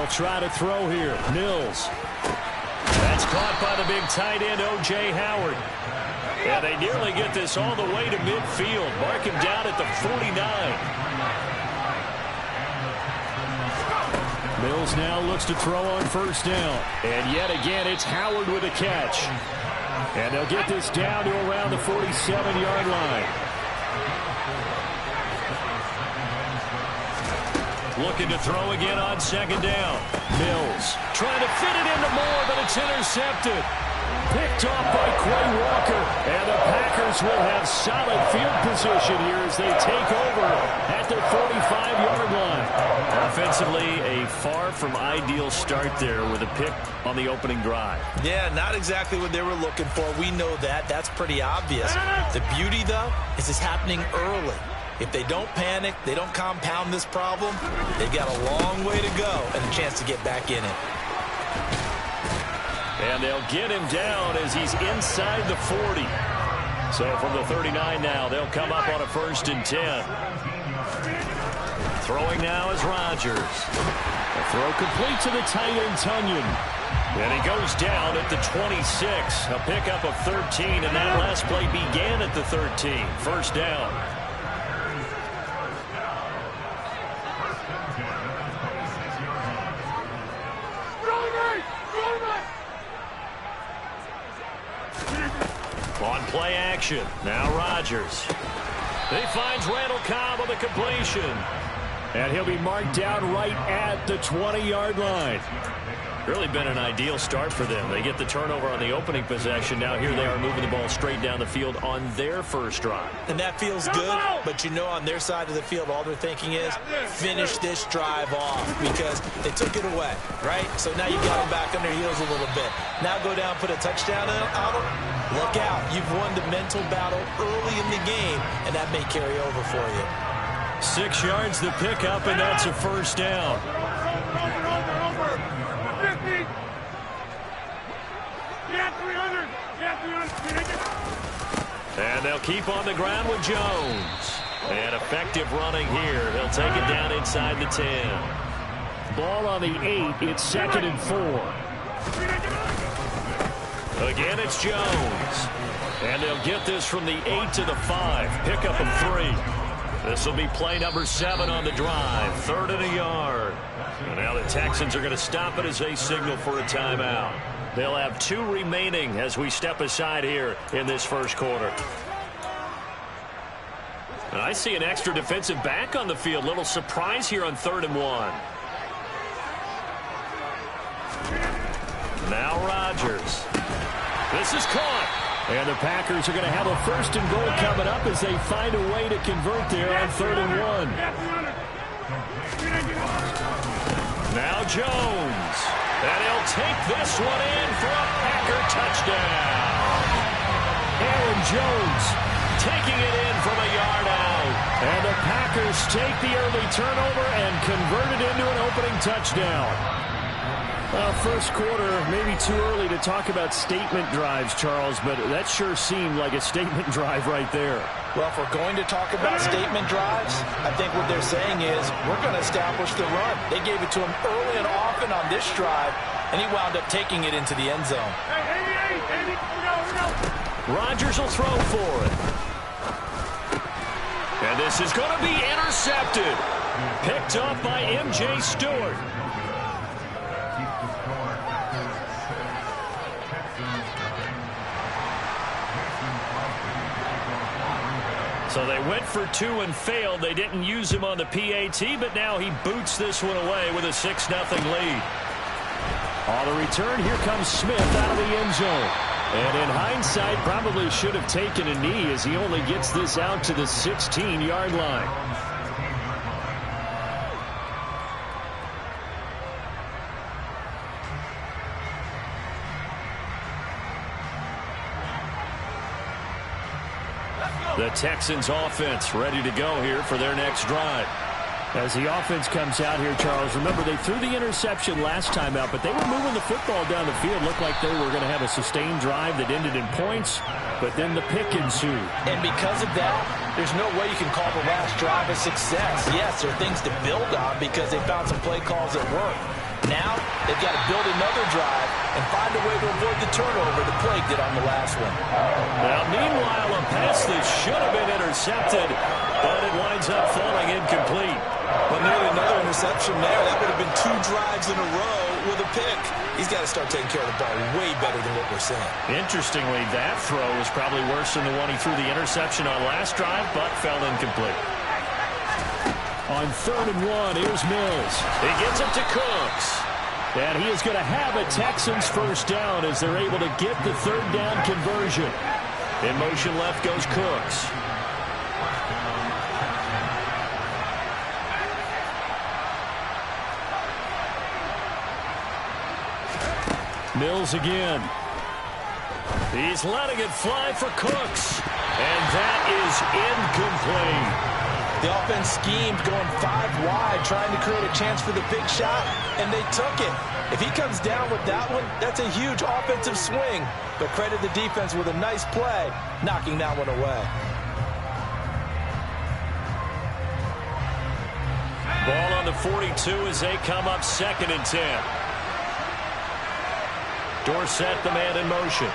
They'll try to throw here. Mills. That's caught by the big tight end, O.J. Howard. And they nearly get this all the way to midfield. Mark him down at the 49. Mills now looks to throw on first down. And yet again, it's Howard with a catch. And they'll get this down to around the 47-yard line. Looking to throw again on second down. Mills trying to fit it into Moore, but it's intercepted. Picked off by Quay Walker. And the Packers will have solid field position here as they take over at their 45-yard line. Offensively, a far from ideal start there with a pick on the opening drive. Yeah, not exactly what they were looking for. We know that. That's pretty obvious. The beauty, though, is it's happening early. If they don't panic, they don't compound this problem, they've got a long way to go and a chance to get back in it. And they'll get him down as he's inside the 40. So from the 39 now, they'll come up on a 1st and 10. Throwing now is Rodgers. The throw complete to the tight end, Tunyon. And he goes down at the 26. A pickup of 13, and that last play began at the 13. First down. On play action. Now Rodgers. He finds Randall Cobb on the completion. And he'll be marked down right at the 20-yard line. Really been an ideal start for them. They get the turnover on the opening possession. Now here they are moving the ball straight down the field on their first drive. And that feels good, but you know on their side of the field all they're thinking is finish this drive off because they took it away, right? So now you got them back on their heels a little bit. Now go down, put a touchdown on them. Look out. You've won the mental battle early in the game, and that may carry over for you. 6 yards the pickup, and that's a first down. And they'll keep on the ground with Jones. And effective running here. He'll take it down inside the 10. Ball on the 8. It's 2nd and 4. Again, it's Jones. And they'll get this from the 8 to the 5. Pickup of 3. This will be play number 7 on the drive. 3rd and a yard. And now the Texans are going to stop it as they signal for a timeout. They'll have 2 remaining as we step aside here in this first quarter. And I see an extra defensive back on the field. Little surprise here on 3rd and 1. Now Rodgers. This is caught. And the Packers are going to have a 1st and goal coming up as they find a way to convert there on 3rd and 1. Now Jones. And he'll take this one in for a Packer touchdown. Aaron Jones taking it in from a yard out. And the Packers take the early turnover and convert it into an opening touchdown. Well, first quarter, maybe too early to talk about statement drives, Charles, but that sure seemed like a statement drive right there. Well, if we're going to talk about statement drives, I think what they're saying is we're going to establish the run. They gave it to him early and often on this drive, and he wound up taking it into the end zone. Rodgers will throw for it. And this is going to be intercepted. Picked off by M.J. Stewart. So they went for 2 and failed. They didn't use him on the PAT, but now he boots this one away with a 6-0 lead. On the return, here comes Smith out of the end zone. And in hindsight, probably should have taken a knee as he only gets this out to the 16-yard line. The Texans offense ready to go here for their next drive. As the offense comes out here, Charles, remember they threw the interception last time out, but they were moving the football down the field. Looked like they were going to have a sustained drive that ended in points, but then the pick ensued. And because of that, there's no way you can call the last drive a success. Yes, there are things to build on because they found some play calls that work. Now they've got to build another drive and find a way to avoid the turnover the play did on the last one. Now, meanwhile, a pass that should have been intercepted, but it winds up falling incomplete. But nearly another interception there. That would have been 2 drives in a row with a pick. He's got to start taking care of the ball way better than what we're seeing. Interestingly, that throw was probably worse than the one he threw the interception on last drive, but fell incomplete. On 3rd and 1, here's Mills. He gets it to Cooks. And he is going to have a Texans first down as they're able to get the 3rd down conversion. In motion left goes Cooks. Mills again. He's letting it fly for Cooks. And that is incomplete. The offense schemed going 5 wide, trying to create a chance for the big shot, and they took it. If he comes down with that one, that's a huge offensive swing. But credit the defense with a nice play, knocking that one away. Ball on the 42 as they come up 2nd and 10. Dorsett, the man in motion.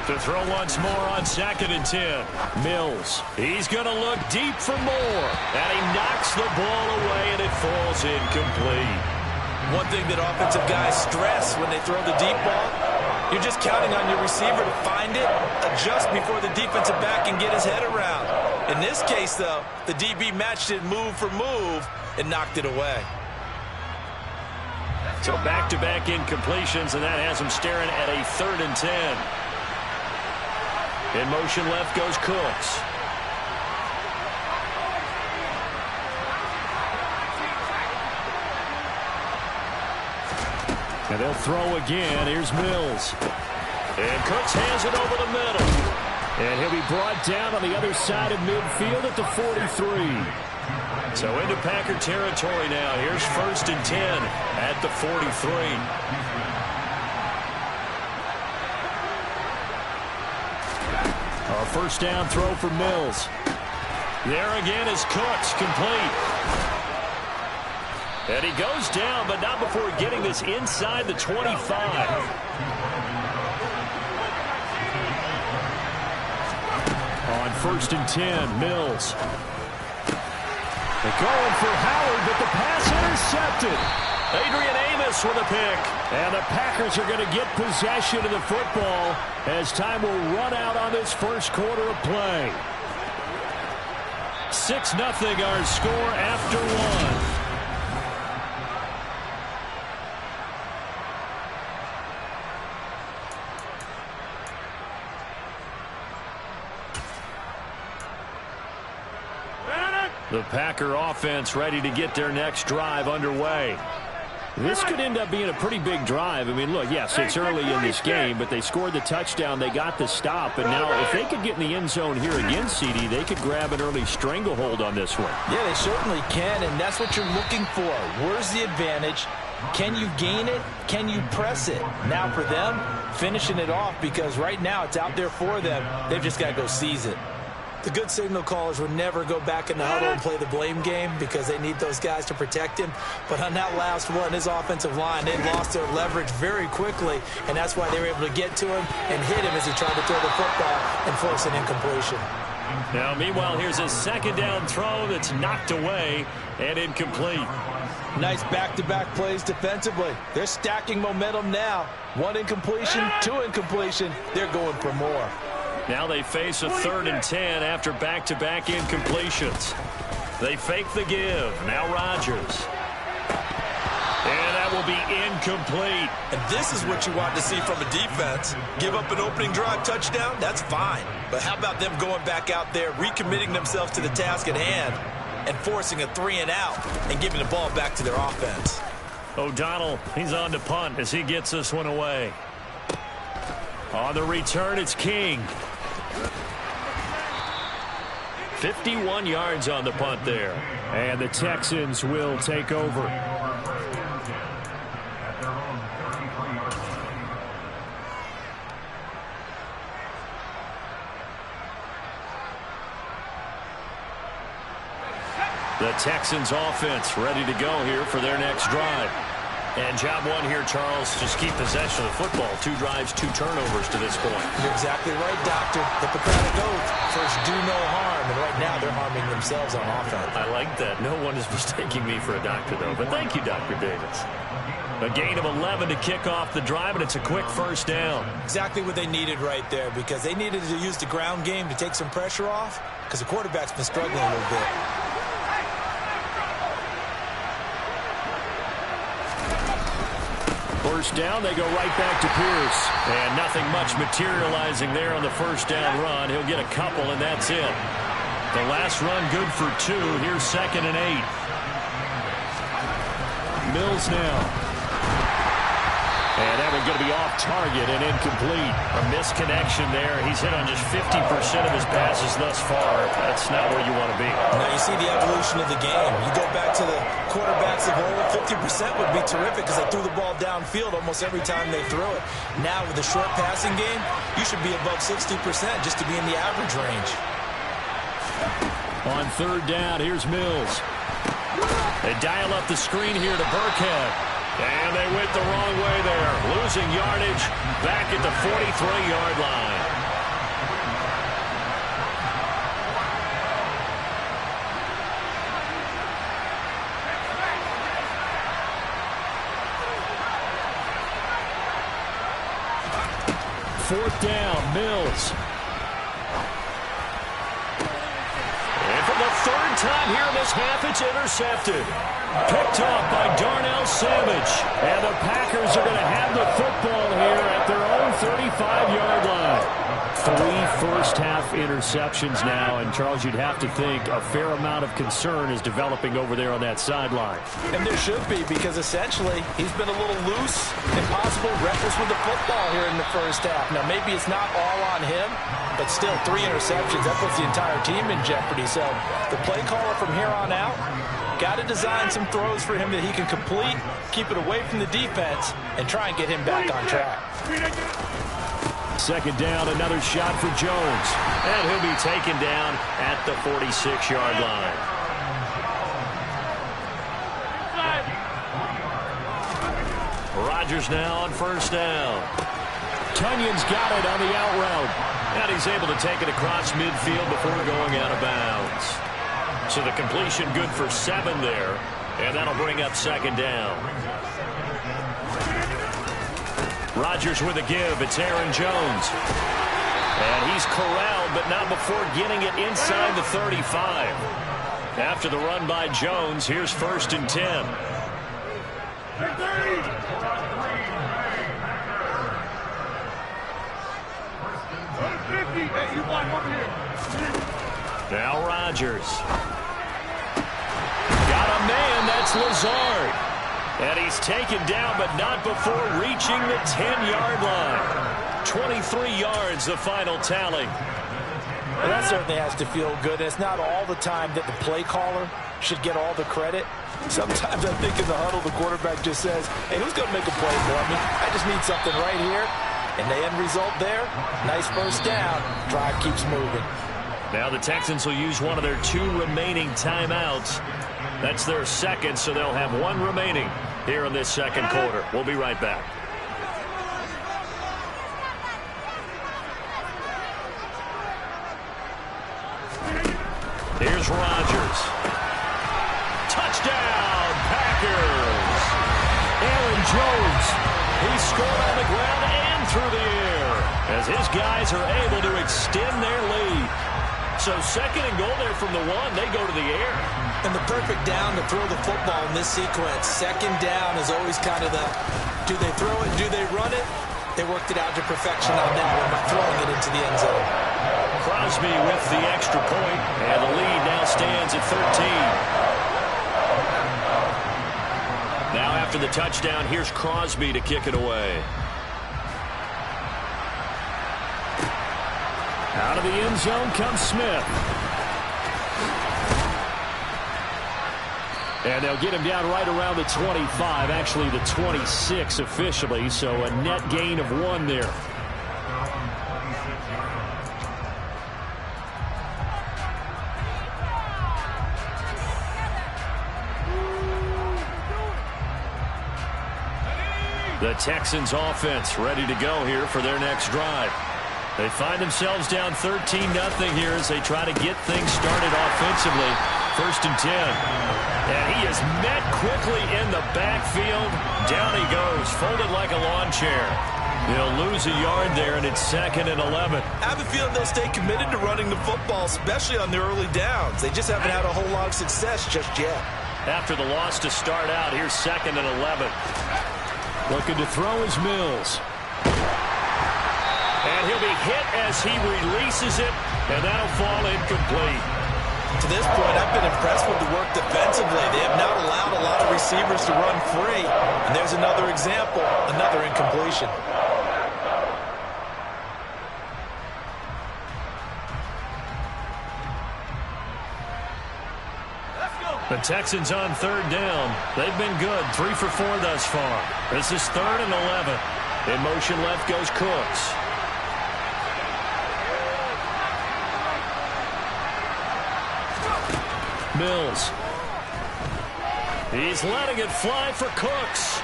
To throw once more on 2nd and 10. Mills. He's going to look deep for more. And he knocks the ball away, and it falls incomplete. One thing that offensive guys stress when they throw the deep ball, you're just counting on your receiver to find it, adjust before the defensive back can get his head around. In this case, though, the DB matched it move for move and knocked it away. So back-to-back incompletions, and that has him staring at a 3rd and 10. In motion left goes Cooks. And they'll throw again. Here's Mills. And Cooks has it over the middle. And he'll be brought down on the other side of midfield at the 43. So into Packer territory now. Here's 1st and 10 at the 43. A first down throw for Mills. There again is Cooks, complete. And he goes down, but not before getting this inside the 25. On 1st and 10, Mills. They're going for Howard, but the pass intercepted. Adrian Amos with a pick. And the Packers are going to get possession of the football as time will run out on this first quarter of play. 6-0 our score after 1. The Packer offense ready to get their next drive underway. This could end up being a pretty big drive. I mean, look, yes, it's early in this game, but they scored the touchdown. They got the stop. And now if they could get in the end zone here again, CD, they could grab an early stranglehold on this one. Yeah, they certainly can, and that's what you're looking for. Where's the advantage? Can you gain it? Can you press it? Now for them, finishing it off, because right now it's out there for them. They've just got to go seize it. The good signal callers would never go back in the huddle and play the blame game because they need those guys to protect him. But on that last one, his offensive line, they lost their leverage very quickly, and that's why they were able to get to him and hit him as he tried to throw the football and force an incompletion. Now, meanwhile, here's a 2nd down throw that's knocked away and incomplete. Nice back-to-back plays defensively. They're stacking momentum now. 1 incompletion, 2 incompletion. They're going for more. Now they face a 3rd and 10 after back-to-back incompletions. They fake the give. Now Rodgers. And that will be incomplete. And this is what you want to see from a defense. Give up an opening drive touchdown, that's fine. But how about them going back out there, recommitting themselves to the task at hand, and forcing a 3-and-out and giving the ball back to their offense? O'Donnell, he's on to punt as he gets this one away. On the return, it's King. 51 yards on the punt there. And the Texans will take over. The Texans offense ready to go here for their next drive. And job one here, Charles, just keep possession of the football. 2 drives, 2 turnovers to this point. You're exactly right, Doctor. Hippocratic oath. First, do no harm. And right now, they're harming themselves on offense. I like that. No one is mistaking me for a doctor, though. But thank you, Dr. Davis. A gain of 11 to kick off the drive, and it's a quick first down. Exactly what they needed right there, because they needed to use the ground game to take some pressure off, because the quarterback's been struggling a little bit. First down, they go right back to Pierce. And nothing much materializing there on the first down run. He'll get a couple, and that's it. The last run good for 2. Here's 2nd and 8. Mills now. And that one's going to be off target and incomplete. A misconnection there. He's hit on just 50% of his passes thus far. That's not where you want to be. Now you see the evolution of the game. You go back to the quarterbacks of old, 50% would be terrific because they threw the ball downfield almost every time they threw it. Now with the short passing game, you should be above 60% just to be in the average range. On 3rd down, here's Mills. They dial up the screen here to Burkhead. And they went the wrong way there. Losing yardage back at the 43-yard line. Fourth down, Mills. And for the 3rd time here in this half, it's intercepted. Picked off by Darnell Savage. And the Packers are going to have the football here at their own 35-yard line. 3 first-half interceptions now. And, Charles, you'd have to think a fair amount of concern is developing over there on that sideline. And there should be, because essentially he's been a little loose and possibly reckless with the football here in the first half. Now, maybe it's not all on him, but still 3 interceptions. That puts the entire team in jeopardy. So the play caller from here on out got to design some throws for him that he can complete, keep it away from the defense, and try and get him back on track. 2nd down, another shot for Jones. And he'll be taken down at the 46-yard line. Rodgers now on 1st down. Tunyon's got it on the out route. And he's able to take it across midfield before going out of bounds. So the completion good for 7 there. And that'll bring up 2nd down. Rodgers with a give. It's Aaron Jones. And he's corralled, but not before getting it inside the 35. After the run by Jones, here's 1st and 10. Now Rodgers. Got a man, that's Lazard. And he's taken down, but not before reaching the 10-yard line. 23 yards, the final tally. Well, that certainly has to feel good. It's not all the time that the play caller should get all the credit. Sometimes I think in the huddle, the quarterback just says, hey, who's going to make a play for me? I just need something right here. And the end result there, nice first down. Drive keeps moving. Now the Texans will use one of their 2 remaining timeouts. That's their 2nd, so they'll have 1 remaining here in this 2nd quarter. We'll be right back. Here's Rodgers. Touchdown, Packers. Aaron Jones. He scored on the ground and through the air as his guys are able to extend their lead. So 2nd and goal there from the 1. They go to the air. And the perfect down to throw the football in this sequence. 2nd down is always kind of the, do they throw it, do they run it? They worked it out to perfection on that one by throwing it into the end zone. Crosby with the extra point, and the lead now stands at 13. Now after the touchdown, here's Crosby to kick it away. Out of the end zone comes Smith. And they'll get him down right around the 25, actually the 26 officially, so a net gain of 1 there. The Texans offense ready to go here for their next drive. They find themselves down 13-0 here as they try to get things started offensively. 1st and 10. And he is met quickly in the backfield. Down he goes, folded like a lawn chair. They'll lose a yard there, and it's 2nd and 11. I have a feeling they'll stay committed to running the football, especially on the early downs. They just haven't had a whole lot of success just yet. After the loss to start out, here's 2nd and 11. Looking to throw is Mills. And he'll be hit as he releases it, and that'll fall incomplete. To this point, I've been impressed with the work defensively. They have not allowed a lot of receivers to run free. And there's another example, another incompletion. The Texans on 3rd down. They've been good, 3 for 4 thus far. This is 3rd and 11. In motion left goes Cooks. Mills. He's letting it fly for Cooks.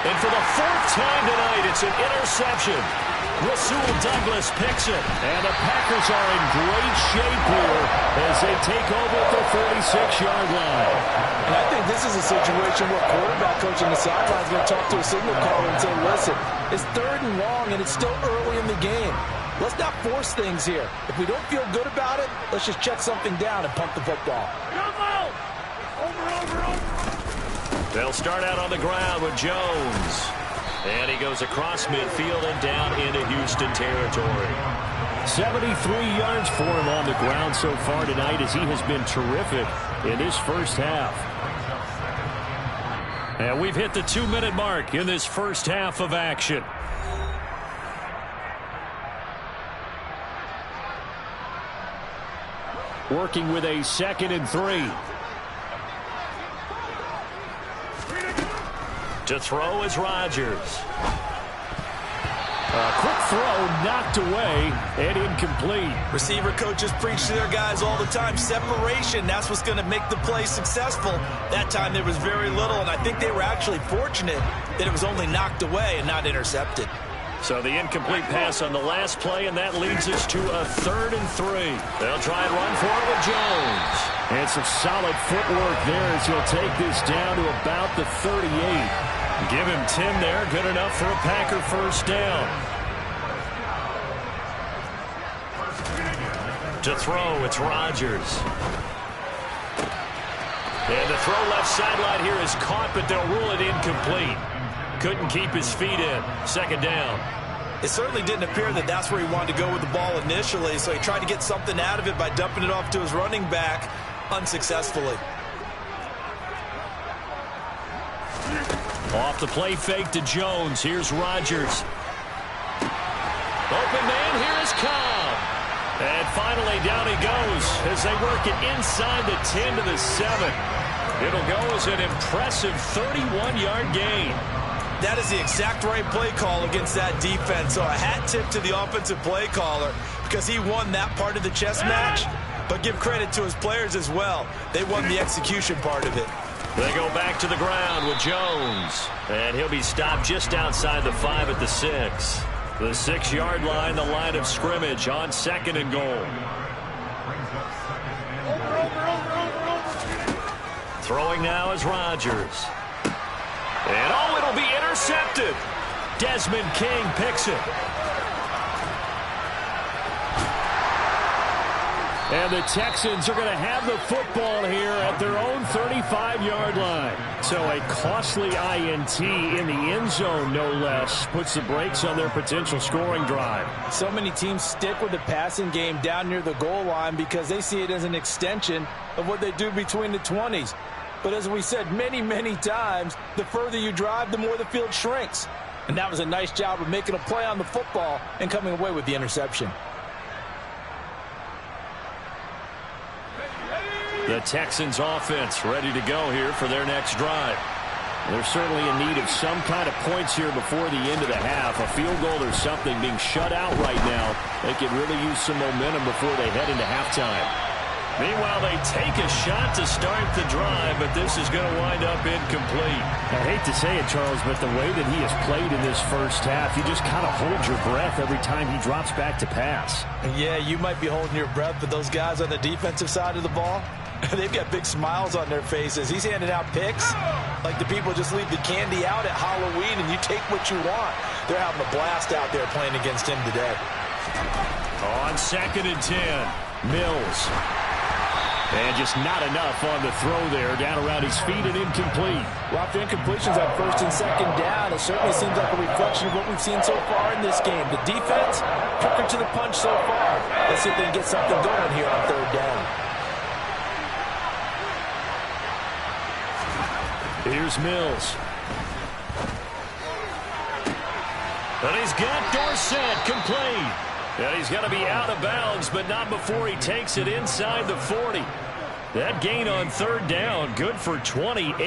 And for the 4th time tonight, it's an interception. Rasul Douglas picks it. And the Packers are in great shape here as they take over at the 46-yard line. And I think this is a situation where quarterback coach on the sideline is going to talk to a signal caller and say, listen, it's 3rd and long and it's still early in the game. Let's not force things here. If we don't feel good about it, let's just check something down and pump the football. They'll start out on the ground with Jones. And he goes across midfield and down into Houston territory. 73 yards for him on the ground so far tonight as he has been terrific in his first half. And we've hit the 2-minute mark in this first half of action. Working with a 2nd and 3. To throw is Rodgers. A quick throw knocked away and incomplete. Receiver coaches preach to their guys all the time. Separation, that's what's going to make the play successful. That time there was very little, and I think they were actually fortunate that it was only knocked away and not intercepted. So the incomplete pass on the last play, and that leads us to a 3rd and 3. They'll try and run for it with Jones. And some solid footwork there as he'll take this down to about the 38. Give him 10 there, good enough for a Packer 1st down. To throw, it's Rodgers. And the throw left sideline here is caught, but they'll rule it incomplete. Couldn't keep his feet in. 2nd down. It certainly didn't appear that that's where he wanted to go with the ball initially, so he tried to get something out of it by dumping it off to his running back unsuccessfully. Off the play fake to Jones. Here's Rodgers. Open man, here is Cobb. And finally down he goes as they work it inside the 10 to the 7. It'll go as an impressive 31-yard gain. That is the exact right play call against that defense. So a hat tip to the offensive play caller because he won that part of the chess match. But give credit to his players as well. They won the execution part of it. They go back to the ground with Jones. And he'll be stopped just outside the 5 at the 6. The 6-yard line, the line of scrimmage on 2nd and goal. Throwing now is Rodgers. And oh, it'll be intercepted. Desmond King picks it. And the Texans are going to have the football here at their own 35-yard line. So a costly INT in the end zone, no less, puts the brakes on their potential scoring drive. So many teams stick with the passing game down near the goal line because they see it as an extension of what they do between the 20s. But as we said many, many times, the further you drive, the more the field shrinks. And that was a nice job of making a play on the football and coming away with the interception. The Texans offense ready to go here for their next drive. They're certainly in need of some kind of points here before the end of the half. A field goal or something being shut out right now. They could really use some momentum before they head into halftime. Meanwhile, they take a shot to start the drive, but this is going to wind up incomplete. I hate to say it, Charles, but the way that he has played in this first half, you just kind of hold your breath every time he drops back to pass. Yeah, you might be holding your breath, but those guys on the defensive side of the ball, they've got big smiles on their faces. He's handing out picks like the people just leave the candy out at Halloween and you take what you want. They're having a blast out there playing against him today. On 2nd and 10, Mills. And just not enough on the throw there. Down around his feet and incomplete. Well, after incompletions on 1st and 2nd down, it certainly seems like a reflection of what we've seen so far in this game. The defense, quicker to the punch so far. Let's see if they can get something going here on 3rd down. Here's Mills. And he's got Dorsett complete. And he's going to be out of bounds, but not before he takes it inside the 40. That gain on 3rd down, good for 28.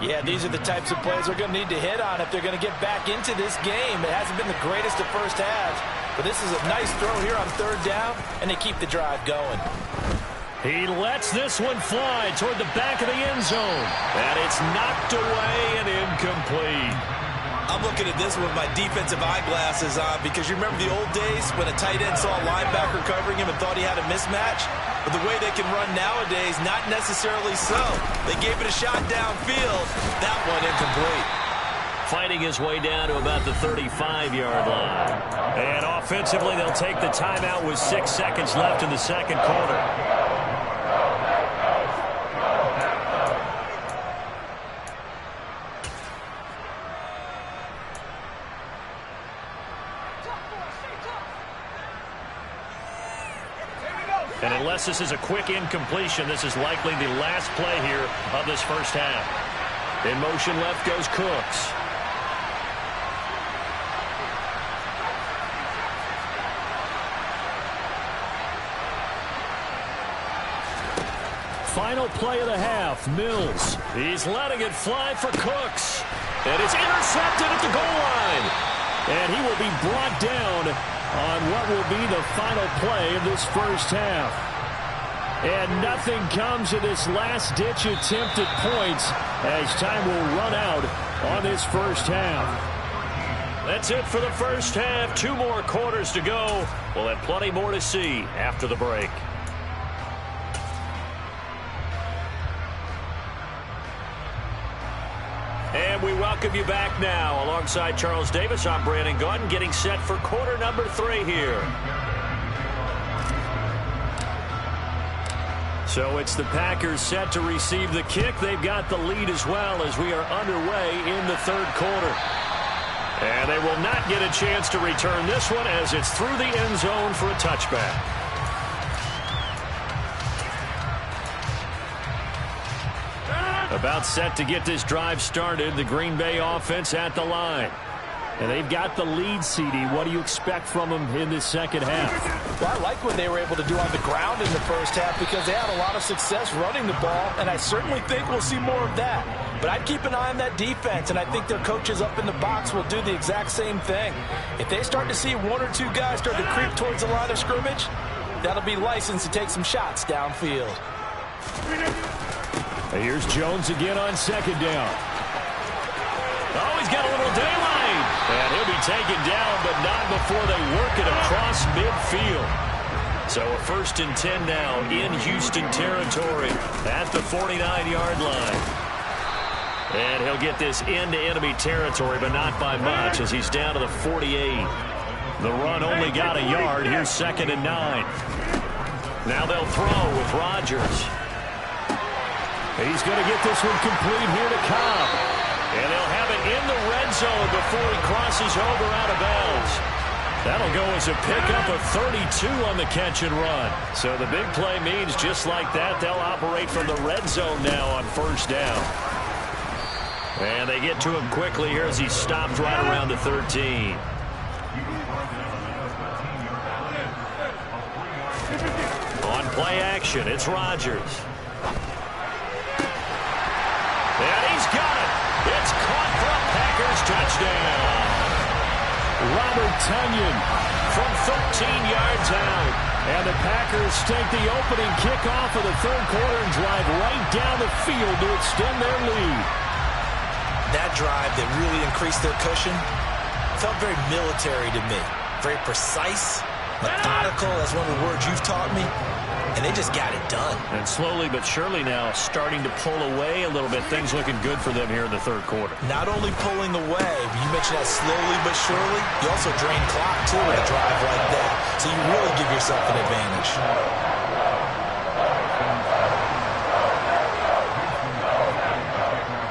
Yeah, these are the types of plays they're going to need to hit on if they're going to get back into this game. It hasn't been the greatest of first halves, but this is a nice throw here on 3rd down, and they keep the drive going. He lets this one fly toward the back of the end zone. And it's knocked away and incomplete. I'm looking at this with my defensive eyeglasses on because you remember the old days when a tight end saw a linebacker covering him and thought he had a mismatch? But the way they can run nowadays, not necessarily so. They gave it a shot downfield. That one incomplete. Fighting his way down to about the 35-yard line. And offensively, they'll take the timeout with 6 seconds left in the 2nd quarter. And unless this is a quick incompletion, this is likely the last play here of this first half. In motion left goes Cooks. Final play of the half, Mills. He's letting it fly for Cooks. And it's intercepted at the goal line. And he will be brought down on what will be the final play of this first half. And nothing comes of this last-ditch attempt at points as time will run out on this first half. That's it for the first half. 2 more quarters to go. We'll have plenty more to see after the break. And we welcome you back now. Alongside Charles Davis, I'm Brandon Gaudin, getting set for quarter number 3 here. So it's the Packers set to receive the kick. They've got the lead as well as we are underway in the 3rd quarter. And they will not get a chance to return this one as it's through the end zone for a touchback. About set to get this drive started. The Green Bay offense at the line. And they've got the lead, CD. What do you expect from them in this second half? Well, I like what they were able to do on the ground in the first half because they had a lot of success running the ball, and I certainly think we'll see more of that. But I'd keep an eye on that defense, and I think their coaches up in the box will do the exact same thing. If they start to see 1 or 2 guys start to creep towards the line of scrimmage, that'll be licensed to take some shots downfield. Here's Jones again on 2nd down. Oh, he's got a little daylight. And he'll be taken down, but not before they work it across midfield. So a 1st and 10 now in Houston territory at the 49-yard line. And he'll get this into enemy territory, but not by much as he's down to the 48. The run only got a yard. Here's 2nd and 9. Now they'll throw with Rodgers. He's going to get this one complete here to Cobb. And they'll have it in the red zone before he crosses over out of bounds. That'll go as a pickup of 32 on the catch and run. So the big play means just like that, they'll operate from the red zone now on 1st down. And they get to him quickly here as he stopped right around the 13. On play action, it's Rodgers. And he's got it. It's caught for a Packers touchdown. Robert Tonyan from 13 yards out. And the Packers take the opening kickoff of the third quarter and drive right down the field to extend their lead. That drive that really increased their cushion felt very military to me. Very precise, methodical, that's one of the words you've taught me. And they just got it done. And slowly but surely now starting to pull away a little bit. Things looking good for them here in the third quarter. Not only pulling away, you mentioned that slowly but surely, you also drain clock too with a drive like that. So you really give yourself an advantage.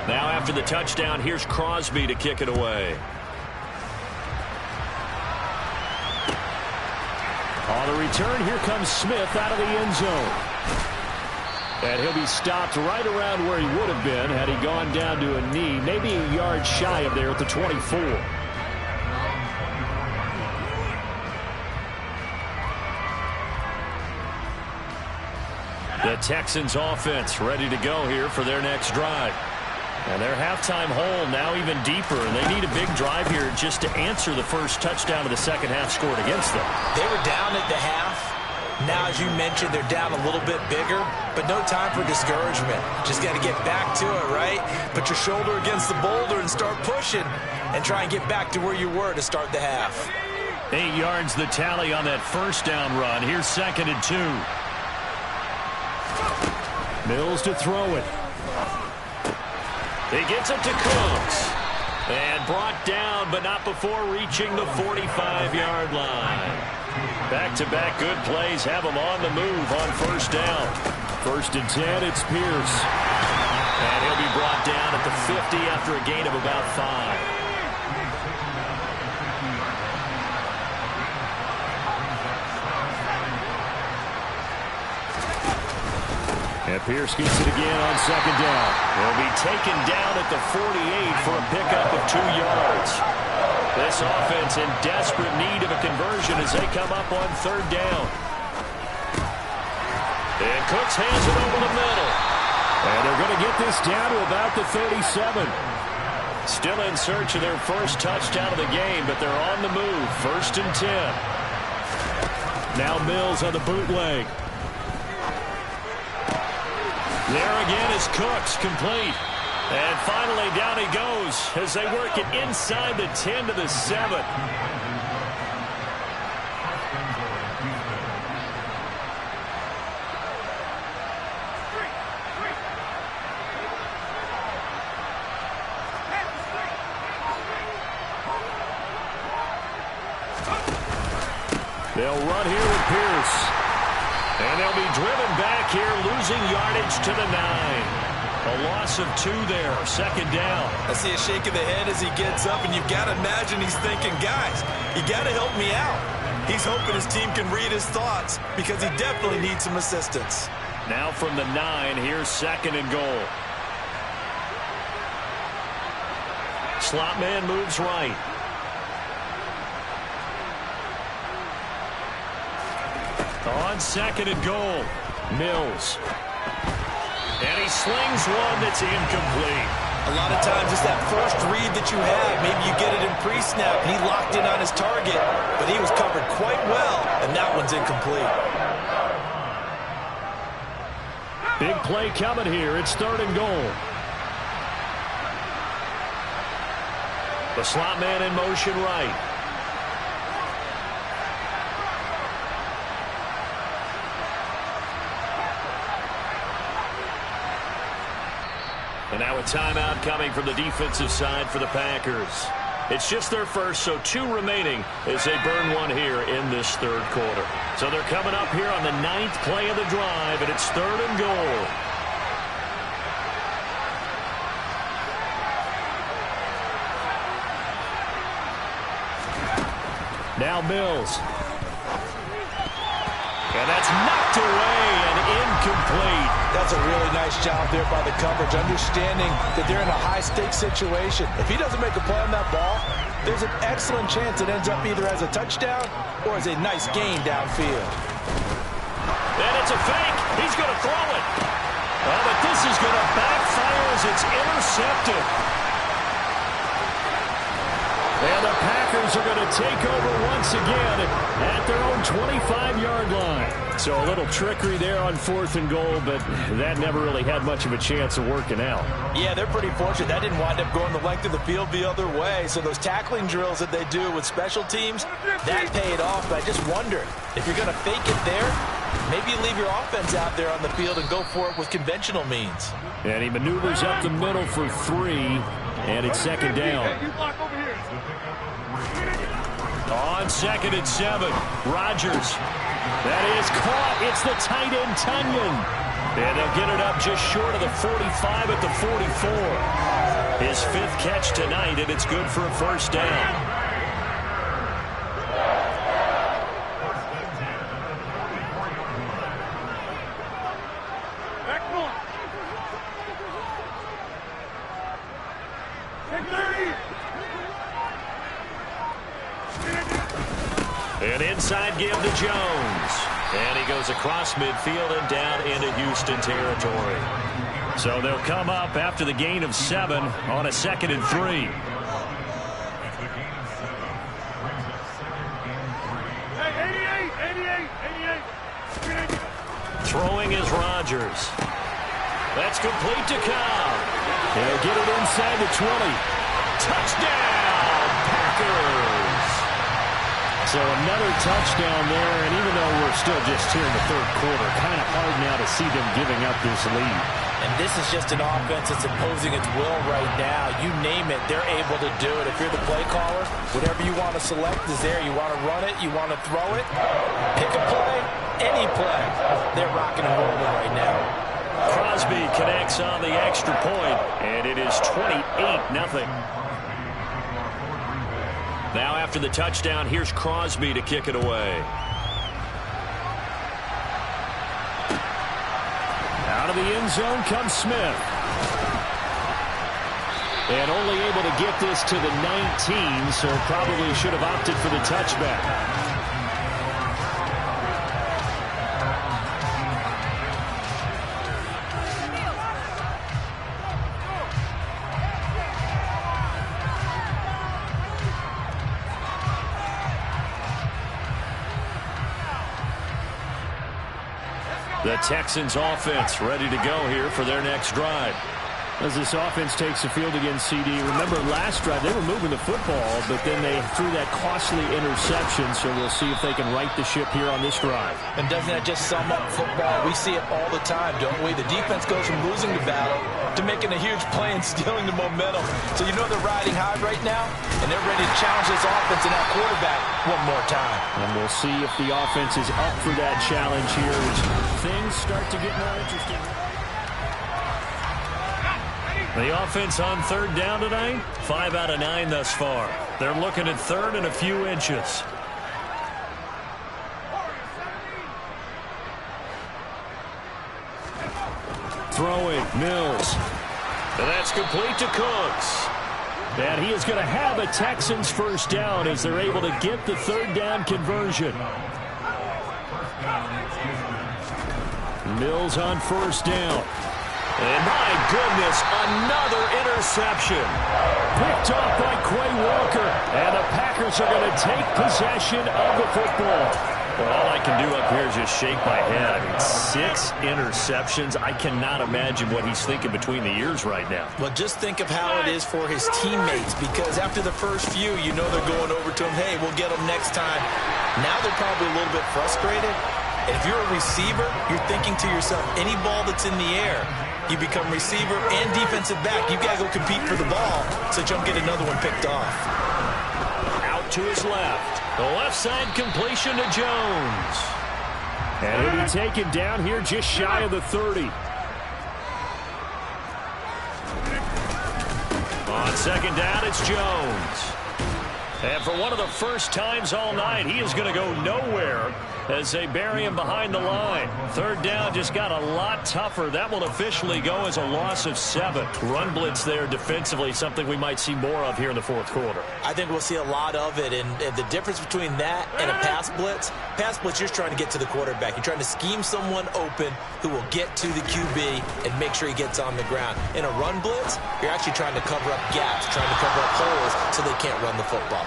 Now after the touchdown, here's Crosby to kick it away. On the return, here comes Smith out of the end zone. And he'll be stopped right around where he would have been had he gone down to a knee, maybe a yard shy of there at the 24. The Texans offense ready to go here for their next drive. And their halftime hole now even deeper, and they need a big drive here just to answer the first touchdown of the second half scored against them. They were down at the half. Now, as you mentioned, they're down a little bit bigger, but no time for discouragement. Just got to get back to it, right? Put your shoulder against the boulder and start pushing and try and get back to where you were to start the half. 8 yards the tally on that first down run. Here's 2nd and 2. Mills to throw it. He gets it to Cooks. And brought down, but not before reaching the 45-yard line. Back-to-back good plays have him on the move on first down. 1st and 10, it's Pierce. And he'll be brought down at the 50 after a gain of about 5. And Pierce gets it again on 2nd down. He'll be taken down at the 48 for a pickup of 2 yards. This offense in desperate need of a conversion as they come up on 3rd down. And Cooks hands it over the middle. And they're going to get this down to about the 37. Still in search of their first touchdown of the game, but they're on the move. 1st and 10. Now Mills on the bootleg. There again is Cooks, complete. And finally down he goes as they work it inside the 10 to the 7. They'll run here with Pierce. And they'll be driven back here, losing yardage to the 9. A loss of 2 there, 2nd down. I see a shake of the head as he gets up, and you've got to imagine he's thinking, guys, you got to help me out. He's hoping his team can read his thoughts because he definitely needs some assistance. Now from the 9, here's 2nd and goal. Slot man moves right. On 2nd and goal, Mills. And he slings one that's incomplete. A lot of times it's that first read that you have. Maybe you get it in pre-snap, and he locked in on his target, but he was covered quite well, and that one's incomplete. Big play coming here. It's 3rd and goal. The slot man in motion right. And now a timeout coming from the defensive side for the Packers. It's just their first, so 2 remaining as they burn one here in this 3rd quarter. So they're coming up here on the 9th play of the drive, and it's 3rd and goal. Now Mills. And that's knocked away and incomplete. That's a really nice job there by the coverage, understanding that they're in a high-stakes situation. If he doesn't make a play on that ball, there's an excellent chance it ends up either as a touchdown or as a nice gain downfield. And it's a fake. He's going to throw it. Oh, but this is going to backfire as it's intercepted. And the Packers Packers are going to take over once again at their own 25-yard line. So a little trickery there on 4th and goal, but that never really had much of a chance of working out. Yeah, they're pretty fortunate. That didn't wind up going the length of the field the other way. So those tackling drills that they do with special teams, that paid off. But I just wonder, if you're going to fake it there, maybe you leave your offense out there on the field and go for it with conventional means. And he maneuvers up the middle for 3, and it's 2nd down. On 2nd and 7, Rodgers. That is caught. It's the tight end, Tunyon. And they'll get it up just short of the 45 at the 44. His 5th catch tonight, and it's good for a 1st down. An inside give to Jones. And he goes across midfield and down into Houston territory. So they'll come up after the gain of 7 on a 2nd and 3. Throwing is Rodgers. That's complete to Cobb. He'll get it inside the 20. Touchdown, Packers. So another touchdown there, and even though we're still just here in the 3rd quarter, kind of hard now to see them giving up this lead. And this is just an offense that's imposing its will right now. You name it, they're able to do it. If you're the play caller, whatever you want to select is there. You want to run it, you want to throw it, pick a play, any play. They're rocking and rolling right now. Crosby connects on the extra point, and it is 28-0. Now after the touchdown, here's Crosby to kick it away. Out of the end zone comes Smith. And only able to get this to the 19, so probably should have opted for the touchback. The Texans offense ready to go here for their next drive. As this offense takes the field against CD, remember last drive they were moving the football, but then they threw that costly interception, so we'll see if they can right the ship here on this drive. And doesn't that just sum up football? We see it all the time, don't we? The defense goes from losing the battle to making a huge play and stealing the momentum. So you know they're riding high right now, and they're ready to challenge this offense and that quarterback one more time. And we'll see if the offense is up for that challenge here as things start to get more interesting. The offense on 3rd down tonight, 5 out of 9 thus far. They're looking at 3rd and a few inches. Throwing, Mills. And that's complete to Cooks. And he is going to have a Texans 1st down as they're able to get the 3rd down conversion. Mills on 1st down. And my goodness, another interception. Picked off by Quay Walker. And the Packers are going to take possession of the football. Well, all I can do up here is just shake my head. I mean, 6 interceptions. I cannot imagine what he's thinking between the ears right now. Well, just think of how it is for his teammates, because after the first few, you know they're going over to him, hey, we'll get him next time. Now they're probably a little bit frustrated. And if you're a receiver, you're thinking to yourself, any ball that's in the air, you become receiver and defensive back. You've got to go compete for the ball so that you don't get another one picked off. Out to his left. The left side completion to Jones. And he'll be taken down here just shy of the 30. On 2nd down, it's Jones. And for one of the first times all night, he is going to go nowhere as they bury him behind the line. 3rd down just got a lot tougher. That will officially go as a loss of 7. Run blitz there defensively, something we might see more of here in the 4th quarter. I think we'll see a lot of it, and the difference between that and a pass blitz, you're just trying to get to the quarterback. You're trying to scheme someone open who will get to the QB and make sure he gets on the ground. In a run blitz, you're actually trying to cover up gaps, trying to cover up holes so they can't run the football.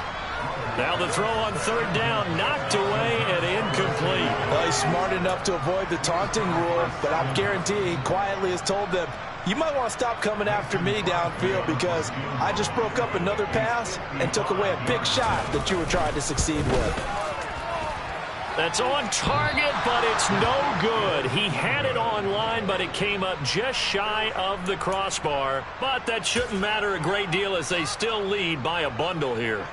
Now the throw on third down, knocked away and incomplete. Well, he's smart enough to avoid the taunting rule, but I'm guaranteeing he quietly has told them, you might want to stop coming after me downfield because I just broke up another pass and took away a big shot that you were trying to succeed with. That's on target, but it's no good. He had it on line, but it came up just shy of the crossbar. But that shouldn't matter a great deal as they still lead by a bundle here.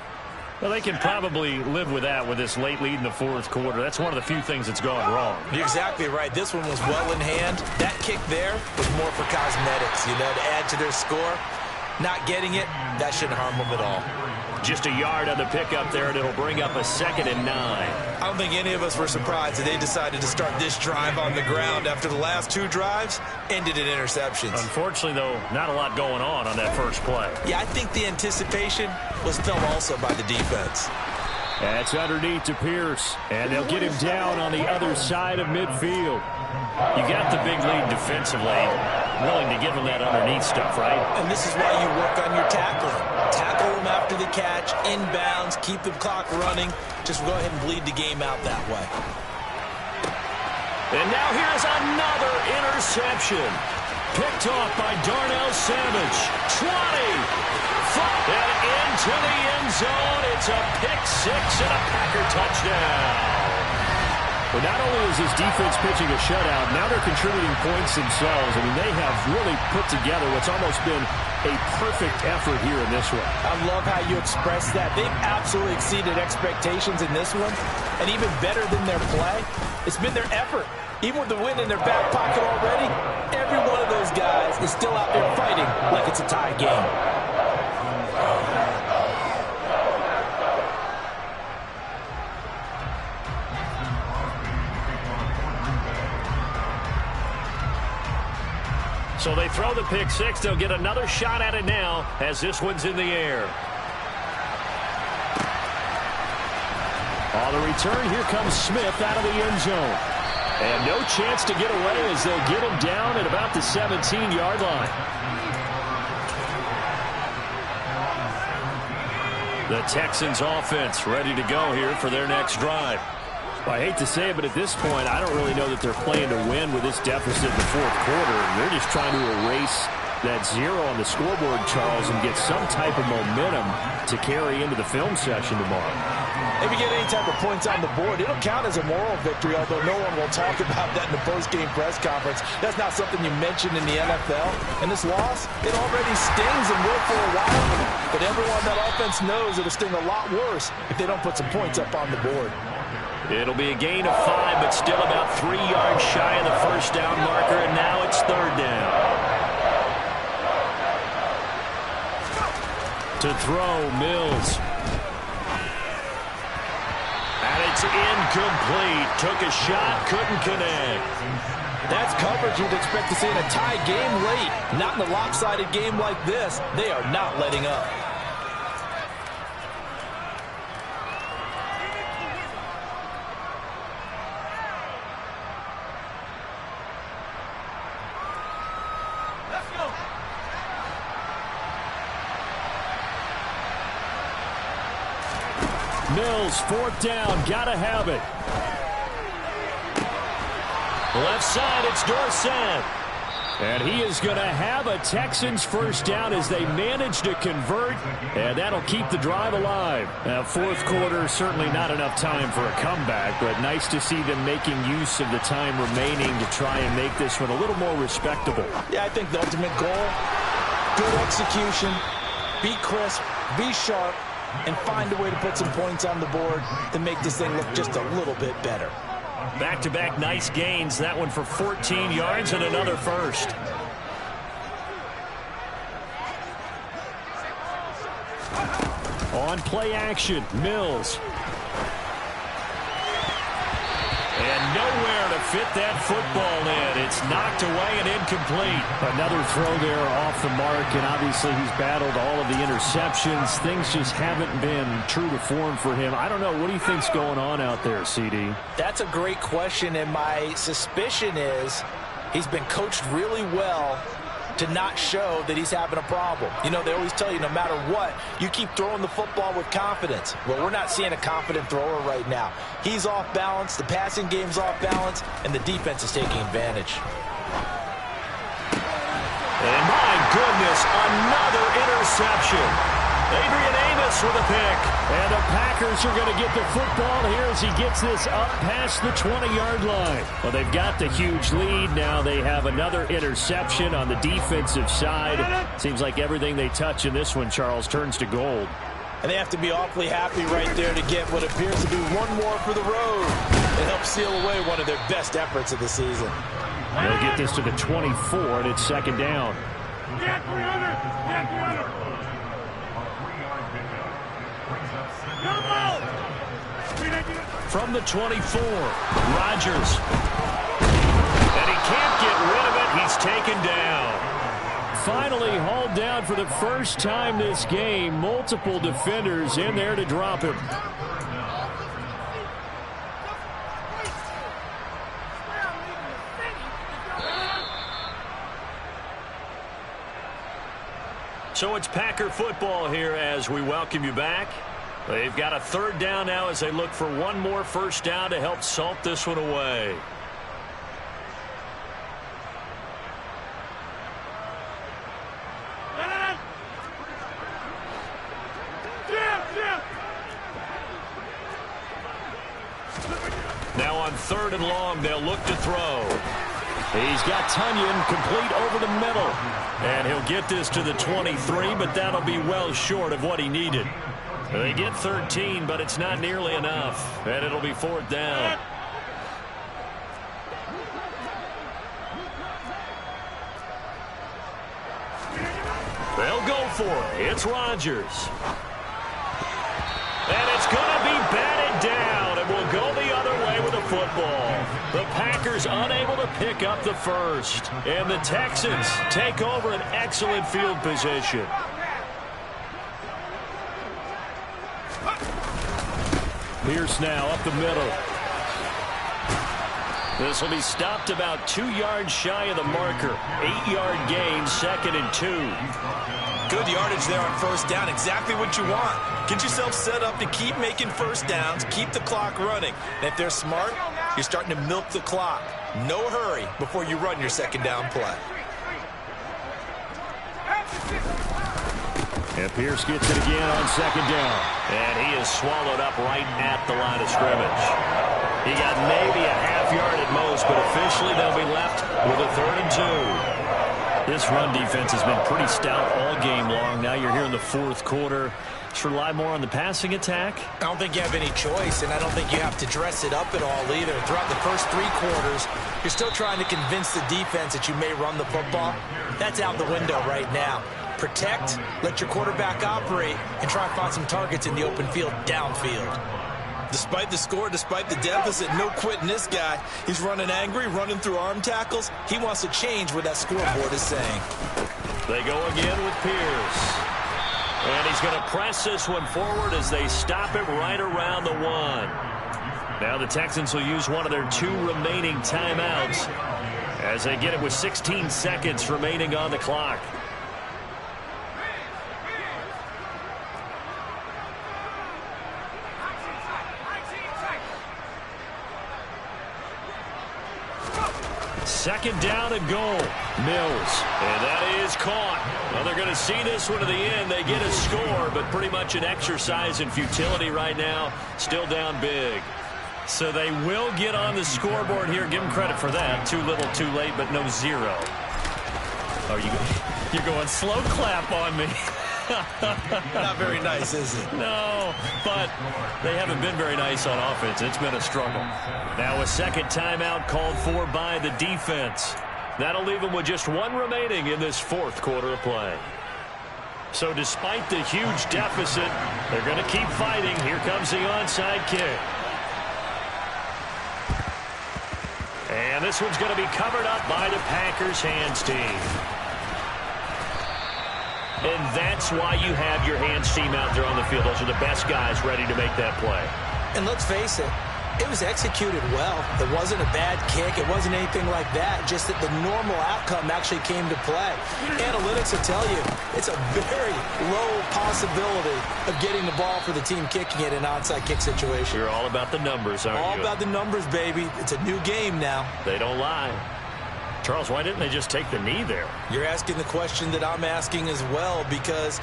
Well, they can probably live with that with this late lead in the fourth quarter. That's one of the few things that's gone wrong. You're exactly right. This one was well in hand. That kick there was more for cosmetics, to add to their score. Not getting it, that shouldn't harm them at all. Just a yard on the pickup there, and it'll bring up a 2nd and 9. I don't think any of us were surprised that they decided to start this drive on the ground after the last 2 drives ended in interceptions. Unfortunately, though, not a lot going on that first play. Yeah, I think the anticipation was felt also by the defense. That's underneath to Pierce, and they'll get him down on the other side of midfield. You got the big lead defensively, willing to give him that underneath stuff, right? And this is why you work on your tackling. Tackle them after the catch, inbounds, keep the clock running. Just go ahead and bleed the game out that way. And now here's another interception. Picked off by Darnell Savage. 20. And into the end zone. It's a pick-6 and a Packer touchdown. But not only is this defense pitching a shutout, now they're contributing points themselves. I mean, they have really put together what's almost been a perfect effort here in this one. I love how you express that. They've absolutely exceeded expectations in this one. And even better than their play, it's been their effort. Even with the win in their back pocket already, every one of those guys is still out there fighting like it's a tie game. So they throw the pick-6. They'll get another shot at it now as this one's in the air. On the return, here comes Smith out of the end zone. And no chance to get away as they'll get him down at about the 17-yard line. The Texans offense ready to go here for their next drive. Well, I hate to say it, but at this point, I don't really know that they're playing to win with this deficit in the fourth quarter. They're just trying to erase that 0 on the scoreboard, Charles, and get some type of momentum to carry into the film session tomorrow. If you get any type of points on the board, it'll count as a moral victory, although no one will talk about that in the post-game press conference. That's not something you mentioned in the NFL. And this loss, it already stings and will for a while. But everyone on that offense knows it'll sting a lot worse if they don't put some points up on the board. It'll be a gain of 5, but still about 3 yards shy of the first down marker, and now it's third down. To throw, Mills. And it's incomplete. Took a shot, couldn't connect. That's coverage you'd expect to see in a tie game late. Not in a lopsided game like this. They are not letting up. Mills, fourth down, gotta have it. Left side, it's Dorsett. And he is going to have a Texans first down as they manage to convert, and that'll keep the drive alive. Now, fourth quarter, certainly not enough time for a comeback, but nice to see them making use of the time remaining to try and make this one a little more respectable. Yeah, I think the ultimate goal, good execution, be crisp, be sharp, and find a way to put some points on the board to make this thing look just a little bit better. Back-to-back nice gains. That one for 14 yards and another first. On play action, Mills. And nowhere to fit that football in. It's knocked away and incomplete. Another throw there off the mark, and obviously he's battled all of the interceptions. Things just haven't been true to form for him. I don't know. What do you think's going on out there, CD? That's a great question, and my suspicion is he's been coached really well to not show that he's having a problem. You know, they always tell you no matter what, you keep throwing the football with confidence. Well, we're not seeing a confident thrower right now. He's off balance, the passing game's off balance, and the defense is taking advantage. And my goodness, another interception. Adrian Amos with a pick. And the Packers are going to get the football here as he gets this up past the 20-yard line. Well, they've got the huge lead. Now they have another interception on the defensive side. Seems like everything they touch in this one, Charles, turns to gold. And they have to be awfully happy right there to get what appears to be one more for the road. It helps seal away one of their best efforts of the season. They'll get this to the 24, and it's second down. From the 24, Rodgers. And he can't get rid of it. He's taken down. Finally hauled down for the first time this game. Multiple defenders in there to drop him. So it's Packer football here as we welcome you back. They've got a third down now as they look for one more first down to help salt this one away. Now on third and long, they'll look to throw. He's got Tunyon complete over the middle. And he'll get this to the 23, but that'll be well short of what he needed. They get 13, but it's not nearly enough. And it'll be fourth down. They'll go for it. It's Rodgers. And it's going to be batted down, and we'll go the other way with the football. The Packers unable to pick up the first. And the Texans take over an excellent field position. Pierce now up the middle. This will be stopped about 2 yards shy of the marker. 8-yard gain, 2nd and 2. Good yardage there on first down. Exactly what you want. Get yourself set up to keep making first downs, keep the clock running. And if they're smart, you're starting to milk the clock. No hurry before you run your second down play. And Pierce gets it again on second down. And he is swallowed up right at the line of scrimmage. He got maybe a half yard at most, but officially they'll be left with a 3rd and 2. This run defense has been pretty stout all game long. Now you're here in the fourth quarter. Just rely more on the passing attack. I don't think you have any choice, and I don't think you have to dress it up at all either. Throughout the first 3 quarters, you're still trying to convince the defense that you may run the football. That's out the window right now. Protect, let your quarterback operate, and try and find some targets in the open field downfield. Despite the score, despite the deficit, no quitting this guy. He's running angry, running through arm tackles. He wants to change what that scoreboard is saying. They go again with Pierce. And he's going to press this one forward as they stop it right around the 1. Now the Texans will use one of their 2 remaining timeouts as they get it with 16 seconds remaining on the clock. Second down and goal. Mills. And that is caught. Well, they're going to see this one to the end. They get a score, but pretty much an exercise in futility right now. Still down big. So they will get on the scoreboard here. Give them credit for that. Too little, too late, but no 0. Oh, you're going slow clap on me. Not very nice, is it? No, but they haven't been very nice on offense. It's been a struggle. Now a second timeout called for by the defense. That'll leave them with just 1 remaining in this fourth quarter of play. So despite the huge deficit, they're going to keep fighting. Here comes the onside kick. And this one's going to be covered up by the Packers hands team. And that's why you have your hands team out there on the field. Those are the best guys ready to make that play. And let's face it, It was executed well. It wasn't a bad kick. It wasn't anything like that. Just that the normal outcome actually came to play. Analytics will tell you it's a very low possibility of getting the ball for the team kicking it in an onside kick situation. You're all about the numbers, aren't you? All about the numbers, baby. It's a new game now. They don't lie. Charles, why didn't they just take the knee there? You're asking the question that I'm asking as well, because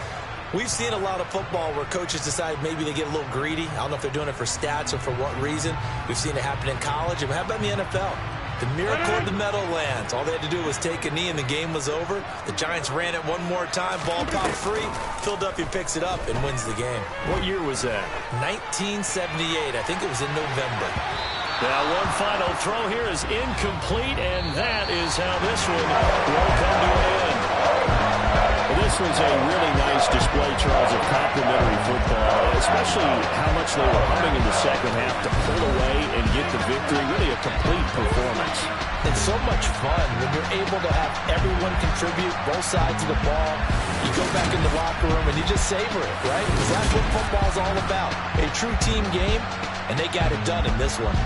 we've seen a lot of football where coaches decide maybe they get a little greedy. I don't know if they're doing it for stats or for what reason. We've seen it happen in college. And how about in the NFL? The miracle of the Meadowlands. All they had to do was take a knee and the game was over. The Giants ran it one more time. Ball popped free. Philadelphia picks it up and wins the game. What year was that? 1978. I think it was in November. Now one final throw here is incomplete, and that is how this one will come to an end. This was a really nice display, Charles, of complimentary football, especially how much they were humming in the second half to pull away and get the victory. Really a complete performance. It's so much fun when you're able to have everyone contribute, both sides of the ball. You go back in the locker room and you just savor it, right? Because that's what football's all about. A true team game, and they got it done in this one.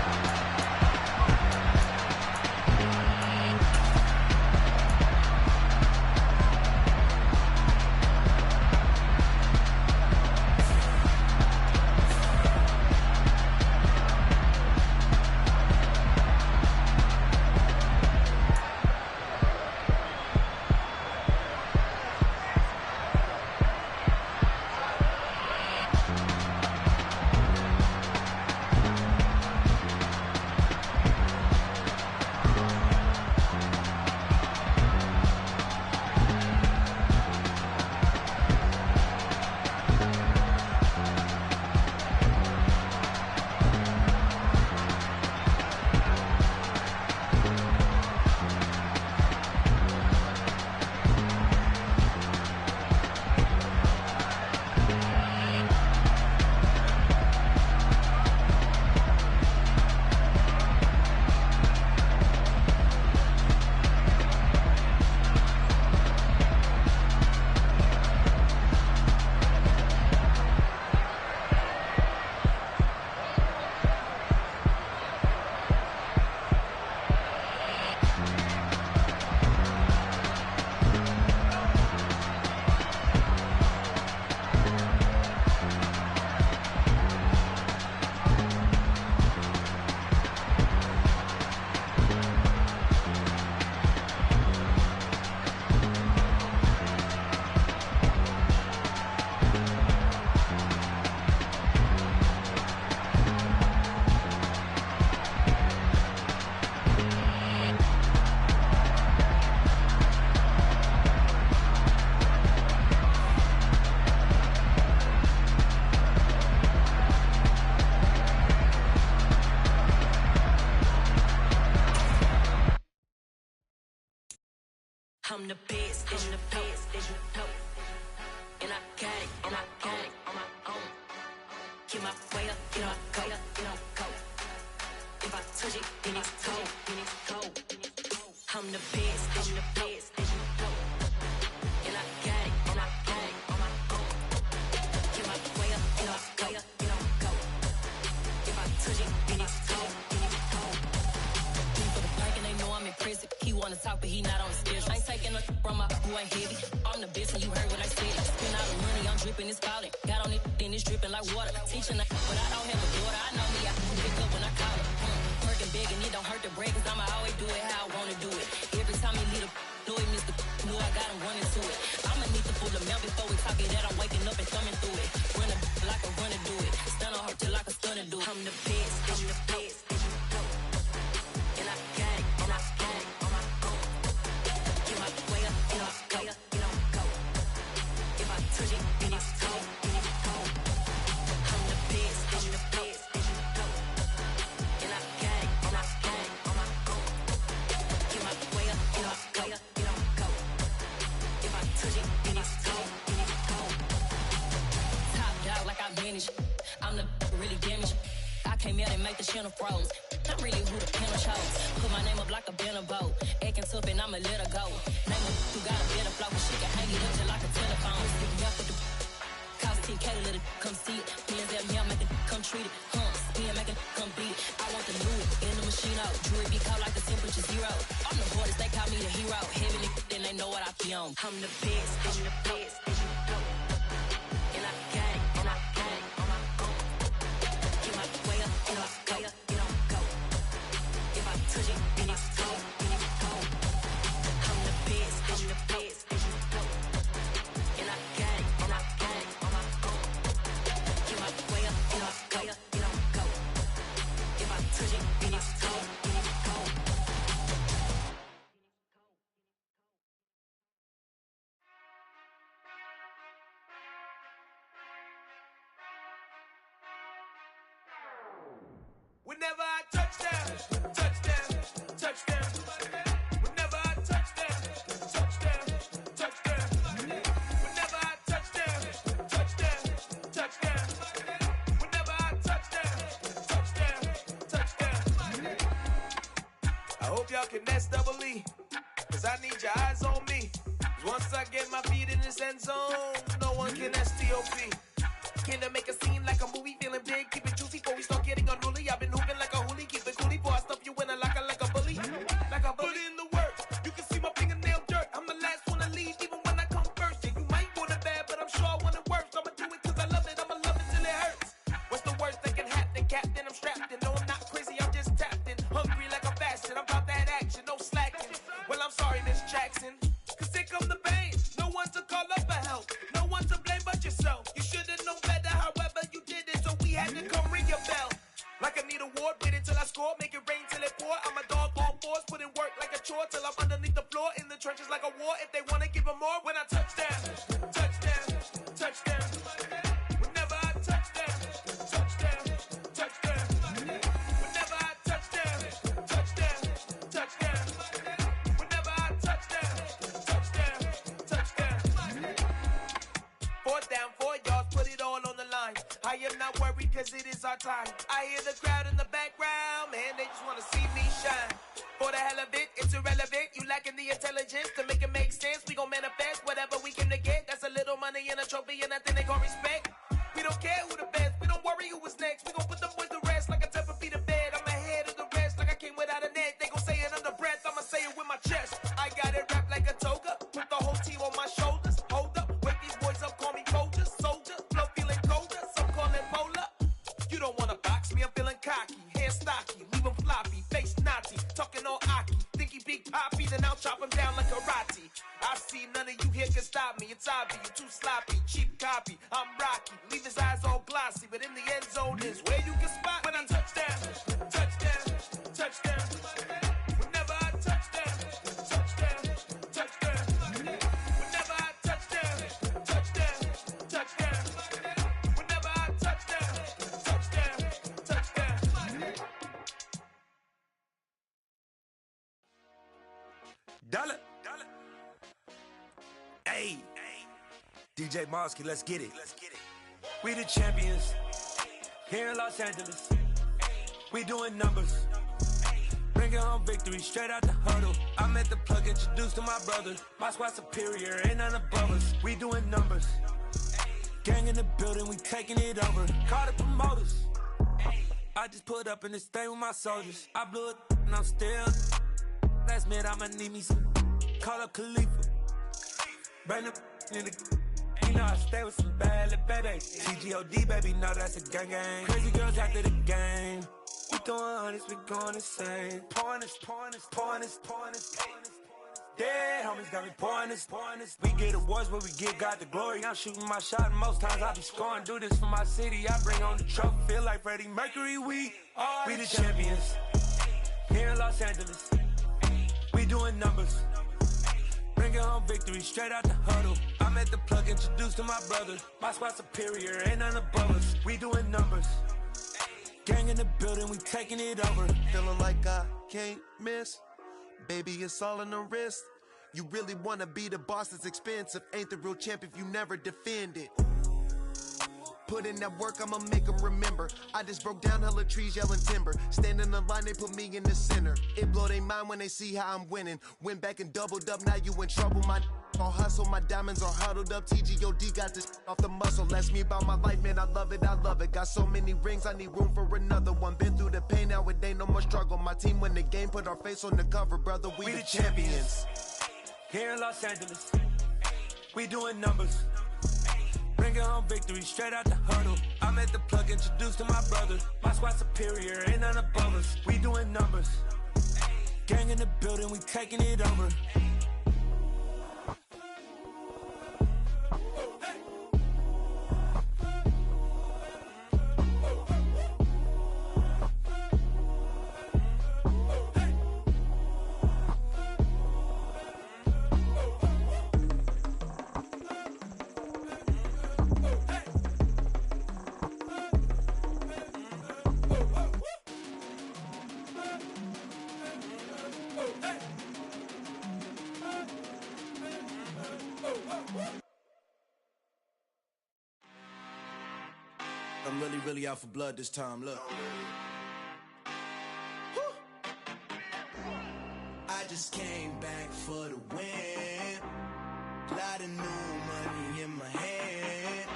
I'm the best, I'm the best, and I got it, and I own it on my own. Get my way up, get on go, get on go. If I touch it, then it's cold, then it's cold. I'm the best, I'm the best, and I got it, and I own it on my own. Get my way up, get on go, get on go. If I touch it, then it's cold, then it's cold. For the blank and they know I'm in prison. He wanna talk, but he not on the schedule. I ain't taking a from my who ain't heavy. I'm the best, and you heard what I said. Spend all the money, I'm dripping, it's falling. Got on it, then it's dripping like water. Teaching, but I don't have a daughter. I know me, I can pick up when I call it. Working big, and it don't hurt to break, cause I'ma always do it how I wanna do it. Every time he lead a know he missed the knew I got him running to it. I'ma need to pull the mail before we talk it that I'm waking up and thumbing through it. Run a like a runner do it. Stun on her till like a stunner do it. I'm the best, I'm the best. And I got it, and I got it on my own. Get my way up, get on go, get on go. If I touch it, then it's cold, then it's cold. I'm the best, I'm the best. And I got it, and I got it on my own. Get my way up, get on go, get on go. If I touch it, then it's cold, then it's cold. Top dog like I manage. I'm the really damaged. I came out and make the channel froze. I'm really who the panel chose. Put my name up like a banner boat. Acting tough and I'ma let her go. Name her who got a better flow, but she can hang it up just like a telephone. Stick me up with the cost 10K to let it come see it. Hands at me, I make it come treat it. Spin, make it come beat it. I throughout heaven, then they know what I be on. I'm the best, I'm the best, and I got it, and I got it on my own. Get my way up, get on go, get on go. If I touch it, then it's cold, then it's cold. I'm the best, I'm the best, and I got it, and I got it on my own. Get my way up, get on go, get on go. If I touch it, then it's cold, then it's cold. Whenever I touchdown, touchdown, touchdown. Whenever I touchdown, touchdown, touchdown. Whenever I touchdown, touchdown, touchdown. Whenever I touchdown, touchdown. I hope y'all can nest double E, cause I need your eyes on me. Cause once I get my feet in this end zone, no one can STOP. Can I make a scene like a movie, feeling big, keep it juicy before we start getting unruly. I've been hooping like a hoolie, keep it coolie before I stuff you in a locker like a bully. Like a bully. Put in the work, you can see my fingernail dirt. I'm the last one to leave, even when I come first. Yeah, you might want it bad, but I'm sure I want it worse. I'ma do it cause I love it, I'ma love it till it hurts. What's the worst that can happen, Captain? I'm strapped in, no I'm not crazy, I'm just tapped in. Hungry like a fashion, I'm about that action, no slacking. Well, I'm sorry, Miss Jackson, cause here come the pain. No one to call up for help, no one to blame but yourself. You should've known better, however you did it, so we had to come ring your bell. Like I need a ward, wait until I score, make it rain till it pour. I'm a dog on fours, put in work like a chore till I'm underneath the floor, in the trenches like a war. If they wanna give them more, when I touchdown, touchdown, touchdown. Whenever I touchdown, touchdown, touchdown. Whenever I touchdown, touchdown, touchdown. Whenever I touchdown, touchdown, touchdown. Fourth down, 4 yards, put it all on the line. I am not worried cause it is our time. I hear the crowd in the background, man, they just wanna see me shine. For the hell of it, it's irrelevant. You lacking the intelligence to make it make sense. We gon' manifest whatever we came to get. That's a little money and a trophy and nothing they gon' respect. We don't care who the best, we don't worry who was next. We gon' put them boys to rest like a temper feet of bed. I'm ahead of the rest like I came without a net. They gon' say it under breath, I'ma say it with my chest. I got it wrapped like a toga, put the whole team on my shoulders. Hold up, wake these boys up, call me Folger, soldier. Flow feeling colder, some call it polar. You don't wanna box me, I'm feeling cocky. Hair stocky, leave him floppy, face naughty. Talking all aki, think he big poppy, then I'll chop him down like karate. I see none of you here can stop me. It's obvious, you too sloppy, cheap copy. I'm Rocky, leave his eyes all glossy, but in the end zone is where you can spot when I touchdown, touchdown, touchdown. Whenever I touchdown, touchdown, touchdown. Whenever I touchdown, touchdown, touchdown. Whenever I touchdown, touchdown, touchdown. Dollar. Hey, DJ Mosky, let's get it. We the champions here in Los Angeles. We doing numbers. Bringing home victory straight out the huddle. I'm at the plug, introduced to my brother. My squad superior, ain't none above us. We doing numbers. Gang in the building, we taking it over. Call the promoters. I just put up in this thing with my soldiers. I blew it and I'm still. Last minute I'ma need me some. Call up Khalifa. Bring them in the. You know I stay with some bad little babies. TGOD, baby, know that's a gang gang. Crazy girls after the game. We throwing hundreds, we going insane. Pouring this. Dead homies got me pouring this. We get awards, but we give God the glory. I'm shooting my shot, and most times I be scoring. Do this for my city, I bring on the trophy. Feel like Freddie Mercury, we the champions. Here in Los Angeles, we doing numbers. Bringing home victory straight out the huddle. I'm at the plug, introduced to my brother. My squad superior, ain't none above us. We doing numbers. Gang in the building, we taking it over. Feeling like I can't miss. Baby, it's all in the wrist. You really wanna be the boss, it's expensive. Ain't the real champ if you never defend it. Put in that work, I'ma make them remember. I just broke down hella trees, yelling timber. Stand in the line, they put me in the center. It blow they mind when they see how I'm winning. Went back and doubled up, now you in trouble. My all hustle, my diamonds are huddled up. TGOD got this off the muscle. Ask me about my life, man, I love it. Got so many rings, I need room for another one. Been through the pain, now it ain't no more struggle. My team win the game, put our face on the cover, brother, we the champions. here in Los Angeles. We doing numbers. Bringing home victory straight out the huddle. I'm at the plug, introduced to my brother. My squad superior, ain't none above us. We doing numbers. Gang in the building, we taking it over. I'm really out for blood this time, look. I just came back for the win. Lot of new money in my hand.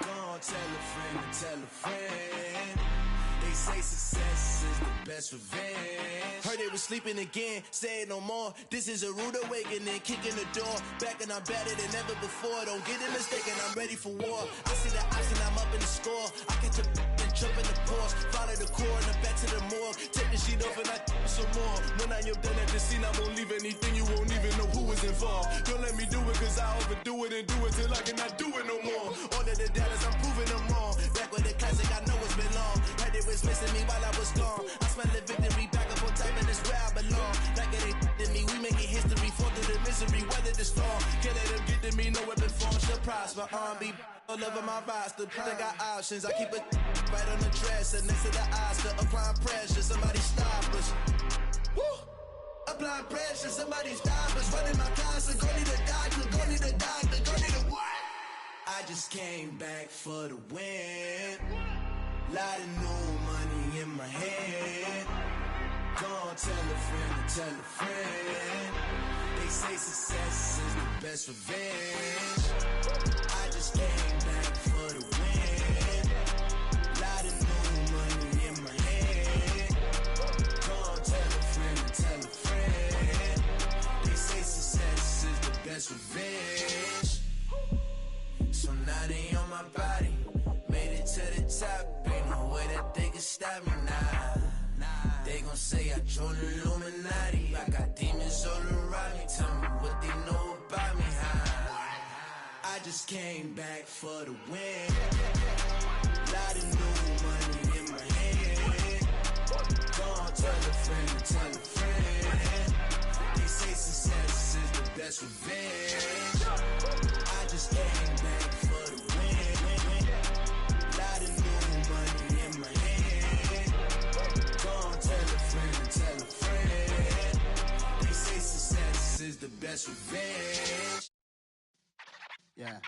Gonna tell a friend to tell a friend. They say success is the best revenge. Heard they was sleeping again, say it no more. This is a rude awakening, kicking the door. Back and I'm better than ever before. Don't get it mistaken, I'm ready for war. I see the option, I'm up in the score. I catch a and jump in the course. Follow the core and the back to the morgue. Take the sheet off and I some more. When I am done at the scene, I won't leave anything. You won't even know who was involved. Don't let me do it cause I overdo it and do it till I cannot do it no more. All of the doubters, I'm proving them wrong. Back with the classic, I know it's been long. Heard it was missing me while I was gone. I smell the victory back up on time and it's where I belong. Like it ain't to me, we making history. Fall through the misery, weather the storm. Can't let them get to me, no weapon form should prosper. R&B all over my roster. I got options, I keep it right on the dresser. Next to the Oscar, applying pressure. Somebody stop us. Woo! Applying pressure, somebody stop us. Running my closet, go need a doctor, go need a doctor, go need a what? I just came back for the win. Lot of new money in my hand. Gonna tell a friend to tell a friend. They say success is the best revenge. I just came back for the win. Lot of new money in my hand. Gonna tell a friend to tell a friend. They say success is the best revenge. So now they on my body. Made it to the top, ain't no way that they can stop me now. They gon' say I joined the Illuminati. I got demons all around me. Tell me what they know about me, huh? I just came back for the win. Lot of new money in my hand. Gonna tell a friend to tell a friend. They say success is the best revenge. I just came back for the win. Lot of new money in my hand. Gonna tell a friend to tell a friend. They say success is the best revenge. Yeah.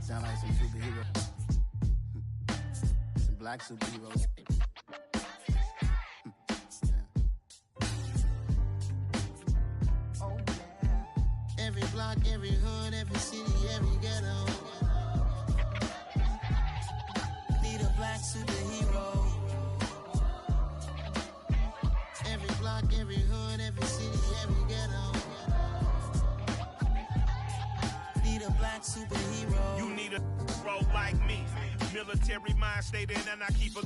Sound like some superheroes. Some black superheroes. Oh, yeah. Every block, every hood, every city, every ghetto. Need a black superhero. Every block, every hood, every city, every ghetto. Need a black superhero. You need a role like me. Military mind stated, and I keep a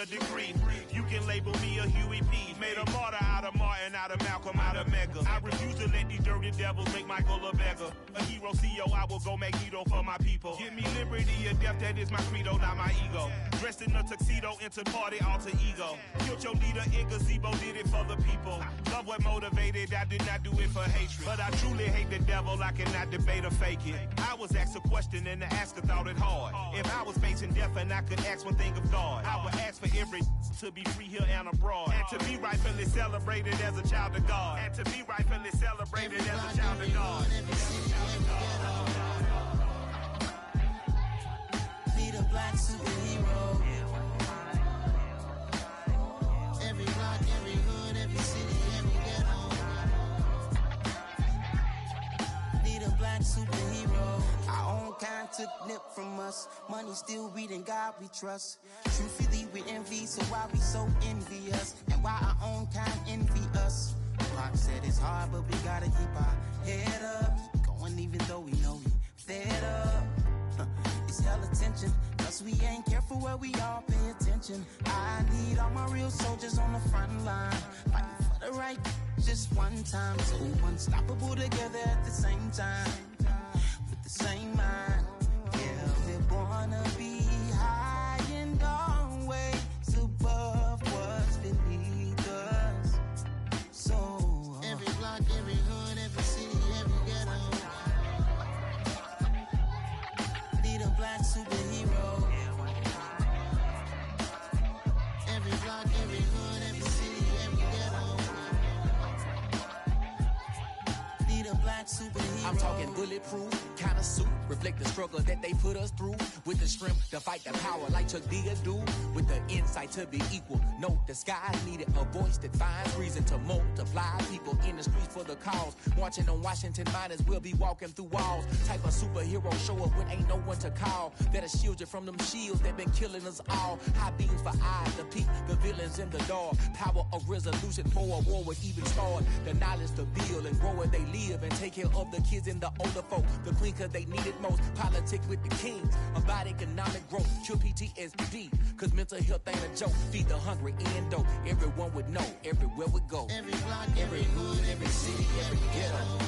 degree. You can label me a Huey P. Made a martyr out of Martin, out of Malcolm, out of Mega. I refuse to let these dirty devils make Michael a beggar. A hero CEO, I will go Magneto for my people. Give me liberty or death, that is my credo, not my ego. Dressed in a tuxedo, into party, alter ego. Killed your leader in gazebo, did it for the people. Love what motivated, I did not do it for hatred. But I truly hate the devil, I cannot debate or fake it. I was asked a question and the asker thought it hard. If I was facing death and I could ask one thing of God, I would ask for every to be free here and abroad. And to be rightfully celebrated as a child of God. And to be rightfully celebrated as a child of God. Need a black superhero. Every block, every hood, every city, every ghetto. Need a black superhero. I own kind, took nip from us. Money still reading God we trust. Truthfully we envy, so why we so envious? And why our own kind envy us? Pac said it's hard, but we gotta keep our head up. Going even though we know we fed up. It's hella tension, cause we ain't careful where we all pay attention. I need all my real soldiers on the front line, fighting for the right just one time. So unstoppable together at the same time, with the same mind. Yeah, we're born to be high and always above what's beneath us. So every block, every hood, every city, every ghetto need a black superhero. Every block, every hood, every city, every ghetto need a black superhero. I'm talking bulletproof kind of suit, reflect the struggle that they put us through, with the strength to fight the power like Chuck D do, with the insight to be equal. No disguise needed, a voice that finds reason to multiply. People in the streets for the cause, marching on Washington miners will be walking through walls. Type of superhero show up when ain't no one to call, that'll shield you from them shields that been killing us all. High beams for eyes to peek the villains in the dark. Power of resolution for a war would even start. The knowledge to build and grow where they live and take care of the kids and the older folk. The queen cause they need it most. Politics with the kings. About economic growth. Cure PTSD. Cause mental health ain't a joke. Feed the hungry and dope. Everyone would know. Everywhere we go. Every block, every hood, every city, every ghetto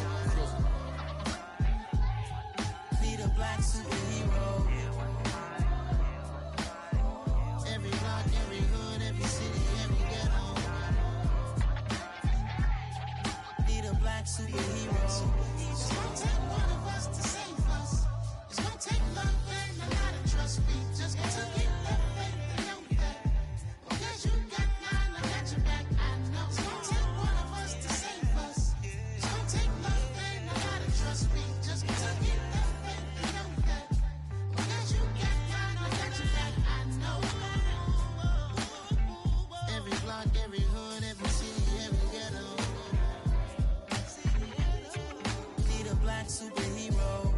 need a black superhero. Every block, every hood, every city, every ghetto need a black superhero. It's gonna take one of us to save us. It's gonna take love and a lot of trust. We just got to get that faith and know that. Because you got mine, I got your back, I know. It's gonna take one of us to save us. It's gonna take love and a lot of trust. We just got to get that faith and know that. Because you got mine, I got your back, I know. Every block, every hood, every city, every ghetto need a black superhero.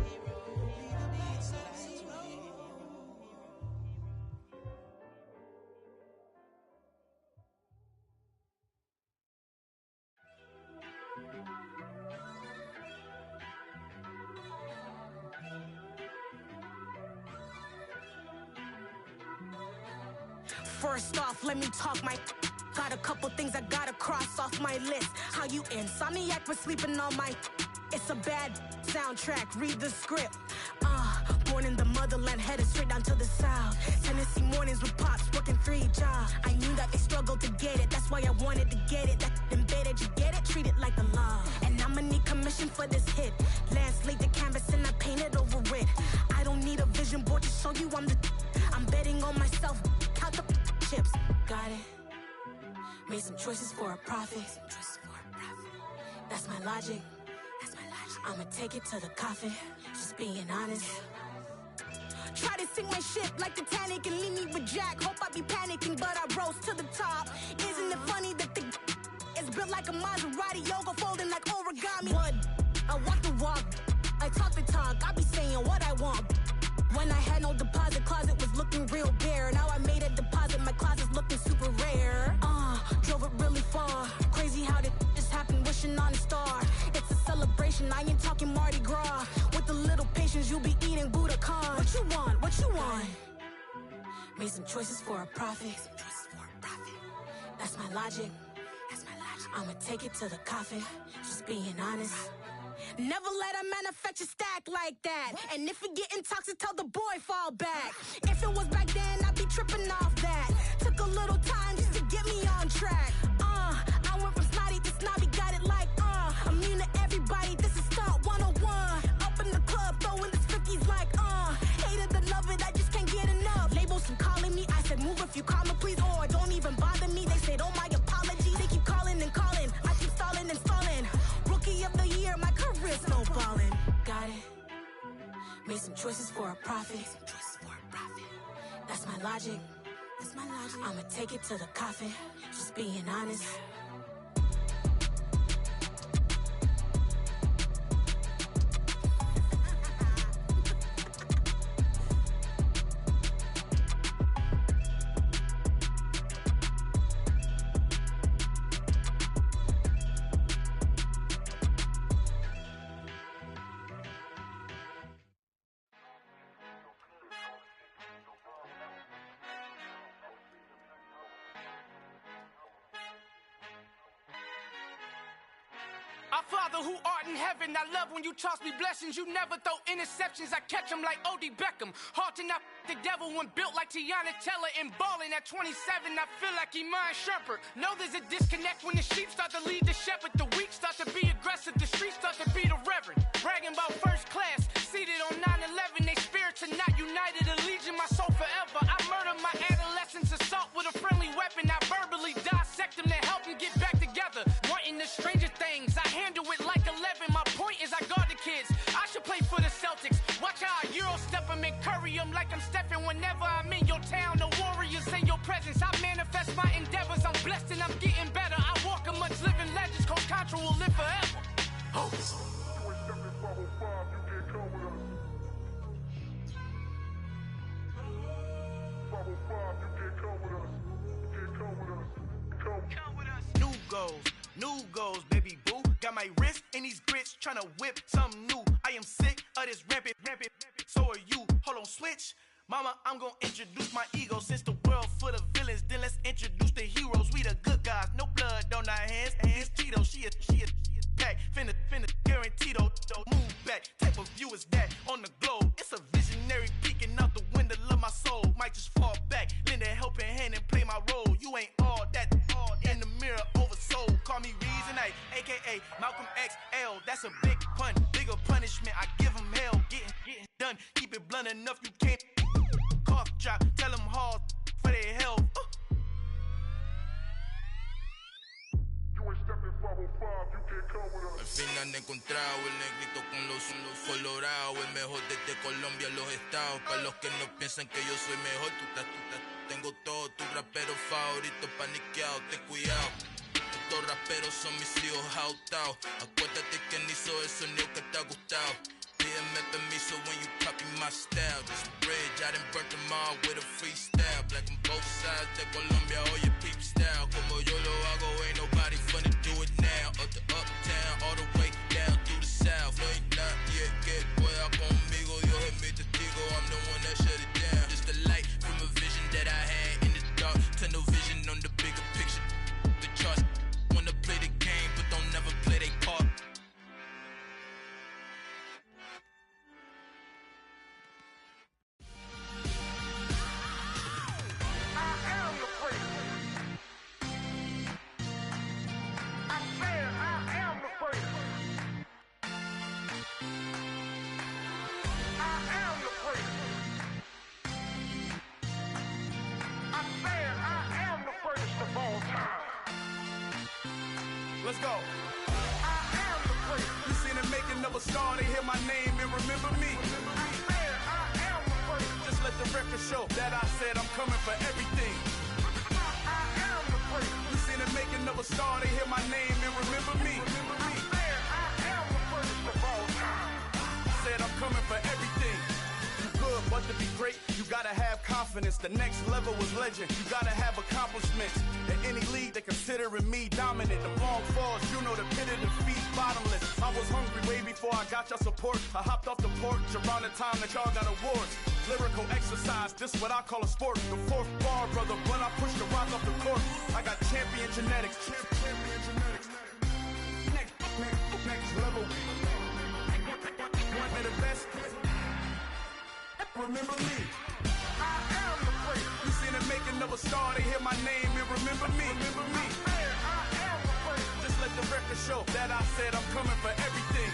First off, let me talk my. Got a couple things I gotta cross off my list. How you insomniac for sleeping on my. It's a bad soundtrack, read the script. Born in the motherland, headed straight down to the south. Tennessee mornings with pops, working 3 jobs. I knew that they struggled to get it, that's why I wanted to get it. That embedded, you get it, treat it like the law. And I'ma need commission for this hit. Lance laid the canvas and I painted over it. I don't need a vision board to show you I'm the. I'm betting on myself, count the chips. Got it. Made some choices for a profit. That's my logic. I'ma take it to the coffin. Just being honest. Try to sink my ship like Titanic and leave me with Jack. Hope I be panicking, but I rose to the top. Isn't it funny that the is built like a Maserati, yoga folding like origami? What? I walk the walk, I talk the talk. I be saying what I want. When I had no deposit, closet was looking real bare. Now I made a deposit, my closet's looking super rare. Drove it really far. Crazy how did this happen, wishing on a star. It's a celebration, I ain't talking Mardi Gras. With a little patience, you'll be eating Budokan. What you want? What you want? Made some choices for a profit. That's my logic. I'ma take it to the coffin. Just being honest. Never let a manufacture stack like that. And if it getting toxic, tell the boy fall back. If it was back then, I'd be tripping off that. Took a little time just to get me on track. I went from snotty to snobby, got it like immune to everybody, this is stunt 101. Up in the club, throwing this 50s like hate it, love it, I just can't get enough. Labels from calling me, I said move if you call me please, or don't even bother me. They said oh my apology, they keep calling and calling. I keep stalling and stalling. Rookie of the year, my career snowballing. Got it. Made some choices for a profit. That's my logic. I'ma take it to the coffin. Just being honest. Father who art in heaven, I love when you toss me blessings. You never throw interceptions, I catch them like O.D. Beckham. Hard to not the devil when built like Tiana Teller and balling at 27. I feel like Iman Shumpert. Know there's a disconnect when the sheep start to lead the shepherd. The weak start to be aggressive, the streets start to be the reverend. Bragging about first class, seated on 9/11. They spirits are not united, a legion, my soul forever. I murder my adolescence, assault with a friendly weapon. I verbally dissect them to help them get back together. Wanting the stranger things, I handle it like 11. My point is I guard the kids. I should play for the Celtics. Watch how I Euro step them and curry them like I'm stepping. Whenever I'm in your town, the Warriors in your presence. I manifest my endeavors. I'm blessed and I'm getting better. I walk amongst living legends. Coach Contra will live forever. Oh. New goals, baby boo. Got my wrist in these grits, tryna whip something new. I am sick of this rampant. So are you. Hold on, switch. Mama, I'm gonna introduce my ego. Since the world full of villains, then let's introduce the heroes. We the good guys, no blood on our hands. It's Tito, she a pack. Finna guarantee though. Move back, type of view is that on the globe. It's a visionary peeking out the window of my soul. Might just fall back, lend a helping hand and play my role. You ain't all that in the mirror oversold. Call me Reason A, aka Malcolm XL. That's a big pun, bigger punishment. I give him hell, getting done. Keep it blunt enough, you can't cough drop. Tell them hard for their health. Al fin han encontrado el negrito con los colorados, el mejor desde Colombia, los estados. Para los que no piensan que yo soy mejor, tengo todos tus raperos favoritos paniqueados, ten cuidado. Estos raperos son mis hijos jautados. Acuérdate que ni hizo el sonido que te ha gustado. Pídeme permiso when you copy my style. This bridge, I done burnt them all with a freestyle. Black on both sides de Colombia, oye peep style. Como yo lo hago, ain't nobody finna do it now. Up to uptown, all the way down through the south. No hay nadie que pueda conmigo, Dios es mi testigo. I'm the one that shut it down. Just the light from a vision that I had in the dark. Tunnel vision on the bigger picture. The charts wanna play the game, but don't never play their part. Let's go. You seen the making of a star, they hear my name and remember me. Just let the record show that I said I'm coming for everything. You seen the making of a star, they hear my name and remember me. Said I'm coming for everything. You good, but to be great, you gotta have confidence. The next level was legend. You gotta have accomplishments. In any league, they considering me dominant. The long falls, you know the pit of defeat, bottomless. I was hungry way before I got your support. I hopped off the porch around the time that y'all got awards. Lyrical exercise, this what I call a sport. The fourth bar, brother, when I push the rock off the court. I got champion genetics. Champion genetics. Next level. One of the best. Remember me. I am the great. You seen the making of a star, they hear my name and remember me. Remember me. I am the great. Just let the record show that I said I'm coming for everything.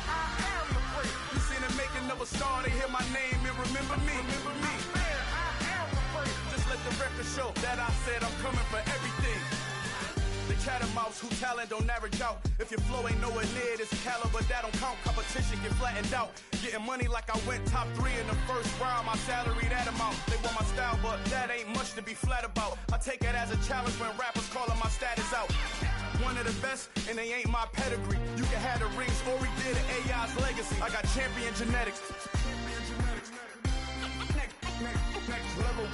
I am the great. You seen the making of a star, they hear my name and remember me. Remember me. I am the great. Just let the record show that I said I'm coming for everything. The cat and mouse who talent don't average out. If your flow ain't nowhere near this caliber, that don't count. Competition get flattened out. Getting money like I went top 3 in the first round. My salary that amount. They want my style, but that ain't much to be flat about. I take it as a challenge when rappers calling my status out. One of the best, and they ain't my pedigree. You can have the rings, or we did an AI's legacy. I got champion genetics. Next level.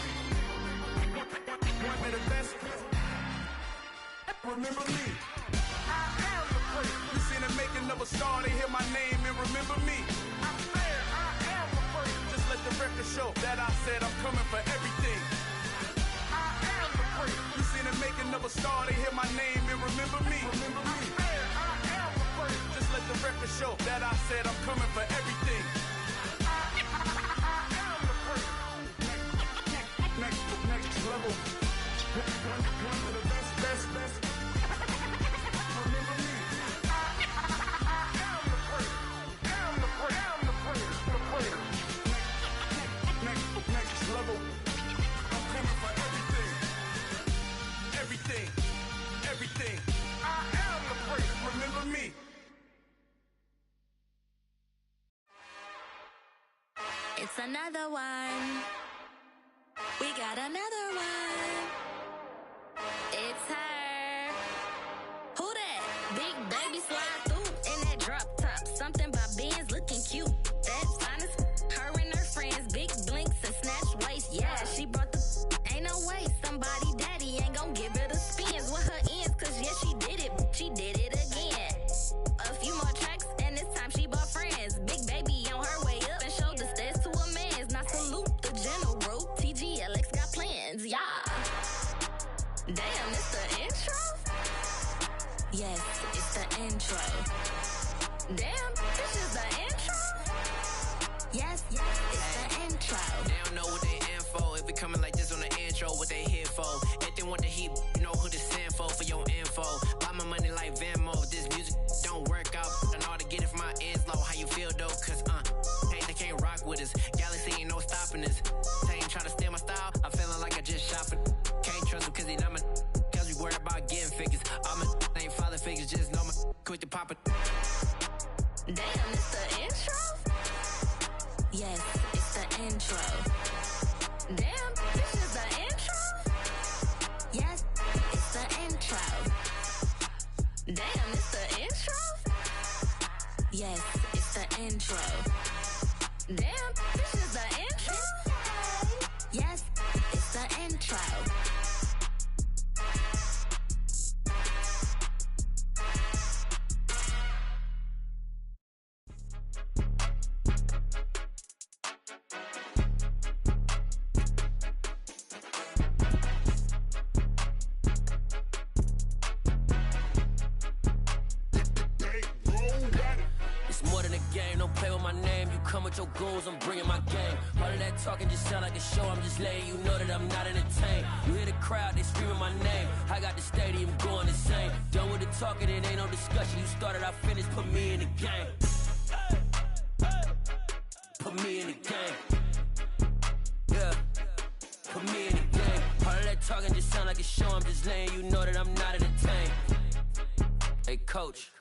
One of the best. Remember me. I am the great. You seen the making of a star, they hear my name and remember me. I am the great. Just let the record show that I said I'm coming for everything. I am the great. You seen the making of a star, they hear my name and remember me. Remember me. I am the great. said I'm coming for everything. Next level. One of the best. Remember me. I'm the great. Next level. I'm coming for everything. I am the great. Remember me. It's another one. We got another one. It's her. Who that? Big baby slide through in that drop top. Something by Benz looking cute. That's fine as her and her friends. Big blinks and snatch waist. Yeah, she brought the ain't no way. Somebody daddy ain't gon' give her the spins with her ends. Cause yeah, she did it. She did it again. A few more tracks and this time she bought friends. Big baby on her way up and showed the stairs to a man's. Now salute the general. TGLX got plans, yeah. Damn, it's the intro? Yes, it's the intro. Damn, this is the intro? Yes, it's the intro. They don't know what they in for. If we coming like this on the intro, what they here for? If they want the heat, you know who to send for your info. Buy my money like Venmo. This music don't work out. And all to get it from my ends low. How you feel though? Cause hey, they can't rock with us. Galaxy ain't no stopping us. They ain't trying to steal my style. I'm feeling like I just shopping. Can't trust them cause they not my. Cause we worried about getting figures. All my ain't father figures. Just know my quick to pop it. Damn, it's the intro? Yes, it's the intro. Damn, this is the intro? Yes, it's the intro. Damn, it's the intro? Yes, it's the intro. Damn, this is the intro? Yes, it's the intro. It's more than a game, don't play with my name. You come with your goons, I'm bringing my game. All of that talking just sound like a show. I'm just letting you know that I'm not entertained. You hear the crowd, they screaming my name. I got the stadium going insane. Done with the talking, it ain't no discussion. You started, I finished, put me in the game. Put me in the game. Yeah, put me in the game. All of that talking just sound like a show. I'm just letting you know that I'm not entertained. Hey, coach.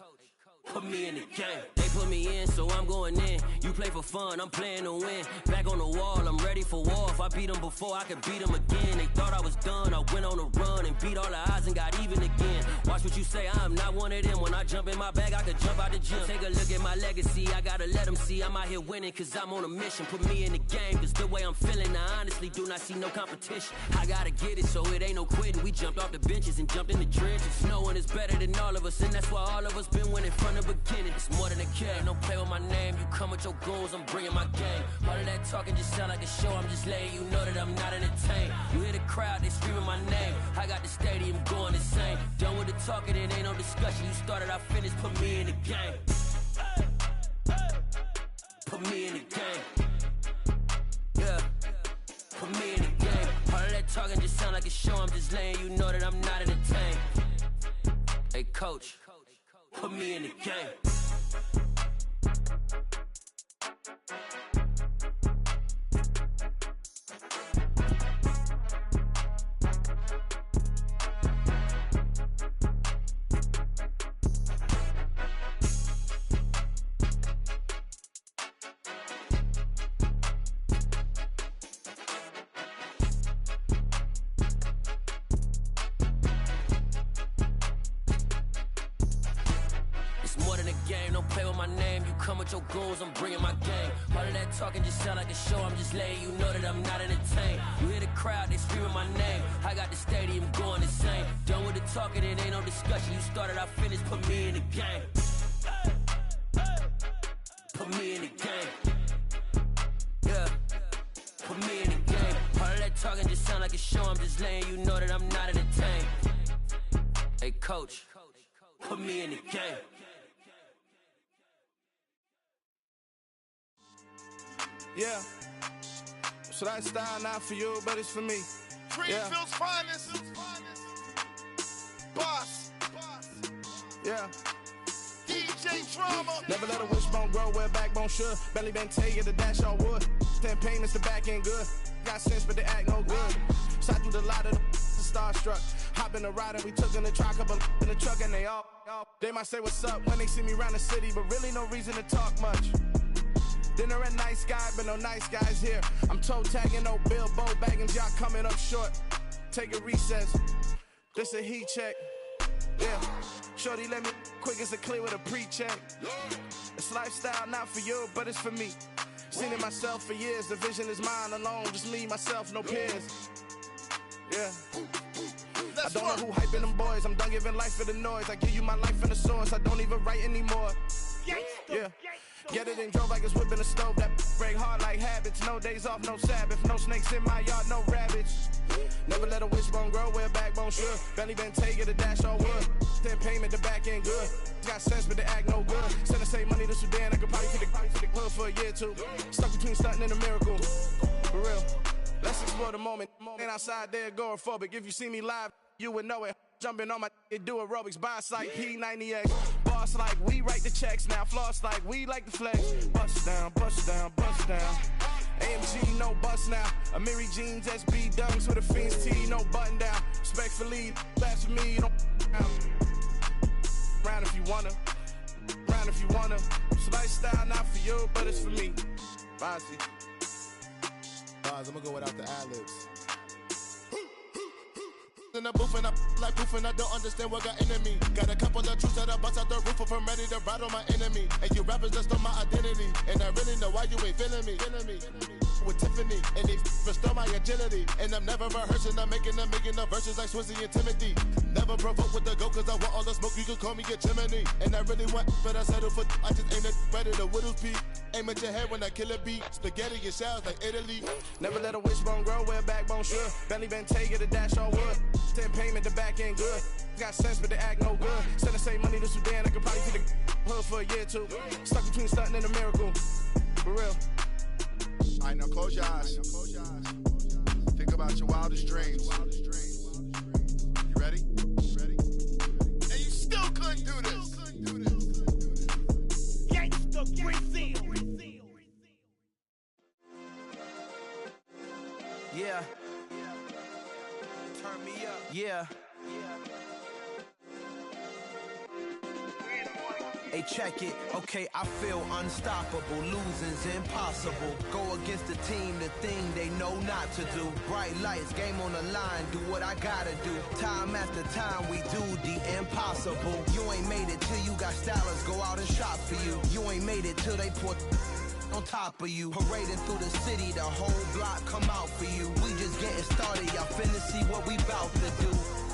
Put me in the game. They put me in, so I'm going in. You play for fun, I'm playing to win. Back on the wall, I'm ready for war. If I beat them before, I could beat them again. They thought I was done, I went on a run and beat all the odds and got even again. Watch what you say, I'm not one of them. When I jump in my bag, I could jump out the gym. Take a look at my legacy, I gotta let them see I'm out here winning, cause I'm on a mission. Put me in the game, cause the way I'm feeling, I honestly do not see no competition. I gotta get it, so it ain't no quitting. We jumped off the benches and jumped in the trenches. No one is better than all of us, and that's why all of us been winning from the beginning. It's more than a game, don't play with my name. You come with your goons, I'm bringing my game. All of that talking just sound like a show. I'm just letting you know that I'm not entertained. You hear the crowd, they screaming my name. I got the stadium going insane. Done with the talking, it ain't no discussion. You started, I finished, put me in the game. Put me in the game. Yeah, put me in the game. All of that talking just sound like a show. I'm just letting you know that I'm not entertained. Hey, coach. Put me in the game. Your goons, I'm bringing my game. All of that talking just sound like a show. I'm just letting you know that I'm not entertained. You hear the crowd, they screaming my name. I got the stadium going insane. Done with the talking, it ain't no discussion. You started, I finished, put me in the game. Put me in the game. Yeah, put me in the game. All of that talking just sound like a show. I'm just letting you know that I'm not entertained. Hey, coach, put me in the game. Yeah. So that style not for you, but it's for me. Greenfield's finest. Boss. Yeah. DJ Drama. Never let a wishbone grow where a backbone should. Belly been take it to dash all wood. 10 payments to back end good. Got sense, but they act no good. Shot through the lot of the starstruck. Hop in the ride and we took in the truck, up in the truck, and they all. They might say what's up when they see me around the city, but really no reason to talk much. Dinner at nice guy, but no nice guys here. I'm toe tagging, no Bilbo bagging, y'all coming up short. Take a recess. This a heat check. Yeah. Shorty let me quick as a clear with a pre-check. It's lifestyle not for you, but it's for me. Seen it myself for years. The vision is mine alone. Just me, myself, no peers. Yeah. I don't know who hyping them boys. I'm done giving life for the noise. I give you my life in the source. I don't even write anymore. Yeah. Get it and drove like it's whipping a stove. That break hard like habits. No days off, no Sabbath. No snakes in my yard, no rabbits. Never let a wishbone grow where a backbone should. Belly been take it to dash all wood. 10 payment, the back end good. Got sense, but they act no good. Send the same money to Sudan. I could probably fit the hood for a year or two. Stuck between stunting and a miracle. For real. Let's explore the moment. Ain't outside there agoraphobic. If you see me live, you would know it. Jumping on my do aerobics, boss like P90X. Boss like we write the checks now. Floss like we like the flex. Bust down, bust down, bust down. AMG, no bust now. Amiri jeans, SB dunks with a Fiends T, no button down. Respectfully, that's for me, you don't round if you wanna. Round if you wanna. It's lifestyle not for you, but it's for me. Bossy. I'm gonna go without the ad-libs. In the booth and I like proof and I don't understand what got into me. Got a couple of truths that I bust out the roof of, I'm ready to ride on my enemy. And you rappers just stole my identity, and I really know why you ain't feeling me. With Tiffany, and they restore my agility. And I'm never rehearsing, I'm making the verses like Swizzy and Timothy. Never provoke with the go, cause I want all the smoke, you can call me a chimney. And I really want, but I settle for, I just aim it better the Whittles peak. Aim at your head when I kill a beat. Spaghetti and shells like Italy. Never let a wishbone grow where a backbone should. Belly been take it to dash all wood. 10 payment, the back end good. Got sense, but they act no good. Send the same money to Sudan, I could probably fit the hood for a year or two. Stuck between stunting and a miracle. For real. Alright, now close your eyes. Think about your wildest dreams. You ready? And you still couldn't do this. Gangsta Brazil. Yeah. Turn me up. Yeah. Hey, check it. Okay, I feel unstoppable. Losing's impossible. Go against the team, the thing they know not to do. Bright lights, game on the line. Do what I gotta do. Time after time, we do the impossible. You ain't made it till you got stylists go out and shop for you. You ain't made it till they put on top of you. Parading through the city, the whole block come out for you. We just getting started, y'all finna see what we bout to do.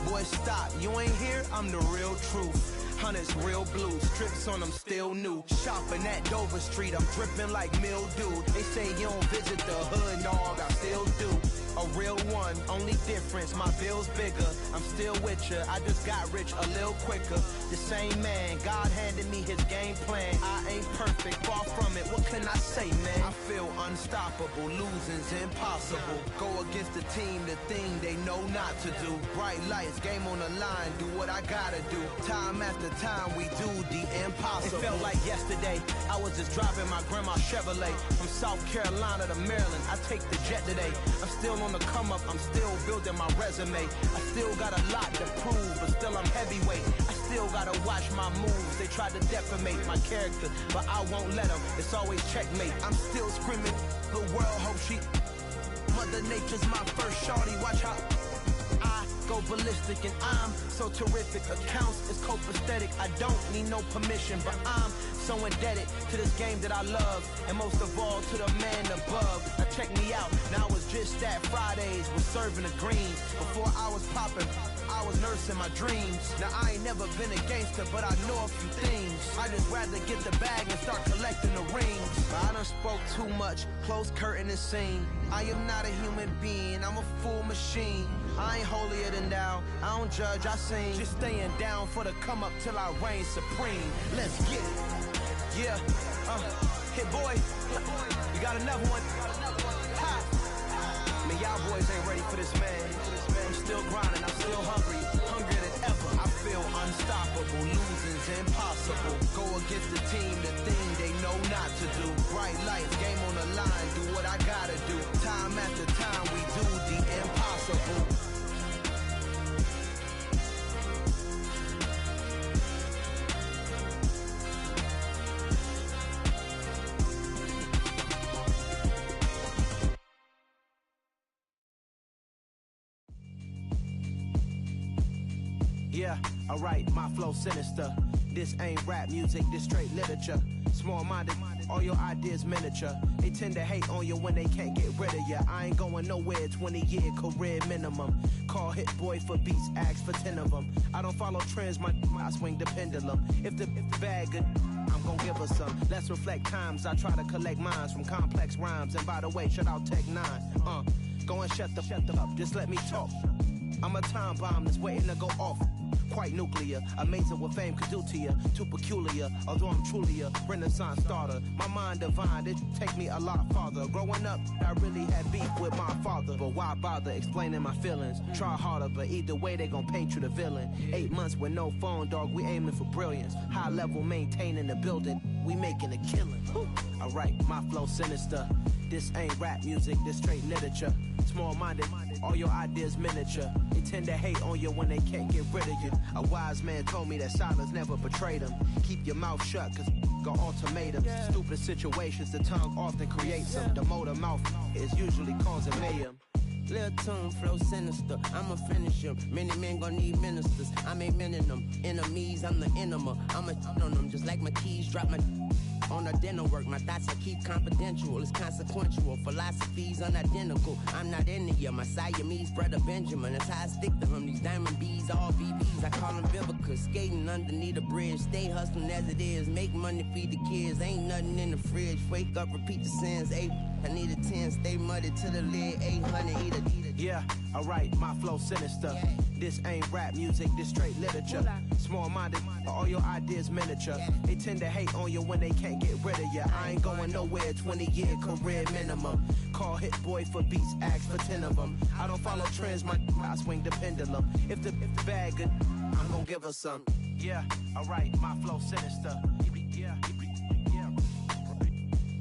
Boy, stop, you ain't here, I'm the real truth. Hunters, real blue, strips on them still new. Shopping at Dover Street, I'm dripping like mildew. They say you don't visit the hood, dog, I still do. A real one, only difference, my bill's bigger. I'm still with ya, I just got rich a little quicker. The same man, God handed me his game plan. I ain't perfect, far from it, what can I say, man? I feel unstoppable, losing's impossible. Go against the team, the thing they know not to do. Bright lights, game on the line, do what I gotta do. Time after time, we do the impossible. It felt like yesterday, I was just driving my grandma's Chevrolet. From South Carolina to Maryland, I take the jet today. I'm still on the come up, I'm still building my resume. I still got a lot to prove, but still I'm heavyweight. I still gotta watch my moves. They tried to defamate my character, but I won't let them. It's always checkmate. I'm still screaming, the world hope she. Mother Nature's my first shorty. Watch how I go ballistic, and I'm so terrific. Accounts is copacetic. I don't need no permission, but I'm so indebted to this game that I love, and most of all to the man above. Now check me out, now I was just at Fridays, was serving the greens. Before I was popping, I was nursing my dreams. Now I ain't never been a gangster, but I know a few things. I just rather get the bag and start collecting the rings. I done spoke too much, close curtain and scene. I am not a human being, I'm a full machine. I ain't holier than thou, I don't judge, I sing. Just staying down for the come up till I reign supreme. Let's get it. Yeah, Hit boy, you got another one. Ha! Man, y'all boys ain't ready for this, man. I'm still grinding, I'm still hungry, hungrier than ever. I feel unstoppable, losing's impossible. Go against the team, the thing they know not to do. Bright lights, game on the line, do what I gotta do. Time after time, we do the impossible. Yeah, alright, my flow sinister. This ain't rap music, this straight literature. Small-minded, all your ideas miniature. They tend to hate on you when they can't get rid of you. I ain't going nowhere, 20-year career minimum. Call hit boy for beats, ask for 10 of them. I don't follow trends, I swing the pendulum. If the bag good, I'm gon' give her some. Let's reflect times, I try to collect minds from complex rhymes. And by the way, shout out Tech 9. Go and shut the up, just let me talk. I'm a time bomb that's waiting to go off. Quite nuclear, amazing what fame could do to you. Too peculiar, although I'm truly a renaissance starter. My mind divine, it take me a lot farther. Growing up, I really had beef with my father. But why bother explaining my feelings? Try harder, but either way they gon' paint you the villain. 8 months with no phone, dog, we aiming for brilliance. High level maintaining the building, we making a killing. Alright, my flow sinister. This ain't rap music, this straight literature. Small-minded, all your ideas miniature. They tend to hate on you when they can't get rid of you. A wise man told me that silence never betrayed him. Keep your mouth shut, cause got ultimatums. Stupid situations, the tongue often creates them. The motor mouth is usually causing mayhem. Lil' tune, flow sinister, I'ma finish him. Many men gon' need ministers, I make men in them. Enemies, I'm the enema, I'ma on them. Just like my keys, drop my on the dinner work. My thoughts I keep confidential, it's consequential. Philosophies unidentical, I'm not into you. My Siamese brother Benjamin, that's how I stick to him. These diamond bees, all VBs, I call them Vivica. Skating underneath a bridge, stay hustling as it is. Make money, feed the kids, ain't nothing in the fridge. Wake up, repeat the sins, 8, I need a 10, stay muddy to the lid, 800, eat a. Yeah, alright, my flow sinister. This ain't rap music, this straight literature. Small-minded, all your ideas miniature. They tend to hate on you when they can't get rid of you. I ain't going nowhere, 20-year career minimum. Call hit boy for beats, ask for 10 of them. I don't follow trends, I swing the pendulum. If the bag good, I'm gon' give her some. Yeah, alright, my flow sinister.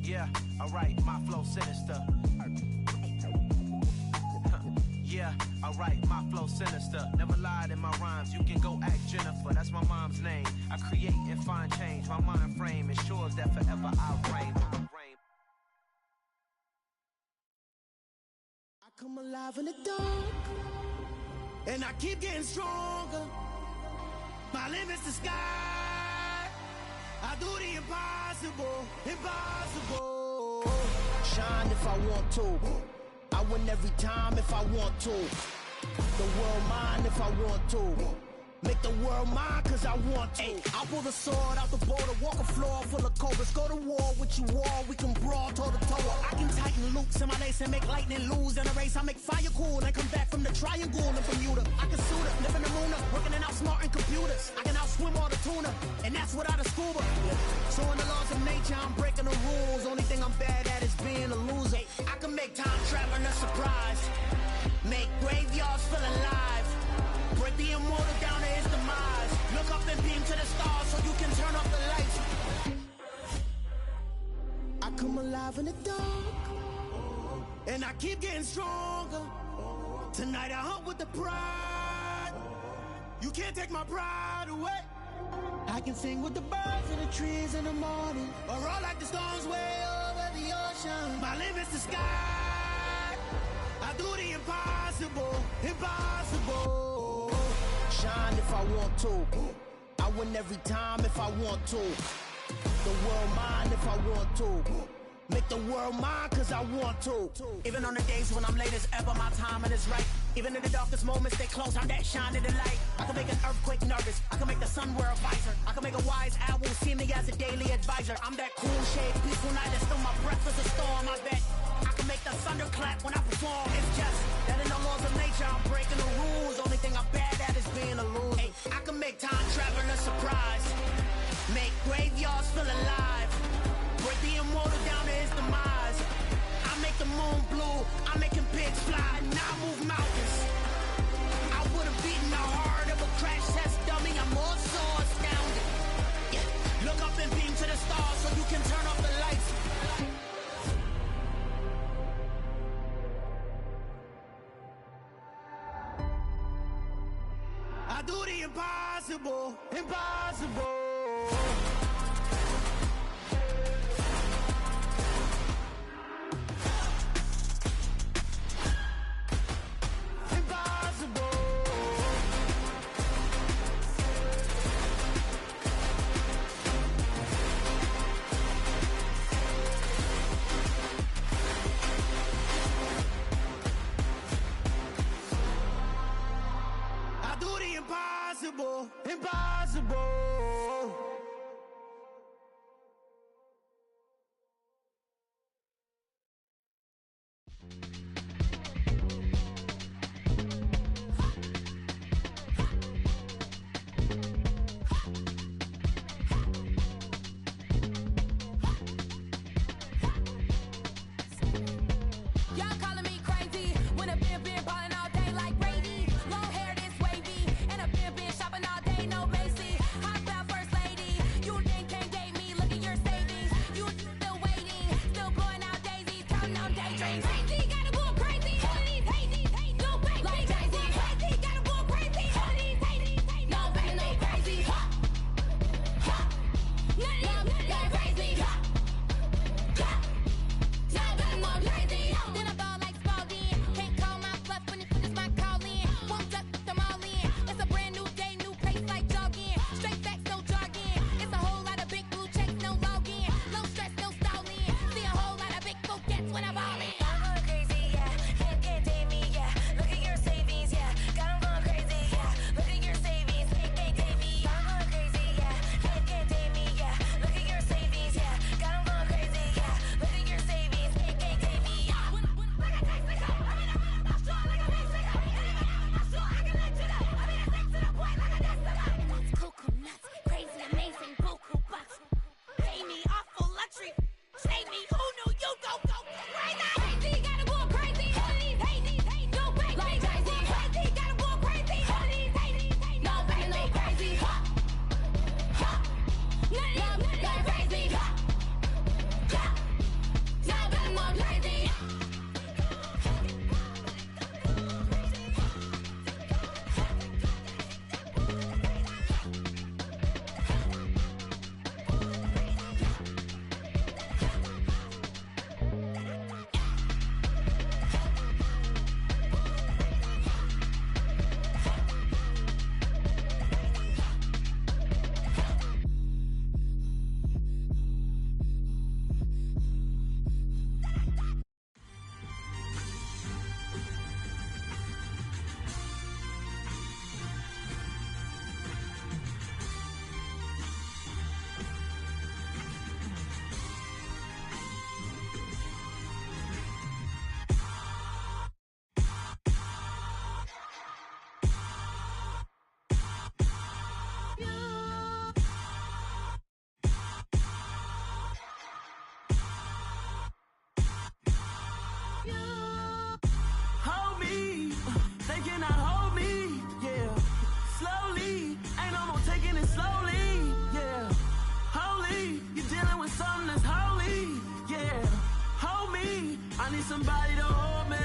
Yeah, alright, my flow sinister. Yeah, alright, my flow sinister. Never lied in my rhymes, you can go ask Jennifer. That's my mom's name. I create and find change. My mind frame ensures that forever I'll reign. I come alive in the dark, and I keep getting stronger. My limit's the sky. I do the impossible, impossible. Shine if I want to. I win every time if I want to. The world mine if I want to. Make the world mine cause I want to. I pull the sword out the border, walk a floor full of cobras. Go to war with you all, we can brawl toe to toe. I can tighten loops in my lace and make lightning lose in a race. I make fire cool and come back from the triangle in Bermuda. I can suit it, live in the moon, working and outsmarting computers. I can outswim all the tuna, and that's without a scuba. So in the laws of nature, I'm breaking the rules. Only thing I'm bad at is being a loser. I can make time traveling a surprise. Make graveyards feel alive. Break the immortal down to his demise. Look up and beam to the stars so you can turn off the lights. I come alive in the dark, and I keep getting stronger. Tonight I hunt with the pride. You can't take my pride away. I can sing with the birds and the trees in the morning, or roll like the storms way over the ocean. My limit's the sky. I do the impossible, impossible. Shine if I want to. I win every time if I want to. The world mine if I want to. Make the world mine cause I want to. Even on the days when I'm late as ever, my timing is right. Even in the darkest moments, stay close, I'm that shining the light. I can make an earthquake nervous, I can make the sun wear a visor. I can make a wise owl see me as a daily advisor. I'm that cool shade, peaceful night, and still my breath is a storm, I bet. I can make the thunder clap when I perform. It's just that in the laws of nature, I'm breaking the rules. Only thing I'm bad at is being a loser. Hey, I can make time traveling a surprise. Make graveyards feel alive. Break the immortal pigs fly, now I move mountains. I would have beaten the heart of a crash test dummy. I'm more so astounded. Yeah. Look up and beam to the stars so you can turn off the lights. I do the impossible, impossible. Impossible, impossible. Y'all calling me crazy when a been ballin' all day like Brady. Long hair this wavy, and a been shopping all day, no Macy. Hot about first lady, you think can't date me? Look at your savings, you still waiting, still blowing out daisies, counting on daydreams. Crazy, gotta go crazy. All of these hate, no baby. Like Jay-Z, crazy, gotta go crazy. All of these hate, no baby, no crazy. None of these crazy. Then I ball like Spalding. Can't call my bluff when it finishes my calling. Won't duck them all in. It's a brand new day, new pace like jogging. Straight facts, no jargon. It's a whole lot of big blue checks, no login. No stress, no stalling. See a whole lot of big forgets when I ball in. I'm going crazy, yeah. Can't date me, yeah. Look at your savings, yeah. Got 'em going crazy, yeah. Look at your savings, can't date me. I'm going crazy, yeah. Can't date me, yeah. Look at your savings, yeah. Got 'em going crazy, yeah. Look at your savings, can't date me. Crazy, amazing, buku bucks. Pay me awful luxury. Save me, who knew you go crazy? Crazy, gotta go crazy. All of these hate, no baby. Like Jay-Z, crazy, gotta go crazy. All of these hate, no baby, no crazy. None of these crazy. No baby, no crazy. Hold me, they cannot hold me, yeah. Slowly, ain't no more taking it slowly, yeah. Holy, you're dealing with something that's holy, yeah. Hold me, I need somebody to hold me.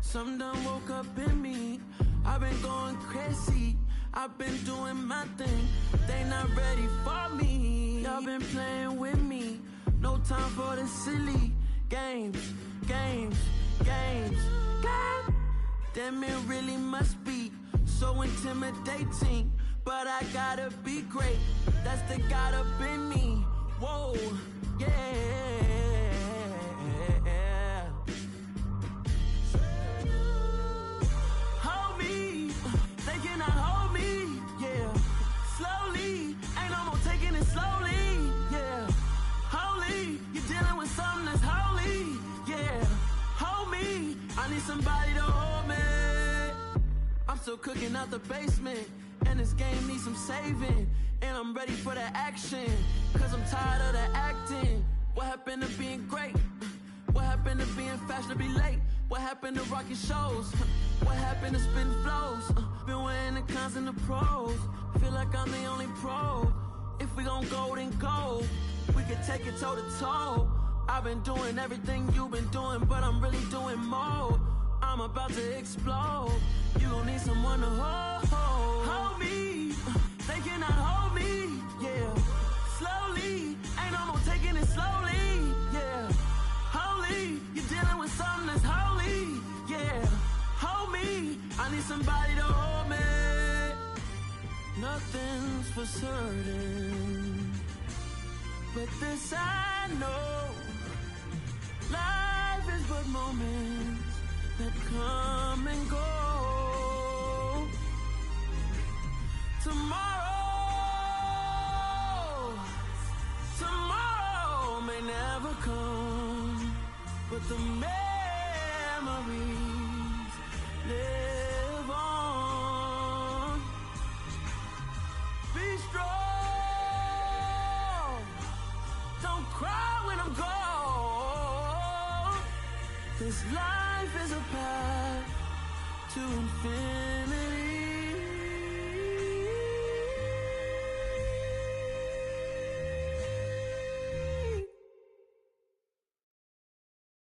Something done woke up in me. I've been going crazy, I've been doing my thing. They not ready for me. Y'all been playing with me. No time for the silly games. Damn, it really must be so intimidating. But I gotta be great. That's the God up in me. Whoa, yeah. Hold me, they cannot hold me, yeah. Slowly, ain't no more taking it slowly, yeah. Holy, you're dealing with something that's holy, yeah. Hold me, I need somebody to hold me. I'm still cooking out the basement, and this game needs some saving. And I'm ready for the action, cause I'm tired of the acting. What happened to being great? What happened to being fashionably late? What happened to rocking shows? What happened to spitting flows? Been weighing the cons and the pros. Feel like I'm the only pro. If we gon' go, then go. We can take it toe to toe. I've been doing everything you've been doing, but I'm really doing more. I'm about to explode. You gon' need someone to hold me. They cannot hold me, yeah. Slowly, ain't no more taking it slowly, yeah. Holy, you're dealing with something that's holy, yeah. Hold me, I need somebody to hold me. Nothing's for certain, but this I know. Life is but moments that come and go. Tomorrow may never come, but the memories live on. Be strong, don't cry when I'm gone. This life is a path to infinity.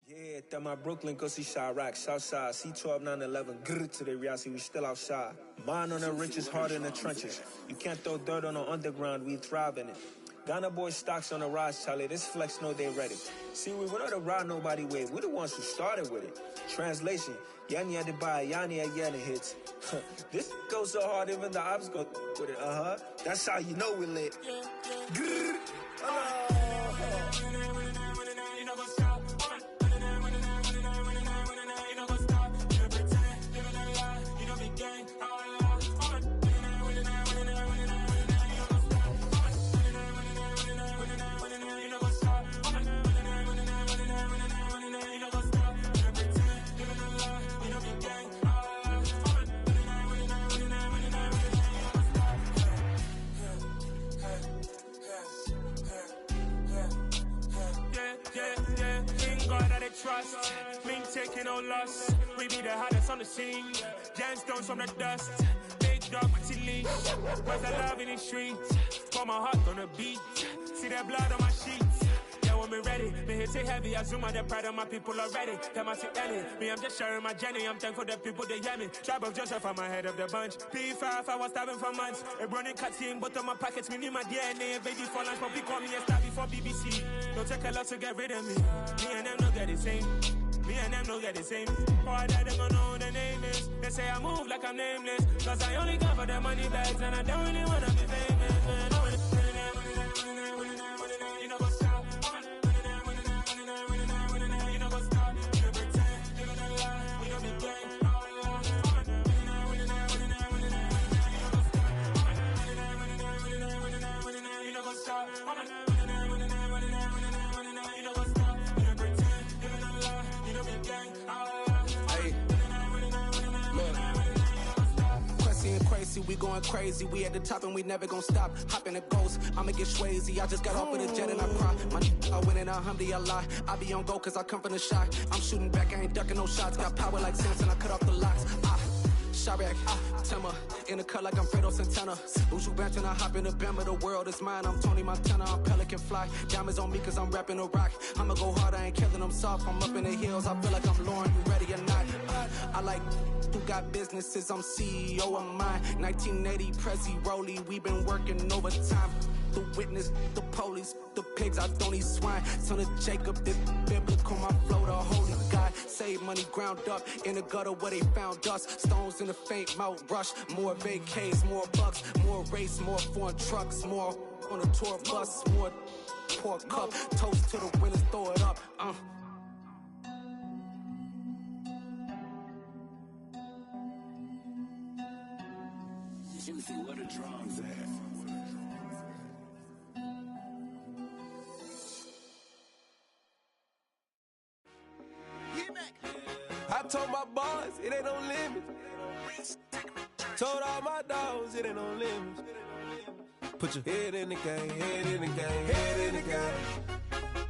Yeah, that my Brooklyn, go see Chirac, Southside, C12, 911, grrr to the reality, we still outside. Mine on the riches, hard in the trenches. You can't throw dirt on the underground, we thrive in it. Ghana boy stocks on the rise, Charlie, this flex know they ready. See, we were not to ride nobody with, we the ones who started with it. Translation, Yani had to buy, Yani had hits. This goes so hard, even the ops go with it, That's how you know we lit. Grrr, Trust, me taking no loss. We be the hottest on the scene. Gemstones from the dust. Big dog with your leash. Where's the love in the streets? Pour my heart on the beat. See that blood on my sheets. Yeah, when we ready, me hit it heavy. I zoom out the pride of my people already. Them I see Ellie. Me, I'm just sharing my journey. I'm thankful that people they hear me. Tribe of Joseph, I'm ahead of the bunch. P5, I was starving for months. A running cutscene, but on my pockets, me need my DNA. Baby for lunch, but we call me a star before BBC. Don't take a lot to get rid of me. Me and them don't get the same. Me and them don't get the same. Boy, that them gonna know who the name is. They say I move like I'm nameless. Cause I only come for the money bags and I don't really wanna be famous, man. You know what's up? You know what's up? You don't pretend, living a lie. We don't be gang. You know what's up? We going crazy, we at the top and we never gonna stop. Hop in the ghost, I'ma get swayzy. I just got off with a jet and I cry. My I win in a alhamdulillah. I be on go cause I come from the shot. I'm shooting back, I ain't ducking no shots. Got power like Samson, I cut off the locks. Chirac, Tema, in the cut like I'm Fredo Santana. Uju Banton, I hop in the Bama, the world is mine. I'm Tony Montana, I'm Pelican Fly. Diamonds on me cause I'm rapping a rock. I'ma go hard, I ain't killing them soft. I'm up in the hills, I feel like I'm Lauren, you ready or not? I like who got businesses, I'm CEO of mine. 1980 Prezi Rolly, we been working overtime. The witness, the police, the pigs, I don't eat swine. Son of Jacob, this biblical, my flow, the holy God. Save money ground up in the gutter where they found us. Stones in the faint Mount Rush. More vacays, more bucks, more race, more foreign trucks, more on a tour bus, more pork cup. Toast to the winners, throw it up. Juicy, where the drums at? I told my boys, it ain't no limits. Told all my dogs, it ain't no limits. Put your head in the game, head in the game, head in the game.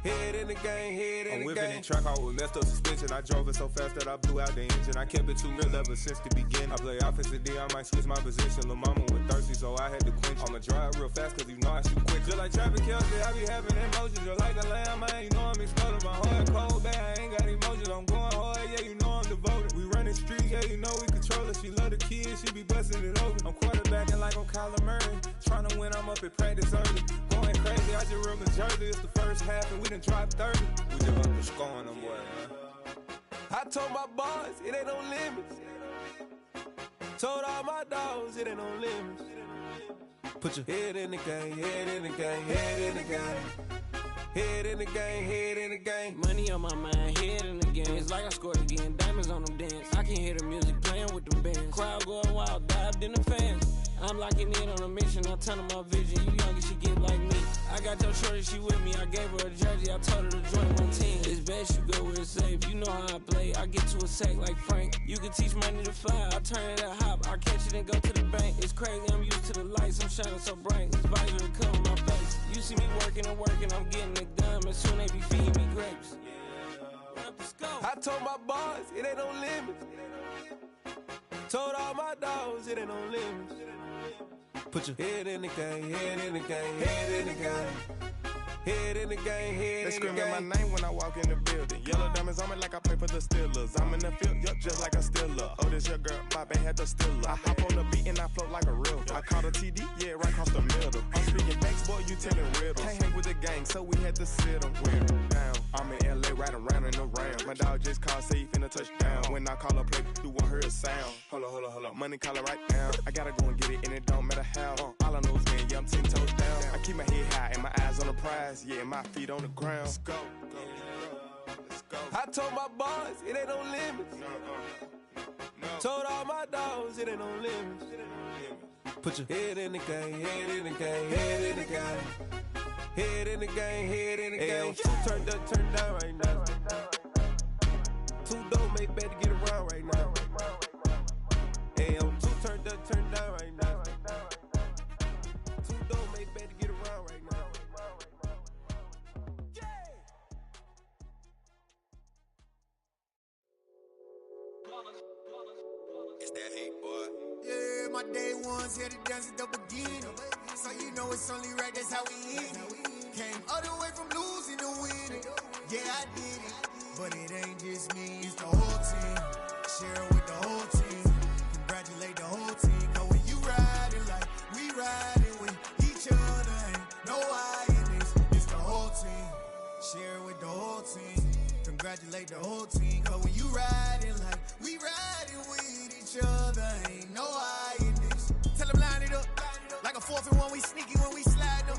Head in the game, head in I'm the whipping game. and track out with messed up suspension. I drove it so fast that I blew out the engine. I kept it too real ever since the beginning. I play offensive D, I might switch my position. Lil' mama was thirsty, so I had to quench. I'ma drive real fast, cause you know I shoot quick. Just like traffic Kelsey, I be having emotions. Just like a lamb, man, you know I'm exploding. My heart cold, bad, I ain't got emotions. I'm going hard, yeah, you know I'm devoted. We running streets, yeah, you know we control it. She love the kids, she be busting it over. I'm quarterbacking like I'm Kyler Murray. Trying to win, I'm up at practice early. Going crazy, I just real the jersey. It's the first half and we done dropped 30. We just up to scoring them, boy, man. I told my boys, it ain't no limits. Told all my dogs, it ain't no limits. Put your head in the game, head in the game, head in the game. Head in the game, head in the game. Money on my mind, head in the game. It's like I scored again, diamonds on them dance. I can hear the music playing with them bands. Crowd going wild, dived in the fans. I'm locking in on a mission, I tell her my vision. You young and she get like me. I got your shorty, she with me. I gave her a jersey, I told her to join my team. It's best you go where it's safe. You know how I play. I get to a sack like Frank. You can teach money to fly. I turn it at hop. I catch it and go to the bank. It's crazy, I'm used to the lights. I'm shining so bright. This visor to cover my face. You see me working and working, I'm getting it done. And soon they be feeding me grapes. I told my boys, it ain't no limits. Told all my dogs, it ain't no limits. Put your head in the game, head in the game, head in the game. Head in the game, head in the game. They screaming my name when I walk in the building. Yellow diamonds on me like I play for the Steelers. I'm in the field, yup, just like a Steeler. Oh, this your girl, my band had the Steeler. I hop on the beat and I float like a real. I caught a TD, yeah, right across the middle. I'm speaking facts, boy, you telling riddles. Can't hang with the gang, so we had to sit them down. I'm in LA, riding round and around. My dog just called, say he finna touch down. When I call a play, you won't hear a sound. Hold up, money call it right now. I gotta go and get it, and it don't matter how. All I know is win, yeah, I'm 10 toes down. I keep my head high and my eyes on the prize. Yeah, my feet on the ground. Let's go. I told my boys, it ain't no limits. Told all my dogs, it ain't no limits. Put your head in the game, head in the game, head in the game. Head in the game, head in the game. Two turned up, turned down right now. Two dope make better get around right now. Two turned up, turned down right now. Two dope make better get around right now. It's that hate, boy. Yeah, my day ones here to dance at the beginning. So you know it's only right, that's how we end it. Came all the way from losing to winning. Yeah, I did it. But it ain't just me, it's the whole team. Share it with the whole team. Congratulate the whole team. Cause when you riding like we riding with each other, ain't no I in this. It's the whole team. Share it with the whole team. Congratulate the whole team. Cause when you riding like we riding with each other, ain't no I in this. Tell them line it up. Like a 4th and 1, we sneaky when we slide them.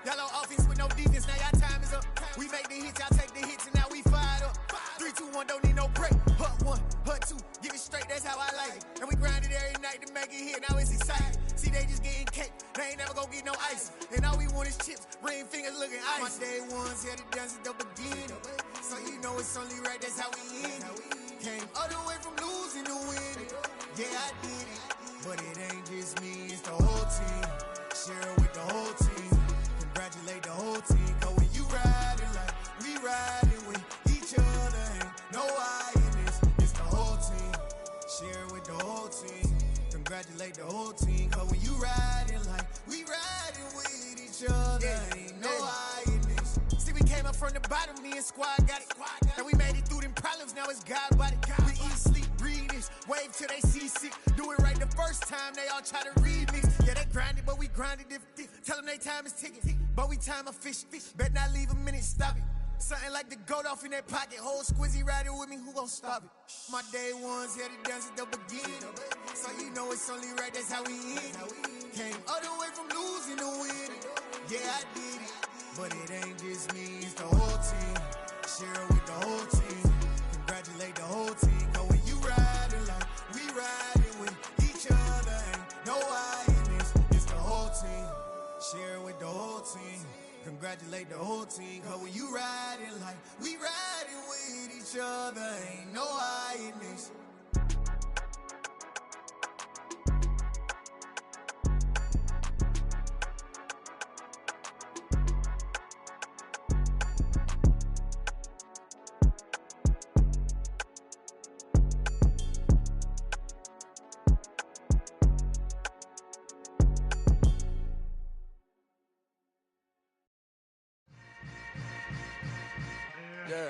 Yellow offense with no defense, now y'all time is up. We make the hits, y'all take the hits, and now we fired up. 3, 2, 1, don't need no break. Hut 1, hut 2, give it straight, that's how I like it. And we grind it every night to make it hit, now it's exciting. See, they just getting cake, they ain't never gonna get no ice. And all we want is chips, ring fingers looking ice. My day ones here to dance at the beginning. So you know it's only right, that's how we end it. Came all the way from losing to winning. Yeah, I did it. But it ain't just me, it's the whole team. Share it with the whole team. Congratulate the whole team. Cause when you riding like we riding with each other, ain't no I in this. It's the whole team. Share it with the whole team. Congratulate the whole team. Cause when you riding like we riding with each other, ain't no I in this. See, we came up from the bottom, me and squad got it. And we made it through them problems, now it's God body. We eat, sleep, breathe this. Wave till they see sick. Do it right the first time, they all try to remix. Yeah, they grinded, but we grinded different. Tell them they time is ticking, but we time a fish. Bet not leave a minute, stop it. Something like the goat off in their pocket. Whole squizzy riding with me, who gon' stop it? My day ones here to dance at the beginning. So you know it's only right, that's how we end it. Came all the way from losing to winning. Yeah, I did it. But it ain't just me, it's the whole team. Share it with the whole team. Congratulate the whole team. Cause when you riding like we riding with each other, ain't no I in this. It's the whole team. Share it with the whole team. Congratulate the whole team. Cause when you riding like we riding with each other, ain't no I in this. Yeah.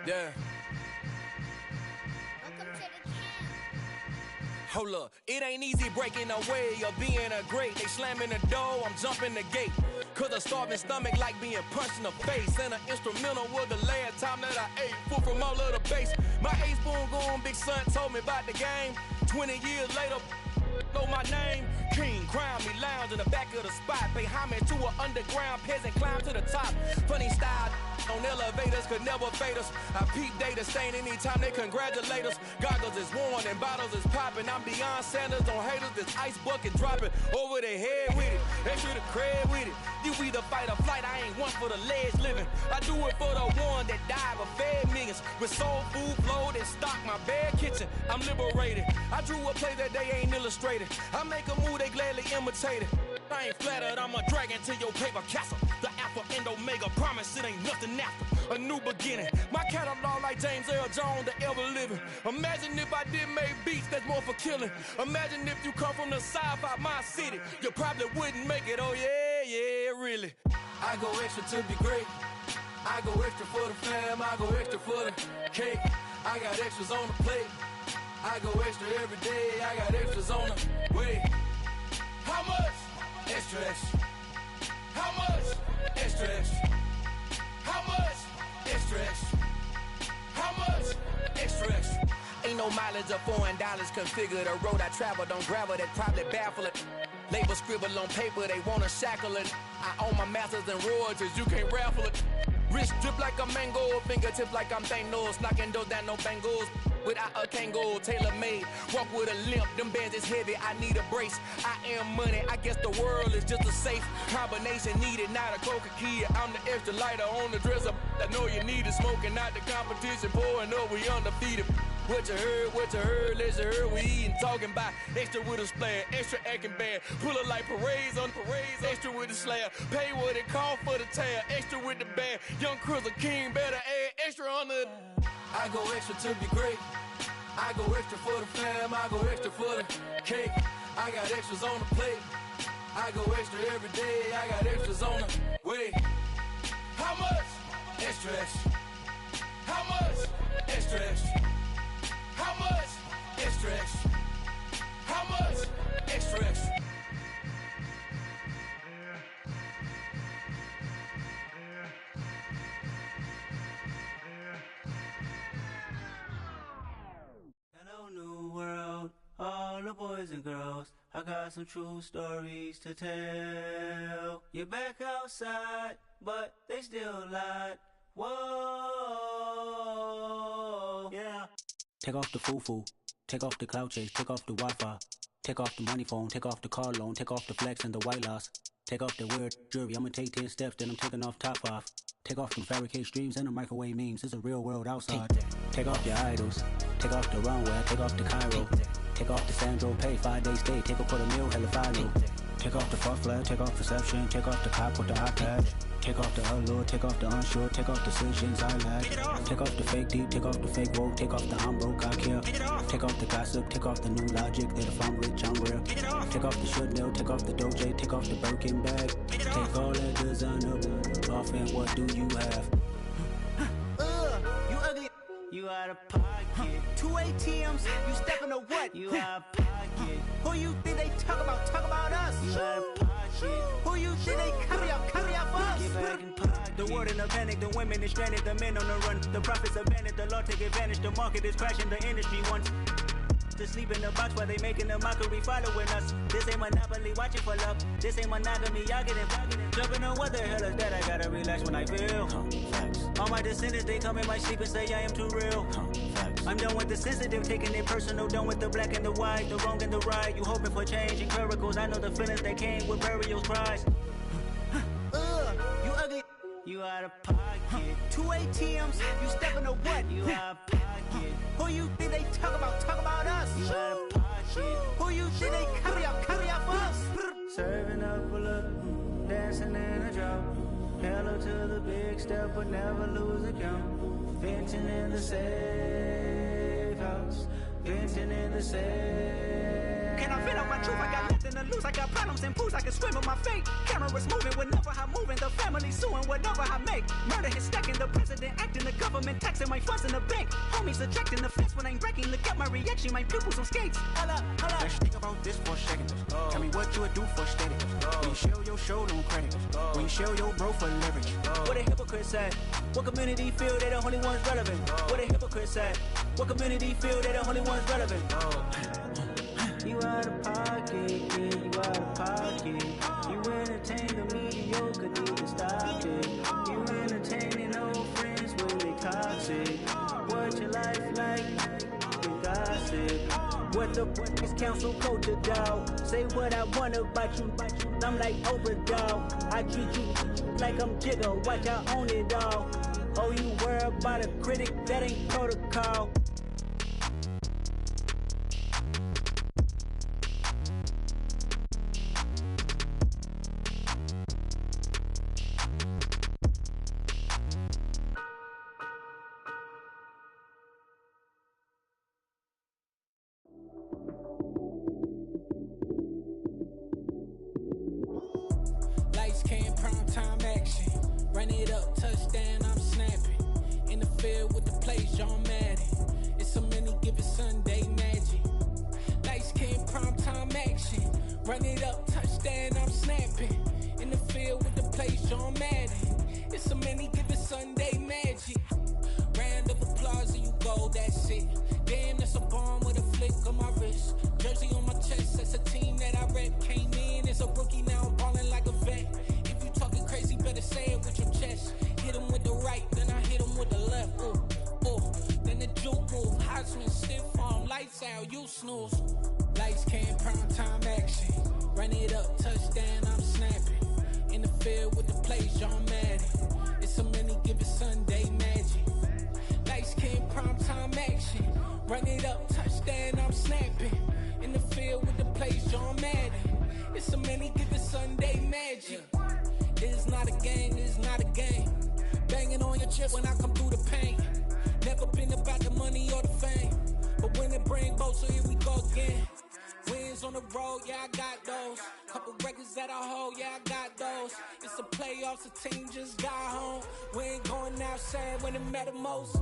Yeah. Hold up, it ain't easy breaking away or being a great. They slamming the door, I'm jumping the gate. Cause a starving stomach like being punched in the face. And an instrumental was the last time that I ate. Food from all of the base. My ace boom goon, big son told me about the game. 20 years later, know my name. King, crown me, lounge in the back of the spot. Pay homage to an underground peasant, climb to the top. Funny style on elevators could never fade us. I peep data stain anytime they congratulate us. Goggles is worn and bottles is popping. I'm beyond Sanders on haters, this ice bucket dropping over their head with it. They should have cred with it. You either fight or flight, I ain't one for the ledge living. I do it for the one that died but fed millions. With soul food flowed and stocked my bare kitchen. I'm liberated. I drew a play that they ain't illustrated. I make a move, they gladly imitate it. I ain't flattered, I'm a dragon to your paper castle. The Alpha and Omega, promise it ain't nothing after. A new beginning. My catalog like James Earl Jones, the ever living. Imagine if I did make beats that's more for killing. Imagine if you come from the sci-fi my city. You probably wouldn't make it, oh yeah, really. I go extra to be great. I go extra for the fam, I go extra for the cake. I got extras on the plate. I go extra every day, I got extras on the way. How much? Extra, extra. How much? Extra, extra. How much? Extra, extra. How much? Extra, extra. Ain't no mileage of $4 configure the road I travel. Don't gravel that probably baffle it. Label scribble on paper, they wanna shackle it. I own my masters and royalties, you can't raffle it. Wrist drip like a mango, fingertips like I'm Thanos. Knocking those down, no bangles. Without a Kango, tailor-made. Walk with a limp, them bands is heavy, I need a brace. I am money, I guess the world is just a safe combination needed, not a coca key. I'm the extra lighter on the dresser. I know you need it, smoking out the competition, pouring up, we undefeated. What you heard, let's you heard, we eating, talking about extra with a splash, extra acting bad, pull it like parades on parades, extra with the slab, pay what it cost for the tab, extra with the band, young Chris a king, better add extra on the. I go extra to be great, I go extra for the fam, I go extra for the cake, I got extras on the plate, I go extra every day, I got extras on the way. How much? Extra, extra. How much? Extra, extra. How much? Extra, extra. How much? Extra, extra. Hello, new world, all the boys and girls. I got some true stories to tell. You're back outside, but they still lied. Whoa, yeah. Take off the foo-foo, take off the cloud chase, take off the Wi-Fi, take off the money phone, take off the car loan, take off the flex and the white loss, take off the weird jewelry, I'ma take 10 steps, then I'm taking off top 5. Take off them fabricate streams and the microwave memes, it's a real world outside. Take off your idols, take off the runway, take off the Cairo, take off the Sandro Pay, 5-day stay, take a quarter meal, hella final. Take off the fuck flag, take off perception, take off the cop with the iPad. Take off the allure, take off the unsure, take off decisions I lack. Take off the fake deep, take off the fake woke, take off the I'm broke, I care. Take off the gossip, take off the new logic that if I'm rich, I'm real. Take off the Chanel, take off the Doja, take off the Birkin bag. Take all that designer off and what do you have? You ugly. You out of pocket. 2 ATMs, you stepping to what? You out of pocket. Who you think they talk about? Talk about us. You out of pocket. Who you think they carry up for us? Get back in pocket. The world in a panic, the women is stranded, the men on the run. The profits abandoned, the law take advantage. The market is crashing, the industry wants to sleep in the box while they making a mockery following us. This ain't monopoly, watching for love. This ain't monogamy, y'all getting jumping on what the hell is that? I gotta relax when I feel. All my descendants, they come in my sleep and say I am too real. I'm done with the sensitive, taking it personal. Done with the black and the white, the wrong and the right. You hoping for change and miracles. I know the feelings that came with burial cries. You ugly. You out of pocket. 2 ATMs, you stepping to what? You out of pocket. Who you think they talk about? Talk about us. You out of pocket. Who you think they carry up for us? Serving up a look, dancing in a drop. Hello to the big step, but never lose a count. Venting in the safe house, venting in the safe can I vent out my truth? I got nothing to lose. I got problems and pools. I can swim with my fate. Cameras moving whenever I'm moving. The family suing whatever I make. Murder is stacking. The president acting. The government taxing my funds in the bank. Homies subtracting the fence when I'm breaking. Look at my reaction. My pupils on skates. Holla. Let's think about this for a second. Tell me what you would do for steady. When you show your show, don't credit. When you show your bro for leverage. What a hypocrite said. What community feel they the only ones relevant? What a hypocrite said. What community feel they the only ones relevant? You out of pocket, yeah, you out of pocket. You entertain the mediocre, need to stop it. You entertaining old friends when they toxic. What your life like? You gossip. What the fuck is council culture, dog? Say what I want about you. I'm like Oprah, dog. I treat you like I'm Jigga. Watch I own it all. Oh, you worry about a critic? That ain't protocol. Lights came, prime time action. Run it up, touchdown, I'm snapping. In the field with the plays, John Madden. It's a many given Sunday magic. Lights came, prime time action. Run it up, touchdown, I'm snapping. In the field with the plays, John Madden. It's a many given Sunday magic. Round of applause and you go, that's it. Damn, that's a bomb with a flick on my wrist. Jersey on my chest, that's a team that I rep. Came in as a rookie, now I'm balling like a vet. If you talking crazy, better say it with your chest. Hit him with the right, then I hit him with the left. Then the juke move, Heisman, stiff arm, lights out, you snooze. Lights came, prime time action. Run it up, touchdown, I'm snapping. In the field with the plays, John Madden. It's a many given Sunday magic. Lights came, prime time action. Run it up, touchdown, I'm snapping. In the field with the plays, John Madden. It's a many given Sunday magic. It's not a game, it's not a game. Banging on your chest when I come through the pain. Never been about the money or the fame. But when it bring both, so here we go again. Wins on the road, yeah, I got those. Couple records that I hold, yeah, I got those. It's the playoffs, the team just got home. We ain't going outside when it matter most.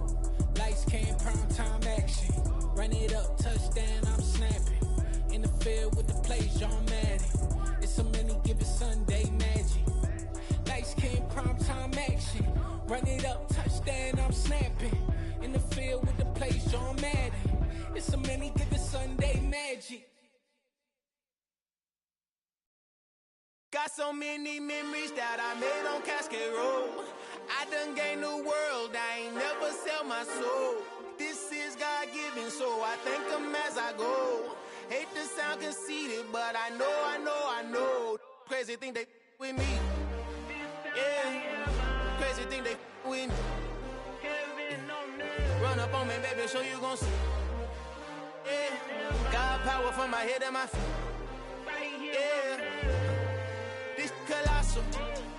Lights came, prime time action. Run it up, touchdown, I'm snapping. In the field with the plays, John Madden. It's a many given Sunday magic. Lights came, prime time action. Run it up, touchdown, I'm snapping. In the field with the plays, John Madden. It's a many given Sunday magic. Got so many memories that I made on Cascade Road. I done gained the world, I ain't never sell my soul. This is God-given, so I thank him as I go. Hate to sound conceited, but I know. Crazy thing they with me. Yeah, crazy thing they with me. Run up on me, baby, show you gon' see. Yeah, God power from my head and my feet. Yeah, this colossal.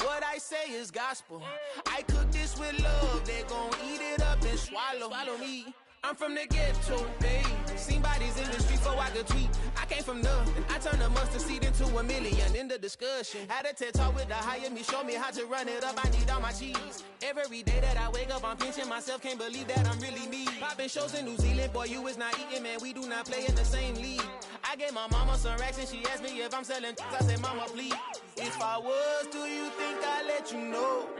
What I say is gospel. I cook this with love, they gon' eat it up and swallow me. I'm from the ghetto, babe. Seen bodies in the street so I could tweet. I came from nothing. I turned a mustard seed into a million in the discussion. Had a TED talk with the higher me, show me how to run it up. I need all my cheese. Every day that I wake up, I'm pinching myself. Can't believe that I'm really me. Popping shows in New Zealand, boy, you is not eating, man. We do not play in the same league. I gave my mama some racks and she asked me if I'm selling. I said, mama, please. If I was, do you think I'd let you know?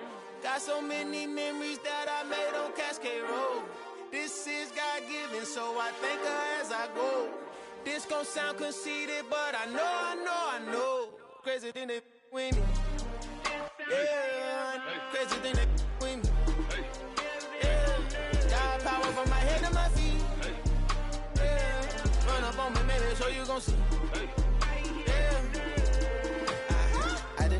Got so many memories that I made on Cascade Road. This is God-given, so I thank her as I go. This gon' sound conceited, but I know. Crazy thing they with me. Yeah, crazy thing they with me. Yeah, God power from my head to my feet. Yeah, run up on me, maybe, so you gon' see. Yeah. I done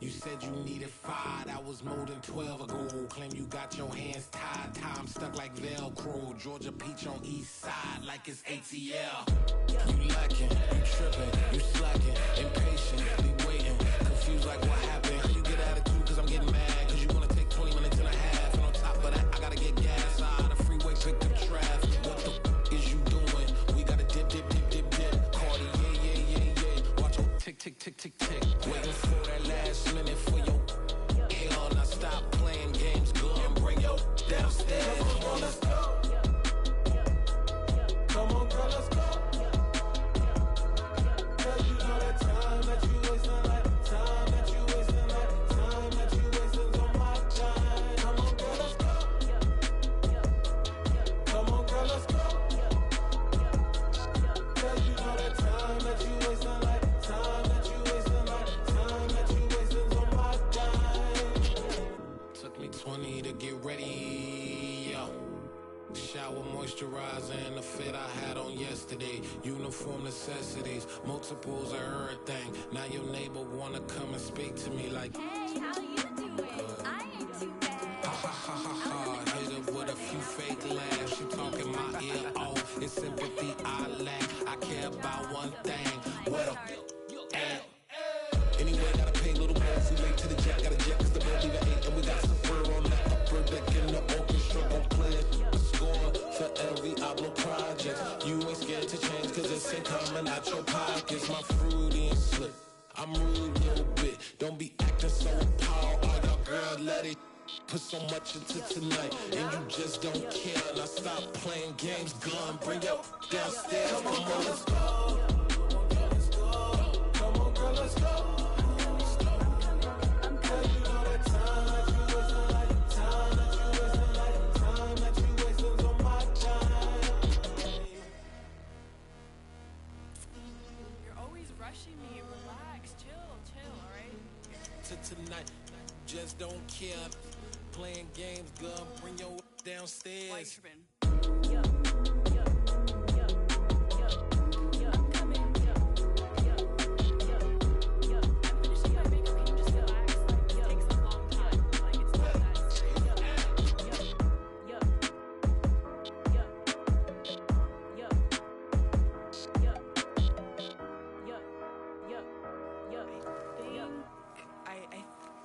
You said you needed 5, that was more than 12 ago. Claim you got your hands tied, time stuck like Velcro. Georgia Peach on east side like it's ATL. You lacking, you tripping, you slacking, impatient, be waiting, confused like what happened. How you get attitude cause I'm getting mad, cause you wanna take 20 minutes and a half. And on top of that, I gotta get gas out of the freeway, pick up traffic. What the is you doing? We gotta dip. Cardi, yeah. Watch your tick. Waiting for that last minute for your hell. Now stop playing games, go and bring your downstairs. Come on, let's go. Come on, girl, let's go. Cause you know that time that you wasting, like time that you wasting, like time that you wasting on my time. Come on, girl, let's go. Come on, girl, let's go. Cause you know that time that you wasting, like time that you wasting, like time that you wasting on my time. Took me 20 to get ready, yo. Shower, moisturizer, and the fit I had on yesterday. Uniform necessities, multiples of everything. Now your neighbor wanna come and speak to me like, hey, how you doing? I ain't too bad. Ha. Hit her with a few fake laughs. She talking my ear off. It's sympathy I lack. I care about one thing. What a at. Anyway, gotta pay a little more if we late to the jet. Got a jet cause the boat leave at 8. And we got some fur on that upper deck in the orchestra. Gon' play a score for every Ablo project. You ain't scared to change cause it's ain't coming out your pockets. My fruity and slip. I'm rude a little bit. Don't be acting so appalled. All y'all girl, let it put so much into tonight. And you just don't care. Now stop playing games. Gun, bring your downstairs. Come on, girl, let's go. Come on, girl, let's go. Cause you know that time that you wasting, like time that you wasting, like time that you wasting on my time. You're always rushing me. Relax, chill, alright? To tonight, just don't care. Playing games, gun, bring your downstairs. Why you tripping?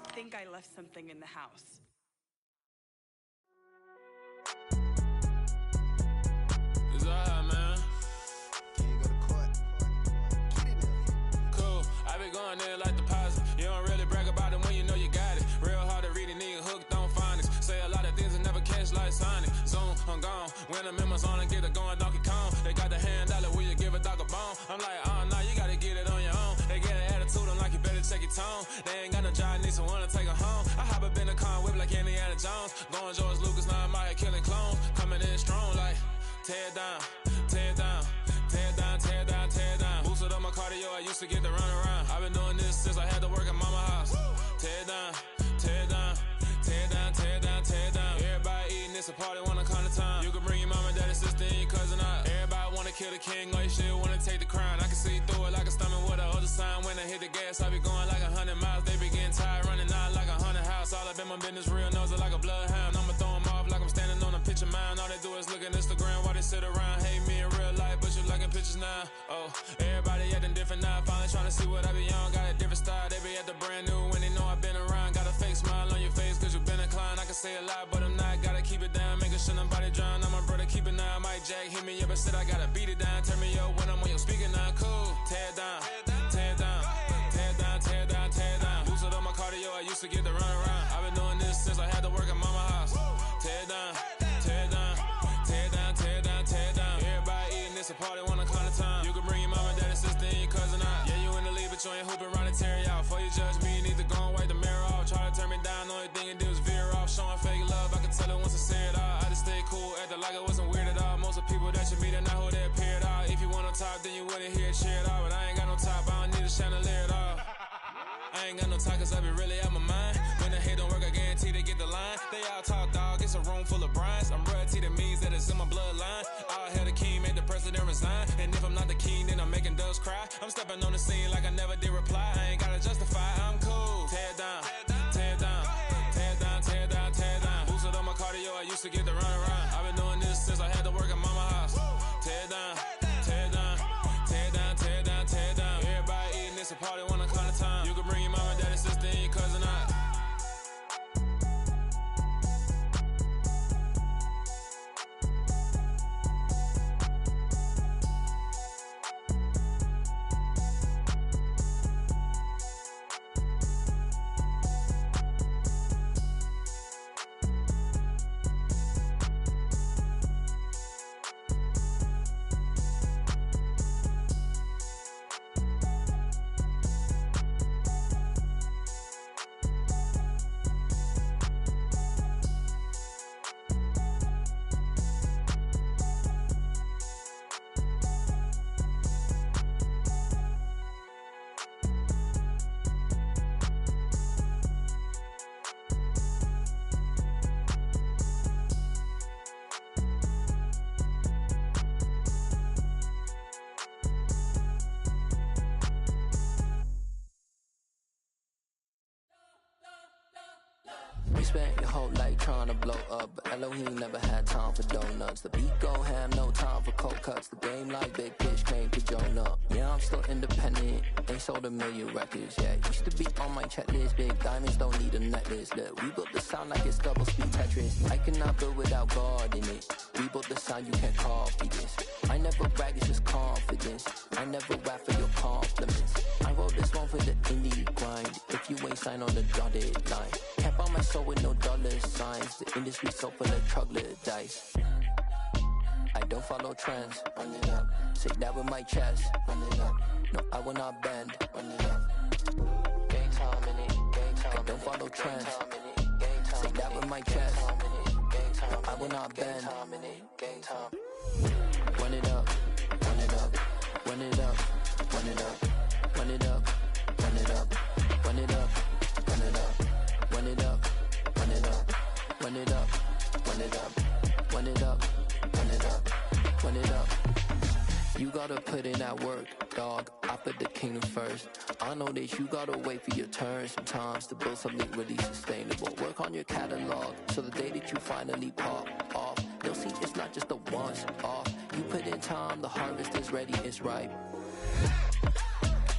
I think I left something in the house. It's alright, man. Cool, I be going there like deposit. You don't really brag about it when you know you got it. Real hard to read a nigga hooked on phonics. Say a lot of things and never catch like Sonic. Zoom, I'm gone. When I'm in my zone and get it going Donkey Kong. They got the $100, will you give a dog a bone? I'm like, oh no, you gotta get it on your own. They get an attitude, I'm like, you better check your tone. They ain't got no job, need someone to take her home. I hop up in the car, whip like Indiana Jones. Going George Lucas, now I'm out here killing clones. Coming in strong like, tear down, tear down, tear down, tear down, tear down. Boosted up my cardio, I used to get to run around. I've been doing this since I had to work at mama house. Tear down, tear down, tear down, tear down, tear down. Everybody eating, it's a party, wanna come to time. You can bring your mama, daddy, sister, and your cousin out. Everybody wanna kill the king, or you shit wanna take the crown. I can see through it like a stomach with a other sign. When I hit the gas, I be going like 100 miles. They be getting tired, running out like 100 house. All up in my business, real nose like a bloodhound. I'ma throw 'em off like I'm standing on a picture mound. All they do is look at Instagram while they sit around. Hate me in real life, but you liking pictures now. Oh, everybody acting different now. Finally trying to see what I be on. Got a different style, they be at the brand new when they know I've been around. Got a fake smile on your face cause you been inclined. I can say a lot, but I'm not. Gotta keep it down, making sure nobody drown. I'm my brother, keep it now. Mike Jack hit me up and said I gotta beat it down. Turn me up when I'm on your speaker now. Cool, tear down, tear down, tear down, tear down, tear down. Boosted up my cardio, I used to get to run around. I've been doing this since I had to work at mama house. Tear down, tear down, tear down, tear down, tear down. Everybody eating, it's a party, wanna come to time. You can bring your mama, daddy, sister, and your cousin out. Yeah, you in the lead, but you ain't hooping around and tear you out. Before you judge me, you need to go and wipe the mirror off. Try to turn me down, only thing you do is veer off. Showing fake love, I can tell it once I say it all. I just stay cool, acting like I wasn't weird at all. Most of the people that you meet are not who they appear at all. If you want on top, then you wouldn't hear it cheer at all. But I ain't got no top, I don't need a chandelier at all. I ain't got no time cause I be really out my mind. When the hate don't work, I guarantee they get the line. They all talk dog, it's a room full of brinds. I'm royalty, that means that it's in my bloodline. All hell the king, made the president resign. And if I'm not the king, then I'm making doves cry. I'm stepping on the scene like I never did reply. I ain't gotta justify, I'm cool. Tear down, spent your whole life trying to blow up, but Elohim never had time for donuts. The beat go ham, no time for cold cuts. The game like Big Pitch came to Jonah. Yeah, I'm still independent, ain't sold a million records yet. Used to be on my checklist, big diamonds don't need a necklace. Look, we built the sound like it's double speed Tetris. I cannot build without God in it. We built the sound, you can't copy this. I never brag, it's just confidence. I never rap for your compliments. I wrote this one for the indie grind. If you ain't signed on the dotted line, can't buy my soul with no dollar signs. The industry so full of troglodytes. I don't follow trends. Run it up. Say that with my chest. Run it up. No, I will not bend. Run it up. Game time in it. Game time. I don't follow trends. Say that with my chest. No, I will not bend. Game time. Run it up. Run it up. Run it up. Run it up. Run it up. Run it up. Run it up. Run it up. Run it up. Run it up. Run it up. Run it up. Run it up. Run it up. Run it up. You gotta put in that work, dog. I put the kingdom first. I know that you gotta wait for your turn sometimes to build something really sustainable. Work on your catalog so the day that you finally pop off, you'll see it's not just a once off. You put in time, the harvest is ready, it's ripe.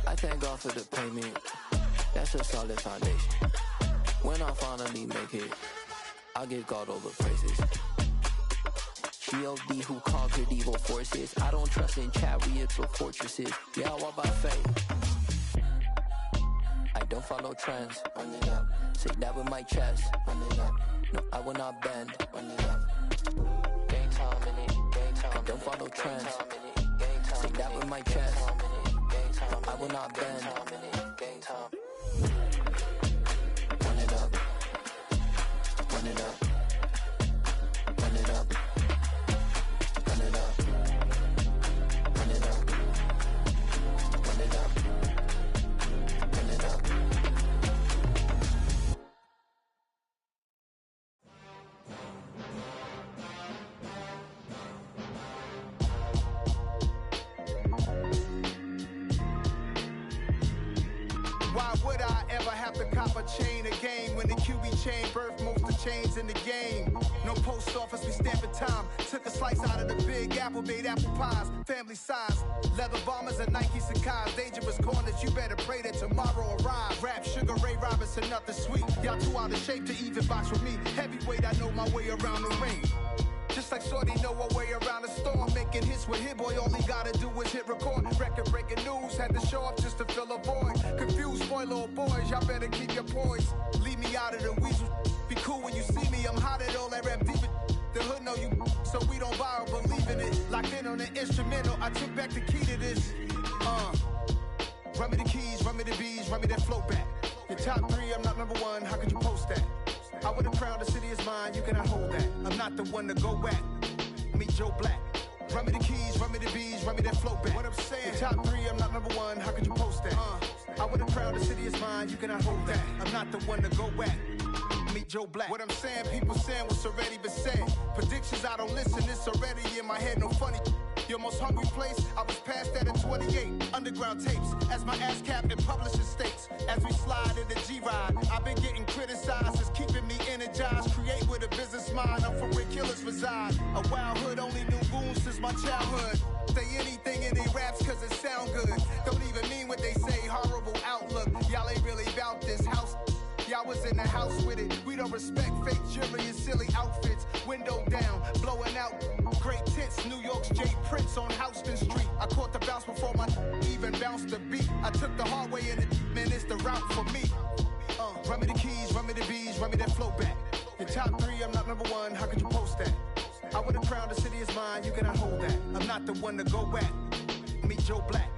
I thank God for the payment. That's a solid foundation. When I finally make it, I'll give God all the praises. G.O.D. who conquered evil forces. I don't trust in chariots or fortresses. Yeah, I walk by faith. I don't follow trends. Run it up. Say that with my chest. Run it up. No, I will not bend. Run it up. Game time in it. Game time. I don't follow trends. Say that with my chest. No, I will not bend. Game time. Run it up. Run it up. Run it up. Run it up. Run it up. Run it up. Run it up. Why would I ever have to cop a chain again when the QB chain birthed most of the chains in the game? No post office, we stamping time. Took a slice out of the big apple, made apple pies, family size. Leather bombers and Nike Sacai's, dangerous corners, you better pray that tomorrow arrives. Rap, Sugar Ray Robinson, nothing sweet. Y'all too out of shape to even box with me. Heavyweight, I know my way around the ring. Just like Shorty know her way around the storm. Making hits with Hit Boy, all he gotta do is hit record. Record breaking news, had to show up just to fill a void. Confused boy, little boys, y'all better keep your poise. Leave me out of the weasel. Be cool when you see me, I'm hot at all that rap deep. The hood know you, so we don't borrow, believe in it. Locked in on the instrumental, I took back the key to this. Run me the keys, run me the bees, run me that flow back. Your top three, I'm not number one, how could you post that? I would have crowned the city is mine, you cannot hold that. I'm not the one to go at. Meet Joe Black. Run me the keys, run me the bees, run me that flow back. What I'm saying, your top three, I'm not number one, how could you post that? I would have crowned the city is mine, you cannot hold that. I'm not the one to go at. Meet Joe Black. What I'm saying, people saying what's already been said. Predictions, I don't listen, it's already in my head, no funny. Your most hungry place, I was past that in 28. Underground tapes, as my ass cap in publishing states. As we slide in the G-Ride, I've been getting criticized, it's keeping me energized. Create with a business mind, I'm from where killers reside. A wild hood, only knew goons since my childhood. Say anything in they raps cause it sound good. Don't even mean what they say, horrible outlook. Y'all ain't really about this house. Y'all was in the house with it. We don't respect fake jewelry and silly outfits. Window down, blowing out great tits. New York's J. Prince on Houston Street. I caught the bounce before my even bounced the beat. I took the hard way in it, man, it's the route for me. Run me the keys, run me the bees, run me that flow back. Your top three, I'm not number one, how could you post that? I would have crowned the city is mine, you cannot hold that. I'm not the one to go at. Meet Joe Black.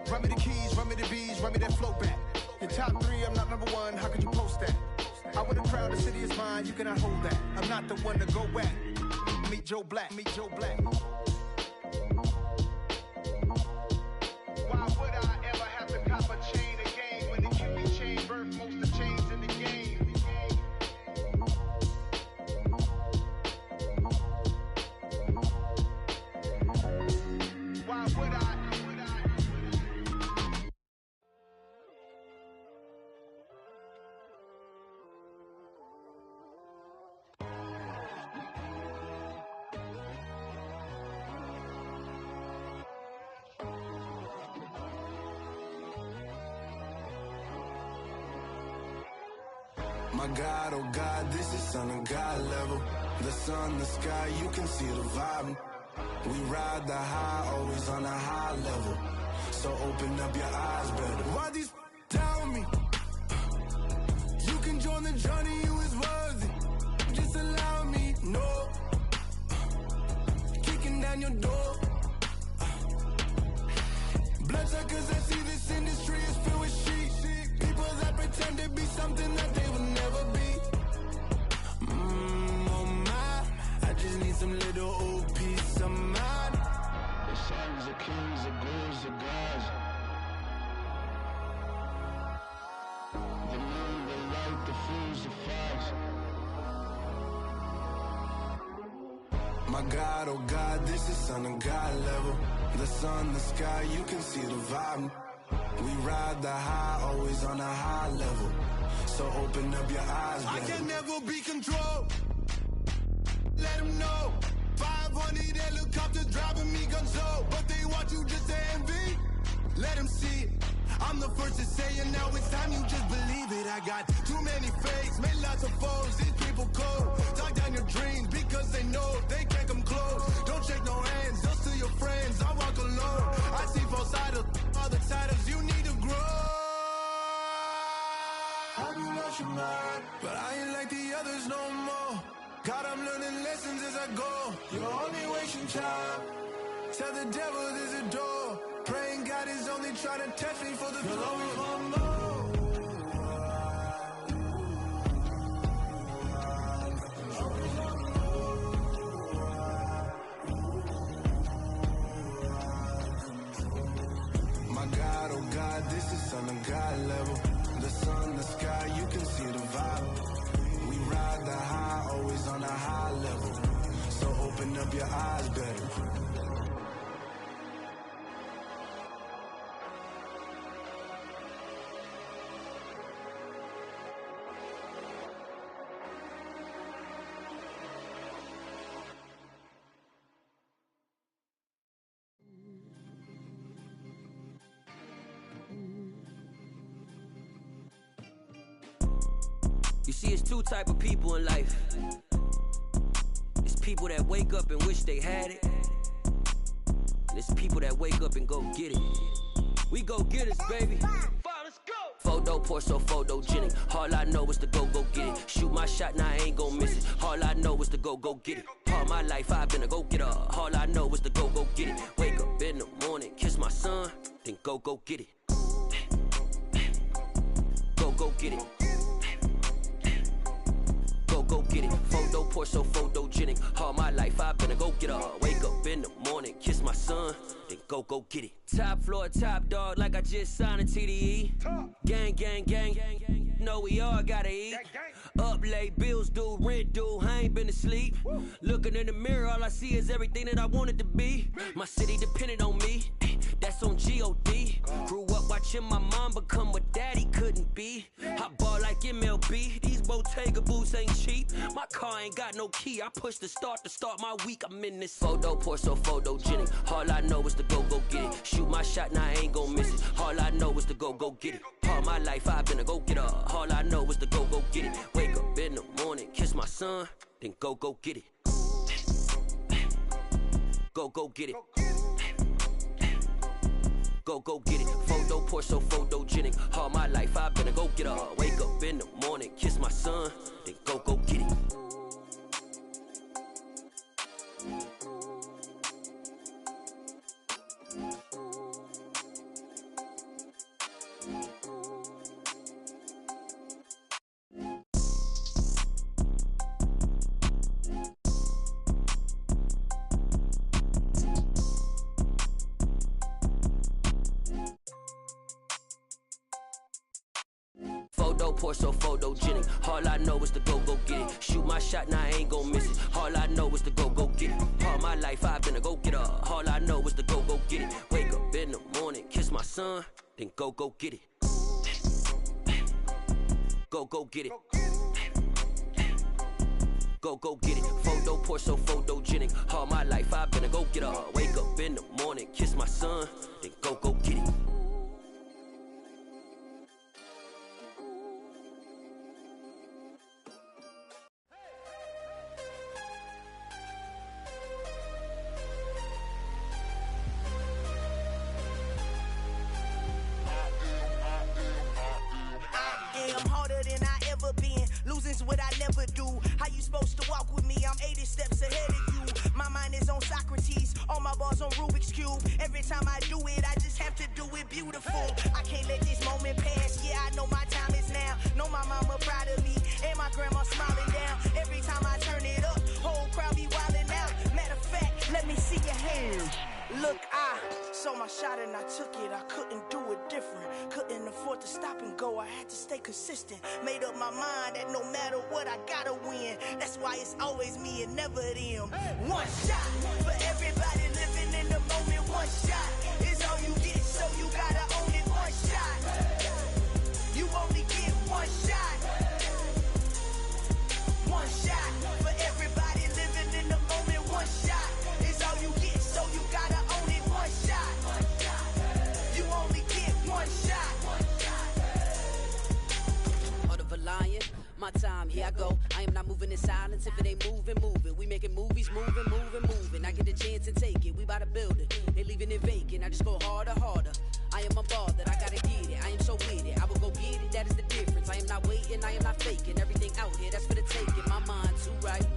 Run me the keys, run me the bees, run me that flow back. Your top three, I'm not number one, how could you post that? I would have crowned the city is mine, you cannot hold that. I'm not the one to go at. Meet Joe Black, meet Joe Black. Why would I ever have to cop a chain again when the QB chain birthed most of the chains in the game? Why would I? My God, oh God, this is son of God level. The sun, the sky, you can see the vibe. We ride the high, always on a high level. So open up your eyes better. Why these tell me? You can join the journey, you is worthy. Just allow me, no. Kicking down your door. Bloodsuckers, I see this industry is filled with shit. People that pretend to be something that they will never be. Oh my, I just need some little old peace of mind. The sons of kings, the ghouls, the gods. The moon, the light, the fools, the fox. My God, oh God, this is son of God level. The sun, the sky, you can see the vibe. We ride the high, always on a high level. So open up your eyes, baby. I can never be controlled. Let them know. 500 helicopters driving me gonzo. But they want you just to envy. Let them see it. I'm the first to say it, now it's time you just believe it. I got too many fakes, made lots of foes. These people cold. Talk down your dreams because they know they can't come close. Don't shake no hands, just to your friends. I walk alone. I see both sides of all the titles you need to grow. Have you lost your mind? But I ain't like the others no more. God, I'm learning lessons as I go. You're only wasting time. Tell the devil there's a door. Praying God is only trying to test me for the glory for more. My God, oh God, this is son of God level. The sun, the sky, you can see the vibe. We ride the high, always on a high level. So open up your eyes better. You see, it's two type of people in life. It's people that wake up and wish they had it. And it's people that wake up and go get it. We go get it, baby. Photo pour so photogenic. All I know is to go get it. Shoot my shot, now I ain't gon' miss it. All I know is to go get it. All my life I've been a go getter. All I know is to go get it. Wake up in the morning, kiss my son, then go get it. Go get it. Go get it. Photo pour so photogenic. All my life I've been a go getter. Wake up in the morning, kiss my son, then go get it. Top floor, top dog, like I just signed a TDE. Gang, gang, gang. Know we all gotta eat. Up late, bills due, rent due, I ain't been asleep. Looking in the mirror, all I see is everything that I wanted to be. My city depended on me, that's on G.O.D. Grew up watching my mom become what daddy couldn't be. I ball like MLB, these Bottega boots ain't cheap. My car ain't got no key, I push the start to start my week. I'm in this photo pour so photogenic. All I know is to go get it. Shoot my shot, now I ain't gon' miss it. All I know is to go get it. All my life I've been a go getter. All I know is to go get it. Wake up in the morning, kiss my son, then go get it. Go get it. Go get it. Photo pour so photogenic. All my life I've been a go getter. Wake up in the morning, kiss my son, then go get it. Photo pour so photogenic. All I know is to go get it. Shoot my shot, now I ain't gon' miss it. All I know is to go get it. All my life I've been a go getter. All I know is to go get it. Wake up in the morning, kiss my son, then go get it. Go get it. Go get it. Photo pour so photogenic. All my life I've been a go getter. Wake up in the morning, kiss my son, then go get it. losing's what I never do. How you supposed to walk with me? I'm 80 steps ahead of you. My mind is on Socrates, all my bars on Rubik's Cube. Every time I do it, I just have to do it beautiful. I can't let this moment pass. Yeah, I know my time is now. Know my mama proud of me, and my grandma smiling down. Every time I turn it up, whole crowd be wildin' out. Matter of fact, let me see your hands. Look, I saw my shot and I took it. I couldn't do it different. Couldn't afford to stop and go. I had to stay consistent. Made up my mind that no matter what, I gotta win. That's why it's always me and never them. One shot for everybody living in the moment. One shot is all you get, so you gotta own it. One shot. You only get one shot. One shot for everybody living in the moment. One shot is all you get, so you gotta own it. One shot. You only get one shot. Heart of a lion, my time, here I go. I am not moving in silence. If it ain't moving, moving. We making movies, moving, moving, moving. I get a chance and take it. We bout to build it. They leaving it vacant. I just go harder, harder. I am a ball that I gotta get it. I am so with it. I will go get it. That is the difference. I am not waiting. I am not faking. Everything out here, that's for the taking. My mind too right.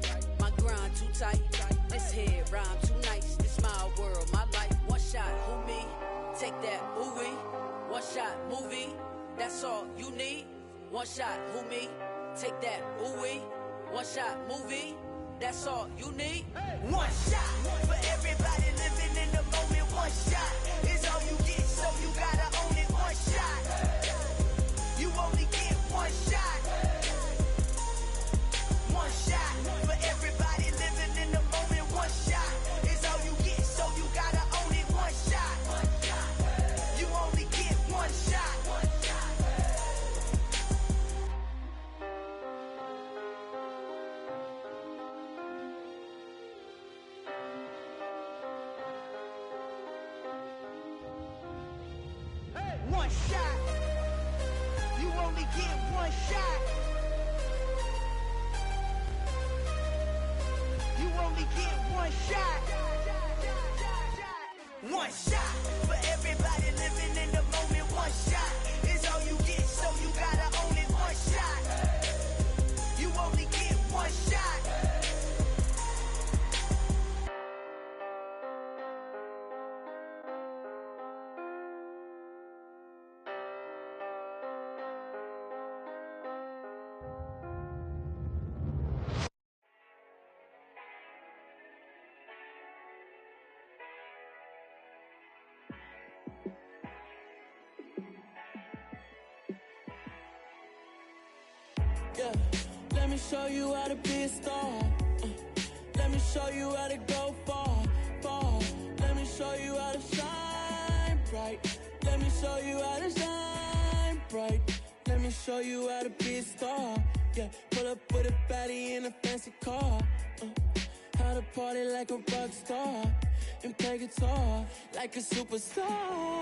My grind too tight. This head rhyme too nice. This my world, my life. One shot, who me? Take that, ooh wee. One shot, movie. That's all you need. One shot, who me? Take that, ooh wee. One shot, movie. That's all you need. One shot for everybody living in the moment. One shot is all you get, so you gotta own it. One shot. You only get one shot. One shot for everybody living in the moment. One shot is all you get, so you gotta own it. One shot. You only get one shot. One shot. You only get one shot. You only get one shot. One shot for everybody living in the moment. One shot is all you get, so you gotta own it. One shot. You only get one shot. Yeah, let me show you how to be a star. Let me show you how to go far, far. Let me show you how to shine bright. Let me show you how to shine bright. Let me show you how to be a star. Yeah, pull up with a baddie in a fancy car. How to party like a rock star and play guitar like a superstar.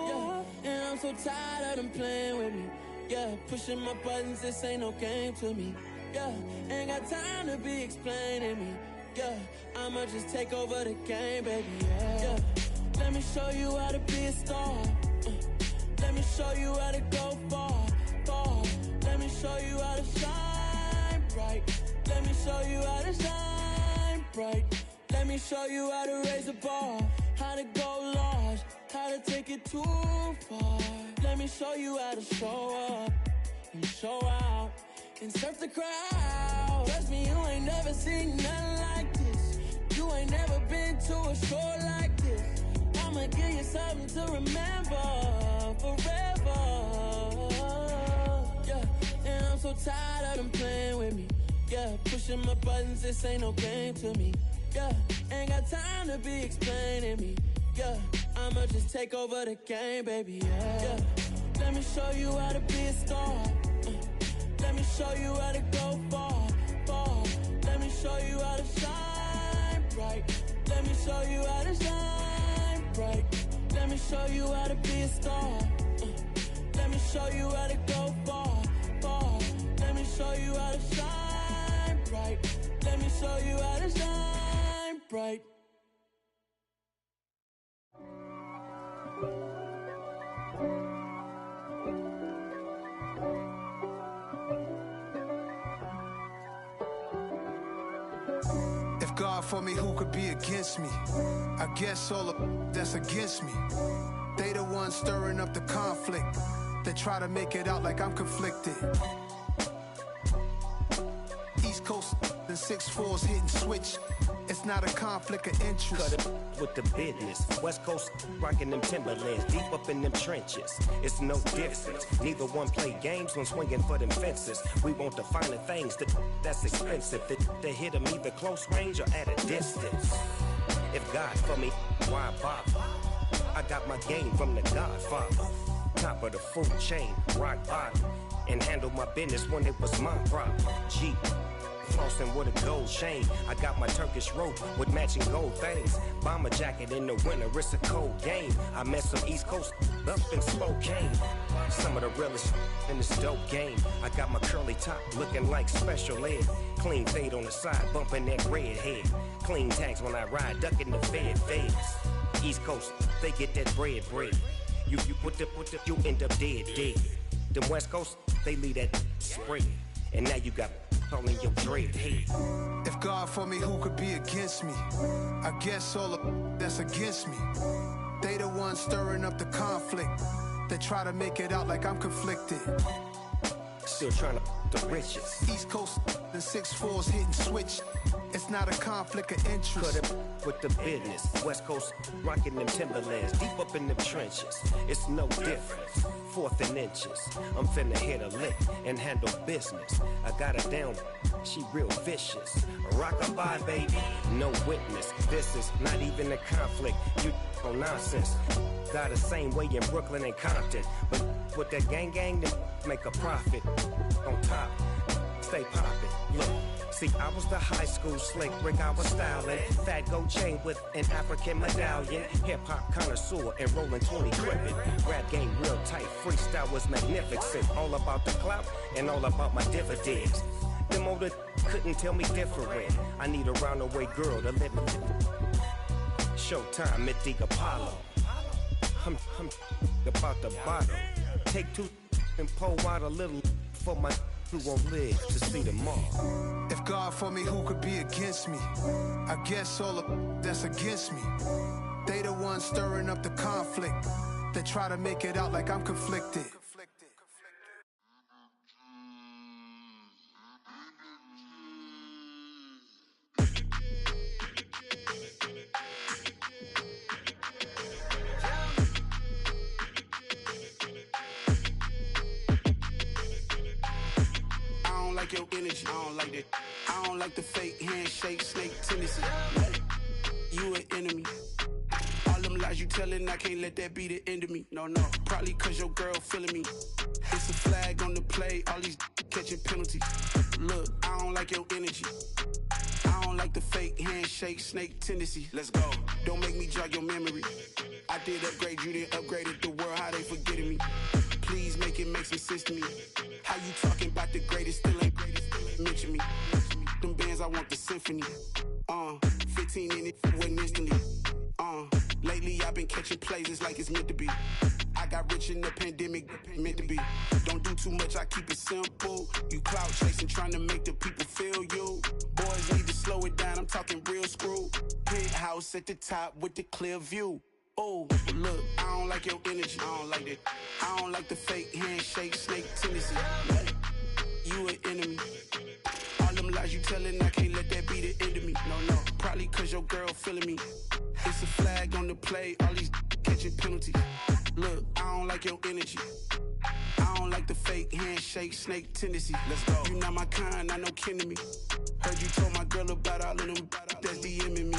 Yeah, and I'm so tired of them playing with me. Yeah, pushing my buttons, this ain't no game to me. Yeah, ain't got time to be explaining me. Yeah, I'ma just take over the game, baby. Yeah, let me show you how to be a star. Let me show you how to go far, far. Let me show you how to shine bright. Let me show you how to shine bright. Let me show you how to raise the bar, how to go large, how to take it too far. Let me show you how to show up and show out and surf the crowd. Trust me, you ain't never seen nothing like this. You ain't never been to a show like this. I'ma give you something to remember forever. Yeah, and I'm so tired of them playing with me. Yeah, pushing my buttons, this ain't no game to me. Yeah, ain't got time to be explaining me. Yeah, I'ma just take over the game, baby. Yeah, let me show you how to be a star. Let me show you how to go far, far. Let me show you how to shine bright. Let me show you how to shine bright. Let me show you how to be a star. Let me show you how to go far, far. Let me show you how to shine bright. Let me show you how to shine bright. God for me, who could be against me? I guess all of that's against me. They the ones stirring up the conflict. They try to make it out like I'm conflicted. East Coast and 6'4's hitting switch. It's not a conflict of interest. Cut it with the business. West Coast rocking them Timberlands, deep up in them trenches. It's no difference. Neither one play games when swinging for them fences. We want the finer things that's expensive. They hit them either close range or at a distance. If God for me, why bother? I got my game from the Godfather. Top of the food chain, rock bottom. And handle my business when it was my problem. G. Flossing with a gold chain. I got my Turkish rope with matching gold things. Bomber jacket in the winter, it's a cold game. I met some East Coast up in Spokane. Some of the realest in this dope game. I got my curly top looking like special ed. Clean fade on the side, bumping that red head. Clean tags when I ride, ducking the feds. East Coast, they get that bread. You put the, you end up dead. Them West Coast, they leave that spread. And now you got all in your dread head. If God for me, who could be against me? I guess all of that's against me. They the ones stirring up the conflict. They try to make it out like I'm conflicted. Still trying to the riches. East Coast and 6'4's hitting switch. It's not a conflict of interest. Cut it with the business. West Coast rocking them Timberlands, deep up in them trenches. It's no difference. 4th and inches. I'm finna hit a lick and handle business. I got her down, she real vicious. Rockabye, baby, no witness. This is not even a conflict. You no nonsense. Got the same way in Brooklyn and Compton. But with that gang, then make a profit. On top, stay poppin'. Look. See, I was the high school slick Rick, I was styling. Fat gold chain with an African medallion. Hip-hop connoisseur and rolling 20 crippin'. Rap game real tight, freestyle was magnificent. All about the clout and all about my dividends. Them older couldn't tell me different. I need a roundaway girl to live in. Showtime, Mythic Apollo. I'm about the bottom. Take 2 and pour out a little for my who won't live to see tomorrow. If God for me, who could be against me? I guess all of that's against me. They the ones stirring up the conflict. They try to make it out like I'm conflicted. Your energy, I don't like that. I don't like the fake handshake, snake tendency. You an enemy. All them lies you telling, I can't let that be the end of me. No, probably cause your girl feeling me. It's a flag on the play, all these catching penalties. Look, I don't like your energy. I don't like the fake handshake, snake tendency. Let's go. Don't make me jog your memory. I did upgrade you, then upgraded the world, how they forgetting me. Please make it make some sense to me. How you talking about the greatest, still ain't mention me. Them bands, I want the symphony. 15 in it, wasn't instantly. Lately I've been catching plays, it's like it's meant to be. I got rich in the pandemic, meant to be. Don't do too much, I keep it simple. You clout chasing, trying to make the people feel you. Boys need to slow it down, I'm talking real screw. Penthouse at the top with the clear view. Oh, look, I don't like your energy, I don't like that. I don't like the fake handshake, snake tendency. You an enemy. All them lies you telling, I can't let that be the end of me. No, probably cause your girl feeling me. It's a flag on the play, all these catching penalties. Look, I don't like your energy. I don't like the fake handshake, snake tendency. Let's go. You not my kind, not no kin to me. Heard you told my girl about all of them that's DMing me.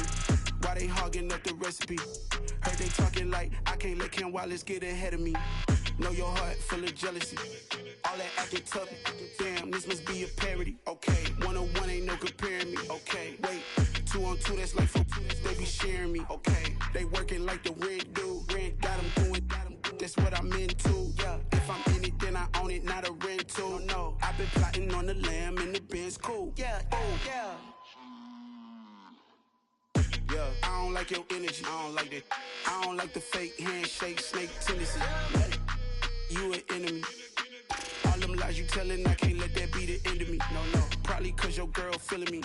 Why they hogging up the recipe? Heard they talking like I can't let Ken Wallace get ahead of me. Know your heart full of jealousy. All that acting tough, damn, this must be a parody. Okay, 101 ain't no comparing me. Okay, wait, 2 on 2, that's like 4, they be sharing me. Okay, they working like the rent dude. Rent got them doing, that's what I'm into. Yeah, if I'm in it, then I own it, not a rental. No, I've been plotting on the lamb and the Benz cool. Yeah, yeah. I don't like your energy, I don't like that. I don't like the fake handshake, snake tendency. You an enemy. All them lies you telling, I can't let that be the end of me. No, probably cause your girl feeling me.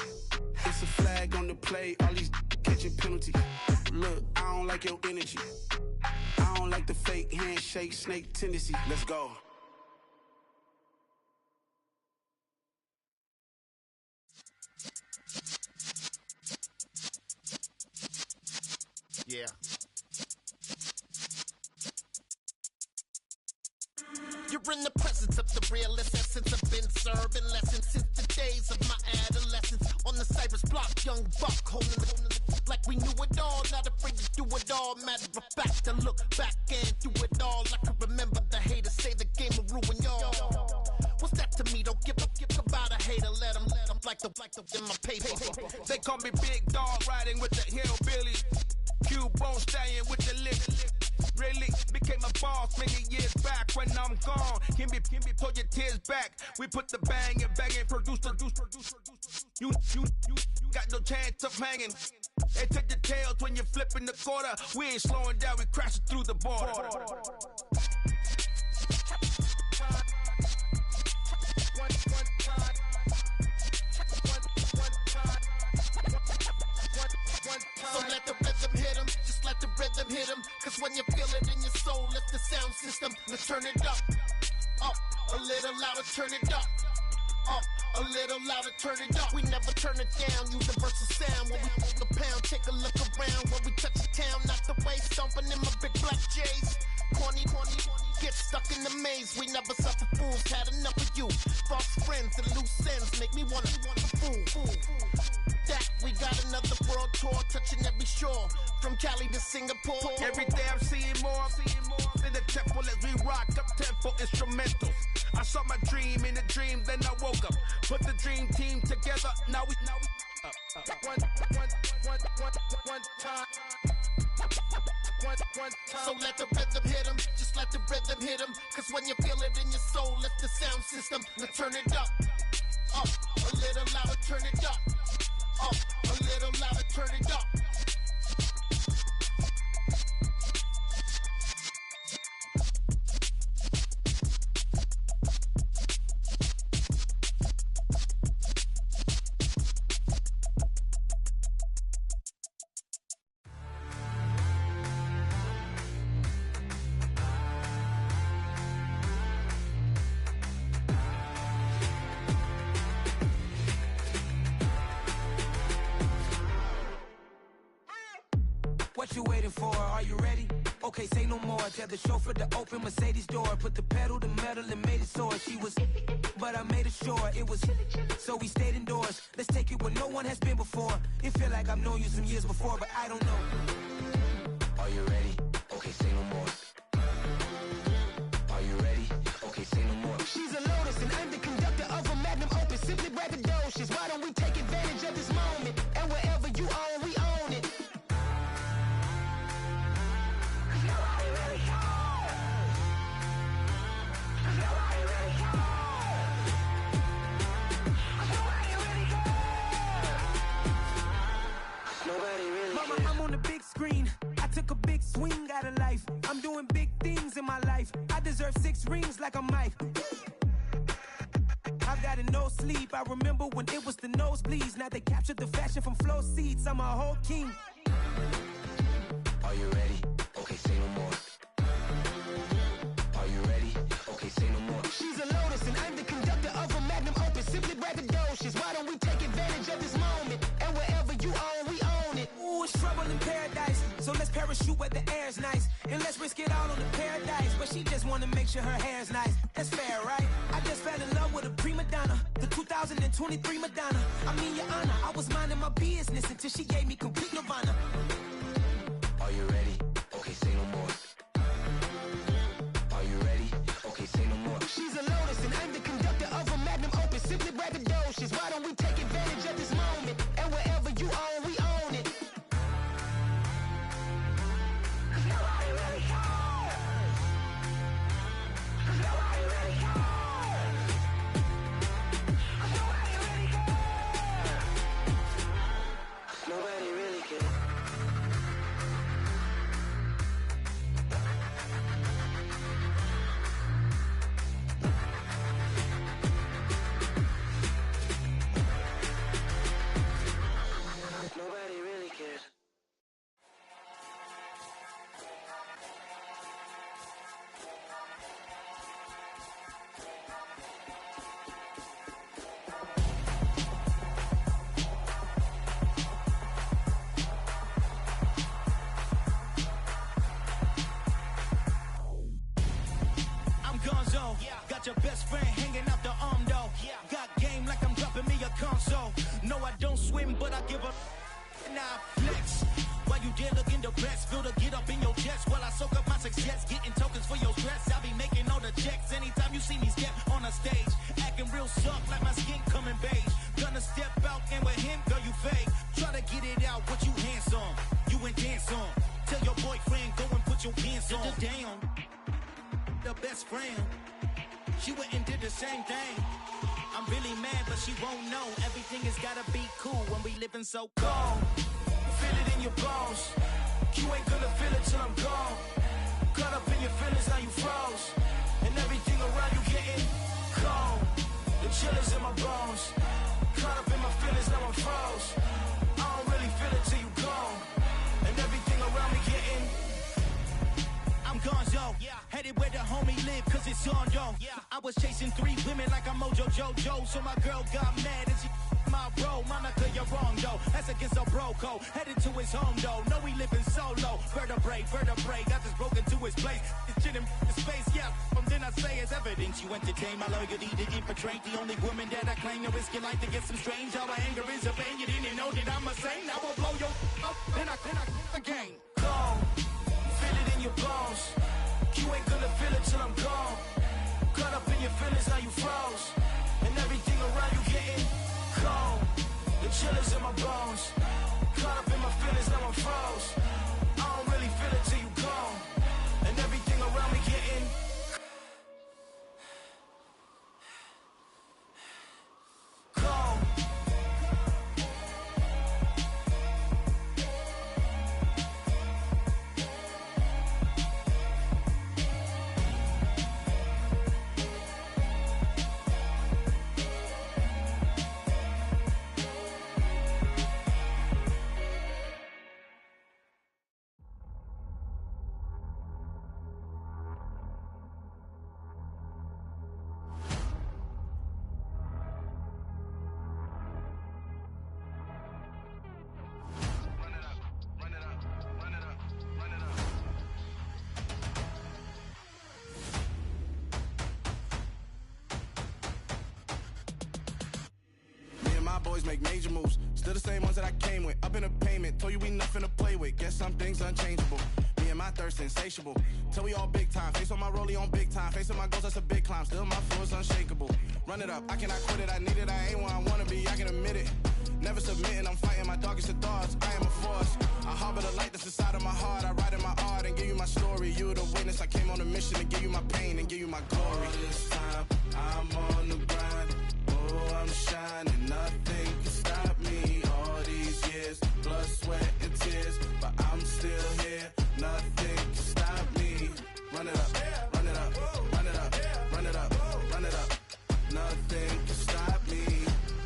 It's a flag on the play, all these catching penalties. Look, I don't like your energy. I don't like the fake handshake, snake tendency. Let's go. Yeah. You're in the presence of the realest essence. I've been serving lessons since the days of my adolescence. On the Cypress block, young buck, holding like we knew it all. Not afraid to do it all. Matter of fact, I look back and do it all. I can remember the haters say the game will ruin y'all. What's that to me? Don't give about a hater. Let them like the in my paper. They call me Big Dog, riding with the hillbillies. Cubone stallion with the lick. Really became a boss many years back. When I'm gone, can be pull your tears back. We put the bang and produce. You got no chance of hanging. And take the tails when you're flipping the quarter. We ain't slowing down, we crashing through the border. So let the rhythm hit him, just let the rhythm hit him. Cause when you feel it in your soul, lift the sound system. Let's turn it up, a little louder, turn it up. A little louder, turn it up. We never turn it down, universal sound. When we move the pound, take a look around. When we touch the town, not the way, stomping in my big black J's. Corny, get stuck in the maze. We never suffer fools, had enough of you. False friends and loose ends make me wanna fool. That we got another world tour, touching every shore, from Cali to Singapore. Every day I'm seeing more in the temple as we rock up tempo instrumentals. I saw my dream in a dream, then I woke up. Put the dream team together, now we one time. So let the rhythm hit him, just let the rhythm hit him. Cause when you feel it in your soul, lift the sound system. Let's turn it up, a little louder, turn it up. A little louder, turn it up. What you waiting for? Are you ready? Okay, say no more. Tell the chauffeur to open Mercedes door. Put the pedal to metal and made it soar. She was, but I made it sure it was. So we stayed indoors. Let's take it where no one has been before. It feel like I've known you some years before, but I don't know. Are you ready? Okay, say no more. Are you ready? Okay, say no more. She's a Lotus and I'm the conductor of a magnum opus. Simply braggadocious. Why don't we take advantage of this moment? And wherever you own, we own it. Mama, I'm on the big screen. I took a big swing out of life. I'm doing big things in my life. I deserve 6 rings like a Mike. I've got no sleep. I remember when it was the nosebleeds. Now they captured the fashion from flow seats. I'm a whole king. Are you ready? Okay, say no more. Are you ready? Okay, say no more. She's a Lotus and I'm the conductor of a magnum opus. Simply braggadocious. Why don't we take advantage of this moment? And wherever you own, we own it. Ooh, it's trouble in paradise. So let's parachute where the air's nice. And let's risk it all on the paradise. But she just wanna make sure her hair's nice. That's fair, right? I just fell in love with a prima donna. The 2023 Madonna. I mean, your honor, I was minding my business until she gave me complete nirvana. Are you ready? Okay, say no more. Are you ready? Okay, say no more. She's a Lotus and I'm the conductor of a magnum opus. Simply braggadocious. Why don't we take advantage of this moment? And wherever you own, we own it. Nobody really cares. Nobody really cares. Nobody really cares. Nobody really cares. got your best friend hanging out the arm though. Got game like I'm dropping me a console. No, I don't swim, but I give a nah flex. While you there looking the best, feel the get up in your chest while I soak up my success, getting tokens for your stress. I be making all the checks anytime you see me step on a stage, acting real soft like my skin coming beige. Gonna step out and with him, girl, you fake. Try to get it out, what you handsome, you and dance on. Tell your boyfriend, go and put your pants on. Down, the best friend, she went and did the same thing. I'm really mad, but she won't know. Everything has gotta be cool when we living so cold. Feel it in your bones. You ain't gonna feel it till I'm gone. Caught up in your feelings, now you froze. And everything around you getting cold. The chill is in my bones. Caught up in my feelings, now I'm froze. I don't really feel it till you gone. And everything around me getting I'm gonzo, headed where the homie live, cause it's on, yo. I was chasing 3 women like I'm Mojo Jojo, so my girl got mad and she my bro. Monica, you're wrong, though. That's against a bro code. Headed to his home, though. No, we living solo. Vertebrae, got this broken to his place. It's shit in his face, yeah. From then I say it's evidence. You entertain my loyalty to infiltrate. The only woman that I claim to risk your life to get some strange. All my anger is a pain. You didn't know that I'm a saint. I will blow your up, then I again. Gone. Feel it in your bones. You ain't gonna feel it till I'm gone. Caught up in your feelings, now you froze. And everything around you getting cold. The chill is in my bones. Caught up in my feelings, now I'm froze. I don't really feel it till you gone. And everything around me getting cold. Boys make major moves, still the same ones that I came with. Up in the payment, told you we nothing to play with. Guess some things unchangeable. Me and my thirst insatiable. Till we all big time. Face on my rollie on big time. Facing my goals, that's a big climb. Still my flow is unshakable. Run it up, I cannot quit it. I need it, I ain't where I wanna be. I can admit it. Never submitting, I'm fighting my darkest of thoughts. I am a force. I harbor the light that's inside of my heart. I write in my art and give you my story. You the witness. I came on a mission to give you my pain and give you my glory. All this time, I'm on the grind. Oh, I'm shining. Nothing can stop me. All these years, blood, sweat, and tears. But I'm still here. Nothing can stop me. Run it up, run it up, run it up, run it up, run it up. Nothing can stop me.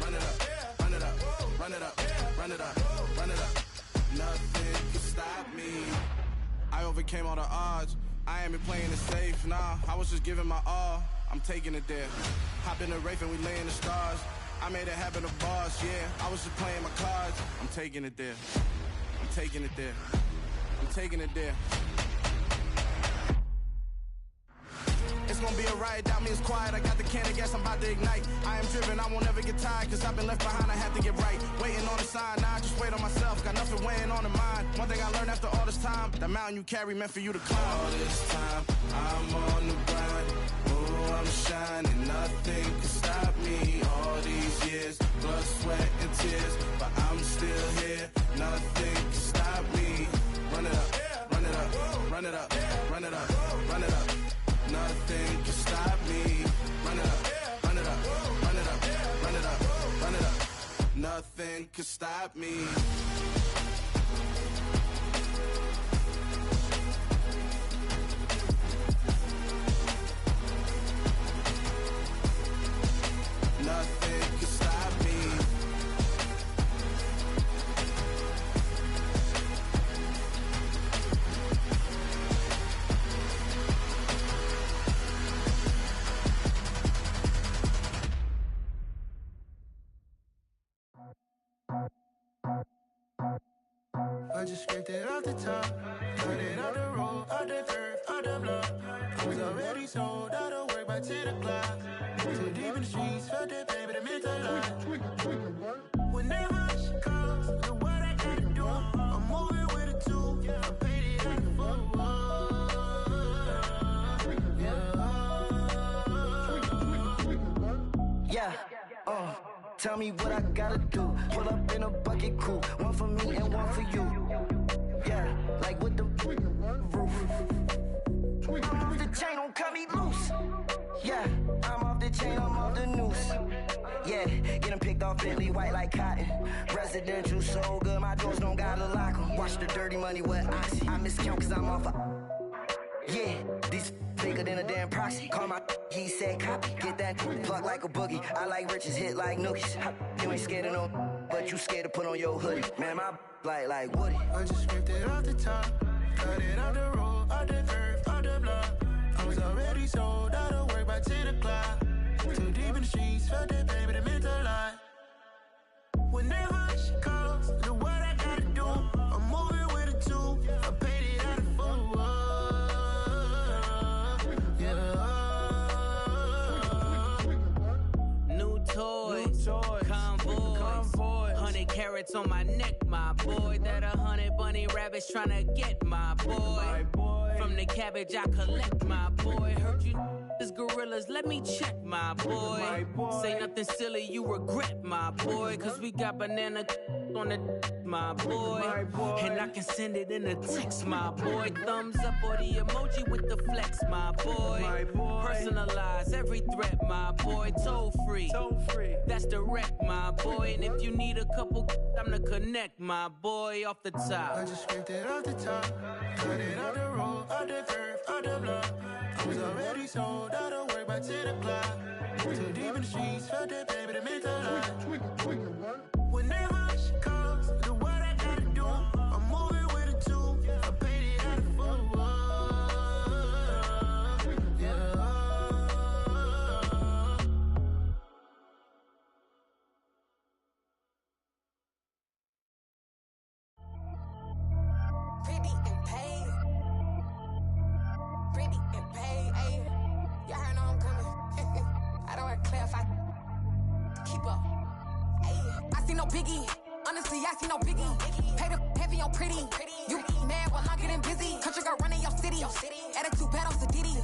Run it up, run it up, run it up, run it up, run it up. Nothing can stop me. I overcame all the odds. I ain't been playing it safe, nah. I was just giving my all. I'm taking it there. Hop in the Wraith and we lay in the stars. I made it happen to boss, yeah. I was just playing my cards. I'm taking it there. I'm taking it there. I'm taking it there. It's gonna be a riot, doubt me it's quiet. I got the can of gas, I'm about to ignite. I am driven, I won't ever get tired, cause I've been left behind, I have to get right. Waiting on the sign, now I just wait on myself. Got nothing weighing on the mind. One thing I learned after all this time, the mountain you carry meant for you to climb. All this time, I'm on the grind. Oh, I'm shining, nothing can stop me. All these years, blood, sweat, and tears. But I'm still here, nothing can stop me. Run it up, run it up, run it up, run it up, run it up. Nothing can stop me. Run it up, run it up, run it up, run it up, run it up. Nothing can stop me. Nothing can stop me. I just scraped it off the top, cut it out the road, out the curve, out the block. It was already sold, out of work, by 10 o'clock. Too deep in the streets, felt that baby, the mental lie. Whenever she calls, know what I gotta do. I'm moving with a two, I paid it out of full. Yeah, tell me what I gotta do. Pull up in a bucket crew, one for me and one for you. Yeah, like with the roof. I'm off the chain, don't cut me loose. Yeah, I'm off the chain, I'm off the noose. Yeah, get them picked off Bentley, white like cotton. Residential so good, my doors don't gotta lock them. Watch the dirty money with oxy. I miscount cause I'm off a... Yeah, these bigger than a damn proxy. Call my he said copy. Get that plug like a boogie. I like riches, hit like nookies. You ain't scared of no, but you scared to put on your hoodie. Man, my like Woody. I just ripped it off the top, cut it off the road, off the curve, off the block. I was already sold out of work by 10 o'clock. Too deep in the streets, felt that baby, the mental lie. Whenever she calls, know what I gotta do. I'm moving with a two, I paid it out of full. New toys, convoy, 100 carats on my neck, my boy. That 100 bunny rabbits tryna get my boy. From the cabbage I collect, my boy. Heard you is gorillas, let me check, my boy. Say nothing silly, you regret, my boy. Cause we got banana on the my boy. And I can send it in a text, my boy. Thumbs up or the emoji with the flex, my boy. Personalize every threat, my boy. Toll free, that's direct, my boy. And if you need a couple, I'm to connect, my boy. Off the top, I just ripped it off the top, cut it off the road, off the curve, off the block. I was already sold out of work by 10 o'clock. Too deep in the streets, felt that baby, the mental lie. Whenever she calls, know what I gotta do. I'm moving with a two, I paid it out of full. Pretty and paid. Pretty and paid, ayy. Y'all heard I'm coming. I don't want to clarify. Keep up. Ayy. I see no biggie. Honestly, I see no biggie. Pay the heavy on pretty. You mad while I'm getting busy. Country girl running your city. Attitude bad on Diddy.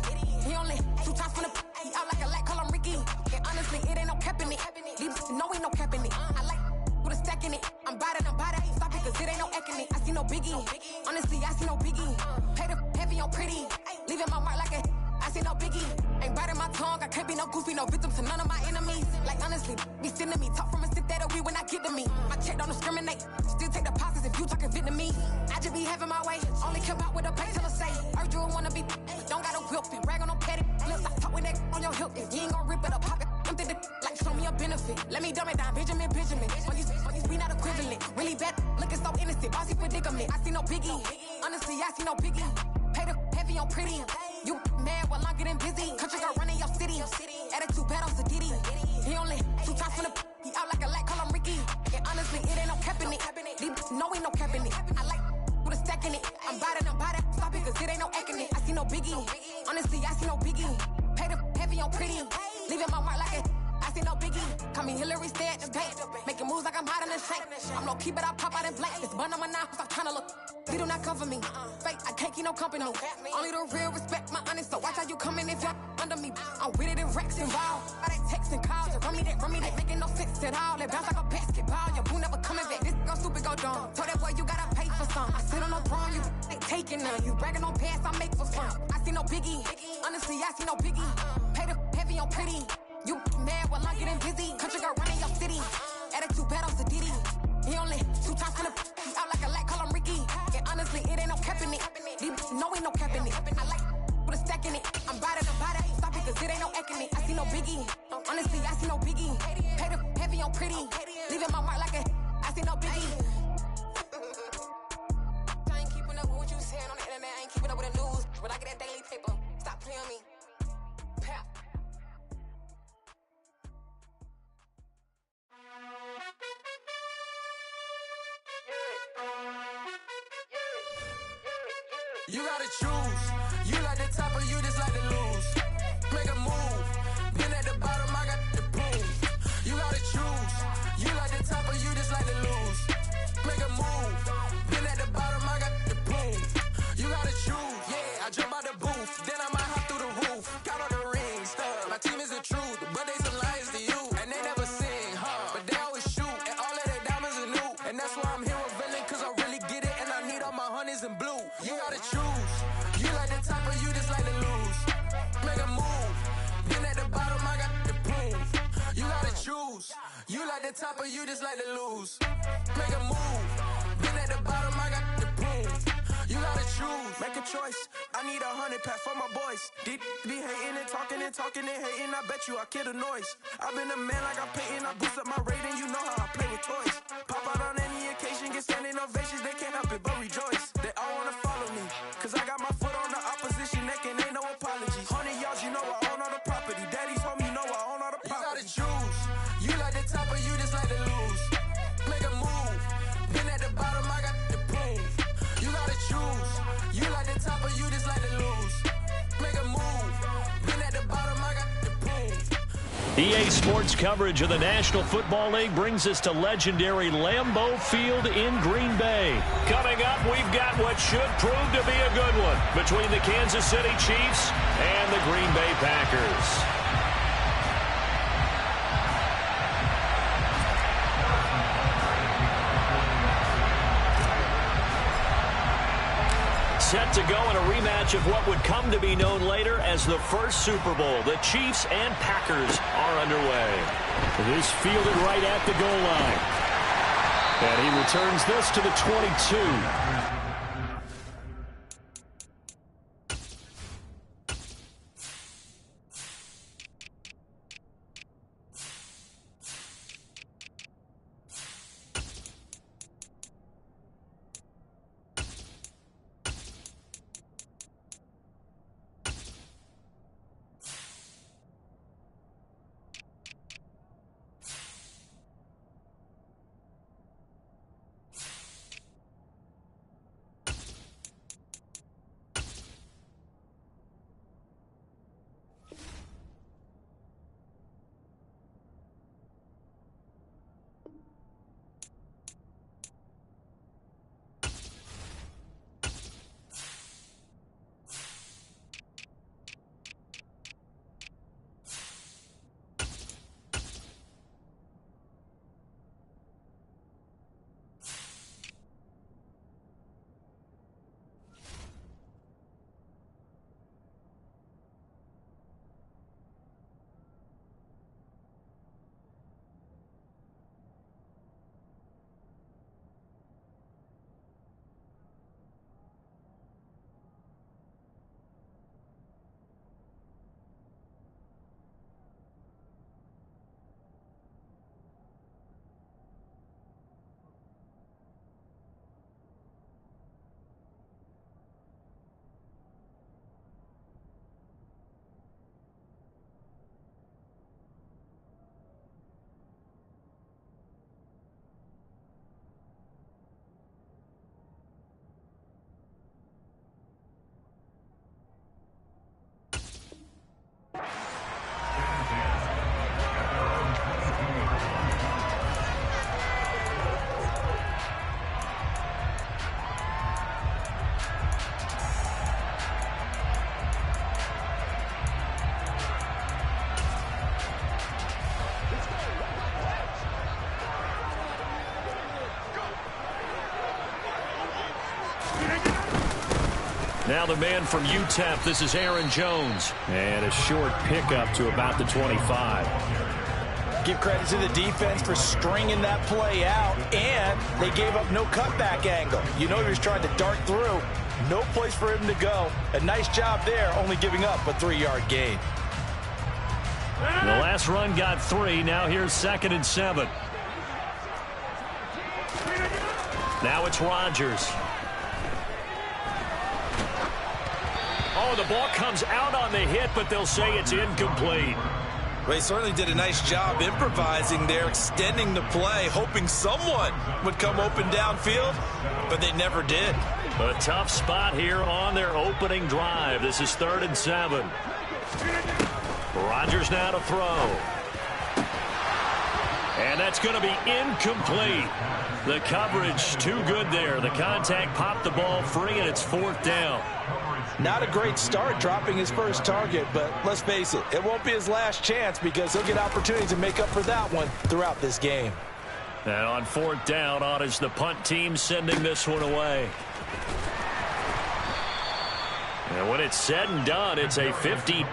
He only 2 times from the he out like a light, call him Ricky. And honestly, it ain't no cap in it. These no ain't no cap in it. I like with a stack in it. I'm bad. Stop it, cause it ain't no acting it. I see no biggie. Honestly, I see no biggie. Pay the heavy on pretty. Leaving my mark like a I see no biggie. Ain't biting my tongue. I can't be no goofy, no victim to none of my enemies. Like honestly, be sending me talk from a stick that'll be when I get to me. My check don't discriminate. Still take deposits if you talking Vietnamese. I just be having my way. Only come out with a pay till I say. Heard you wanna be. Don't gotta whip it. Brag on no petty. Flips. I talk with that on your hip. If you ain't gon' rip it up, pop it. Empty the like show me a benefit. Let me dumb it down, Benjamin. Funnies, we not equivalent. Really bad, looking so innocent. Bossy predicament. I see no biggie. Honestly, I see no biggie. Pay the heavy on pretty. You mad while I'm getting busy. Country girl running your city. Attitude bad on Diddy. He only 2 times from the he out like a light, call him Ricky. And honestly, it ain't no cap in it. These no ain't no cap in it. I like with a stack in it. I'm bad. Stop it, cause it ain't no acting it. I see no biggie. Honestly, I see no biggie. Pay the heavy on pretty. Leaving my mark like a I see no biggie. Call me Hillary, stay at the bank. Making moves like I'm hot in the shank. I'm low key, but I pop out in blank. It's bun on my knife, stop trying to look. They do not come for me. Fake, I can't keep no company. Only the real respect my honest. So watch how you coming if y'all under me. I'm with it in Rex involved. All that text and calls. Run me that making no sense at all. They bounce like a basketball. Your boo never coming back. This go stupid, go dumb. Told that boy you gotta pay for some. I sit on no throne, you ain't taking none. You bragging on past, I make for fun. I see no biggie. Honestly, I see no biggie. Pay the heavy on pretty. You mad while I'm getting busy. Country girl running your city. Attitude bad on Diddy. He only 2 times from the he out like a light, call him Ricky. And honestly, it ain't no cap in it. These no ain't no cap in it. I like with a stack in it. I'm bad. Stop it, cause it ain't no acting it. I see no biggie. Honestly, I see no biggie. Pay the heavy on pretty. Leaving my mark like a I see no biggie. I ain't keeping up with what you saying on the internet. I ain't keeping up with the news. When I get that daily paper, stop playing me. Pap. You gotta choose. You like the top or you just like to lose. Make a move. You like the top or you just like to lose? Make a move. Been at the bottom, I got the prove. You gotta choose. Make a choice. I need 100 pack for my boys. Deep be hating and talking and talking and hating. I bet you I kill the noise. I've been a man like I'm Peyton. I boost up my rating. You know how I play with toys. Pop out on any occasion, get standing ovations. They can't help it but rejoice. They all wanna follow me. Cause I got my foot on the opposition neck and ain't no apologies. 100 yards, you know I own all the property. Daddy's home, you know I own all the property. You gotta choose. You like the top or you just like to lose? Make a move. Been at the bottom, I got the prove. You gotta choose. You like the top or you just like to lose? Make a move. Been at the bottom, I got the prove. EA Sports coverage of the National Football League brings us to legendary Lambeau Field in Green Bay. Coming up, we've got what should prove to be a good one between the Kansas City Chiefs and the Green Bay Packers. Set to go in a rematch of what would come to be known later as the first Super Bowl. The Chiefs and Packers are underway. This fielded right at the goal line. And he returns this to the 22. Now the man from UTEP, this is Aaron Jones. And a short pickup to about the 25. Give credit to the defense for stringing that play out, and they gave up no cutback angle. You know he was trying to dart through. No place for him to go. A nice job there, only giving up a 3-yard gain. The last run got 3. Now here's 2nd and 7. Now it's Rodgers. Oh, the ball comes out on the hit, but they'll say it's incomplete. Well, he certainly did a nice job improvising there, extending the play, hoping someone would come open downfield, but they never did. A tough spot here on their opening drive. This is 3rd and 7. Rodgers now to throw. And that's going to be incomplete. The coverage too good there. The contact popped the ball free, and it's 4th down. Not a great start dropping his first target, but let's face it, it won't be his last chance because he'll get opportunities to make up for that one throughout this game. And on 4th down, on is the punt team sending this one away. And when it's said and done, it's a 50.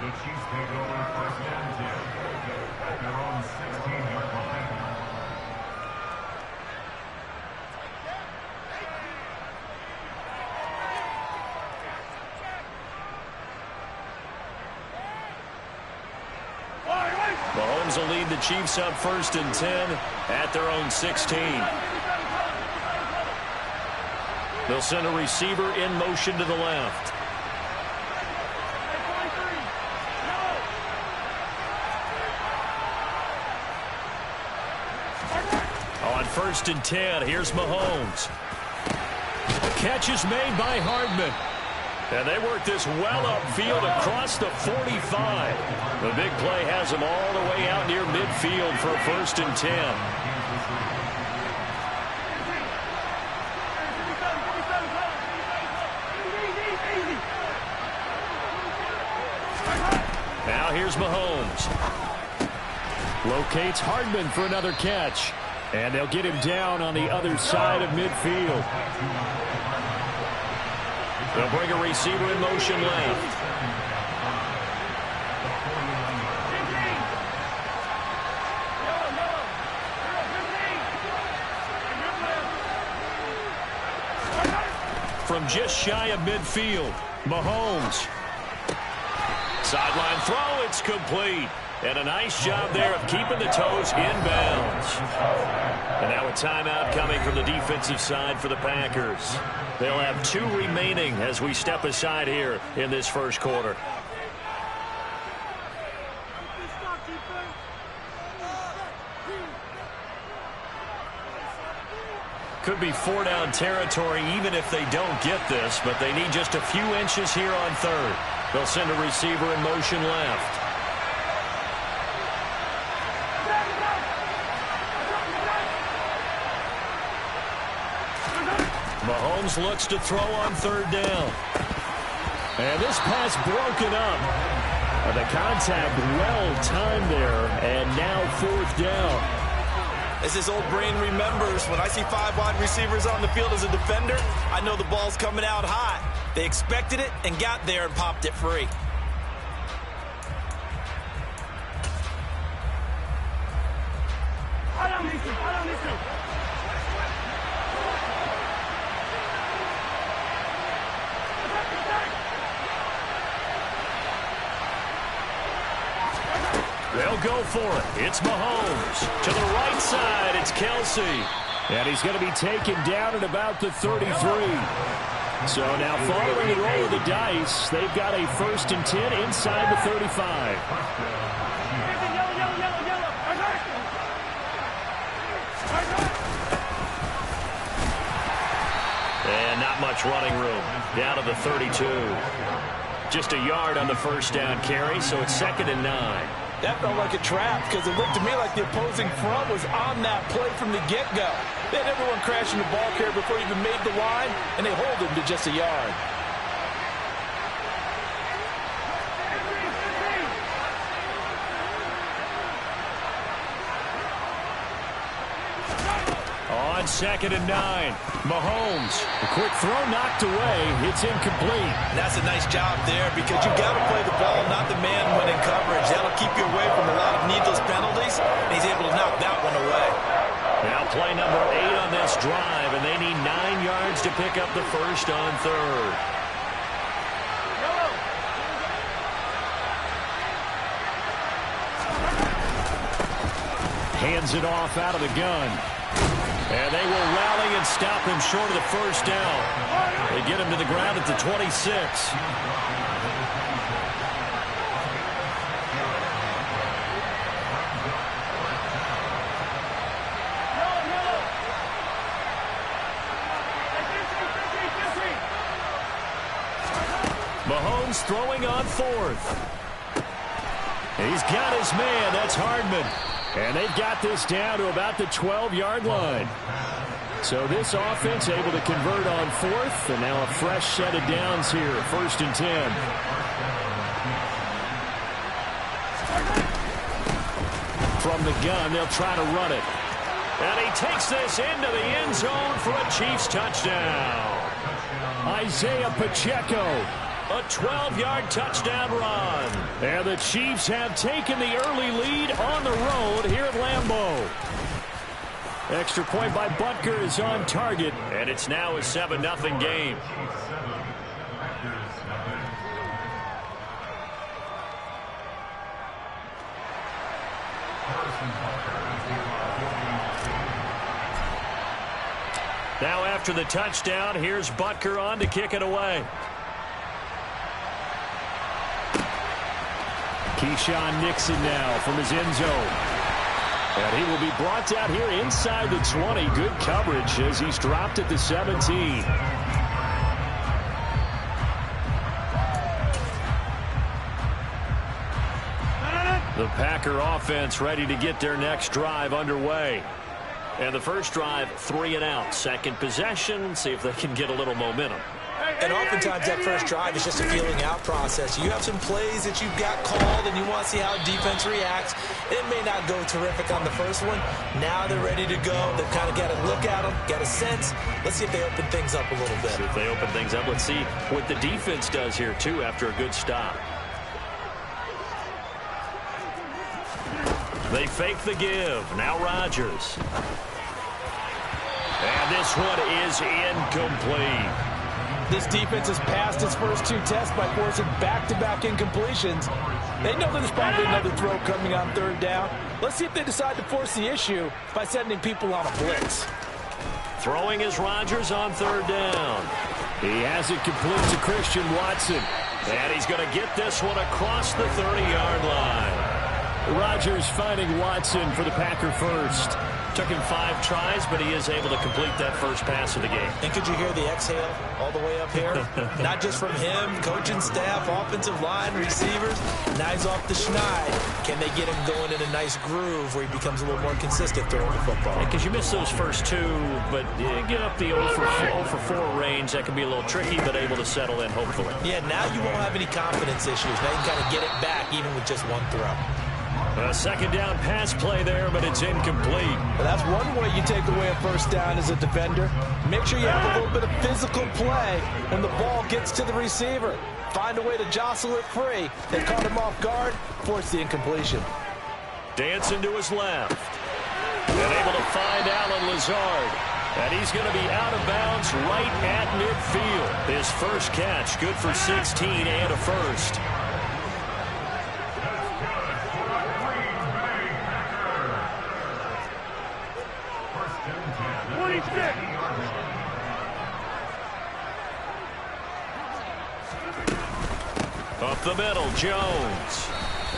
The Chiefs take over 1st and 10 at their own 16-yard line. Mahomes will lead the Chiefs up 1st and 10 at their own 16. They'll send a receiver in motion to the left. On 1st and 10, here's Mahomes. Catch is made by Hardman. And they work this well upfield across the 45. The big play has them all the way out near midfield for 1st and 10. Now here's Mahomes. Locates Hardman for another catch. And they'll get him down on the other side of midfield. They'll bring a receiver in motion left. From just shy of midfield, Mahomes. Sideline throw, it's complete. And a nice job there of keeping the toes inbounds. And now a timeout coming from the defensive side for the Packers. They'll have 2 remaining as we step aside here in this first quarter. Could be 4-down territory even if they don't get this, but they need just a few inches here on 3rd. They'll send a receiver in motion left. Mahomes looks to throw on 3rd down. And this pass broken up. The contact well timed there, and now 4th down. As his old brain remembers, when I see 5 wide receivers on the field as a defender, I know the ball's coming out hot. They expected it and got there and popped it free. They'll go for it. It's Mahomes. To the right side, it's Kelsey. And he's going to be taken down at about the 33. So now following the roll of the dice, they've got a 1st and 10 inside the 35. And not much running room. Down to the 32. Just a yard on the 1st down carry, so it's 2nd and 9. That felt like a trap because it looked to me like the opposing front was on that play from the get-go. They had everyone crashing the ball carrier before he even made the line, and they hold him to just a yard. On 2nd and 9, Mahomes. A quick throw knocked away. It's incomplete. That's a nice job there because you got to play the ball, not the man when in coverage. That'll keep you away from a lot of needless penalties, and he's able to knock that one away. Now play number 8 on this drive, and they need 9 yards to pick up the 1st on 3rd. Hands it off out of the gun. And they will rally and stop him short of the 1st down. They get him to the ground at the 26. Mahomes throwing on 4th. He's got his man. That's Hardman. And they've got this down to about the 12-yard line. So this offense able to convert on 4th, and now a fresh set of downs here, 1st and 10. From the gun, they'll try to run it. And he takes this into the end zone for a Chiefs touchdown. Isaiah Pacheco A 12-yard touchdown run. And the Chiefs have taken the early lead on the road here at Lambeau. Extra point by Butker is on target, and it's now a 7-0 game. Now after the touchdown, here's Butker on to kick it away. Keyshawn Nixon now from his end zone. And he will be brought down here inside the 20. Good coverage as he's dropped at the 17. The Packer offense ready to get their next drive underway. And the first drive, 3 and out. Second possession, see if they can get a little momentum. And oftentimes that first drive is just a feeling out process. You have some plays that you've got called and you want to see how defense reacts. It may not go terrific on the first one. Now they're ready to go. They've kind of got to look at them, get a sense. Let's see if they open things up a little bit. See if they open things up. Let's see what the defense does here, too, after a good stop. They fake the give. Now Rodgers. And this one is incomplete. This defense has passed its first 2 tests by forcing back-to-back incompletions. They know there's probably another throw coming on 3rd down. Let's see if they decide to force the issue by sending people on a blitz. Throwing is Rodgers on 3rd down. He has it complete to Christian Watson. And he's going to get this one across the 30-yard line. Rodgers finding Watson for the Packer first. Took him 5 tries, but he is able to complete that first pass of the game. And could you hear the exhale all the way up here? Not just from him, coaching staff, offensive line, receivers. Now he's off the schneid. Can they get him going in a nice groove where he becomes a little more consistent throwing the football? Because you miss those first 2, but you get up the 0 for 4 range. That can be a little tricky, but able to settle in, hopefully. Yeah, now you won't have any confidence issues. Now you can kind of get it back even with just 1 throw. A second down pass play there, but it's incomplete. Well, that's one way you take away a first down as a defender. Make sure you have a little bit of physical play when the ball gets to the receiver. Find a way to jostle it free. They caught him off guard, force the incompletion. Dancing to his left. And able to find Alan Lazard. And he's going to be out of bounds right at midfield. His first catch, good for 16 and a first. Up the middle, Jones.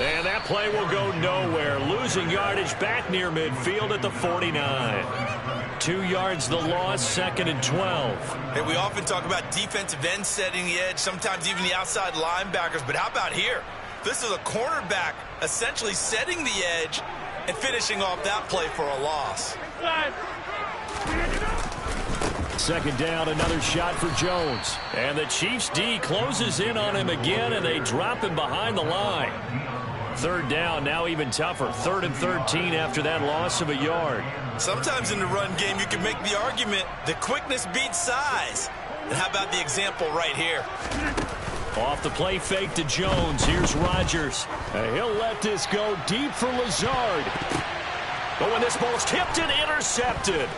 And that play will go nowhere. Losing yardage back near midfield at the 49. 2 yards the loss, 2nd and 12. Hey, we often talk about defensive ends setting the edge, sometimes even the outside linebackers. But how about here? This is a cornerback essentially setting the edge and finishing off that play for a loss. Second down, another shot for Jones. And the Chiefs D closes in on him again, and they drop him behind the line. 3rd down, now even tougher. 3rd and 13 after that loss of a yard. Sometimes in the run game, you can make the argument that quickness beats size. And how about the example right here? Off the play fake to Jones. Here's Rodgers. And he'll let this go deep for Lazard. But when this ball's tipped and intercepted.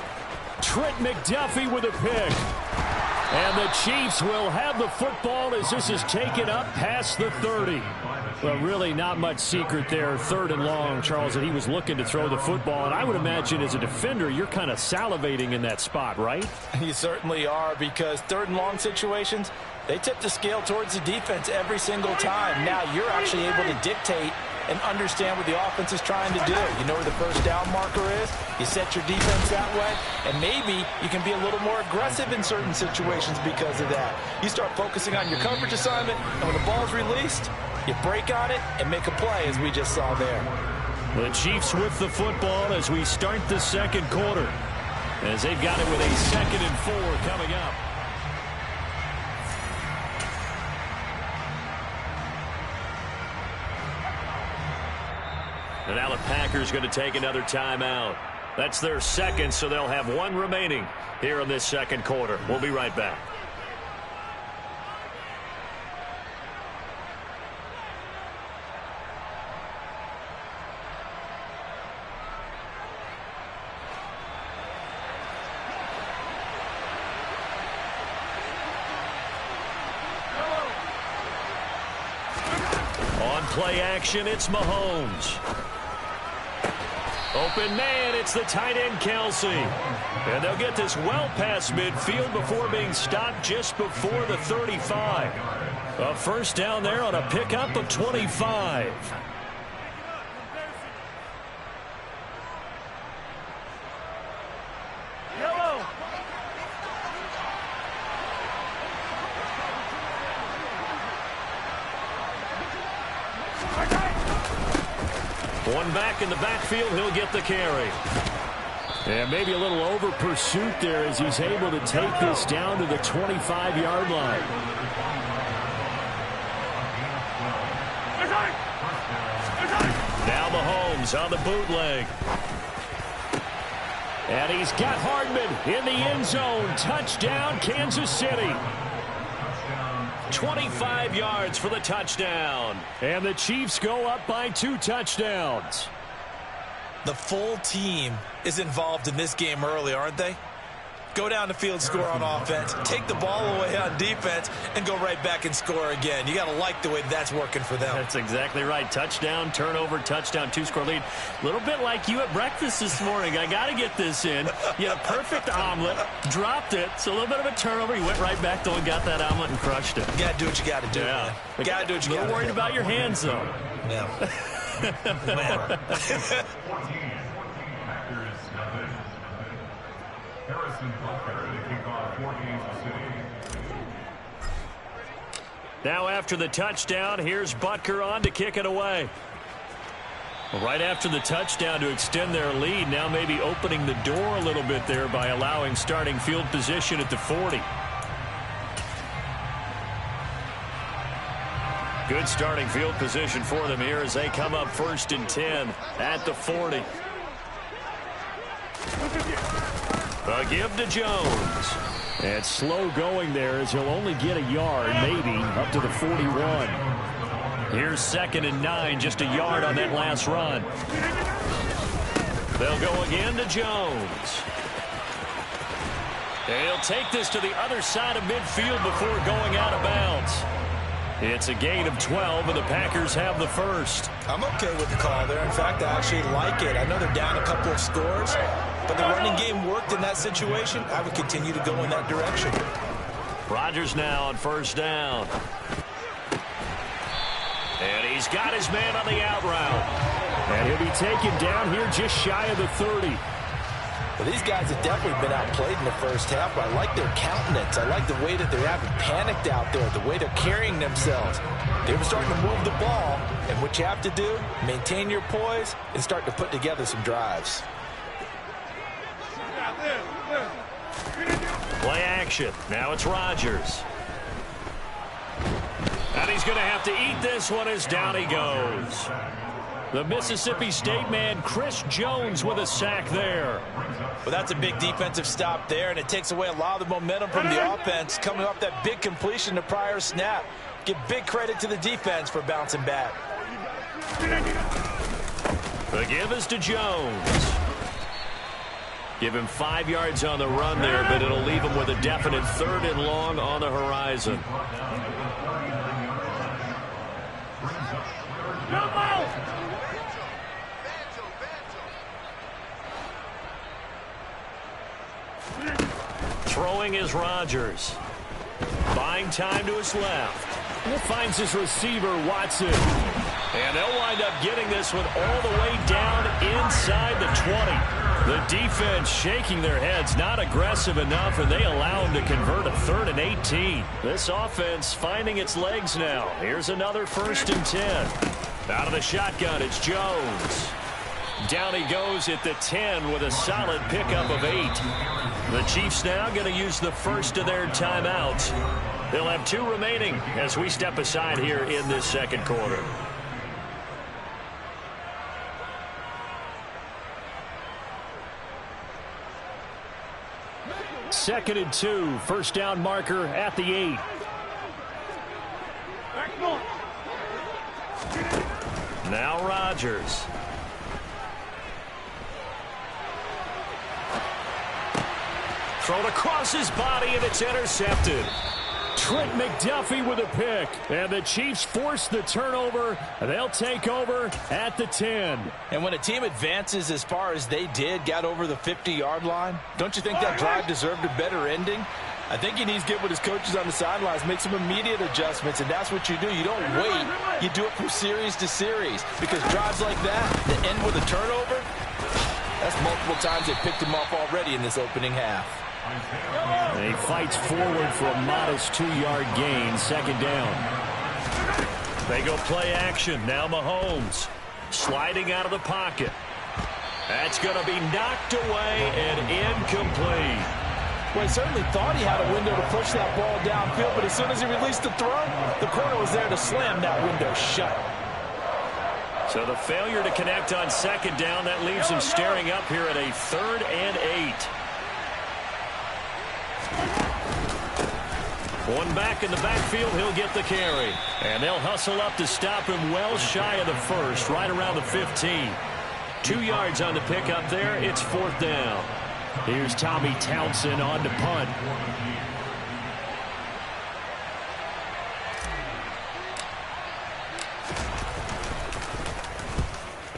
Trent McDuffie with a pick. And the Chiefs will have the football as this is taken up past the 30. Well, really not much secret there. 3rd and long, Charles, that he was looking to throw the football. And I would imagine as a defender, you're kind of salivating in that spot, right? You certainly are, because 3rd and long situations, they tip the scale towards the defense every single time. Now you're actually able to dictate and understand what the offense is trying to do. You know where the first down marker is. You set your defense that way, and maybe you can be a little more aggressive in certain situations because of that. You start focusing on your coverage assignment, and when the ball's released, you break on it and make a play, as we just saw there. The Chiefs with the football as we start the 2nd quarter, as they've got it with a 2nd and 4 coming up. And now the Packers going to take another timeout. That's their 2nd, so they'll have 1 remaining here in this 2nd quarter. We'll be right back. play action. It's Mahomes. Open man, it's the tight end, Kelsey. And they'll get this well past midfield before being stopped just before the 35. A first down there on a pickup of 25. One back in the backfield, he'll get the carry. And maybe a little over pursuit there as he's able to take this down to the 25-yard line. Now Mahomes on the bootleg. And he's got Hardman in the end zone. Touchdown, Kansas City. 25 yards for the touchdown. And the Chiefs go up by 2 touchdowns. The full team is involved in this game early, aren't they? Go down the field, score on offense, take the ball away on defense, and go right back and score again. You got to like the way that's working for them. That's exactly right. Touchdown, turnover, touchdown, 2-score lead. A little bit like you at breakfast this morning. I got to get this in. You had a perfect omelet, dropped it, so a little bit of a turnover. You went right back, though, and got that omelet and crushed it. You got to do what you got to do, man. You got to do what you got to do. A little worried about your hands, though. Yeah. Man. Now after the touchdown, here's Butker on to kick it away. Right after the touchdown to extend their lead, now maybe opening the door a little bit there by allowing starting field position at the 40. Good starting field position for them here as they come up 1st and 10 at the 40. A give to Jones. And slow going there as he'll only get a yard, maybe, up to the 41. Here's 2nd and 9, just a yard on that last run. They'll go again to Jones. And he'll take this to the other side of midfield before going out of bounds. It's a gain of 12, and the Packers have the first. I'm okay with the call there. In fact, I actually like it. I know they're down a couple of scores, but the running game worked in that situation. I would continue to go in that direction. Rodgers now on 1st down. And he's got his man on the out route. And he'll be taken down here just shy of the 30. Well, these guys have definitely been outplayed in the first half, but I like their countenance. I like the way that they're having panicked out there, the way they're carrying themselves. They were starting to move the ball, and what you have to do, maintain your poise and start to put together some drives. Play action. Now it's Rodgers. And he's going to have to eat this one as down he goes. The Mississippi State man, Chris Jones, with a sack there. Well, that's a big defensive stop there, and it takes away a lot of the momentum from the offense coming off that big completion the prior snap. Give big credit to the defense for bouncing back. The give is to Jones. Give him 5 yards on the run there, but it'll leave him with a definite 3rd and long on the horizon. Throwing is Rodgers. Buying time to his left. And finds his receiver, Watson. And they'll wind up getting this one all the way down inside the 20. The defense shaking their heads, not aggressive enough, and they allow him to convert a 3rd and 18. This offense finding its legs now. Here's another 1st and 10. Out of the shotgun, it's Jones. Down he goes at the 10 with a solid pickup of 8. The Chiefs now going to use the first of their timeouts. They'll have 2 remaining as we step aside here in this 2nd quarter. Second and 2, 1st down marker at the 8. Now Rodgers. Thrown across his body, and it's intercepted. Trent McDuffie with a pick. And the Chiefs force the turnover. They'll take over at the 10. And when a team advances as far as they did, got over the 50-yard line, don't you think that drive deserved a better ending? I think he needs to get with his coaches on the sidelines, make some immediate adjustments, and that's what you do. You don't wait. You do it from series to series, because drives like that end with a turnover, that's multiple times they picked him off already in this opening half. He fights forward for a modest 2-yard gain, second down. They go play action. Now Mahomes sliding out of the pocket. That's going to be knocked away and incomplete. Well, he certainly thought he had a window to push that ball downfield, but as soon as he released the throw, the corner was there to slam that window shut. So the failure to connect on second down, that leaves him staring up here at a 3rd and 8. One back in the backfield, he'll get the carry. And they'll hustle up to stop him well shy of the first, right around the 15. 2 yards on the pickup there. It's 4th down. Here's Tommy Townsend on to punt.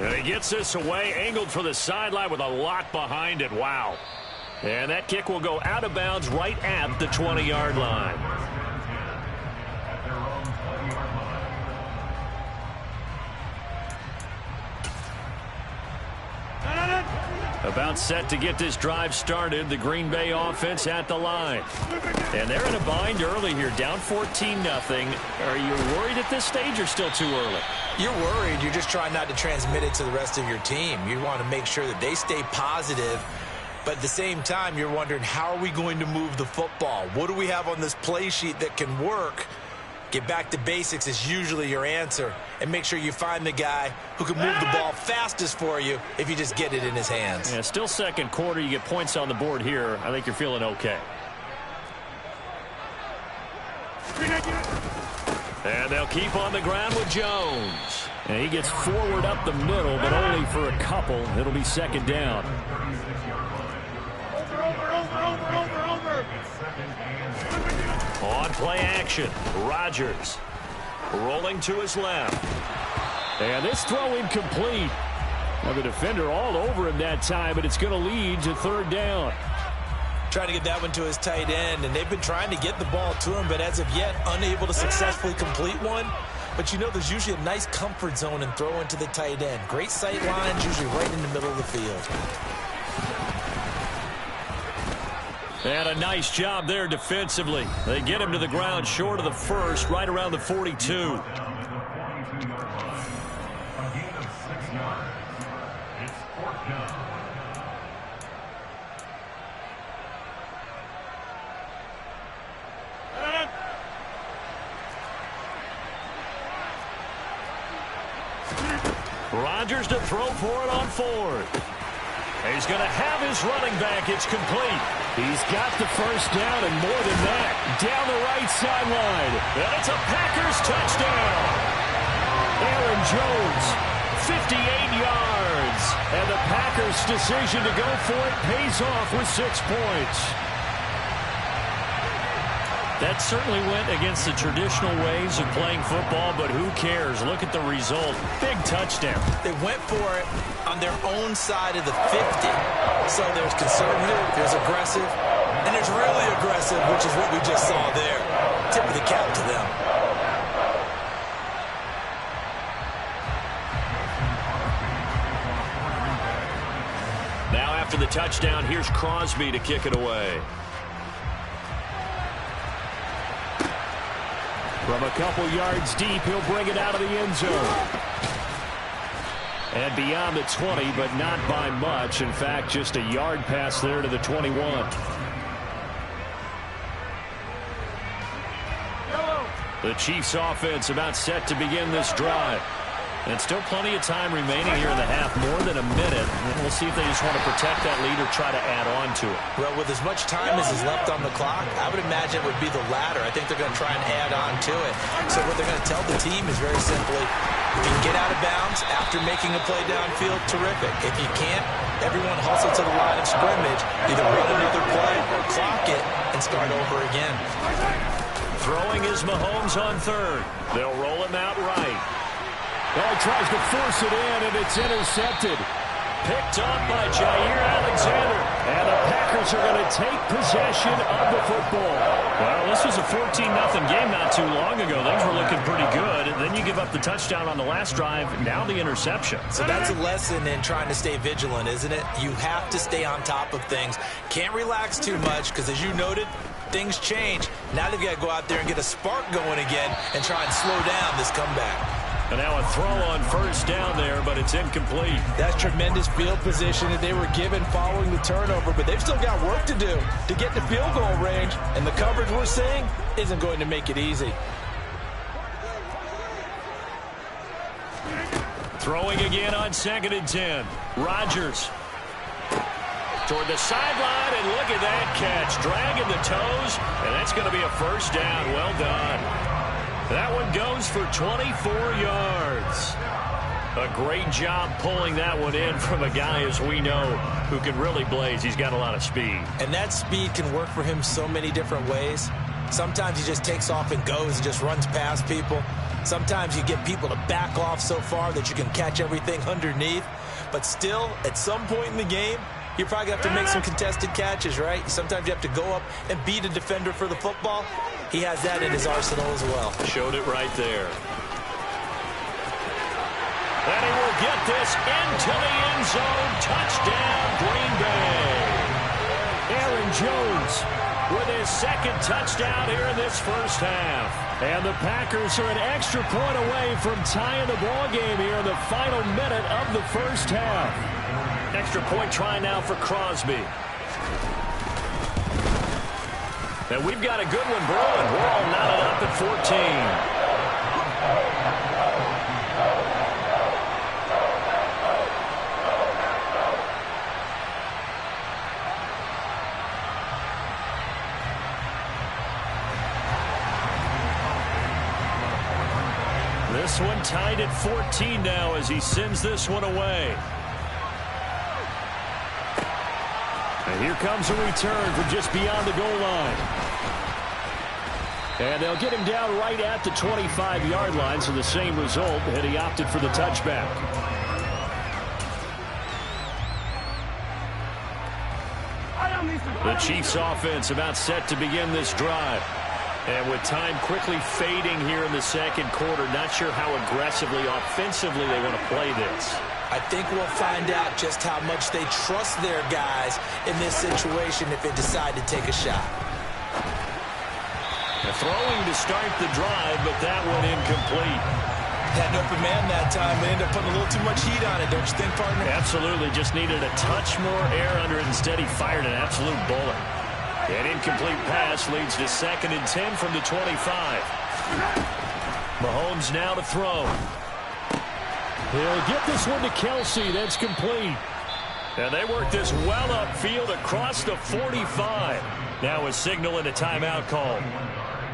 And he gets this away, angled for the sideline with a lot behind it. Wow. And that kick will go out of bounds right at the 20-yard line. About set to get this drive started. The Green Bay offense at the line. And they're in a bind early here, down 14-0. Are you worried at this stage or still too early? You're worried. You're just trying not to transmit it to the rest of your team. You want to make sure that they stay positive. But at the same time, you're wondering, how are we going to move the football? What do we have on this play sheet that can work? Get back to basics is usually your answer. And make sure you find the guy who can move the ball fastest for you if you just get it in his hands. Yeah, still second quarter. You get points on the board here. I think you're feeling okay. And they'll keep on the ground with Jones. And he gets forward up the middle, but only for a couple. It'll be second down. On play action, Rodgers rolling to his left. And this throw incomplete. Now the defender all over him that time, but it's going to lead to 3rd down. Trying to get that one to his tight end, and they've been trying to get the ball to him, but as of yet, unable to successfully complete one. But you know, there's usually a nice comfort zone and throw into the tight end. Great sight lines, usually right in the middle of the field. And a nice job there defensively. They get him to the ground short of the first, right around the 42. Rodgers to throw for it on 4th. He's going to have his running back. It's complete. He's got the first down and more than that. Down the right sideline. And it's a Packers touchdown. Aaron Jones, 58 yards. And the Packers' decision to go for it pays off with 6 points. That certainly went against the traditional ways of playing football, but who cares? Look at the result. Big touchdown. They went for it on their own side of the 50. So there's conservative, there's aggressive, and there's really aggressive, which is what we just saw there. Tip of the cap to them. Now after the touchdown, here's Crosby to kick it away. From a couple yards deep, he'll bring it out of the end zone. And beyond the 20, but not by much. In fact, just a yard pass there to the 21. The Chiefs offense about set to begin this drive. And still plenty of time remaining here in the half, more than a minute. And we'll see if they just want to protect that lead or try to add on to it. Well, with as much time as is left on the clock, I would imagine it would be the latter. I think they're going to try and add on to it. So what they're going to tell the team is very simply, if you can get out of bounds after making a play downfield, terrific. If you can't, everyone hustle to the line of scrimmage, either run another play or clock it and start over again. Throwing is Mahomes on third. They'll roll him out right. Oh, he tries to force it in, and it's intercepted. Picked up by Jair Alexander. And the Packers are going to take possession of the football. Well, this was a 14-0 game not too long ago. Things were looking pretty good. And then you give up the touchdown on the last drive. Now the interception. So that's a lesson in trying to stay vigilant, isn't it? You have to stay on top of things. Can't relax too much because, as you noted, things change. Now they've got to go out there and get a spark going again and try and slow down this comeback. And now a throw on first down there, but it's incomplete. That's tremendous field position that they were given following the turnover, but they've still got work to do to get to field goal range, and the coverage we're seeing isn't going to make it easy. Throwing again on 2nd and 10. Rodgers toward the sideline, and look at that catch. Dragging the toes, and that's going to be a first down. Well done. That one goes for 24 yards. A great job pulling that one in from a guy, as we know, who can really blaze. He's got a lot of speed. And that speed can work for him so many different ways. Sometimes he just takes off and goes and just runs past people. Sometimes you get people to back off so far that you can catch everything underneath. But still, at some point in the game, you probably have to make some contested catches, right? Sometimes you have to go up and beat a defender for the football. He has that in his arsenal as well. Showed it right there. And he will get this into the end zone. Touchdown, Green Bay. Aaron Jones with his second touchdown here in this first half. And the Packers are an extra point away from tying the ball game here in the final minute of the first half. Extra point try now for Crosby. And we've got a good one brewing. We're all knotted up at 14. This one tied at 14 now as he sends this one away. And here comes a return from just beyond the goal line. And they'll get him down right at the 25-yard line, so the same result, and he opted for the touchback. The Chiefs offense about set to begin this drive. And with time quickly fading here in the second quarter, not sure how aggressively, offensively they want to play this. I think we'll find out just how much they trust their guys in this situation if they decide to take a shot. Throwing to start the drive, but that one incomplete. Had an open man that time, but ended up putting a little too much heat on it, don't you think, partner? Absolutely. Just needed a touch more air under it. Instead, he fired an absolute bullet. An incomplete pass leads to 2nd and 10 from the 25. Mahomes now to throw. He'll get this one to Kelsey. That's complete. And they work this well upfield across the 45. Now a signal and a timeout call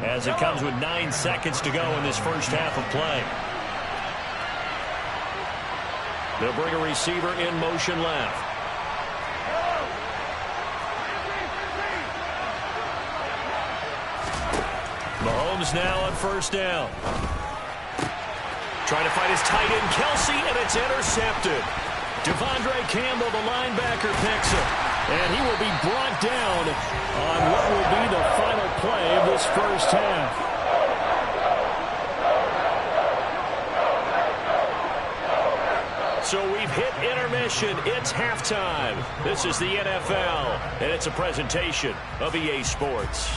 as it comes with 9 seconds to go in this first half of play. They'll bring a receiver in motion left. Mahomes now on first down. Trying to find his tight end, Kelsey, and it's intercepted. Devondre Campbell, the linebacker, picks it. And he will be brought down on what will be the final play of this first half. So we've hit intermission. It's halftime. This is the NFL, and it's a presentation of EA Sports.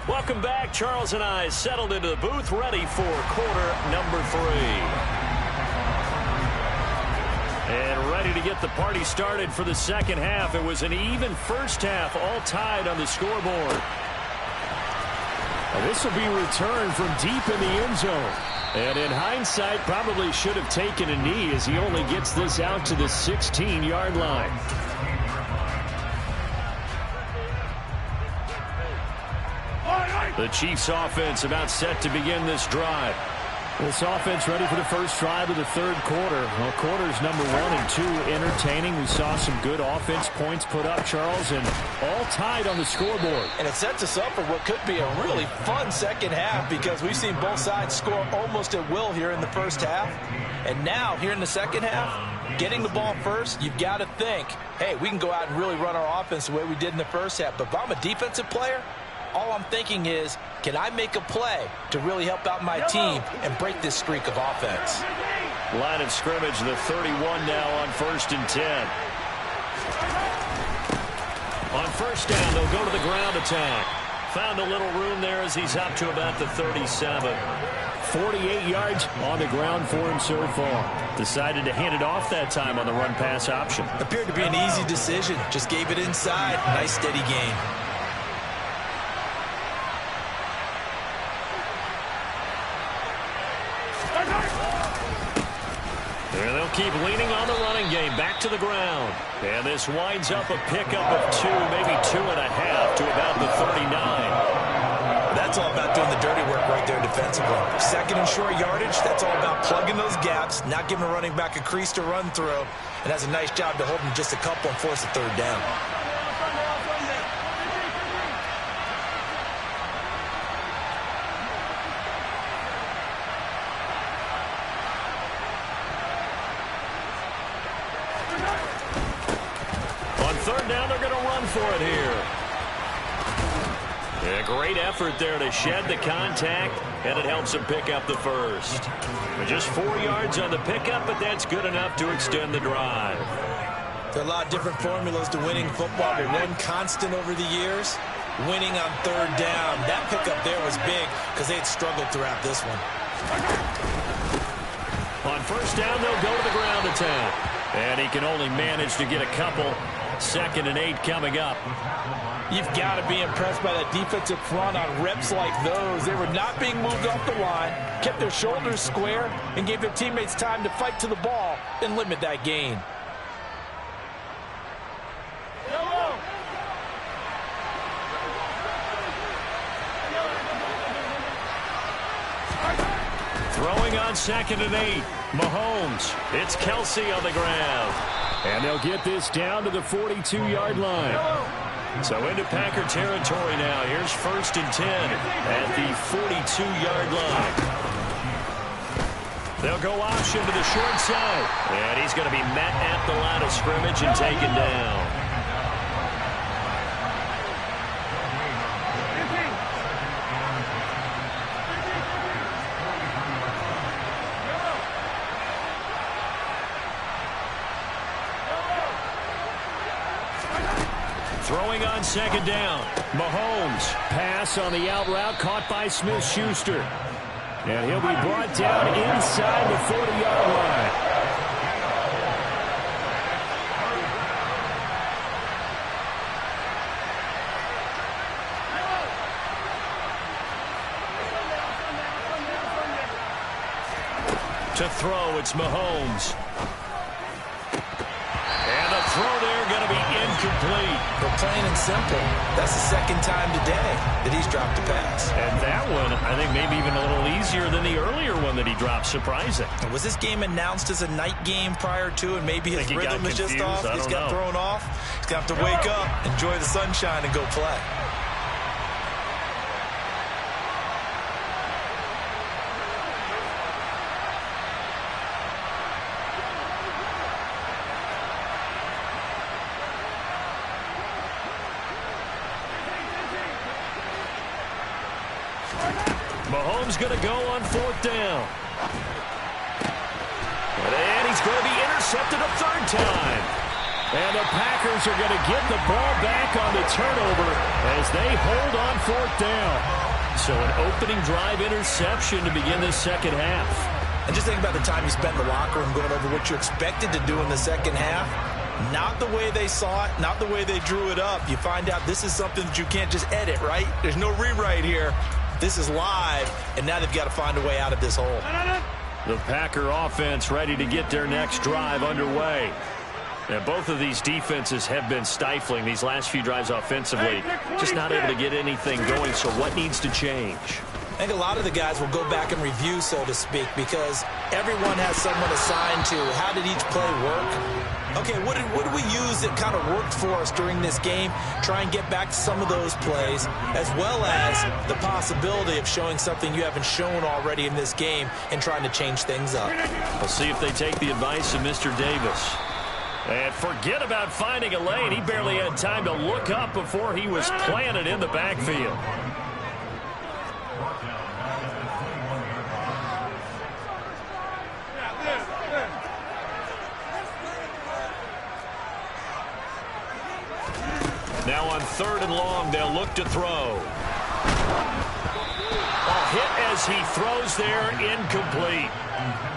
Welcome back. Charles and I settled into the booth, ready for quarter number 3. And ready to get the party started for the second half. It was an even first half, all tied on the scoreboard. This will be returned from deep in the end zone. And in hindsight, probably should have taken a knee as he only gets this out to the 16-yard line. The Chiefs offense about set to begin this drive. This offense ready for the first drive of the third quarter. Well, quarters number 1 and 2 entertaining. We saw some good offense points put up, Charles, and all tied on the scoreboard. And it sets us up for what could be a really fun second half because we've seen both sides score almost at will here in the first half. And now, here in the second half, getting the ball first, you've got to think, hey, we can go out and really run our offense the way we did in the first half. But if I'm a defensive player, all I'm thinking is, can I make a play to really help out my team and break this streak of offense? Line of scrimmage, the 31 now on 1st and 10. On first down, they'll go to the ground attack. Found a little room there as he's up to about the 37. 48 yards on the ground for him so far. Decided to hand it off that time on the run-pass option. Appeared to be an easy decision. Just gave it inside. Nice, steady gain. And they'll keep leaning on the running game. Back to the ground. And this winds up a pickup of 2, maybe 2.5 to about the 39. That's all about doing the dirty work right there defensively. Second and short yardage, that's all about plugging those gaps, not giving a running back a crease to run through, and has a nice job to hold him just a couple and force a third down. Third down, they're going to run for it here. A great effort there to shed the contact, and it helps them pick up the first. Just 4 yards on the pickup, but that's good enough to extend the drive. There are a lot of different formulas to winning football, but one constant over the years, winning on third down. That pickup there was big because they had struggled throughout this one. On first down, they'll go to the ground attack. And he can only manage to get a couple. 2nd and 8 coming up. You've got to be impressed by that defensive front on reps like those. They were not being moved off the line, kept their shoulders square, and gave their teammates time to fight to the ball and limit that gain. Throwing on 2nd and 8. Mahomes. It's Kelsey on the ground. And they'll get this down to the 42-yard line. So into Packer territory now. Here's 1st and 10 at the 42-yard line. They'll go option to the short side. And he's going to be met at the line of scrimmage and taken down. Throwing on 2nd down. Mahomes. Pass on the out route caught by Smith-Schuster. And he'll be brought down inside the 40-yard line. To throw, it's Mahomes. And the throw there going to be incomplete. But plain and simple, that's the second time today that he's dropped a pass. And that one, I think maybe even a little easier than the earlier one that he dropped. Surprising. Was this game announced as a night game prior to, and maybe his rhythm is just off? He's got thrown off. He's going to have to wake up, enjoy the sunshine, and go play. Mahomes going to go on 4th down. And he's going to be intercepted a 3rd time. And the Packers are going to get the ball back on the turnover as they hold on 4th down. So an opening drive interception to begin this second half. And just think about the time you spent in the locker room going over what you expected to do in the second half. Not the way they saw it, not the way they drew it up. You find out this is something that you can't just edit, right? There's no rewrite here. This is live, and now they've got to find a way out of this hole. The Packer offense ready to get their next drive underway. And both of these defenses have been stifling these last few drives offensively. Just not able to get anything going, so what needs to change? I think a lot of the guys will go back and review, so to speak, because everyone has someone assigned to how did each play work. Okay, what did we use that kind of worked for us during this game? Try and get back to some of those plays, as well as the possibility of showing something you haven't shown already in this game and trying to change things up. We'll see if they take the advice of Mr. Davis. And forget about finding a lane. He barely had time to look up before he was planted in the backfield. Now on 3rd and long, they'll look to throw. A hit as he throws there, incomplete.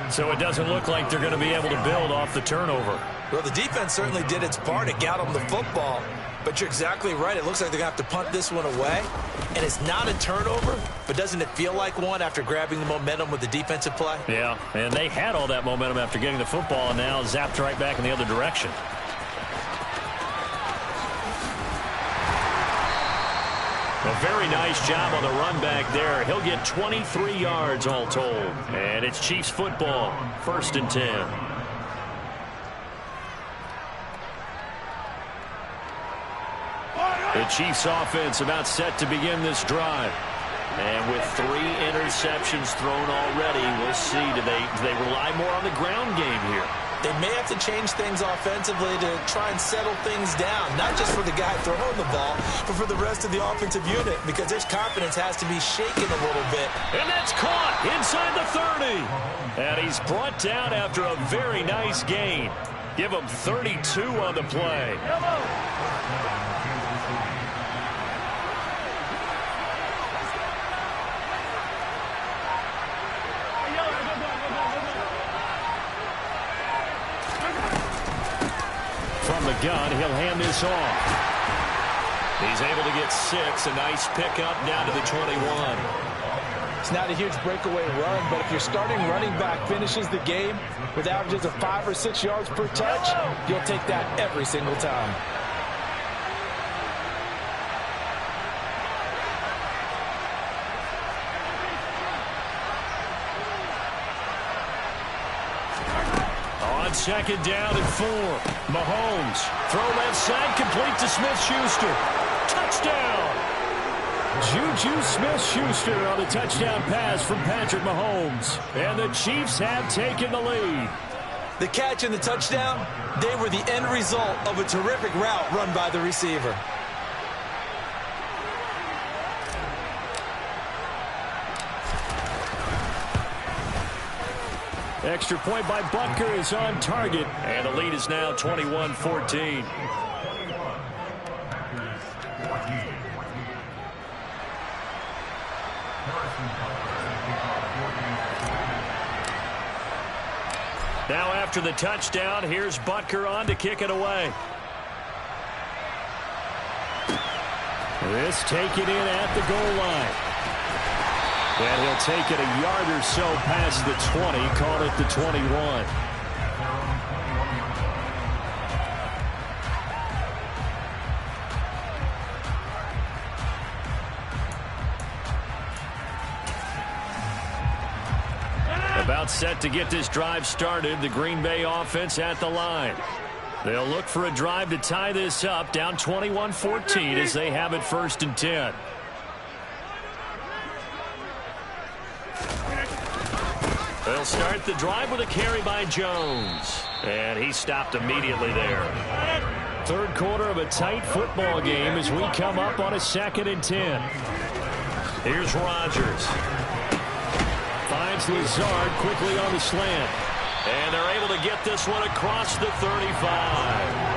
So it doesn't look like they're going to be able to build off the turnover. Well, the defense certainly did its part to get them the football. But you're exactly right. It looks like they're going to have to punt this one away. And it's not a turnover, but doesn't it feel like one after grabbing the momentum with the defensive play? Yeah, and they had all that momentum after getting the football and now zapped right back in the other direction. A very nice job on the run back there. He'll get 23 yards all told. And it's Chiefs football, 1st and 10. The Chiefs offense about set to begin this drive. And with 3 interceptions thrown already, we'll see. Do they rely more on the ground game here? They may have to change things offensively to try and settle things down, not just for the guy throwing the ball, but for the rest of the offensive unit, because his confidence has to be shaken a little bit. And that's caught inside the 30. And he's brought down after a very nice gain. Give him 32 on the play. From the gun, he'll hand this off. He's able to get 6. A nice pickup down to the 21. It's not a huge breakaway run, but if your starting running back finishes the game with averages of 5 or 6 yards per touch, you'll take that every single time. On 2nd down and 4. Mahomes, throw left side, complete to Smith-Schuster. Touchdown! Juju Smith-Schuster on the touchdown pass from Patrick Mahomes. And the Chiefs have taken the lead. The catch and the touchdown, they were the end result of a terrific route run by the receiver. Extra point by Butker is on target. And the lead is now 21-14. Now after the touchdown, here's Butker on to kick it away. This taken in at the goal line. And he'll take it a yard or so past the 20, call it the 21. About set to get this drive started, the Green Bay offense at the line. They'll look for a drive to tie this up, down 21-14 as they have it 1st and 10. They'll start the drive with a carry by Jones. And he stopped immediately there. 3rd quarter of a tight football game as we come up on a 2nd and 10. Here's Rodgers. Finds Lazard quickly on the slant. And they're able to get this one across the 35.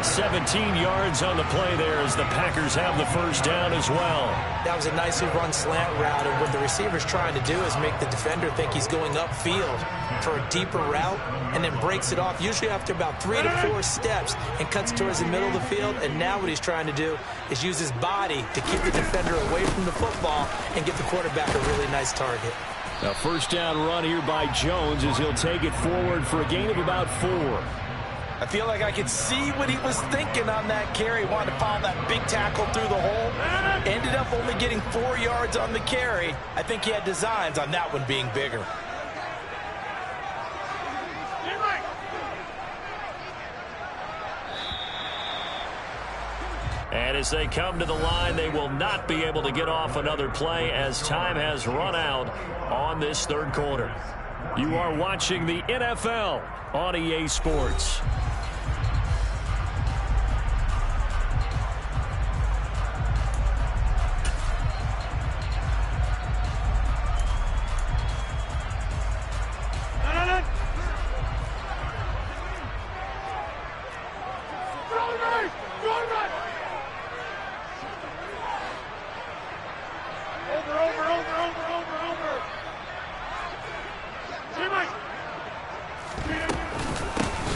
17 yards on the play there as the Packers have the 1st down as well. That was a nicely run slant route, and what the receiver's trying to do is make the defender think he's going upfield for a deeper route and then breaks it off, usually after about 3 to 4 steps, and cuts towards the middle of the field. And now what he's trying to do is use his body to keep the defender away from the football and get the quarterback a really nice target. A 1st down run here by Jones as he'll take it forward for a gain of about 4. I feel like I could see what he was thinking on that carry. Wanted to follow that big tackle through the hole. Ended up up only getting 4 yards on the carry. I think he had designs on that one being bigger. And as they come to the line, they will not be able to get off another play as time has run out on this third quarter. You are watching the NFL on EA Sports.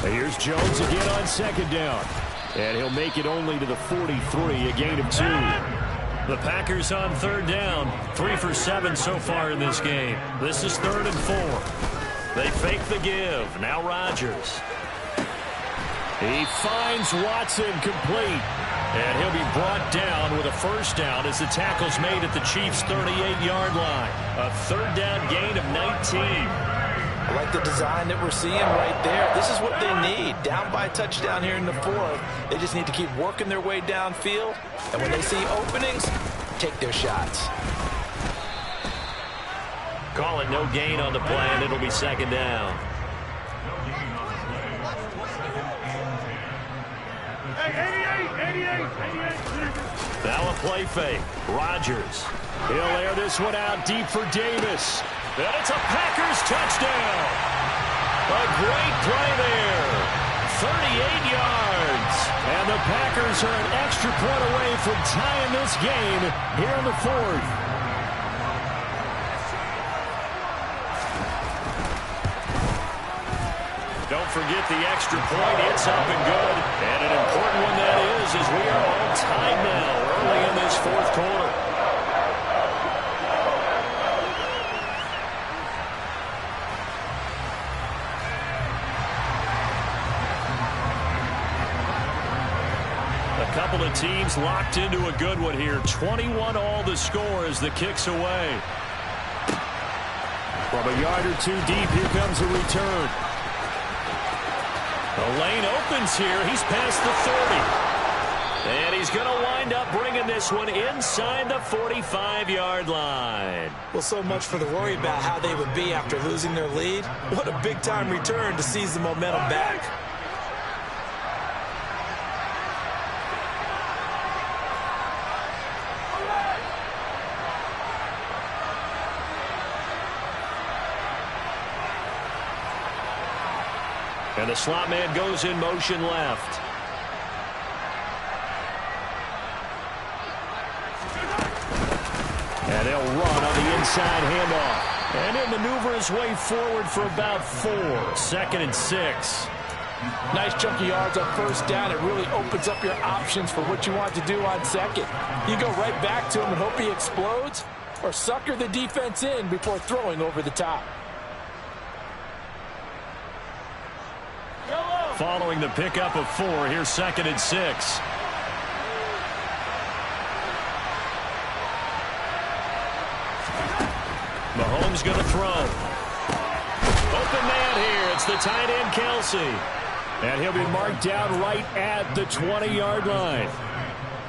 Here's Jones again on second down. And he'll make it only to the 43, a gain of 2. The Packers on third down, 3 for 7 so far in this game. This is 3rd and 4. They fake the give. Now Rodgers. He finds Watson complete. And he'll be brought down with a first down as the tackle's made at the Chiefs' 38-yard line. A third down gain of 19. I like the design that we're seeing right there. This is what they need. Down by a touchdown here in the 4th. They just need to keep working their way downfield. And when they see openings, take their shots. Call it no gain on the play, and it'll be second down. Now a play fake. Rodgers. He'll air this one out deep for Davis. And it's a Packers touchdown. A great play there. 38 yards. And the Packers are an extra point away from tying this game here in the 4th. Don't forget the extra point. It's up and good. And an important one that is, as we are all tied now early in this 4th quarter. A couple of teams locked into a good one here. 21 all the score as the kick's away. From a yard or 2 deep, here comes a return. The lane opens here. He's past the 30. And he's going to wind up bringing this one inside the 45-yard line. Well, so much for the worry about how they would be after losing their lead. What a big-time return to seize the momentum back. And the slot man goes in motion left. And they'll run on the inside handoff. And he'll maneuver his way forward for about 4. 2nd and 6. Nice chunky yards on first down. It really opens up your options for what you want to do on second. You go right back to him and hope he explodes, or sucker the defense in before throwing over the top. Following the pickup of 4, here's 2nd and 6. Mahomes going to throw. Open man here. It's the tight end, Kelsey. And he'll be marked down right at the 20-yard line.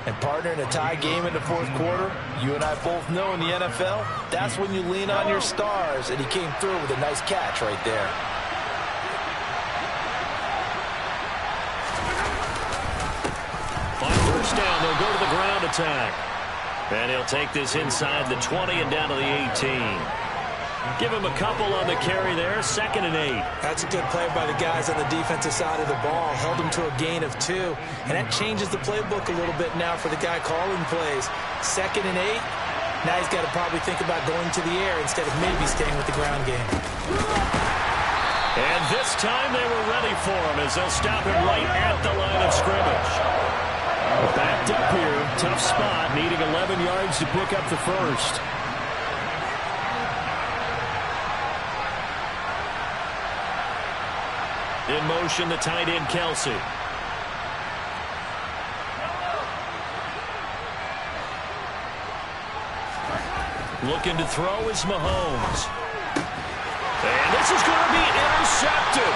And partner, in a tie game in the 4th quarter, you and I both know in the NFL, that's when you lean on your stars, and he came through with a nice catch right there. On first down, they'll go to the ground attack. And he'll take this inside the 20 and down to the 18. Give him a couple on the carry there. 2nd and 8. That's a good play by the guys on the defensive side of the ball. Held him to a gain of 2. And that changes the playbook a little bit now for the guy calling plays. 2nd and 8. Now he's got to probably think about going to the air instead of maybe staying with the ground game. And this time they were ready for him as they'll stop him right at the line of scrimmage. Backed up here. Tough spot. Needing 11 yards to pick up the first. In motion, the tight end, Kelsey. Looking to throw is Mahomes. And this is going to be intercepted.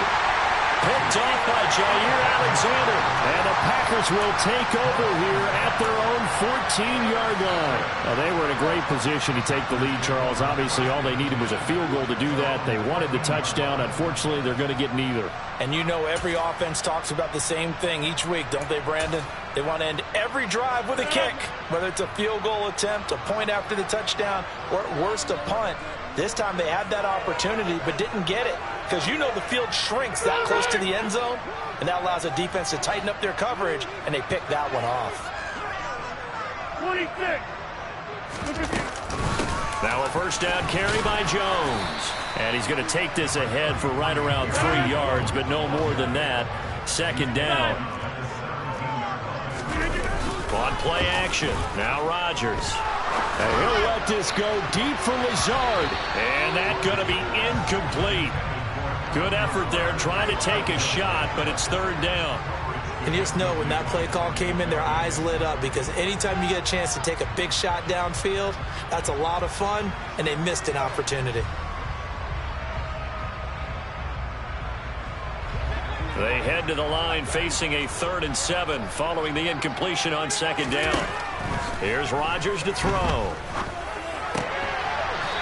Picked off by Jair Alexander. And the Packers will take over here at their own 14-yard line. Well, they were in a great position to take the lead, Charles. Obviously, all they needed was a field goal to do that. They wanted the touchdown. Unfortunately, they're going to get neither. And you know every offense talks about the same thing each week, don't they, Brandon? They want to end every drive with a kick, whether it's a field goal attempt, a point after the touchdown, or at worst, a punt. This time they had that opportunity but didn't get it because you know the field shrinks that close to the end zone, and that allows the defense to tighten up their coverage, and they pick that one off. 26. Now a first down carry by Jones. And he's going to take this ahead for right around 3 yards, but no more than that. Second down. On play action. Now Rodgers. And he'll let this go deep for Lazard. And that's going to be incomplete. Good effort there trying to take a shot, but it's third down. And you just know when that play call came in, their eyes lit up because anytime you get a chance to take a big shot downfield, that's a lot of fun, and they missed an opportunity. They head to the line facing a 3rd and 7 following the incompletion on second down. Here's Rodgers to throw.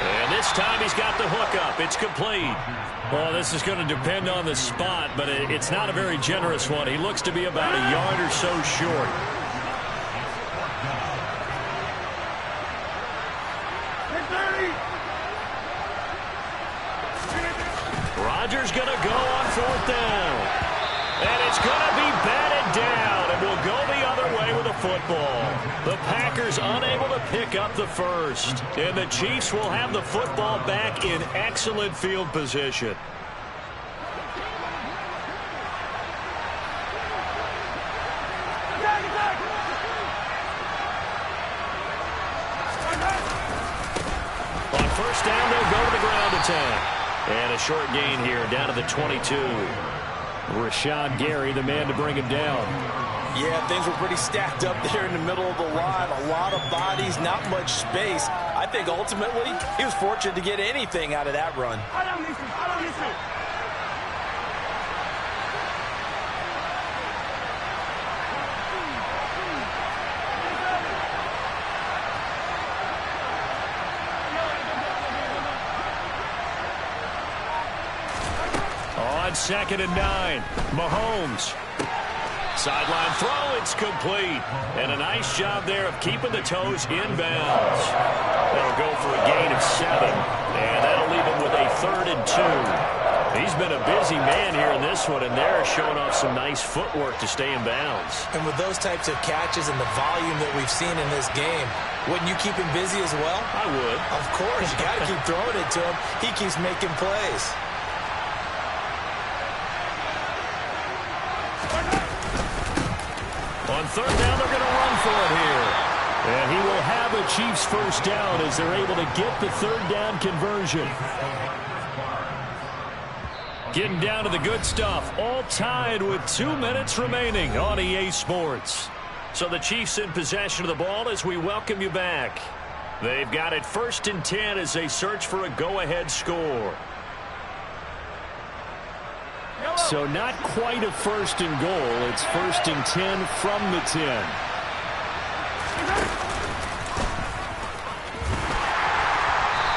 And this time he's got the hook up. It's complete. Well, this is going to depend on the spot, but it's not a very generous one. He looks to be about a yard or so short. Rodgers going to go on 4th down. And it's going to be batted down, and will go the other way with a football. The Packers unable to pick up the first. And the Chiefs will have the football back in excellent field position. On first down, they'll go to the ground attack. And a short gain here, down to the 22. Rashawn Gary, the man to bring him down. Yeah, things were pretty stacked up there in the middle of the line. A lot of bodies, not much space. I think ultimately he was fortunate to get anything out of that run. On 2nd and 9, Mahomes. Sideline throw, it's complete. And a nice job there of keeping the toes inbounds. That'll go for a gain of 7. And that'll leave him with a 3rd and 2. He's been a busy man here in this one, and they're showing off some nice footwork to stay in bounds. And with those types of catches and the volume that we've seen in this game, wouldn't you keep him busy as well? I would. Of course, you got to keep throwing it to him. He keeps making plays. On 3rd down, they're going to run for it here. And he will have a Chiefs first down as they're able to get the 3rd down conversion. Getting down to the good stuff, all tied with 2 minutes remaining on EA Sports. So the Chiefs in possession of the ball as we welcome you back. They've got it 1st and 10 as they search for a go-ahead score. So not quite a 1st and goal. It's 1st and 10 from the 10.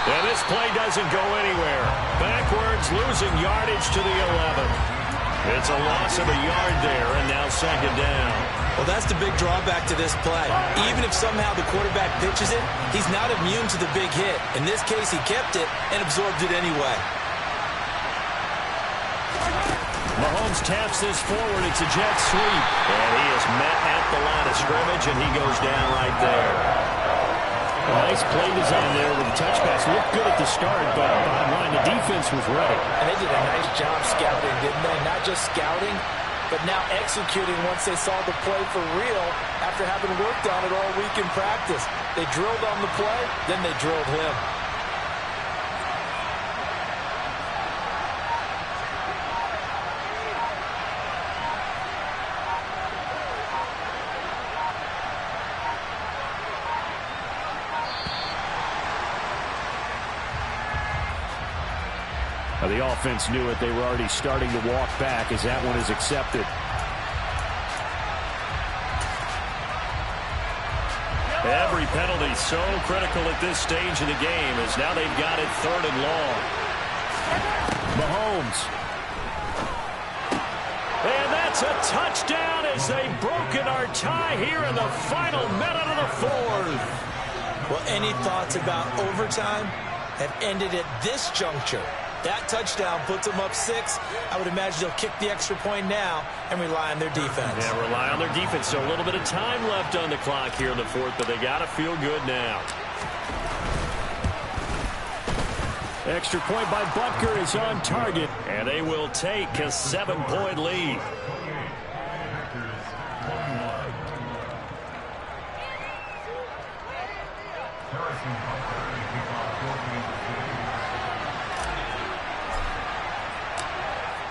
And this play doesn't go anywhere. Backwards, losing yardage to the 11. It's a loss of a yard there, and now 2nd down. Well, that's the big drawback to this play. Even if somehow the quarterback pitches it, he's not immune to the big hit. In this case, he kept it and absorbed it anyway. Mahomes taps this forward. It's a jet sweep. And he is met at the line of scrimmage, and he goes down right there. A nice play design there with the touch pass. Looked good at the start, but bottom line, the defense was ready. And they did a nice job scouting, didn't they? Not just scouting, but now executing once they saw the play for real after having worked on it all week in practice. They drilled on the play, then they drilled him. The offense knew it. They were already starting to walk back as that one is accepted. Every penalty so critical at this stage of the game as now they've got it 3rd and long. Mahomes. And that's a touchdown as they've broken our tie here in the final minute of the 4th. Well, any thoughts about overtime have ended at this juncture. That touchdown puts them up 6. I would imagine they'll kick the extra point now and rely on their defense. Yeah, rely on their defense. So a little bit of time left on the clock here in the 4th, but they got to feel good now. Extra point by Butker is on target, and they will take a 7-point lead.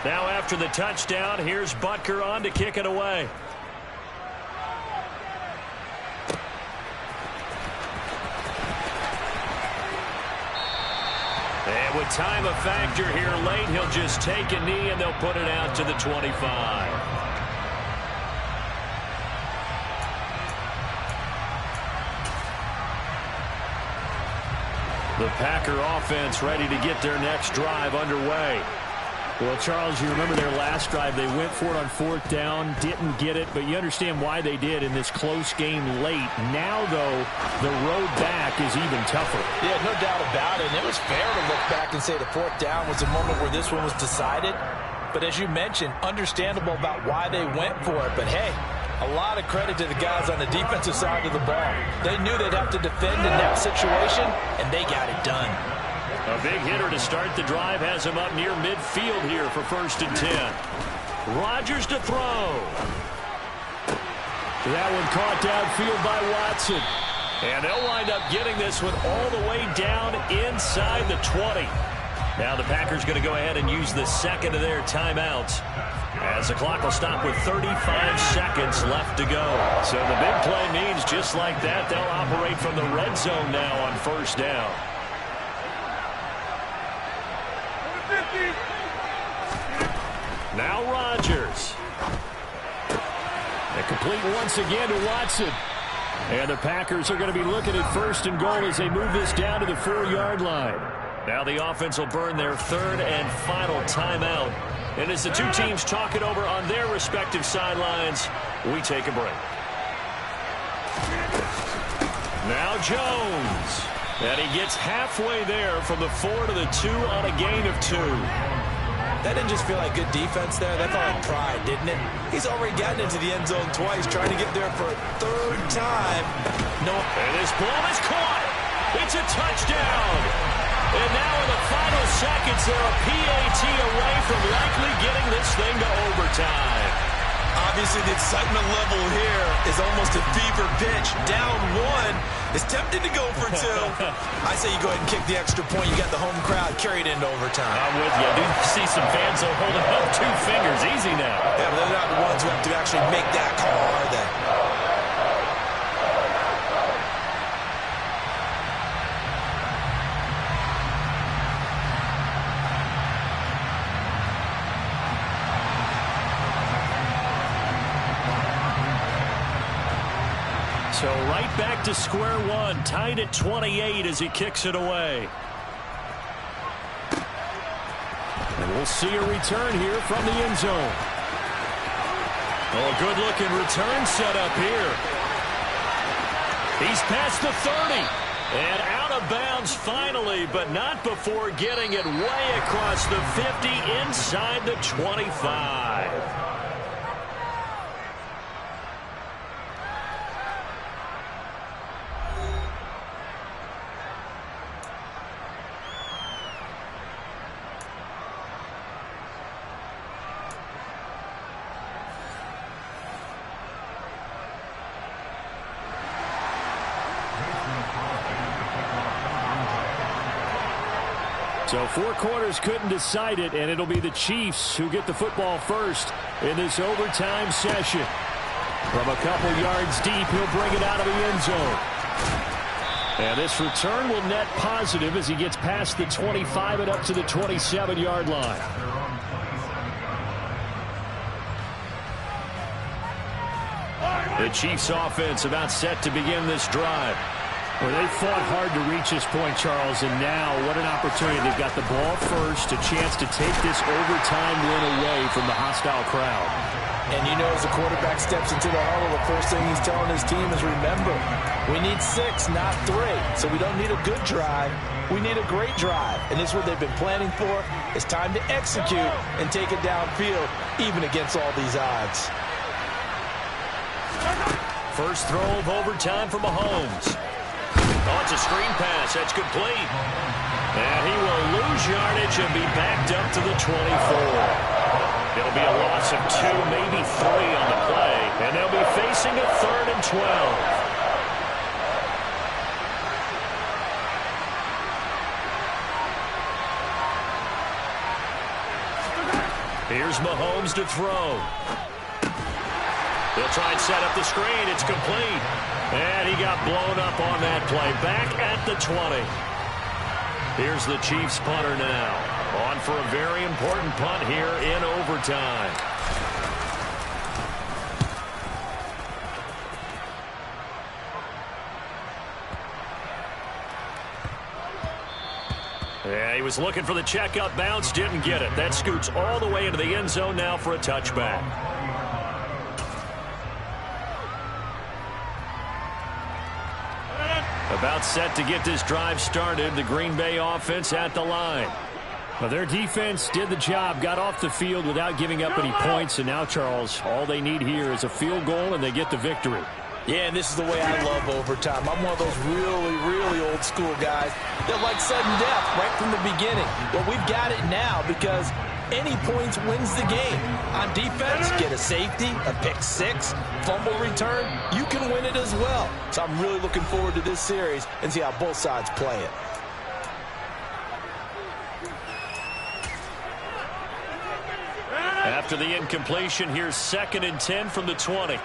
Now after the touchdown, here's Butker on to kick it away. And with time a factor here late, he'll just take a knee and they'll put it out to the 25. The Packer offense ready to get their next drive underway. Well, Charles, you remember their last drive. They went for it on 4th down, didn't get it, but you understand why they did in this close game late. Now, though, the road back is even tougher. Yeah, no doubt about it. And it was fair to look back and say the 4th down was the moment where this one was decided. But as you mentioned, understandable about why they went for it. But, hey, a lot of credit to the guys on the defensive side of the ball. They knew they'd have to defend in that situation, and they got it done. A big hitter to start the drive has him up near midfield here for 1st and 10. Rodgers to throw. That one caught downfield by Watson. And they'll wind up getting this one all the way down inside the 20. Now the Packers going to go ahead and use the second of their timeouts, as the clock will stop with 35 seconds left to go. So the big play means just like that, they'll operate from the red zone now on 1st down. Now Rodgers. And complete once again to Watson. And the Packers are going to be looking at 1st and goal as they move this down to the 4-yard line. Now the offense will burn their 3rd and final timeout. And as the two teams talk it over on their respective sidelines, we take a break. Now Jones. And he gets halfway there from the 4 to the 2 on a gain of 2. That didn't just feel like good defense there. That felt like pride, didn't it? He's already gotten into the end zone twice, trying to get there for a 3rd time. No. And this ball is caught. It's a touchdown. And now in the final seconds, they're a PAT away from likely getting this thing to overtime. Obviously, the excitement level here is almost a fever pitch. Down 1 is tempted to go for 2. I say you go ahead and kick the extra point. You got the home crowd carried into overtime. I'm with you. I do see some fans holding up 2 fingers. Easy now. Yeah, but they're not the ones who have to actually make that call, are they? So right back to square one, tied at 28 as he kicks it away. And we'll see a return here from the end zone. Oh, a good-looking return set up here. He's past the 30 and out of bounds finally, but not before getting it way across the 50 inside the 25. So 4 quarters couldn't decide it, and it'll be the Chiefs who get the football first in this overtime session. From a couple yards deep, he'll bring it out of the end zone. And this return will net positive as he gets past the 25 and up to the 27-yard line. The Chiefs offense about set to begin this drive. Well, they fought hard to reach this point, Charles, and now what an opportunity. They've got the ball first, a chance to take this overtime win away from the hostile crowd. And you know, as the quarterback steps into the huddle, the first thing he's telling his team is, remember, we need 6, not 3. So we don't need a good drive. We need a great drive. And this is what they've been planning for. It's time to execute and take it downfield, even against all these odds. First throw of overtime for Mahomes. Oh, it's a screen pass. That's complete. And he will lose yardage and be backed up to the 24. It'll be a loss of 2, maybe 3 on the play. And they'll be facing a 3rd and 12. Here's Mahomes to throw. They'll try and set up the screen. It's complete. And he got blown up on that play. Back at the 20. Here's the Chiefs punter now. On for a very important punt here in overtime. Yeah, he was looking for the checkup bounce, didn't get it. That scoots all the way into the end zone now for a touchback. About set to get this drive started. The Green Bay offense at the line. Well, their defense did the job, got off the field without giving up any points, and now, Charles, all they need here is a field goal, and they get the victory. Yeah, and this is the way I love overtime. I'm one of those really, really old school guys that like sudden death right from the beginning. Well, we've got it now because any points wins the game. On defense, get a safety, a pick 6, fumble return, you can win it as well. So I'm really looking forward to this series and see how both sides play it. After the incompletion, here's 2nd and 10 from the 20.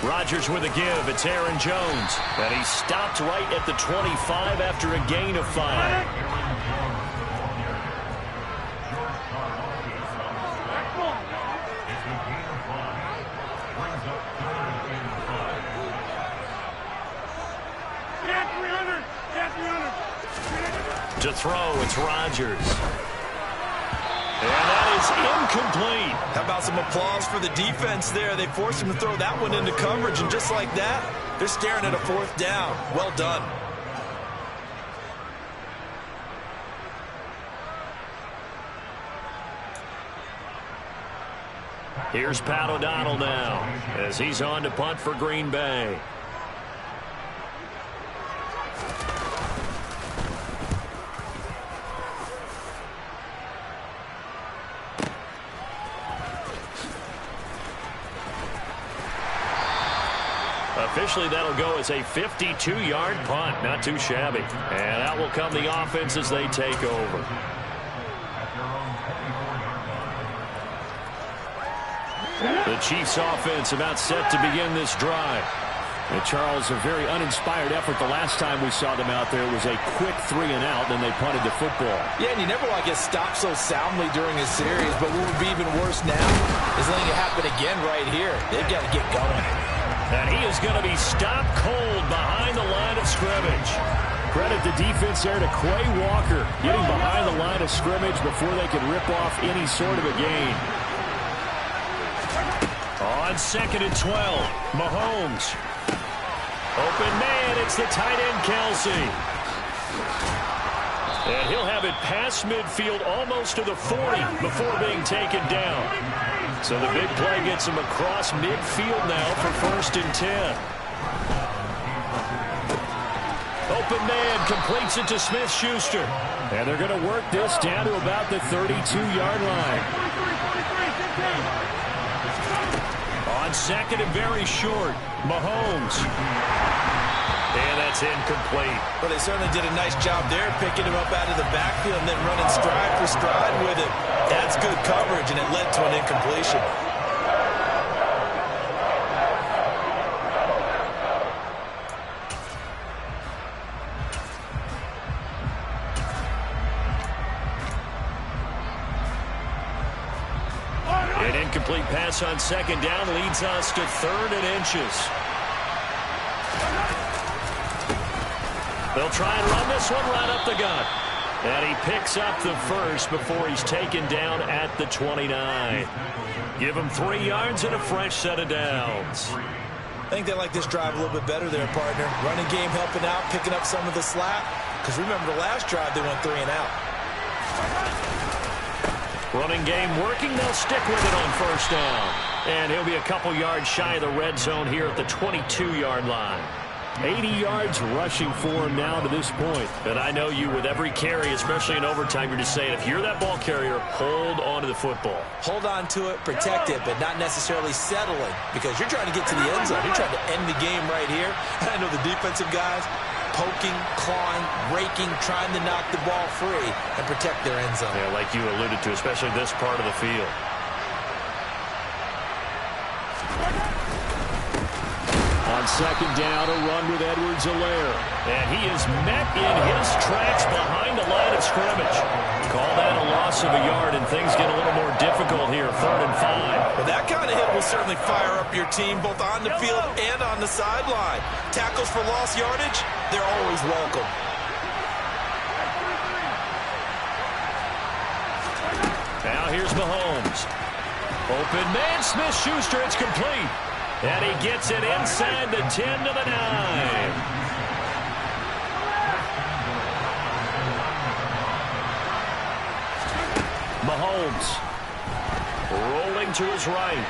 Rodgers with a give. It's Aaron Jones. And he stopped right at the 25 after a gain of 5. To throw, it's Rodgers. And that is incomplete. How about some applause for the defense there? They forced him to throw that one into coverage, and just like that, they're staring at a 4th down. Well done. Here's Pat O'Donnell now as he's on to punt for Green Bay. Officially, that'll go as a 52-yard punt. Not too shabby. And out will come the offense as they take over. The Chiefs offense about set to begin this drive. And Charles, a very uninspired effort the last time we saw them out there. It was a quick 3 and out, then they punted the football. Yeah, and you never want to get stopped so soundly during a series, but what would be even worse now is letting it happen again right here. They've got to get going. And he is going to be stopped cold behind the line of scrimmage. Credit the defense there to Quay Walker, getting behind the line of scrimmage before they could rip off any sort of a gain. On 2nd and 12, Mahomes. Open man, it's the tight end, Kelsey. And he'll have it past midfield almost to the 40 before being taken down. So the big play gets him across midfield now for 1st and 10. Open man completes it to Smith-Schuster. And they're going to work this down to about the 32-yard line. On 2nd and very short, Mahomes. And that's incomplete. Well, they certainly did a nice job there, picking him up out of the backfield and then running stride for stride with it. That's good coverage, and it led to an incompletion. incomplete pass on second down leads us to 3rd and inches. They'll try and run this one right up the gut. And he picks up the first before he's taken down at the 29. Give him 3 yards and a fresh set of downs. I think they like this drive a little bit better there, partner. Running game helping out, picking up some of the slack. Because remember the last drive, they went 3 and out. Running game working. They'll stick with it on first down. And he'll be a couple yards shy of the red zone here at the 22-yard line. 80 yards rushing for him now to this point. And I know you with every carry, especially in overtime, you're just saying if you're that ball carrier, hold on to the football. Hold on to it, protect it, but not necessarily settling because you're trying to get to the end zone. You're trying to end the game right here. And I know the defensive guys poking, clawing, raking, trying to knock the ball free and protect their end zone. Yeah, like you alluded to, especially this part of the field. On second down, a run with Edwards-Helaire. And he is met in his tracks behind the line of scrimmage. Call that a loss of a yard, and things get a little more difficult here, 3rd and 5. Well, that kind of hit will certainly fire up your team both on the field and on the sideline. Tackles for lost yardage, they're always welcome. Now here's Mahomes. Open man, Smith-Schuster, it's complete. And he gets it inside the 10 to the 9. Mahomes rolling to his right.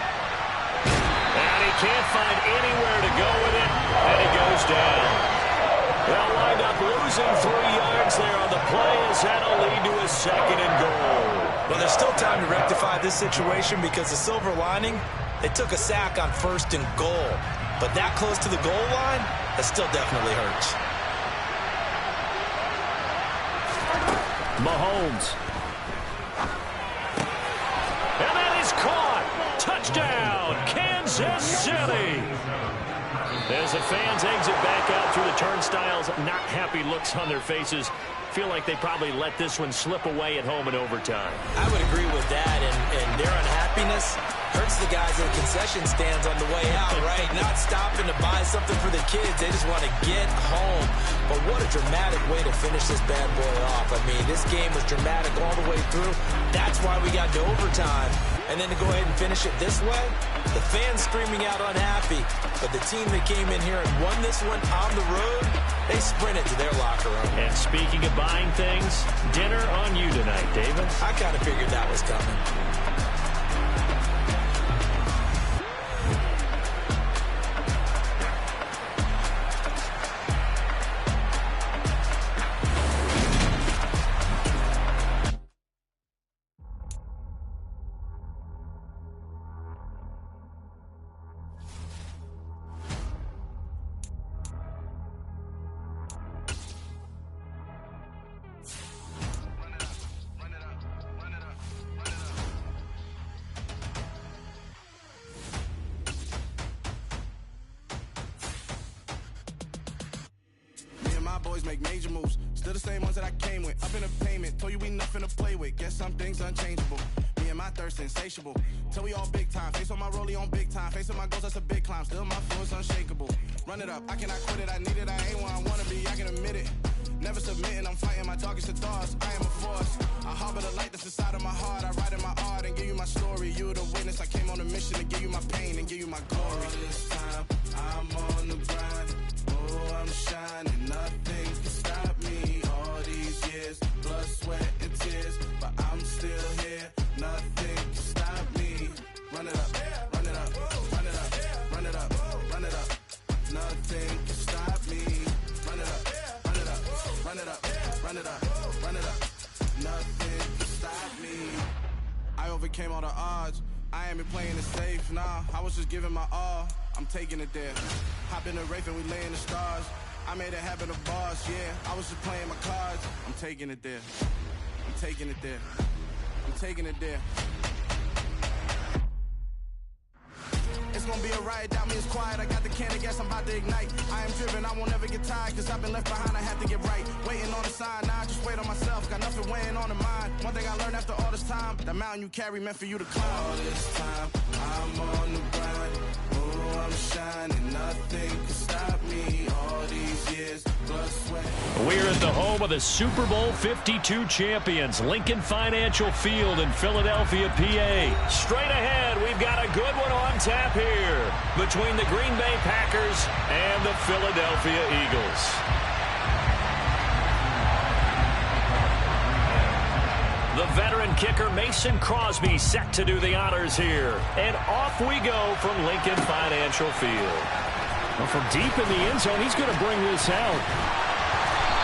And he can't find anywhere to go with it. And he goes down. They'll wind up losing 3 yards there on the play as that'll lead to a 2nd and goal. Well, there's still time to rectify this situation because the silver lining, they took a sack on 1st and goal. But that close to the goal line, that still definitely hurts. Mahomes. And that is caught. Touchdown, Kansas City. As the fans exit back out through the turnstiles, not happy looks on their faces. Feel like they probably let this one slip away at home in overtime. I would agree with that, and their unhappiness hurts the guys in the concession stands on the way out, right? Not stopping to buy something for the kids. They just want to get home. But what a dramatic way to finish this bad boy off. I mean, this game was dramatic all the way through. That's why we got to overtime. And then to go ahead and finish it this way, the fans screaming out unhappy. But the team that came in here and won this one on the road, they sprinted to their locker room. And speaking of buying things, dinner on you tonight, David. I kind of figured that was coming. Boys make major moves, still the same ones that I came with. Up in a payment, told you we nothing to play with. Guess some things unchangeable. Me and my thirst insatiable. Till we all big time. Face on my rollie on big time. Face on my goals, that's a big climb. Still my flow is unshakable. Run it up, I cannot quit it. I need it, I ain't where I wanna be. I can admit it. Never submitting, I'm fighting my darkest of thoughts. I am a force. I harbor the light that's inside of my heart. I write in my art and give you my story. You the witness. I came on a mission to give you my pain and give you my glory. All this time, I'm on the grind. Oh, I'm shining. Nothing can stop me. All these years, blood, sweat, and tears. But I'm still here. Nothing can stop me. Run it up, run it up, run it up, run it up, run it up. Nothing can stop me. Run it up, run it up, run it up, run it up, run it up. Nothing can stop me. I overcame all the odds. I ain't been playing it safe, nah. I was just giving my all. I'm taking it there. Hop in the Wraith and we lay in the stars. I made it happen to bars, yeah. I was just playing my cards. I'm taking it there. I'm taking it there. I'm taking it there. It's gonna be a riot. Doubt me, it's quiet. I got the can of gas, I'm about to ignite. I am driven, I won't ever get tired, cause I've been left behind, I have to get right. Waiting on the sign, now I just wait on myself. Got nothing weighing on the mind. One thing I learned after all this time, the mountain you carry meant for you to climb. All this time, I'm on the grind. Oh, I'm shining, nothing can stop me. All these years, blood, sweat. We're at the home of the Super Bowl 52 champions, Lincoln Financial Field in Philadelphia, PA. Straight ahead, we've got a good one on tap here between the Green Bay Packers and the Philadelphia Eagles. The veteran kicker Mason Crosby set to do the honors here. And off we go from Lincoln Financial Field. Well, from deep in the end zone, he's going to bring this out.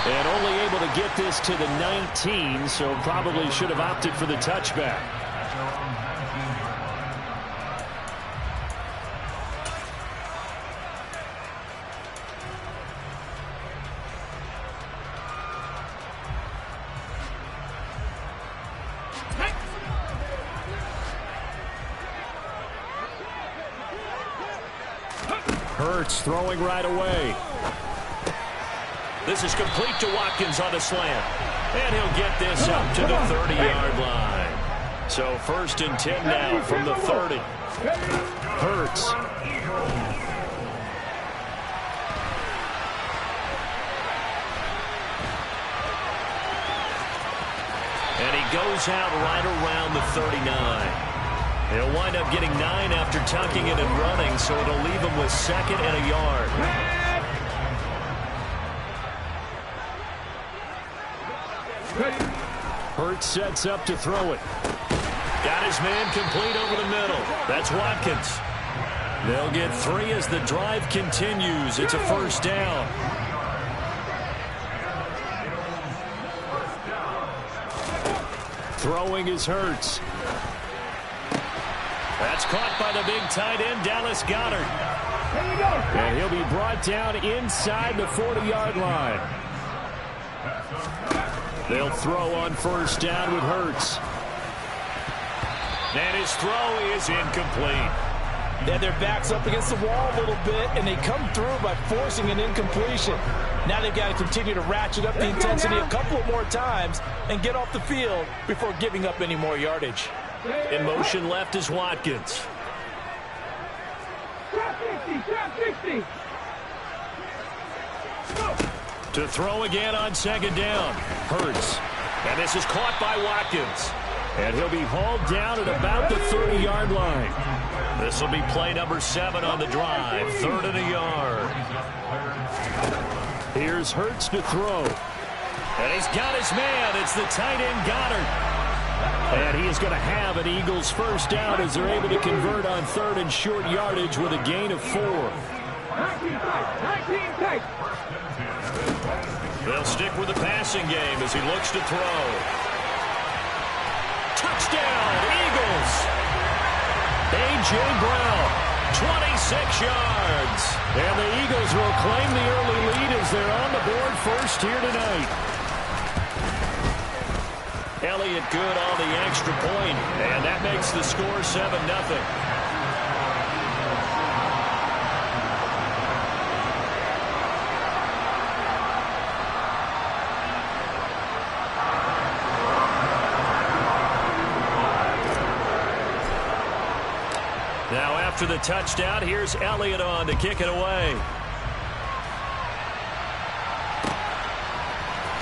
And only able to get this to the 19, so probably should have opted for the touchback. Hurts throwing right away. This is complete to Watkins on the slant. And he'll get this up to the 30-yard line. So 1st and 10 now from the 30. Hurts. And he goes out right around the 39. He'll wind up getting 9 after tucking it and running, so it'll leave him with 2nd and a yard. Hurts sets up to throw it. Got his man complete over the middle. That's Watkins. They'll get 3 as the drive continues. It's a 1st down. Throwing is Hurts. That's caught by the big tight end, Dallas Goedert. And he'll be brought down inside the 40-yard line. They'll throw on 1st down with Hurts. And his throw is incomplete. Then their backs up against the wall a little bit, and they come through by forcing an incompletion. Now they've got to continue to ratchet up the intensity a couple of more times and get off the field before giving up any more yardage. In motion left is Watkins. Trap 60. To throw again on 2nd down. Hurts. And this is caught by Watkins. And he'll be hauled down at about the 30-yard line. This will be play number 7 on the drive. 3rd and a yard. Here's Hurts to throw. And he's got his man. It's the tight end Goddard. And he is going to have an Eagles 1st down as they're able to convert on 3rd and short yardage with a gain of 4. 19 tight. They'll stick with the passing game as he looks to throw. Touchdown, Eagles! A.J. Brown, 26 yards. And the Eagles will claim the early lead as they're on the board first here tonight. Elliott good on the extra point, and that makes the score 7-0. Now after the touchdown, here's Elliott on to kick it away.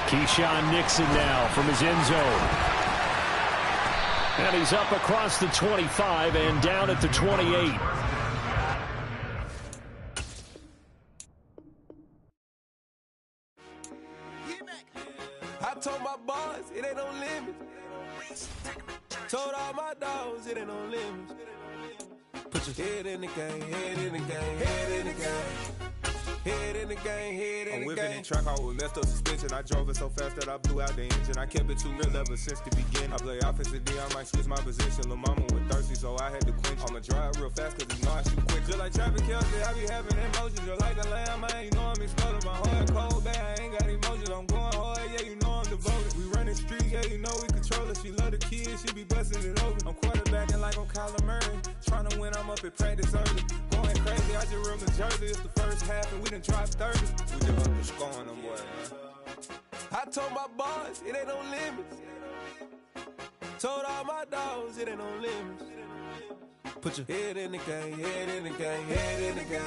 Keyshawn Nixon now from his end zone. And he's up across the 25 and down at the 28. I told my boys it ain't no limit. Told all my dogs it ain't no limit. Put your head in the game, head in the game, head in the game. Head in the game, head in the game. I'm whipping in track, I was messed up suspension. I drove it so fast that I blew out the engine. I kept it too real ever since the beginning. I play offensive D, I might switch my position. Lil' mama was thirsty, so I had to quench. I'ma drive real fast, cause you know I shoot quick. Just like traffic Kelsey, I be having emotions. Just like a lamb, man, you know I'm exploding. My heart cold, bad, I ain't got emotions. I'm going hard, yeah, you know I'm devoted. We running streets, yeah, you know we control it. She love the kids, she be busting it open. I'm quarterbacking like I'm Kyler Murray. Trying to win, I'm up at practice early. driving room to Jersey. It's the first half, and we done dropped 30. We just up the score on them boys, man. I told my boys, it ain't no limits. Told all my dogs, it ain't no limits. Put your head in the game, head in the game, head in the game.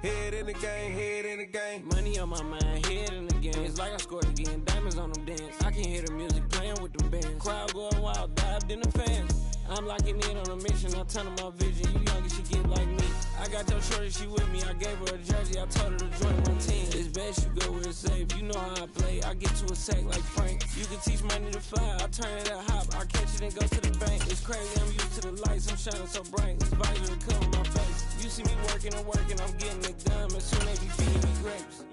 Head in the game, head in the game. Money on my mind, head in the game. It's like I scored again, diamonds on them dance. I can hear the music playing with them bands. Crowd going wild, dived in the fans. I'm locking in on a mission, I tell her my vision. You young and she get like me. I got your shorty, she with me. I gave her a jersey, I told her to join my team. It's best you go where it's safe. You know how I play. I get to a sack like Frank. You can teach money to fly. I turn it up hop. I catch it and go to the bank. It's crazy, I'm used to the lights. I'm shining so bright. This visor will cover my face. You see me working and working. I'm getting it done. As soon as they be feeding me grapes.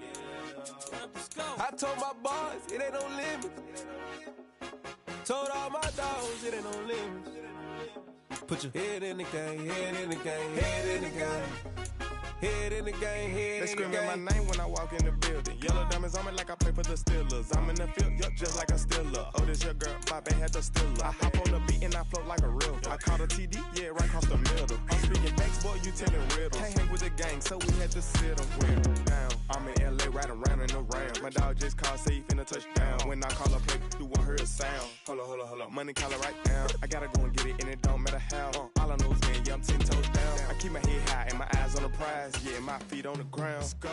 I told my boys, it ain't no limits. Told all my dogs, it ain't no limits. Put your head in the game, head in the game, head in the game. Head in the game, head They in the game. screaming my name when I walk in the building. Yellow diamonds on me like I play for the Steelers. I'm in the field, yup, just like a Steeler. Oh, this your girl, Bobby had the Steeler. I hop on the beat and I float like a river. I caught a TD, yeah, right across the middle. I'm speaking facts, boy, you telling riddles. Can't hang with the gang, so we had to sit them with them down. I'm in LA, riding around and around. My dog just called, say he finna touchdown. When I call a play, do want her a sound. Hold up, money call it right now. I gotta go and get it, and it don't matter how. All I know is win, yeah, I'm 10 toes down. I keep my head high and my eyes on the prize. Yeah, my feet on the ground. Let's go.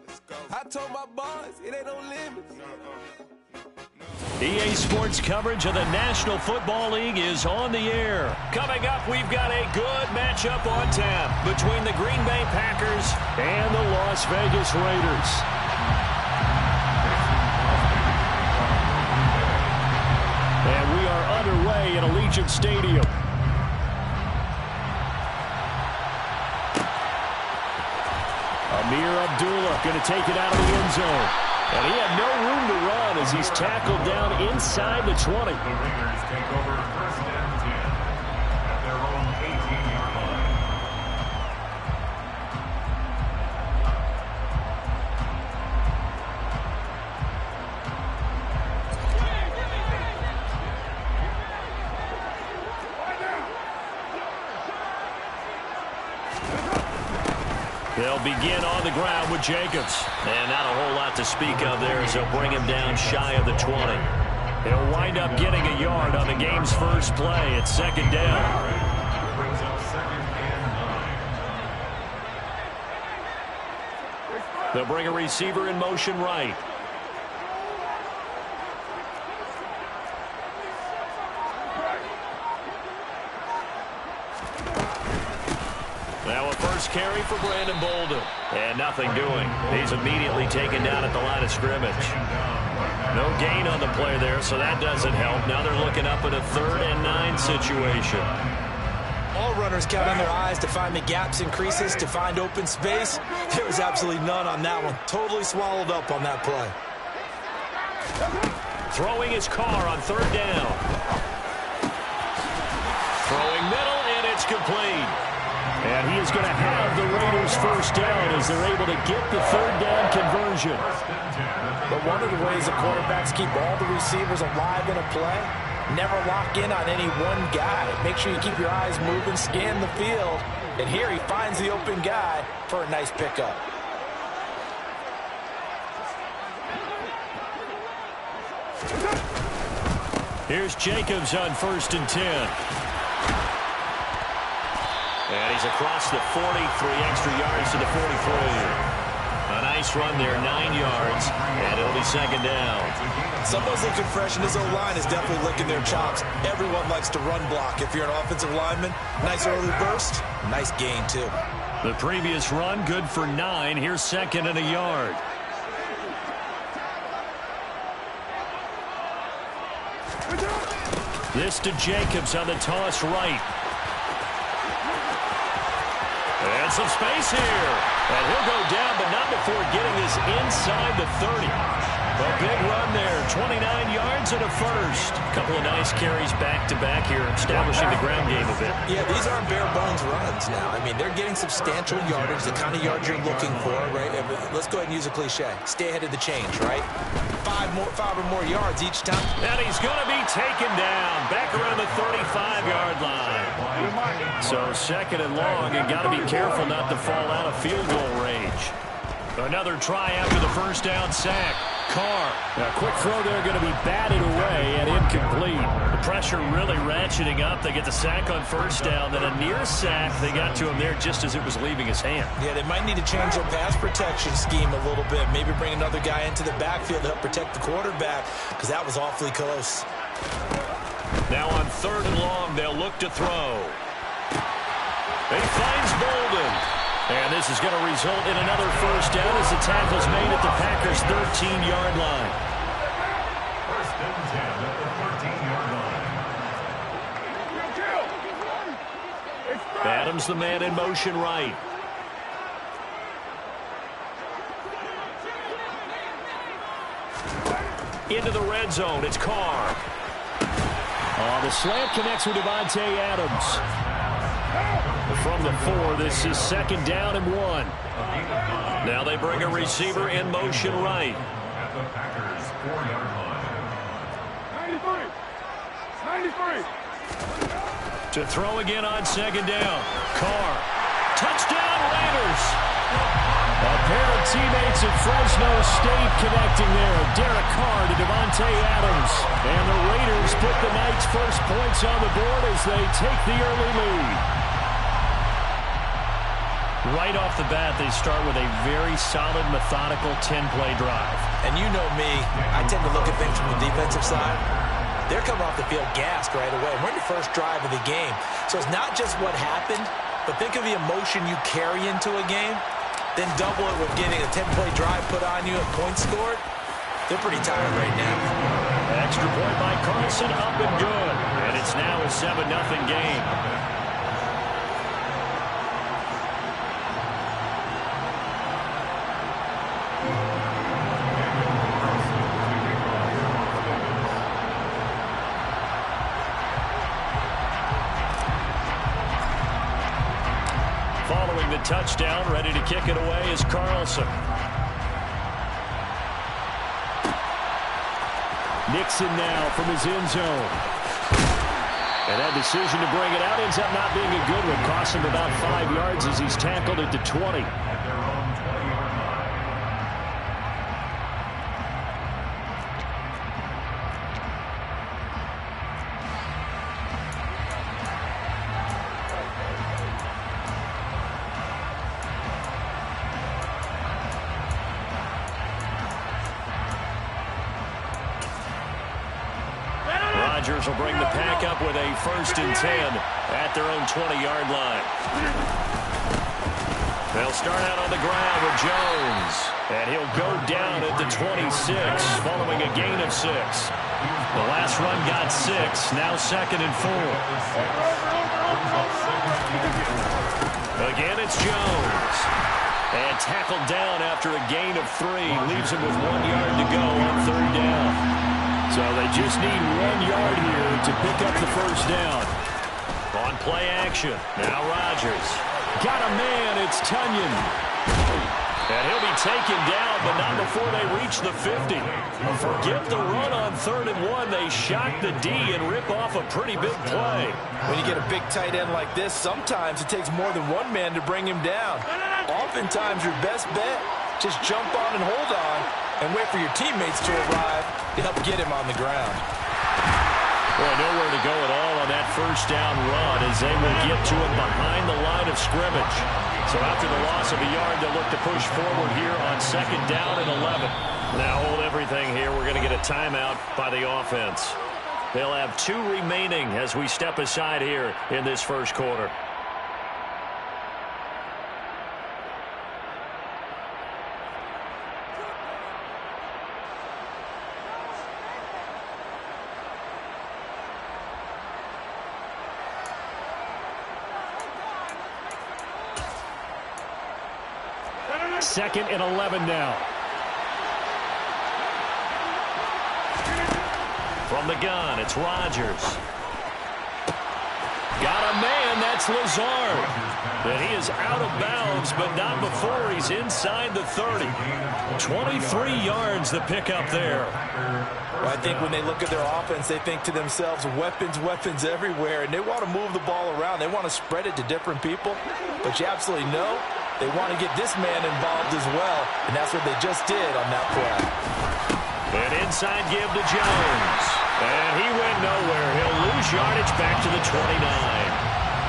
Let's go. I told my boys, it ain't no limits. EA Sports coverage of the National Football League is on the air. Coming up, we've got a good matchup on tap between the Green Bay Packers and the Las Vegas Raiders. And we are underway at Allegiant Stadium. Amir Abdullah going to take it out of the end zone. And he had no room to run as he's tackled down inside the 20. The Raiders take over first and 10 at their own 18-yard line. They'll begin on the ground with Jacobs. And not a whole lot to speak of there as they'll bring him down shy of the 20. He'll wind up getting a yard on the game's first play. It's second down. Brings up second and 9. They'll bring a receiver in motion right. Now a first carry for Brandon Bolden. And nothing doing. He's immediately taken down at the line of scrimmage. No gain on the play there, so that doesn't help. Now they're looking up at a 3rd and 9 situation. All runners count on their eyes to find the gaps and creases, to find open space. There was absolutely none on that one. Totally swallowed up on that play. Throwing his car on 3rd down. Throwing middle, and it's complete. And he is going to have the Raiders first down as they're able to get the 3rd down conversion. But one of the ways the quarterbacks keep all the receivers alive in a play, never lock in on any one guy. Make sure you keep your eyes moving, scan the field. And here he finds the open guy for a nice pickup. Here's Jacobs on 1st and 10. And he's across the 40, 3 extra yards to the 43. A nice run there, 9 yards, and it'll be second down. Someone's looking fresh, and his O-line is definitely licking their chops. Everyone likes to run block. If you're an offensive lineman, nice early burst, nice gain too. The previous run, good for 9. Here's 2nd and a yard. This to Jacobs on the toss right. And some space here. And he'll go down, but not before getting this inside the 30. A big run there, 29 yards and a first. A couple of nice carries back-to-back here, establishing the ground game a bit. Yeah, these aren't bare-bones runs now. I mean, they're getting substantial yardage, the kind of yards you're looking for, right? Let's go ahead and use a cliche. Stay ahead of the change, right? Five or more yards each time. And he's going to be taken down, back around the 35-yard line. So second and long, and got to be careful not to fall out of field goal range. Another try after the first down sack. Carr. A quick throw there, going to be batted away and incomplete. The pressure really ratcheting up. They get the sack on first down, then a near sack. They got to him there just as it was leaving his hand. Yeah, they might need to change their pass protection scheme a little bit. Maybe bring another guy into the backfield to help protect the quarterback, because that was awfully close. Now on third and long, they'll look to throw. He finds Bolden. And this is going to result in another first down as the tackle's made at the Packers' 13-yard line. First and 10 at the 13-yard line. Adams, the man in motion right. Into the red zone. It's Carr. Oh, the slant connects with Devontae Adams. From the 4, this is second down and 1. Now they bring a receiver in motion right. At the Packers' 4-yard line. 93. To throw again on second down. Carr. Touchdown Raiders. A pair of teammates at Fresno State connecting there. Derek Carr to Devontae Adams. And the Raiders put the night's first points on the board as they take the early lead. Right off the bat, they start with a very solid, methodical 10-play drive. And you know me, I tend to look at things from the defensive side. They're coming off the field gassed right away. We're in the first drive of the game. So it's not just what happened, but think of the emotion you carry into a game. Then double it with getting a 10-play drive put on you and points scored. They're pretty tired right now. Extra point by Carlson, up and good. And it's now a 7-0 game. Following the touchdown, ready to kick it away is Carlson. Nixon now from his end zone. And that decision to bring it out ends up not being a good one. Costs him about 5 yards as he's tackled at the 20. Rodgers will bring the pack up with a 1st and 10 at their own 20-yard line. They'll start out on the ground with Jones. And he'll go down at the 26 following a gain of 6. The last run got 6. Now 2nd and 4. Again, it's Jones. And tackled down after a gain of 3. Leaves him with 1 yard to go on 3rd down. So they just need 1 yard here to pick up the first down. On play action. Now Rodgers. Got a man. It's Tunyon. And he'll be taken down, but not before they reach the 50. Forget the run on 3rd and 1. They shock the D and rip off a pretty big play. When you get a big tight end like this, sometimes it takes more than one man to bring him down. Oftentimes, your best bet, just jump on and hold on and wait for your teammates to arrive to help get him on the ground. Boy, nowhere to go at all on that first down run as they will get to him behind the line of scrimmage. So after the loss of a yard, they'll look to push forward here on 2nd down and 11. Now hold everything here. We're going to get a timeout by the offense. They'll have 2 remaining as we step aside here in this first quarter. Second and 11 now. From the gun, it's Rodgers. Got a man, that's Lazard. And he is out of bounds, but not before he's inside the 30. 23 yards the pickup there. Well, I think when they look at their offense, they think to themselves, weapons, weapons everywhere, and they want to move the ball around. They want to spread it to different people, but you absolutely know they want to get this man involved as well, and that's what they just did on that play. An inside give to Jones. And he went nowhere. He'll lose yardage back to the 29.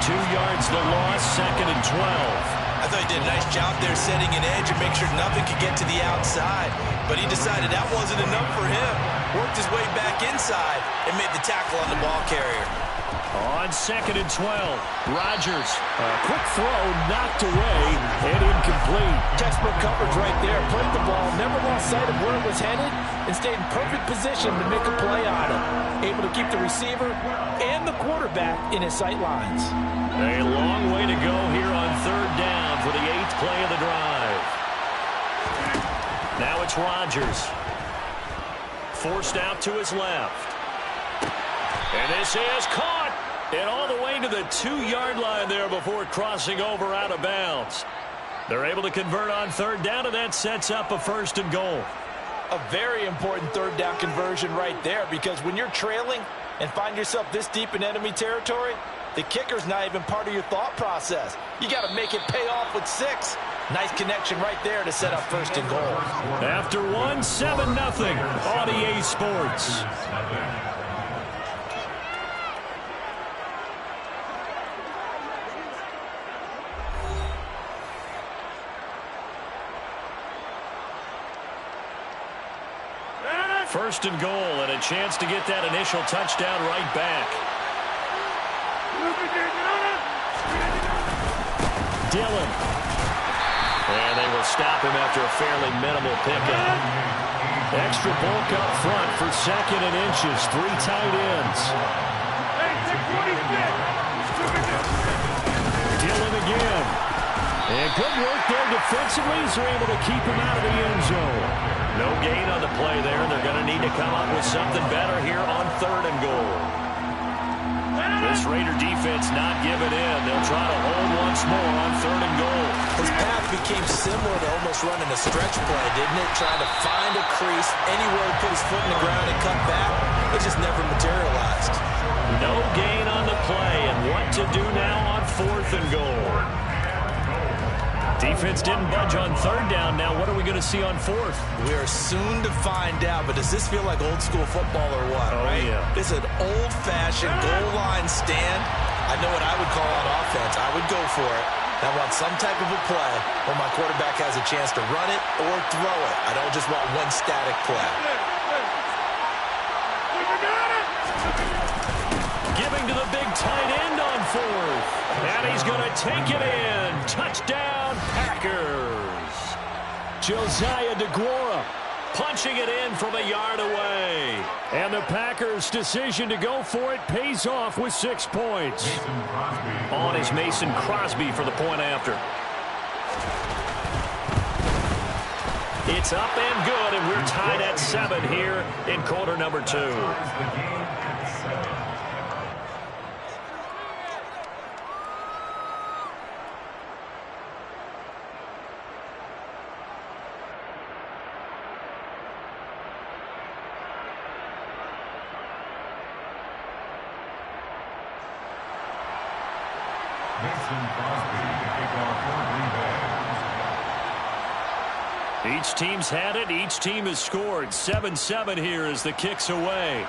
2 yards the loss, 2nd and 12. I thought he did a nice job there setting an edge and make sure nothing could get to the outside. But he decided that wasn't enough for him. Worked his way back inside and made the tackle on the ball carrier. On 2nd and 12, Rodgers. A quick throw, knocked away, and incomplete. Textbook coverage right there. Played the ball, never lost sight of where it was headed, and stayed in perfect position to make a play on it. Able to keep the receiver and the quarterback in his sight lines. A long way to go here on 3rd down for the 8th play of the drive. Now it's Rodgers. Forced out to his left. And this is caught. And all the way to the 2-yard line there before crossing over out of bounds. They're able to convert on 3rd down, and that sets up a 1st and goal. A very important 3rd down conversion right there, because when you're trailing and find yourself this deep in enemy territory, the kicker's not even part of your thought process. You got to make it pay off with 6. Nice connection right there to set up 1st and goal. After 1, 7-0 on EA Sports. First and goal, and a chance to get that initial touchdown right back. Dillon. And they will stop him after a fairly minimal pickup. Extra bulk up front for 2nd and inches. 3 tight ends. Dillon again. And good work there defensively as they're able to keep him out of the end zone. No gain on the play there. They're going to need to come up with something better here on 3rd and goal. This Raider defense not giving in. They'll try to hold once more on 3rd and goal. His path became similar to almost running a stretch play, didn't it? Trying to find a crease, anywhere to put his foot in the ground and cut back. It just never materialized. No gain on the play, and what to do now on 4th and goal. Defense didn't budge on 3rd down. Now what are we going to see on 4th? We are soon to find out, but does this feel like old school football or what, right? Yeah. This is an old-fashioned goal line stand. I know what I would call on offense. I would go for it. I want some type of a play where my quarterback has a chance to run it or throw it. I don't just want one static play. Giving to the big tight end on 4th. And he's going to take it in. Touchdown, Packers. Josiah DeGuara punching it in from a yard away. And the Packers' decision to go for it pays off with 6 points. On is Mason Crosby for the point after. It's up and good, and we're tied at 7 here in quarter number 2. Each team's had it. Each team has scored. 7-7 here as the kick's away.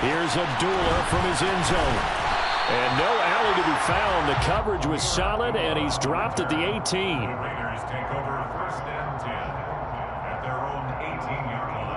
Here's Abdullah from his end zone. And no alley to be found. The coverage was solid, and he's dropped at the 18. Raiders take over 1st and 10 at their own 18-yard line.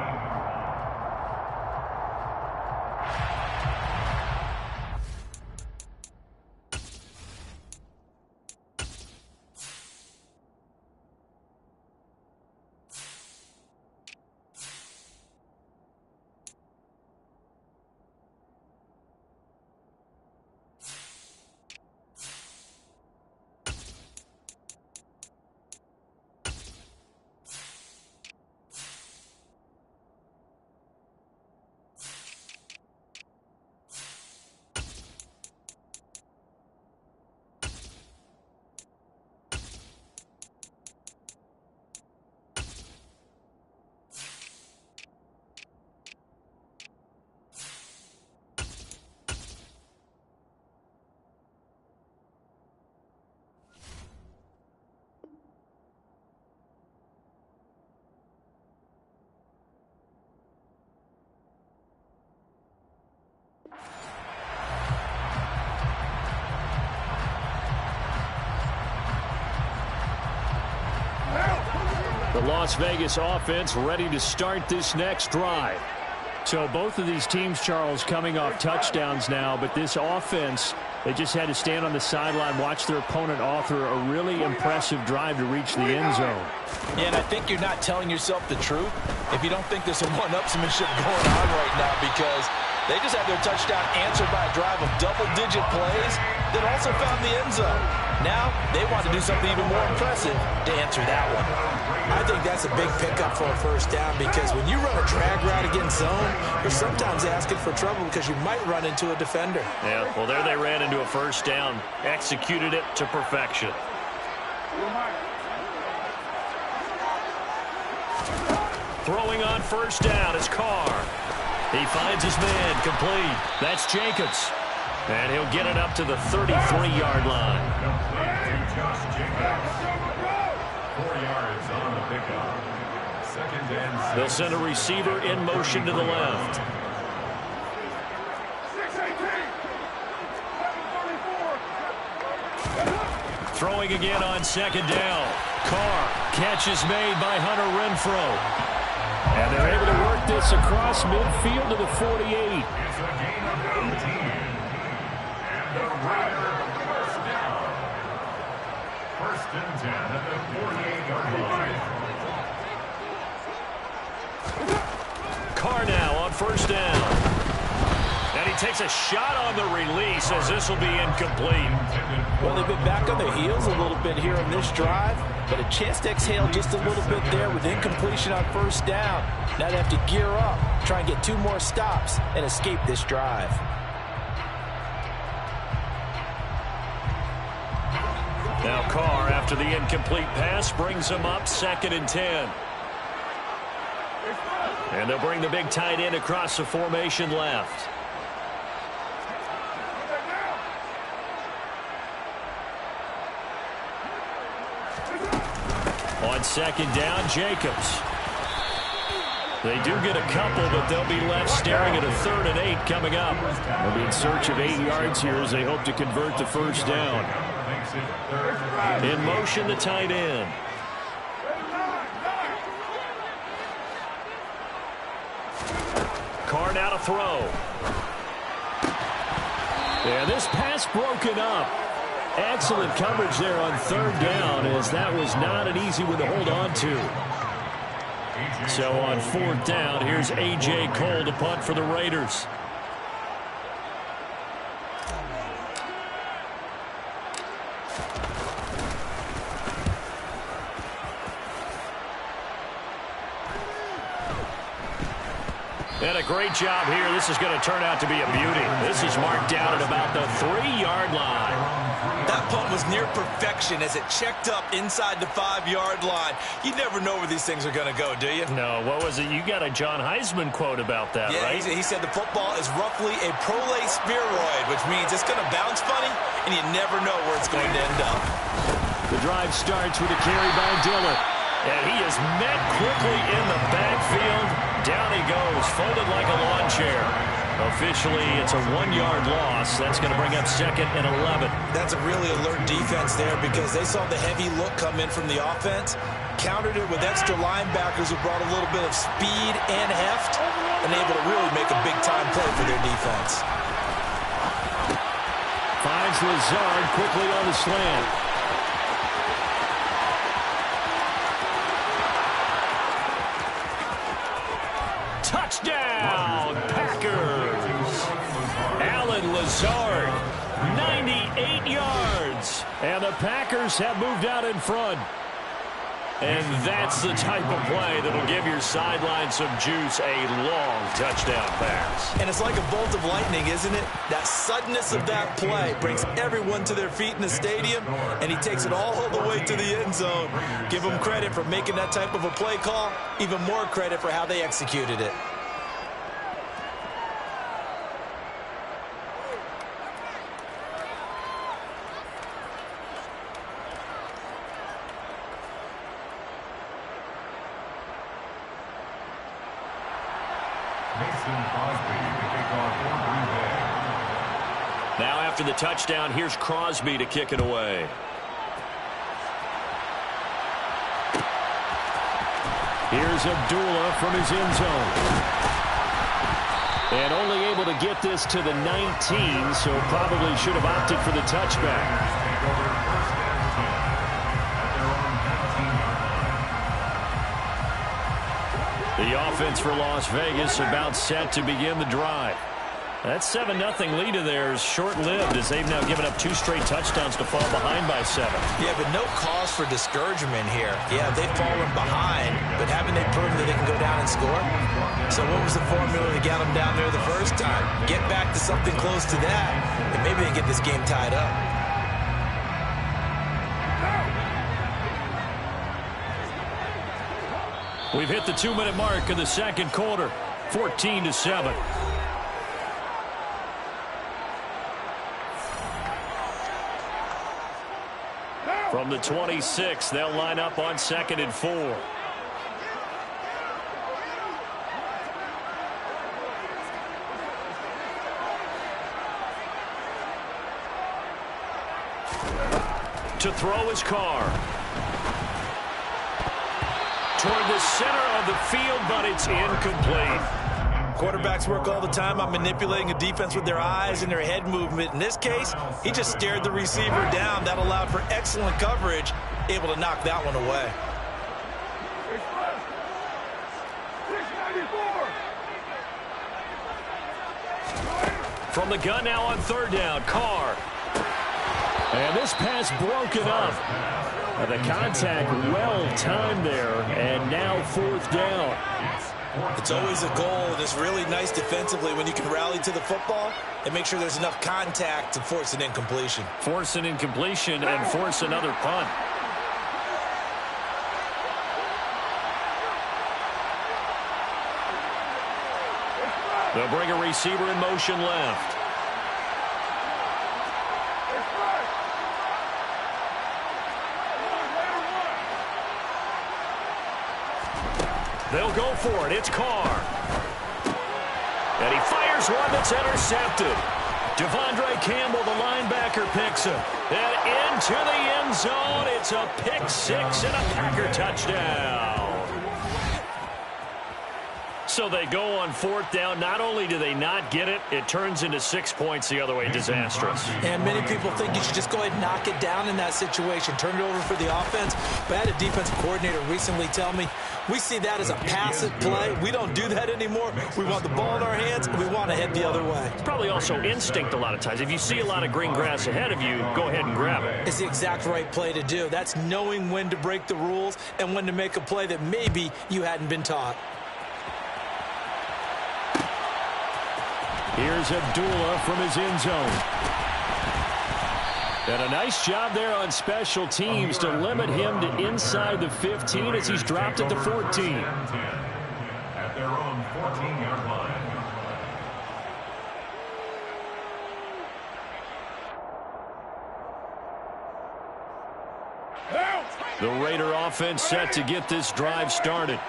The Las Vegas offense ready to start this next drive. So both of these teams, Charles, coming off touchdowns now, but this offense, they just had to stand on the sideline, watch their opponent author a really impressive drive to reach the end zone. Yeah, and I think you're not telling yourself the truth if you don't think there's some one-upsmanship going on right now, because they just had their touchdown answered by a drive of double-digit plays that also found the end zone. Now they want to do something even more impressive to answer that one. I think that's a big pickup for a first down, because when you run a drag route against zone, you're sometimes asking for trouble because you might run into a defender. Yeah, well, there they ran into a first down, executed it to perfection. Throwing on first down is Carr. He finds his man, complete. That's Jacobs. And he'll get it up to the 33-yard line. 4 yards on the pickup. Second and 6. They'll send a receiver in motion to the left. Throwing again on second down. Carr, catch is made by Hunter Renfrow. And they're able to work this across midfield to the 48. It's a gain of 18. And the Raiders first down. First and 10 at the 48-yard line. Carr now on first down. And he takes a shot on the release as this will be incomplete. Well, they've been back on their heels a little bit here on this drive, but a chance to exhale just a little bit there with incompletion on first down. Now they have to gear up, try and get 2 more stops, and escape this drive. Now Carr, after the incomplete pass, brings him up 2nd and 10. And they'll bring the big tight end across the formation left. On second down, Jacobs. They do get a couple, but they'll be left staring at a 3rd and 8 coming up. They'll be in search of 8 yards here as they hope to convert the first down. In motion, the tight end. Carr now to throw. And this pass broken up. Excellent coverage there on 3rd down, as that was not an easy one to hold on to. So on 4th down, here's A.J. Cole to punt for the Raiders. And a great job here. This is going to turn out to be a beauty. This is marked down at about the 3-yard line. That punt was near perfection as it checked up inside the 5-yard line. You never know where these things are going to go, do you? No, what was it? You got a John Heisman quote about that, right? He said the football is roughly a prolate spheroid, which means it's going to bounce funny, and you never know where it's going to end up. The drive starts with a carry by Dillon. And he is met quickly in the backfield. Down he goes, folded like a lawn chair. Officially, it's a 1-yard loss. That's going to bring up 2nd and 11. That's a really alert defense there, because they saw the heavy look come in from the offense, countered it with extra linebackers who brought a little bit of speed and heft, and able to really make a big-time play for their defense. Finds Lazard quickly on the slant. Touchdown, Packers! Alan Lazard, 98 yards. And the Packers have moved out in front. And that's the type of play that'll give your sideline some juice, a long touchdown pass. And it's like a bolt of lightning, isn't it? That suddenness of that play brings everyone to their feet in the stadium, and he takes it all the way to the end zone. Give him credit for making that type of a play call, even more credit for how they executed it. Now after the touchdown, here's Crosby to kick it away. Here's Abdullah from his end zone. And only able to get this to the 19, so probably should have opted for the touchback. The offense for Las Vegas about set to begin the drive. That 7-0 lead of theirs short-lived as they've now given up 2 straight touchdowns to fall behind by 7. Yeah, but no cause for discouragement here. Yeah, they've fallen behind, but haven't they proven that they can go down and score? So what was the formula that got them down there the first time? Get back to something close to that, and maybe they get this game tied up. We've hit the 2-minute mark in the second quarter, 14-7. From the 26, they'll line up on 2nd and 4. To throw his car. Toward the center of the field, but it's incomplete. Quarterbacks work all the time on manipulating a defense with their eyes and their head movement. In this case, he just stared the receiver down. That allowed for excellent coverage, able to knock that one away. From the gun now on 3rd down, Carr. And this pass broken up. The contact well-timed there, and now 4th down. It's always a goal, and it's really nice defensively when you can rally to the football and make sure there's enough contact to force an incompletion. Force an incompletion and force another punt. They'll bring a receiver in motion left. They'll go for it. It's Carr. And he fires one that's intercepted. Devondre Campbell, the linebacker, picks him. And into the end zone. It's a pick 6 and a Packer touchdown. So they go on 4th down. Not only do they not get it, it turns into 6 points the other way. Disastrous. And many people think you should just go ahead and knock it down in that situation. Turn it over for the offense. But I had a defensive coordinator recently tell me, we see that as a passive play. We don't do that anymore. We want the ball in our hands, and we want to head the other way. It's probably also instinct a lot of times. If you see a lot of green grass ahead of you, go ahead and grab it. It's the exact right play to do. That's knowing when to break the rules and when to make a play that maybe you hadn't been taught. Here's Abdullah from his end zone. And a nice job there on special teams to limit him to inside the 15 as he's dropped at the 14. At their own 14-yard line. The Raider offense set to get this drive started.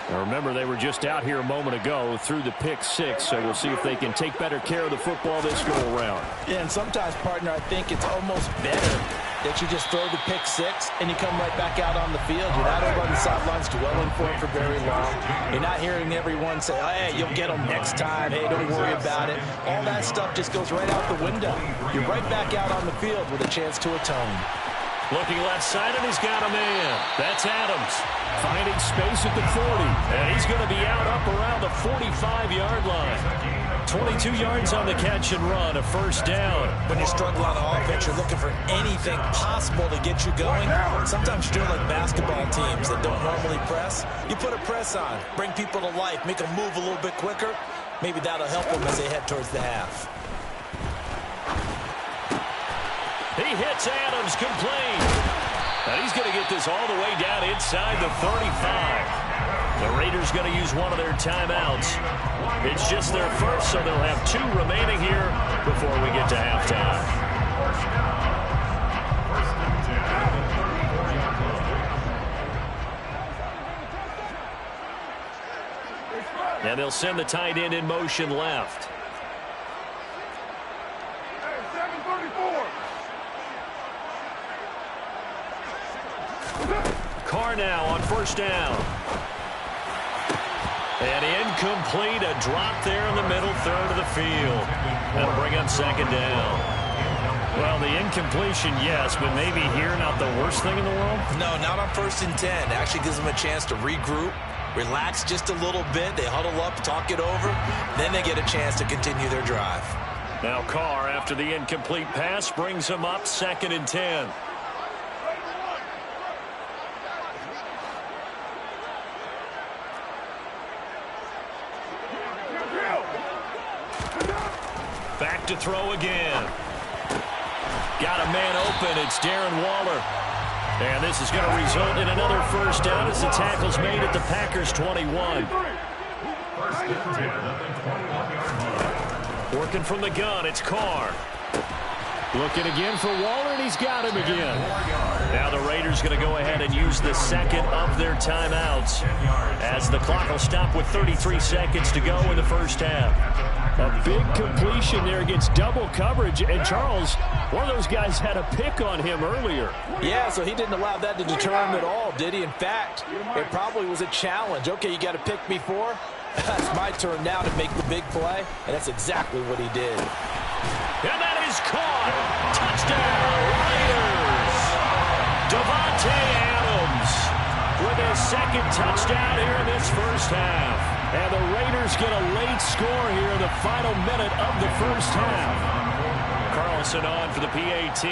Now remember, they were just out here a moment ago through the pick 6, so we'll see if they can take better care of the football this go-around. Yeah, and sometimes, partner, I think it's almost better that you just throw the pick 6 and you come right back out on the field. You're not over on the sidelines dwelling for it for very long. You're not hearing everyone say, hey, you'll get them next time. Hey, don't worry about it. All that stuff just goes right out the window. You're right back out on the field with a chance to atone. Looking left side, and he's got a man. That's Adams. Finding space at the 40. And he's going to be out up around the 45-yard line. 22 yards on the catch and run, a 1st down. When you struggle on offense, you're looking for anything possible to get you going. Sometimes you're doing like basketball teams that don't normally press. You put a press on, bring people to life, make them move a little bit quicker. Maybe that'll help them as they head towards the half. He hits Adams, complete. And he's going to get this all the way down inside the 35. The Raiders going to use one of their timeouts. It's just their first, so they'll have 2 remaining here before we get to halftime. And they'll send the tight end in motion left. Carr now on 1st down. And incomplete, a drop there in the middle third of the field. That'll bring up second down. Well, the incompletion, yes, but maybe here not the worst thing in the world? No, not on 1st and 10. Actually gives them a chance to regroup, relax just a little bit. They huddle up, talk it over. Then they get a chance to continue their drive. Now Carr, after the incomplete pass, brings him up 2nd and 10. Back to throw again. Got a man open. It's Darren Waller. And this is going to result in another first down as the tackle's made at the Packers' 21. First and 10 at the 21-yard line. Working from the gun, it's Carr. Looking again for Waller, and he's got him again. Now the Raiders going to go ahead and use the second of their timeouts as the clock will stop with 33 seconds to go in the first half. A big completion there against double coverage. And Charles, one of those guys had a pick on him earlier. Yeah, so he didn't allow that to deter him at all, did he? In fact, it probably was a challenge. Okay, you got to pick me for? It's my turn now to make the big play, and that's exactly what he did. And that is caught. Touchdown, Raiders. Devontae Adams with his second touchdown here in this first half. And the Raiders get a late score here in the final minute of the first half. Carlson on for the PAT.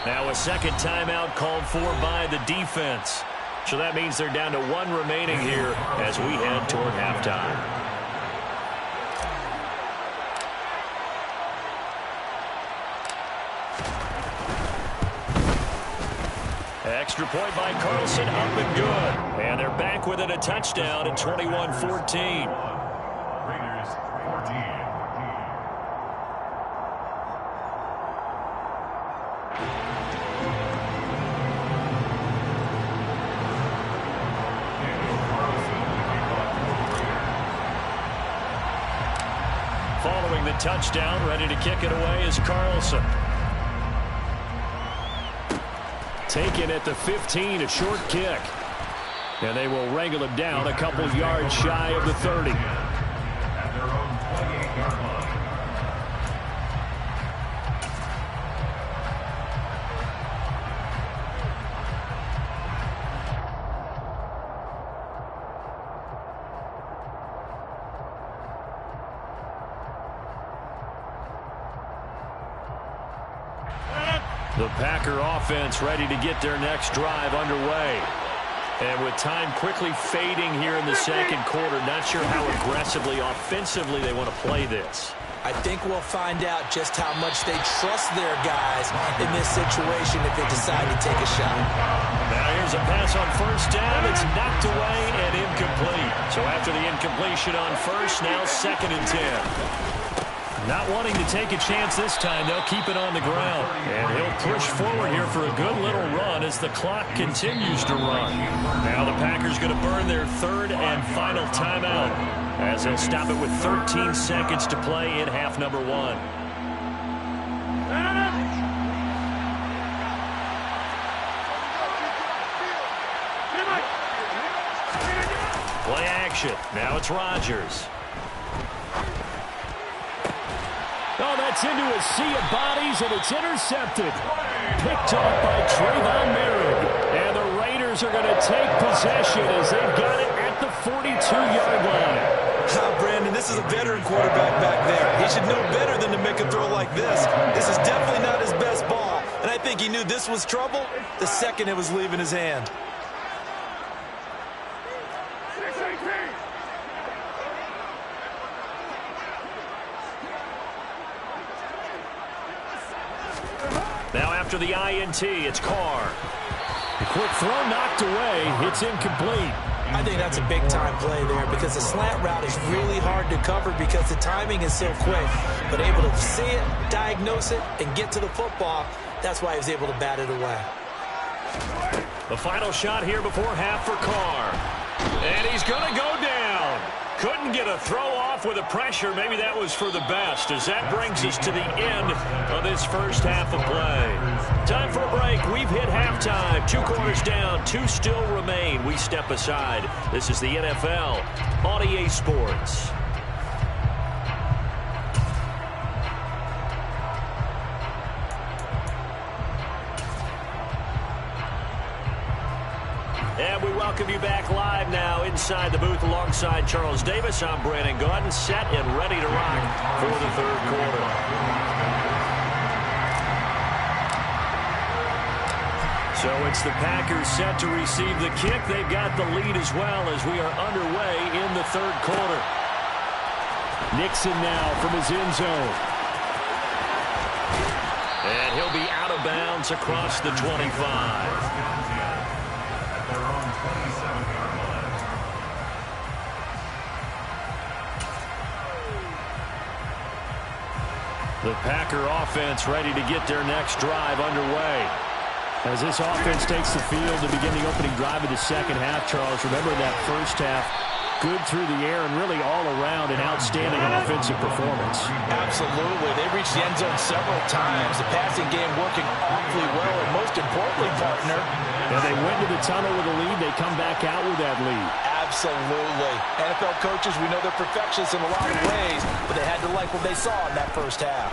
Now a second timeout called for by the defense. So that means they're down to one remaining here as we head toward halftime. Extra point by Carlson, up and good. And they're back within a touchdown at 21-14. Raiders 14. Following the touchdown, ready to kick it away is Carlson. Taken at the 15, a short kick. And they will wrangle him down a couple yards shy of the 30. At their own 28-yard line. The Packer offense ready to get their next drive underway. And with time quickly fading here in the second quarter, not sure how aggressively, offensively they want to play this. I think we'll find out just how much they trust their guys in this situation if they decide to take a shot. Now here's a pass on first down. It's knocked away and incomplete. So after the incompletion on first, now 2nd and 10. Not wanting to take a chance this time, they'll keep it on the ground. And he'll push forward here for a good little run as the clock continues to run. Now the Packers going to burn their third and final timeout as they'll stop it with 13 seconds to play in half number 1. Play action. Now it's Rodgers. Oh, that's into a sea of bodies, and it's intercepted. Picked off by Trayvon Merrick. And the Raiders are going to take possession as they've got it at the 42-yard line. Brandon, this is a veteran quarterback back there. He should know better than to make a throw like this. This is definitely not his best ball. And I think he knew this was trouble the second it was leaving his hand. Now after the INT, it's Carr. The quick throw knocked away. It's incomplete. I think that's a big-time play there because the slant route is really hard to cover because the timing is so quick. But able to see it, diagnose it, and get to the football, that's why he was able to bat it away. The final shot here before half for Carr. And he's going to go down. Couldn't get a throw off with the pressure. Maybe that was for the best, as that brings us to the end of this first half of play. Time for a break. We've hit halftime. 2 quarters down, 2 still remain. We step aside. This is the NFL on EA Sports. And we welcome you back live now inside the booth alongside Charles Davis. I'm Brandon Gaudin, set and ready to rock for the third quarter. So it's the Packers set to receive the kick. They've got the lead as well as we are underway in the third quarter. Nixon now from his end zone. And he'll be out of bounds across the 25. The Packer offense ready to get their next drive underway. As this offense takes the field to begin the opening drive of the second half, Charles, remember that first half, good through the air and really all around an outstanding offensive performance. Absolutely. They reached the end zone several times. The passing game working awfully well, and most importantly, partner. And they went to the tunnel with a lead. They come back out with that lead. Absolutely. NFL coaches, we know they're perfectionists in a lot of ways, but they had to like what they saw in that first half.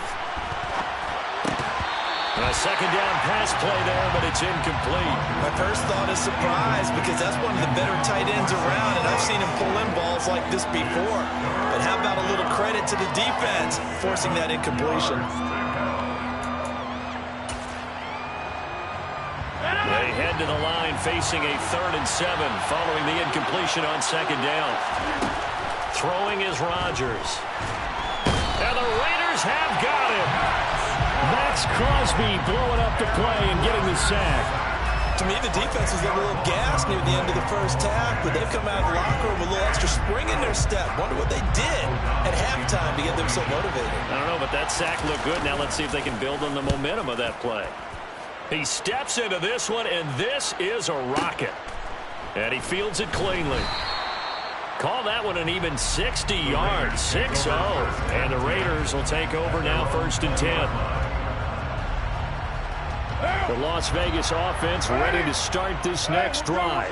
A second down pass play there, but it's incomplete. My first thought is surprise, because that's one of the better tight ends around, and I've seen him pull in balls like this before. But how about a little credit to the defense forcing that incompletion? They head to the line facing a 3rd and 7 following the incompletion on second down. Throwing is Rodgers. And the Raiders have got him. Max Crosby blowing up the play and getting the sack. To me, the defense was a little gassed near the end of the first half, but they've come out of the locker room with a little extra spring in their step. Wonder what they did at halftime to get them so motivated. I don't know, but that sack looked good. Now let's see if they can build on the momentum of that play. He steps into this one, and this is a rocket. And he fields it cleanly. Call that one an even 60 yards, 6-0. And the Raiders will take over now 1st and 10. The Las Vegas offense ready to start this next drive.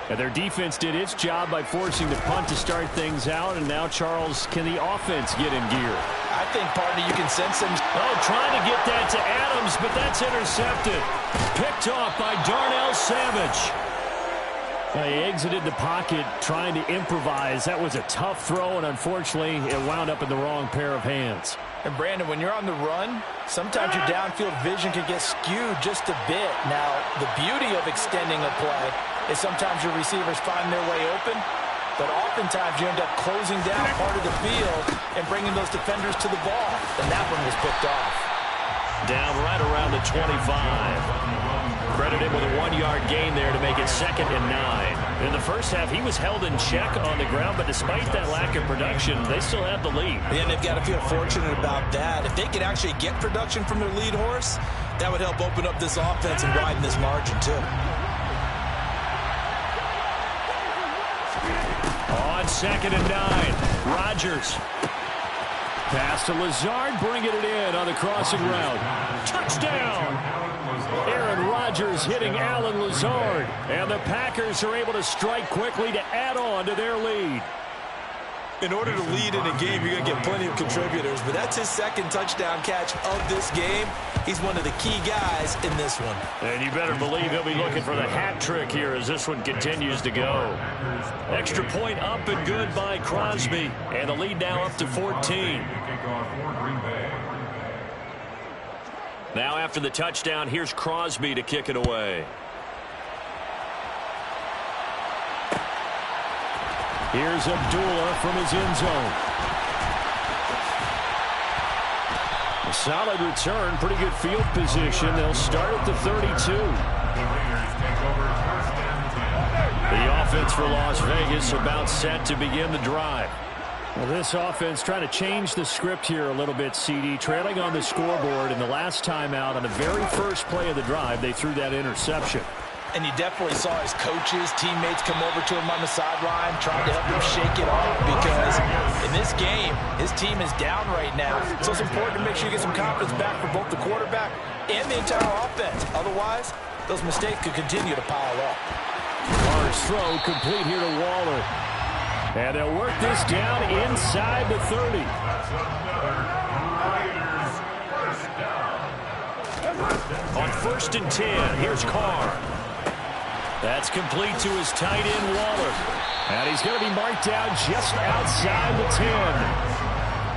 And their defense did its job by forcing the punt to start things out. And now, Charles, can the offense get in gear? I think, partner, you can sense them. Oh, trying to get that to Adams, but that's intercepted. Picked off by Darnell Savage. He exited the pocket trying to improvise. That was a tough throw, and unfortunately, it wound up in the wrong pair of hands. And, Brandon, when you're on the run, sometimes your downfield vision can get skewed just a bit. Now, the beauty of extending a play is sometimes your receivers find their way open, but oftentimes you end up closing down part of the field and bringing those defenders to the ball. And that one was picked off. Down right around the 25. Credit him with a 1-yard gain there to make it 2nd and 9. In the first half, he was held in check on the ground, but despite that lack of production, they still have the lead. Yeah, and they've got to feel fortunate about that. If they could actually get production from their lead horse, that would help open up this offense and widen this margin, too. On 2nd and 9, Rodgers. Pass to Lazard, bringing it in on the crossing route. Touchdown! Aaron Rodgers hitting Alan Lazard. And the Packers are able to strike quickly to add on to their lead. In order to lead in a game, you're going to get plenty of contributors, but that's his 2nd touchdown catch of this game. He's one of the key guys in this one. And you better believe he'll be looking for the hat trick here as this one continues to go. Extra point up and good by Crosby, and the lead now up to 14. Now after the touchdown, here's Crosby to kick it away. Here's Abdullah from his end zone. A solid return, pretty good field position. They'll start at the 32. The offense for Las Vegas about set to begin the drive. Well, this offense trying to change the script here a little bit, CD. Trailing on the scoreboard, and the last time out on the very first play of the drive, they threw that interception. And you definitely saw his coaches, teammates come over to him on the sideline, trying to help him shake it off, because in this game, his team is down right now. So it's important to make sure you get some confidence back for both the quarterback and the entire offense. Otherwise, those mistakes could continue to pile up. Carr's throw complete here to Waller. And they'll work this down inside the 30. On 1st and 10, here's Carr. That's complete to his tight end, Waller. And he's going to be marked down just outside the 10.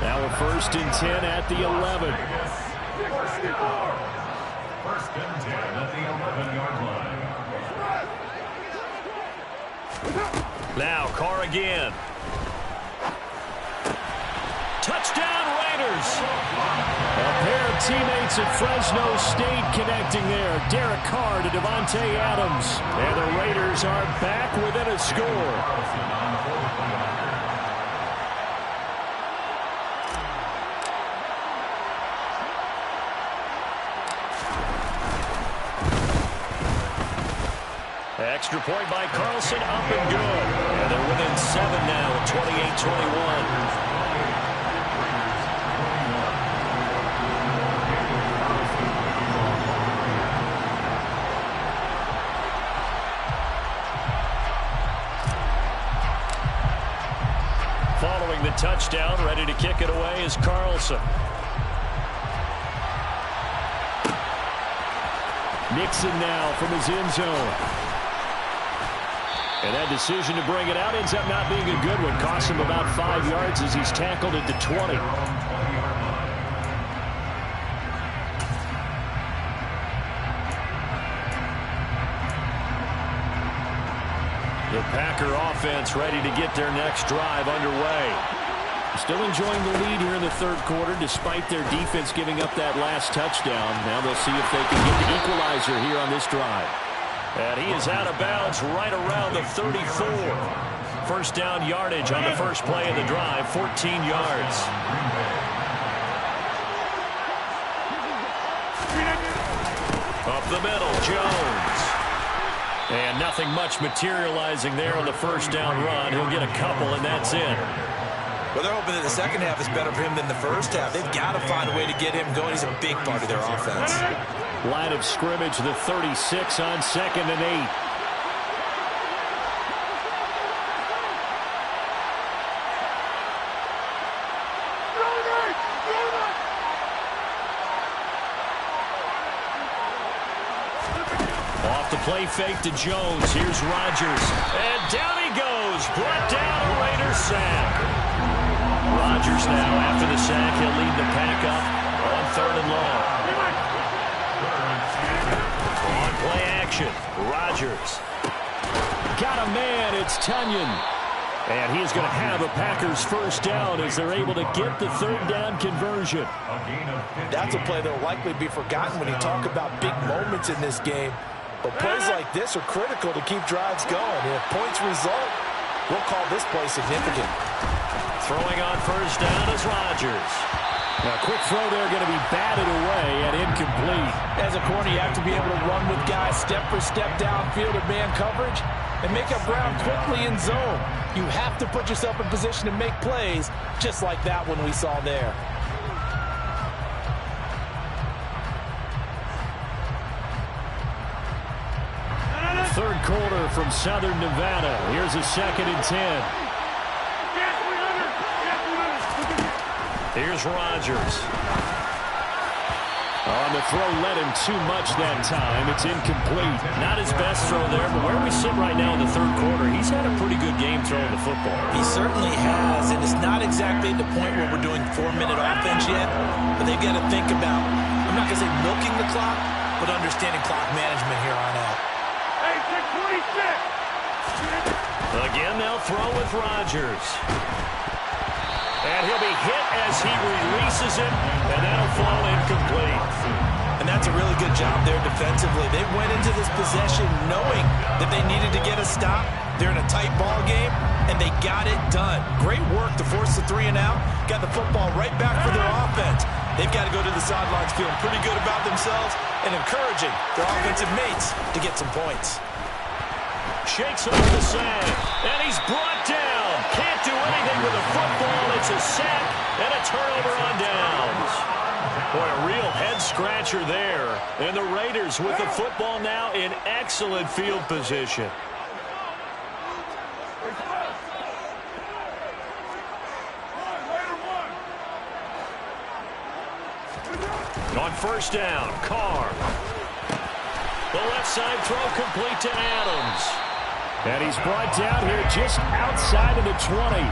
Now a 1st and 10 at the 11. 1st and 10 at the 11-yard line. Now Carr again. Touchdown Raiders! A pair of teammates at Fresno State connecting there. Derek Carr to Devontae Adams. And the Raiders are back within a score. Extra point by Carlson, up and good. And they're within 7 now, 28-21. Following the touchdown, ready to kick it away is Carlson. Nixon now from his end zone. And that decision to bring it out ends up not being a good one. Costs him about 5 yards as he's tackled at the 20. The Packer offense ready to get their next drive underway. Still enjoying the lead here in the 3rd quarter despite their defense giving up that last touchdown. Now they'll see if they can get the equalizer here on this drive. And he is out of bounds right around the 34. First down yardage on the first play of the drive, 14 yards. Up the middle, Jones. And nothing much materializing there on the first down run. He'll get a couple, and that's it. Well, they're hoping that the second half is better for him than the first half. They've got to find a way to get him going. He's a big part of their offense. Line of scrimmage, the 36 on 2nd and 8. Off the play fake to Jones. Here's Rodgers. And down he goes. Brought down a Raiders sack. Rodgers now, after the sack, he'll lead the pack up on 3rd and long. On play action, Rodgers. Got a man, it's Tunyon. And he is going to have a Packers first down as they're able to get the 3rd down conversion. That's a play that will likely be forgotten when you talk about big moments in this game. But plays like this are critical to keep drives going. And if points result, we'll call this play significant. Throwing on first down is Rodgers. Now, quick throw there, going to be batted away and incomplete. As a corner, you have to be able to run with guys step for step downfield in man coverage and make up ground quickly in zone. You have to put yourself in position to make plays, just like that one we saw there. Third quarter from Southern Nevada. Here's a 2nd and 10. Here's Rodgers. On the throw, led him too much that time. It's incomplete. Not his best throw there, but where we sit right now in the 3rd quarter, he's had a pretty good game throwing the football. He certainly has, and it's not exactly the point where we're doing 4-minute offense yet, but they've got to think about, I'm not going to say milking the clock, but understanding clock management here on out. Hey, 626! Again, they'll throw with Rodgers. And he'll be hit as he releases it, and that'll fall incomplete. And that's a really good job there defensively. They went into this possession knowing that they needed to get a stop. They're in a tight ball game, and they got it done. Great work to force the 3 and out. Got the football right back for their offense. They've got to go to the sidelines feeling pretty good about themselves and encouraging their offensive mates to get some points. Shakes off the sack, and he's brought down. Can't do anything with the football. It's a sack and a turnover on downs. Boy, a real head-scratcher there. And the Raiders with the football now in excellent field position. On first down, Carr. The left side throw complete to Adams. And he's brought down here just outside of the 20.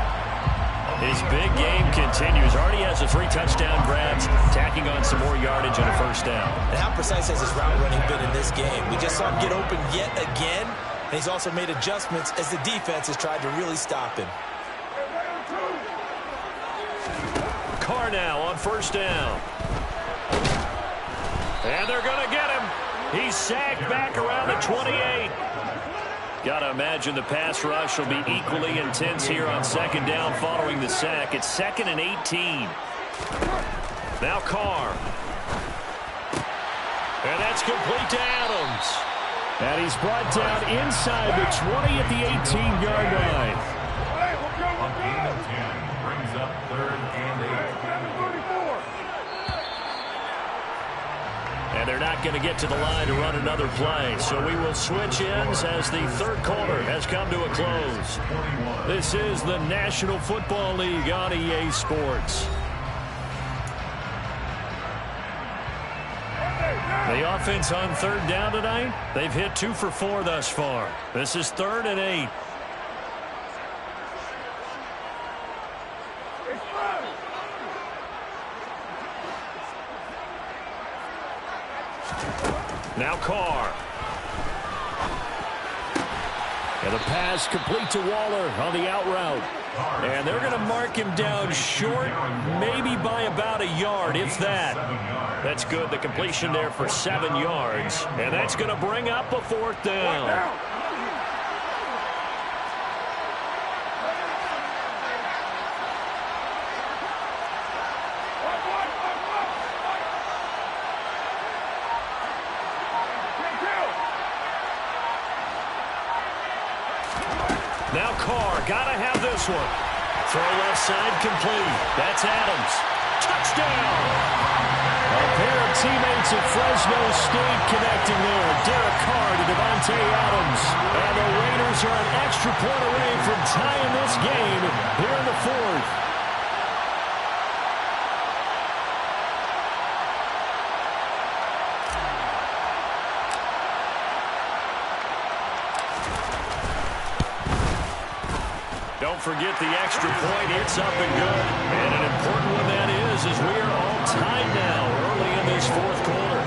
His big game continues. Already has the 3 touchdown grabs, tacking on some more yardage and a first down. And how precise has his route running been in this game? We just saw him get open yet again, and he's also made adjustments as the defense has tried to really stop him. Carr now on first down. And they're going to get him. He's sacked back around the 28. Got to imagine the pass rush will be equally intense here on second down following the sack. It's 2nd and 18. Now Carr. And that's complete to Adams. And he's brought down inside the 20 at the 18-yard line. On gain of 10, brings up 3rd and 8. And they're not going to get to the line to run another play. So we will switch ends as the third quarter has come to a close. This is the National Football League on EA Sports. The offense on third down tonight, they've hit 2 for 4 thus far. This is 3rd and 8. Now Carr. And the pass complete to Waller on the out route. And they're going to mark him down short, maybe by about a yard, if that. That's good. The completion there for 7 yards. And that's going to bring up a 4th down. Now Carr, gotta have this one. Throw left side complete. That's Adams. Touchdown! A pair of teammates at Fresno State connecting there. Derek Carr to Devontae Adams. And the Raiders are an extra point away from tying this game here in the 4th. Don't forget the extra point. It's up and good. And an important one that is, as we are all tied now early in this 4th quarter.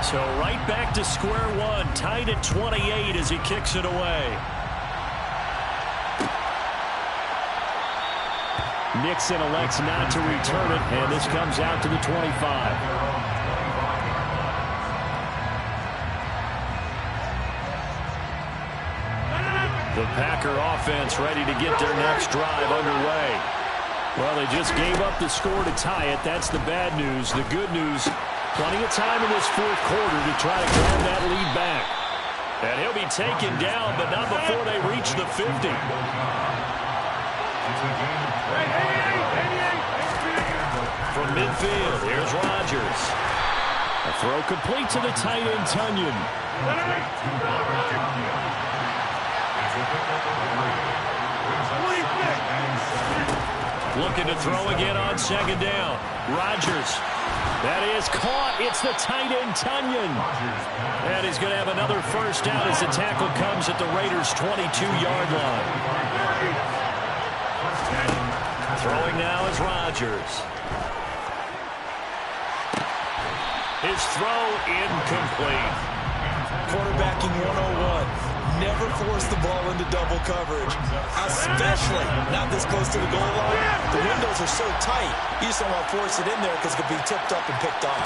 So right back to square one, tied at 28 as he kicks it away. Nixon elects not to return it, and this comes out to the 25. The Packer offense ready to get their next drive underway. Well, they just gave up the score to tie it. That's the bad news. The good news, plenty of time in this 4th quarter to try to grab that lead back. And he'll be taken down, but not before they reach the 50. From midfield, here's Rodgers. A throw complete to the tight end, Tunyon. Looking to throw again on second down. Rodgers. That is caught. It's the tight end, Tunyon. And he's going to have another first down as the tackle comes at the Raiders' 22-yard line. Throwing now is Rodgers. His throw incomplete. Quarterbacking 101. Never force the ball into double coverage, especially not this close to the goal line. The windows are so tight, you just don't want to force it in there because it could be tipped up and picked off.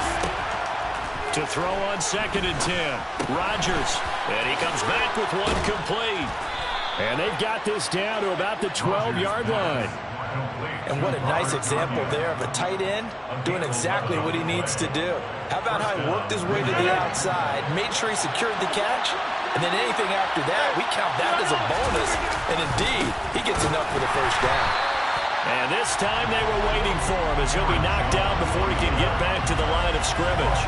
To throw on 2nd and 10. Rodgers. And he comes back with one complete. And they've got this down to about the 12-yard line. And what a nice example there of a tight end doing exactly what he needs to do. How about how he worked his way to the outside, made sure he secured the catch, and then anything after that, we count that as a bonus. And indeed, he gets enough for the first down. And this time they were waiting for him as he'll be knocked down before he can get back to the line of scrimmage.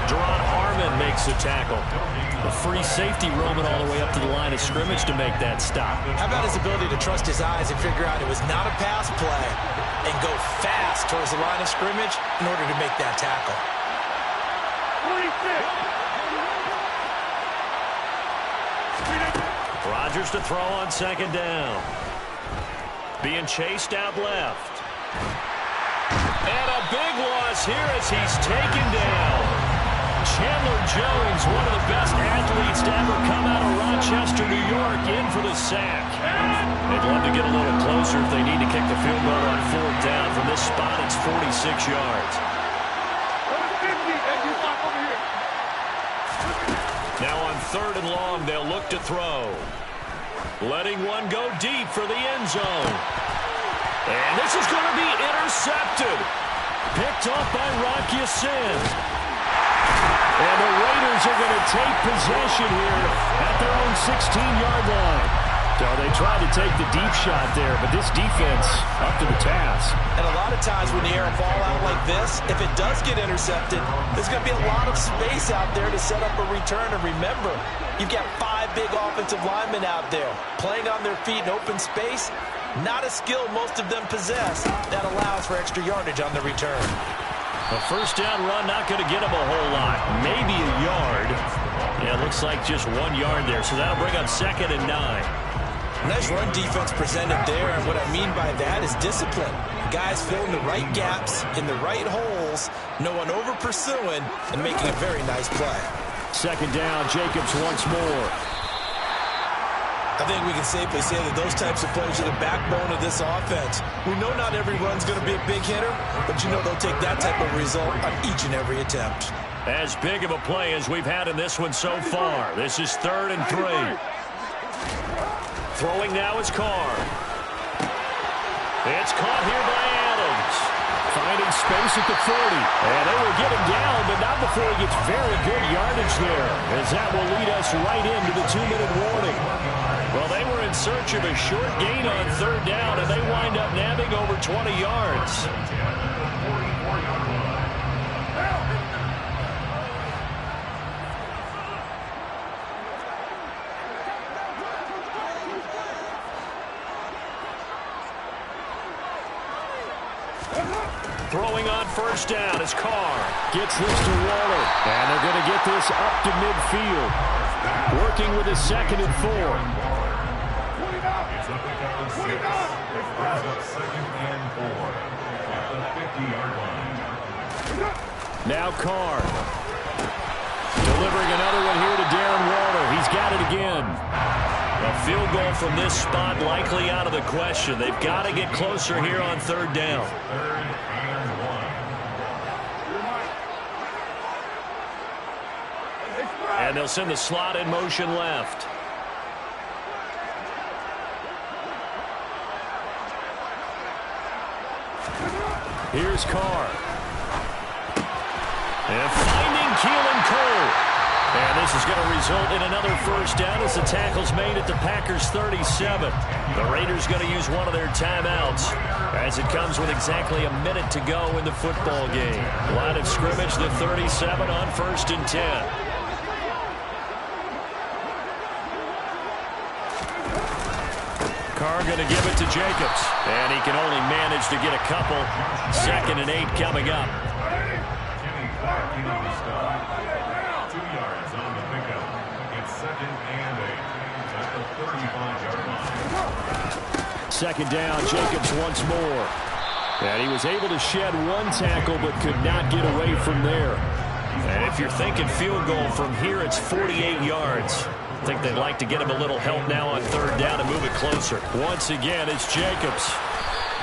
Deron Harmon makes the tackle. A free safety roaming all the way up to the line of scrimmage to make that stop. How about his ability to trust his eyes and figure out it was not a pass play and go fast towards the line of scrimmage in order to make that tackle. Rodgers to throw on 2nd down. Being chased out left. And a big loss here as he's taken down. Chandler Jones, one of the best athletes to ever come out of Rochester, New York, in for the sack. They'd love to get a little closer if they need to kick the field goal on 4th down. From this spot, it's 46 yards. Now on 3rd and long, they'll look to throw. Letting one go deep for the end zone. And this is going to be intercepted. Picked off by Rocky Sin. And the Raiders are going to take possession here at their own 16-yard line. So they tried to take the deep shot there, but this defense up to the task. And a lot of times when you air a ball out like this, if it does get intercepted, there's going to be a lot of space out there to set up a return. And remember, you've got 5 big offensive linemen out there playing on their feet in open space. Not a skill most of them possess. That allows for extra yardage on the return. A first down run not going to get him a whole lot. Maybe a yard. Yeah, it looks like just 1 yard there. So that'll bring up 2nd and 9. Nice run defense presented there. And what I mean by that is discipline. Guys filling the right gaps in the right holes. No one over pursuing and making a very nice play. 2nd down, Jacobs once more. I think we can safely say that those types of plays are the backbone of this offense. We know not every run's going to be a big hitter, but you know they'll take that type of result on each and every attempt. As big of a play as we've had in this one so far. This is 3rd and 3. Throwing now is Carr. It's caught here by Adams. Finding space at the 40. And they will get him down, but not before he gets very good yardage there, as that will lead us right into the 2-minute warning. Well, they were in search of a short gain on 3rd down, and they wind up nabbing over 20 yards. Throwing on 1st down is Carr. Gets this to Waller. And they're going to get this up to midfield. Working with a 2nd and 4. It's up to down 6. It brings up 2nd and 4 at the 50-yard line. Now Carr. Delivering another one here to Darren Waller. He's got it again. A field goal from this spot likely out of the question. They've got to get closer here on 3rd down. 3rd and 1. And they'll send the slot in motion left. Here's Carr. And finding Keelan Cole. And this is going to result in another first down as the tackle's made at the Packers' 37. The Raiders going to use one of their timeouts as it comes with exactly a minute to go in the football game. Line of scrimmage, the 37 on 1st and 10. Carr going to give it to Jacobs. And he can only manage to get a couple. 2nd and 8 coming up. Second down, Jacobs once more. And he was able to shed one tackle but could not get away from there. And if you're thinking field goal from here, it's 48 yards. I think they'd like to get him a little help now on 3rd down and move it closer. Once again, it's Jacobs.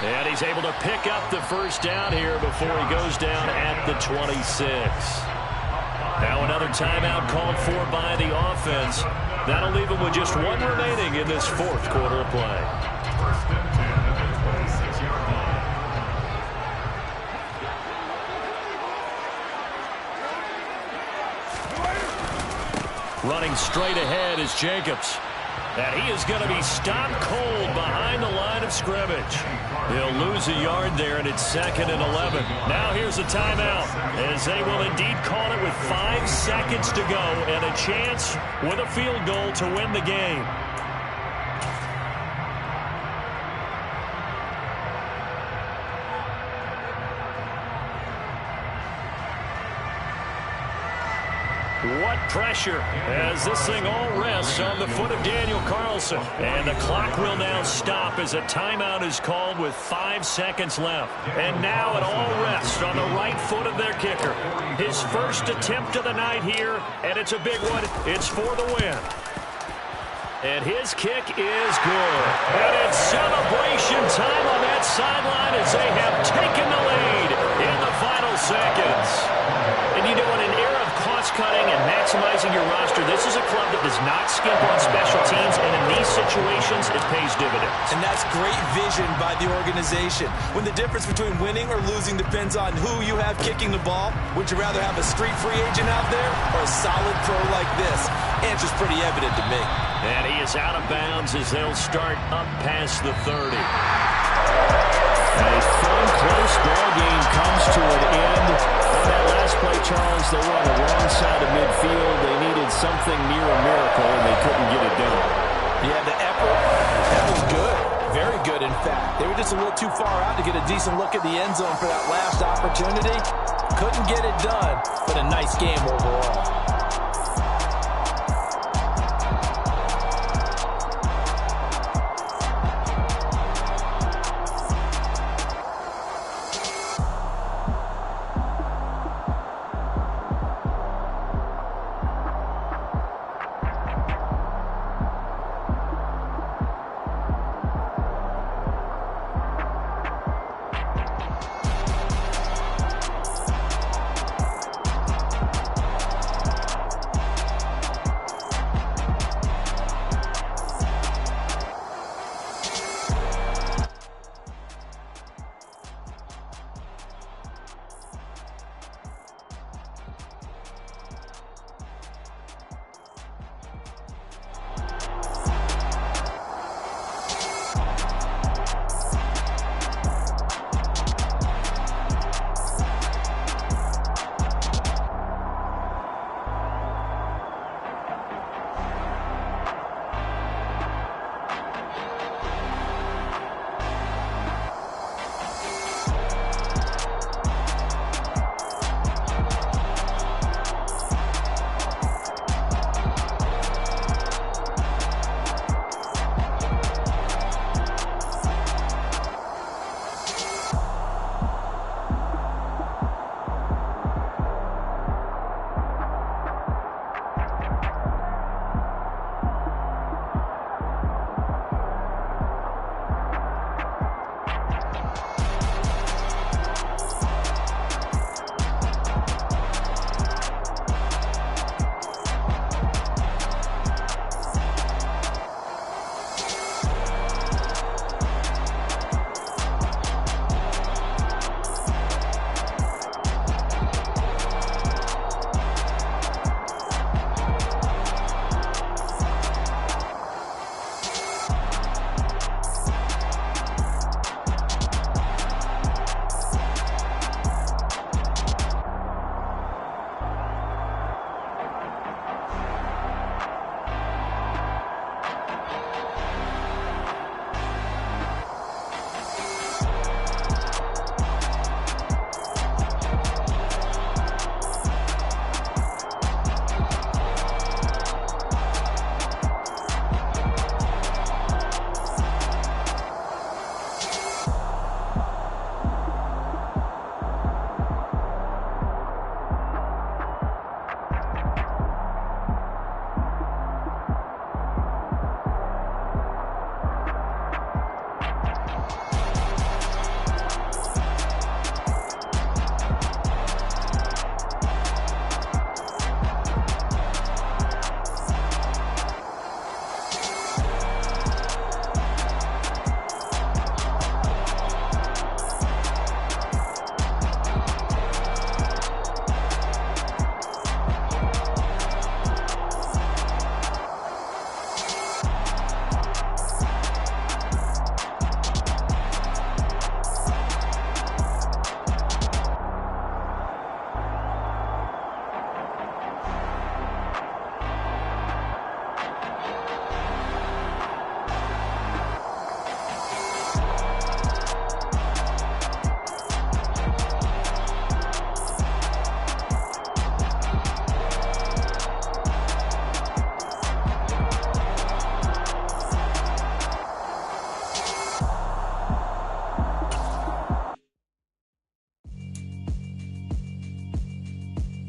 And he's able to pick up the first down here before he goes down at the 26. Now another timeout called for by the offense. That'll leave them with just one remaining in this fourth quarter of play. First and 10 at the 26-yard line. Running straight ahead is Jacobs. And he is going to be stopped cold behind the line of scrimmage. He'll lose a yard there, and it's 2nd and 11. Now here's a timeout, as they will indeed call it with 5 seconds to go and a chance with a field goal to win the game. What pressure as this thing all rests on the foot of Daniel Carlson. And the clock will now stop as a timeout is called with 5 seconds left. And now it all rests on the right foot of their kicker. His first attempt of the night here, and it's a big one. It's for the win. And his kick is good. And it's celebration time on that sideline as they have taken the lead in the final seconds. And you know, in an era of cost-cutting and maximizing your roster, this is a club that does not skimp on special teams, and in these situations, it pays dividends. And that's great vision by the organization. When the difference between winning or losing depends on who you have kicking the ball, would you rather have a street free agent out there or a solid pro like this? Answer's pretty evident to me. And he is out of bounds as they'll start up past the 30. A fun, close ball game comes to an end. On that last play, Charles, they were on the wrong side of midfield. They needed something near a miracle, and they couldn't get it done. Yeah, the effort, that was good. Very good, in fact. They were just a little too far out to get a decent look at the end zone for that last opportunity. Couldn't get it done, but a nice game overall.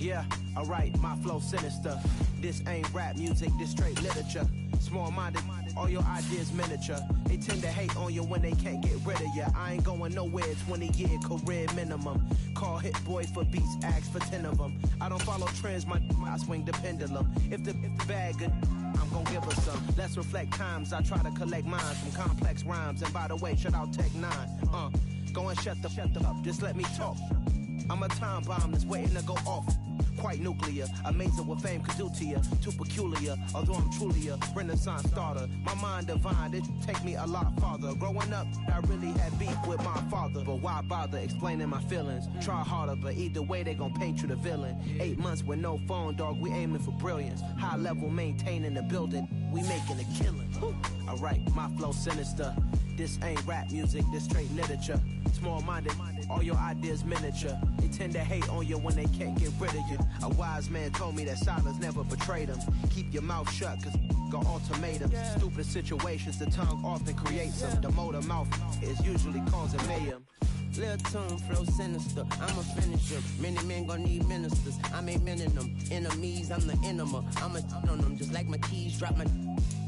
Yeah, alright, my flow sinister. This ain't rap music, this straight literature. Small-minded, all your ideas miniature. They tend to hate on you when they can't get rid of you. I ain't going nowhere, 20-year career minimum. Call Hit Boy for beats, ask for 10 of them. I don't follow trends, I swing the pendulum. If the bag good, I'm gon' give her some. Let's reflect times, I try to collect minds from complex rhymes. And by the way, shout out Tech 9. Go and shut the up, just let me talk. I'm a time bomb that's waiting to go off. Quite nuclear, amazing what fame could do to you. Too peculiar, although I'm truly a Renaissance starter. My mind divine, it take me a lot farther. Growing up, I really had beef with my father. But why bother explaining my feelings? Try harder, but either way they gon' paint you the villain. 8 months with no phone, dog, we aiming for brilliance. High level maintaining the building, we making a killing. Alright, my flow sinister. This ain't rap music, this straight literature. Small-minded, all your ideas miniature. They tend to hate on you when they can't get rid of you. A wise man told me that silence never betrayed them. Keep your mouth shut, cause got ultimatums. Stupid situations, the tongue often creates them. The motor mouth is usually causing mayhem. Lil' tune, flow sinister, I'm a finisher. Many men gon' need ministers, I'm a men in them. Enemies, I'm the enema. I'm a on them, just like my keys, drop my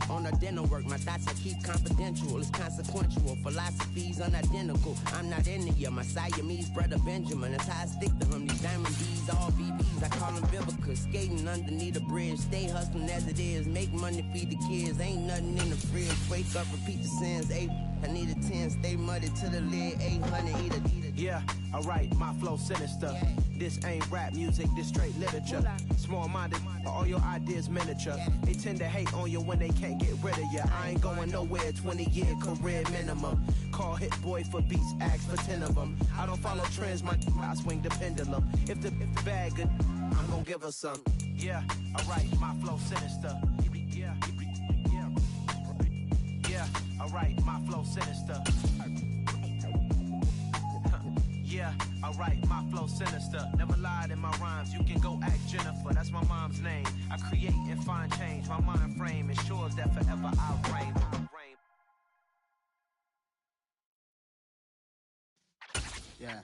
on the dinner work. My thoughts I keep confidential, it's consequential. Philosophies unidentical, I'm not in it. My Siamese brother Benjamin, that's how I stick to him. These diamond D's, all BBs, I call them Vivica. Skating underneath a bridge, stay hustling as it is. Make money, feed the kids, ain't nothing in the fridge. Wake up, repeat the sins, I need a 10, stay muddy to the lid, 800, eat a. Yeah, alright, my flow sinister. This ain't rap music, this straight literature. Small-minded, all your ideas miniature. They tend to hate on you when they can't get rid of you. I ain't going nowhere, 20-year career minimum. Call Hit Boy for beats, ask for 10 of them. I don't follow trends, I swing the pendulum. If the bag good, I'm gon' give her some. Yeah, alright, my flow sinister. Yeah, alright, my flow sinister. Yeah, alright, my flow sinister. Never lied in my rhymes, you can go ask Jennifer, that's my mom's name. I create and find change, my mind frame ensures that forever I'll reign. Yeah.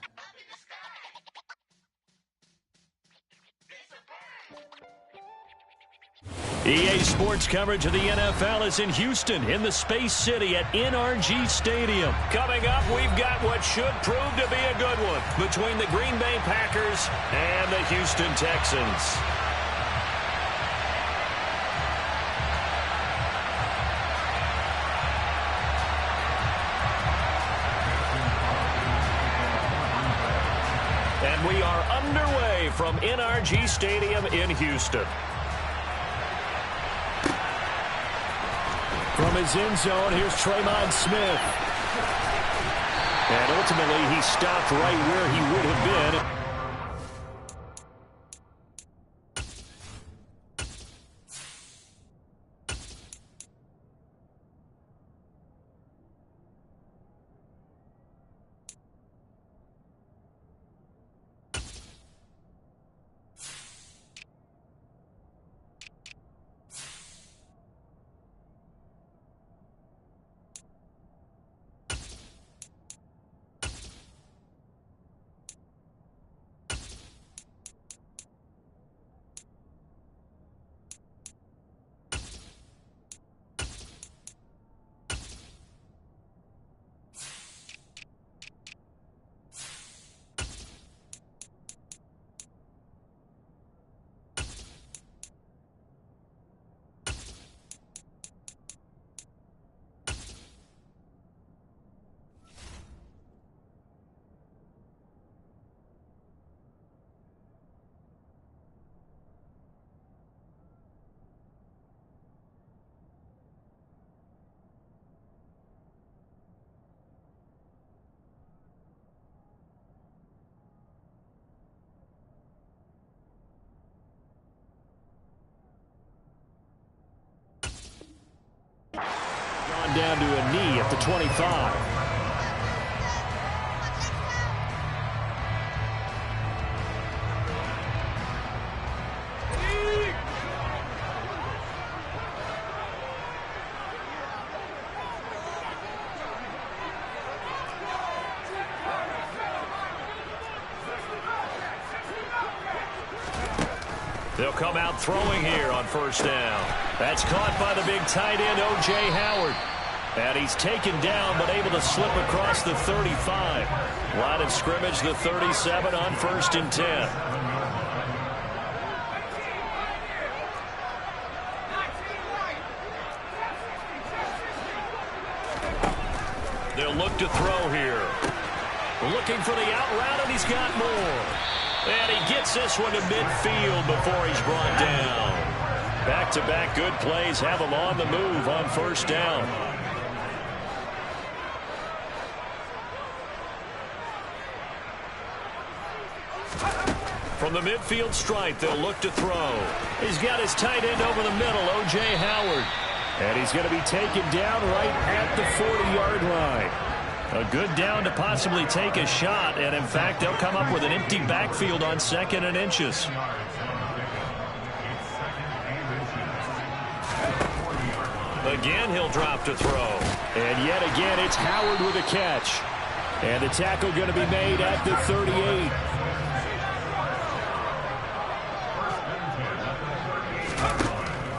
EA Sports coverage of the NFL is in Houston, in the Space City at NRG Stadium. Coming up, we've got what should prove to be a good one between the Green Bay Packers and the Houston Texans. And we are underway from NRG Stadium in Houston. From his end zone, here's Tremon Smith. And ultimately, he stopped right where he would have been. Down to a knee at the 25. They'll come out throwing here on first down. That's caught by the big tight end, O.J. Howard. And he's taken down, but able to slip across the 35. Line of scrimmage, the 37 on 1st and 10. They'll look to throw here. Looking for the out route, and he's got more. And he gets this one to midfield before he's brought down. Back-to-back good plays have him on the move on first down. From the midfield stripe, they'll look to throw. He's got his tight end over the middle, O.J. Howard. And he's going to be taken down right at the 40-yard line. A good down to possibly take a shot, and in fact, they'll come up with an empty backfield on 2nd and inches. Again, he'll drop to throw. And yet again, it's Howard with a catch. And the tackle going to be made at the 38.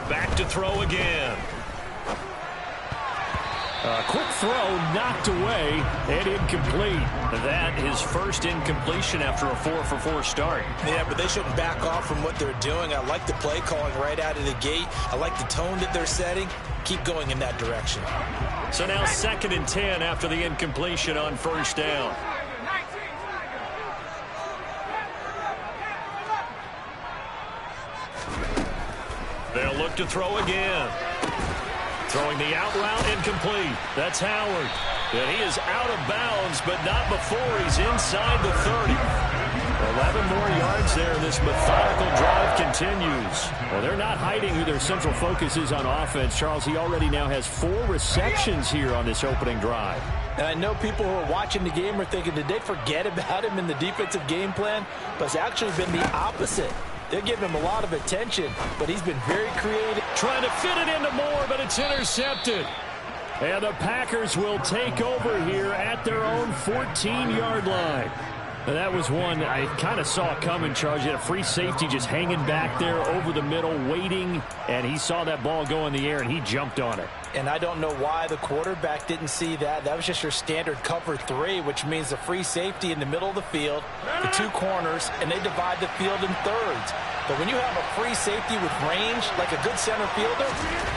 Back to throw again. A quick throw knocked away and incomplete. That his first incompletion after a 4-for-4 start. Yeah, but they shouldn't back off from what they're doing. I like the play calling right out of the gate. I like the tone that they're setting. Keep going in that direction. So now 2nd and 10 after the incompletion on first down. They'll look to throw again. Throwing the out route, incomplete. That's Howard. And he is out of bounds, but not before he's inside the 30. 11 more yards there. This methodical drive continues. Well, they're not hiding who their central focus is on offense. Charles, he already now has 4 receptions here on this opening drive. And I know people who are watching the game are thinking, did they forget about him in the defensive game plan? But it's actually been the opposite. They're giving him a lot of attention, but he's been very creative. Trying to fit it into Moore, but it's intercepted. And the Packers will take over here at their own 14-yard line. Now, that was one I kind of saw coming, Charles. You had a free safety just hanging back there over the middle, waiting, and he saw that ball go in the air, and he jumped on it. And I don't know why the quarterback didn't see that. That was just your standard cover 3, which means the free safety in the middle of the field, the 2 corners, and they divide the field in thirds. But when you have a free safety with range, like a good center fielder,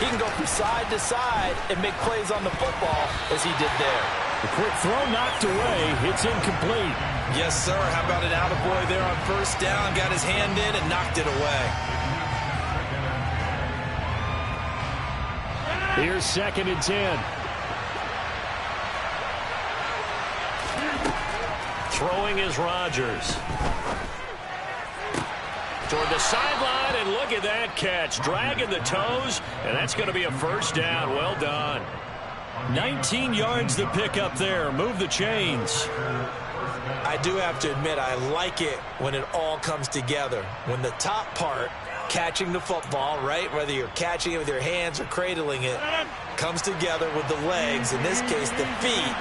he can go from side to side and make plays on the football as he did there. The quick throw knocked away. It's incomplete. Yes, sir. How about an attaboy there on first down? Got his hand in and knocked it away. Here's 2nd and 10. Throwing is Rodgers. Toward the sideline, and look at that catch. Dragging the toes, and that's going to be a first down. Well done. 19 yards to pick up there. Move the chains. I do have to admit, I like it when it all comes together. When the top part, catching the football, right, whether you're catching it with your hands or cradling it, comes together with the legs, in this case the feet,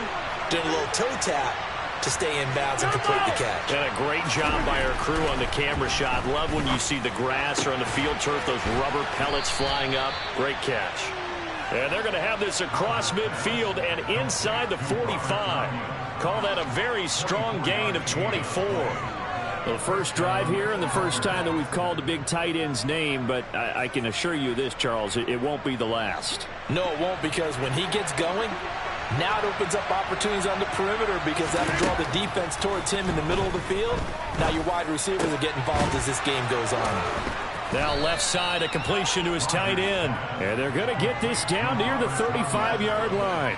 doing a little toe tap to stay in bounds and complete the catch. And a great job by our crew on the camera shot. Love when you see the grass or on the field turf, those rubber pellets flying up. Great catch. And they're going to have this across midfield and inside the 45. Call that a very strong gain of 24. Well, the first drive here and the first time that we've called the big tight end's name, but I can assure you this, Charles, it won't be the last. No, it won't, because when he gets going, now it opens up opportunities on the perimeter because that'll draw the defense towards him in the middle of the field. Now your wide receivers will get involved as this game goes on. Now left side, a completion to his tight end. And they're going to get this down near the 35-yard line.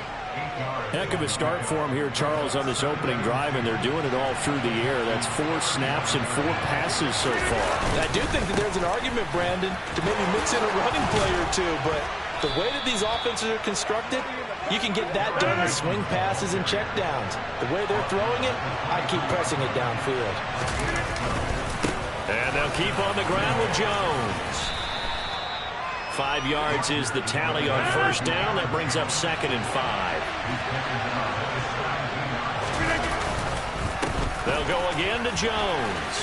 Heck of a start for him here, Charles, on this opening drive, and they're doing it all through the air. That's 4 snaps and 4 passes so far. I do think that there's an argument, Brandon, to maybe mix in a running play or two, but the way that these offenses are constructed, you can get that done with swing passes and checkdowns. The way they're throwing it, I'd keep pressing it downfield. And they'll keep on the ground with Jones. 5 yards is the tally on first down. That brings up 2nd and 5. They'll go again to Jones.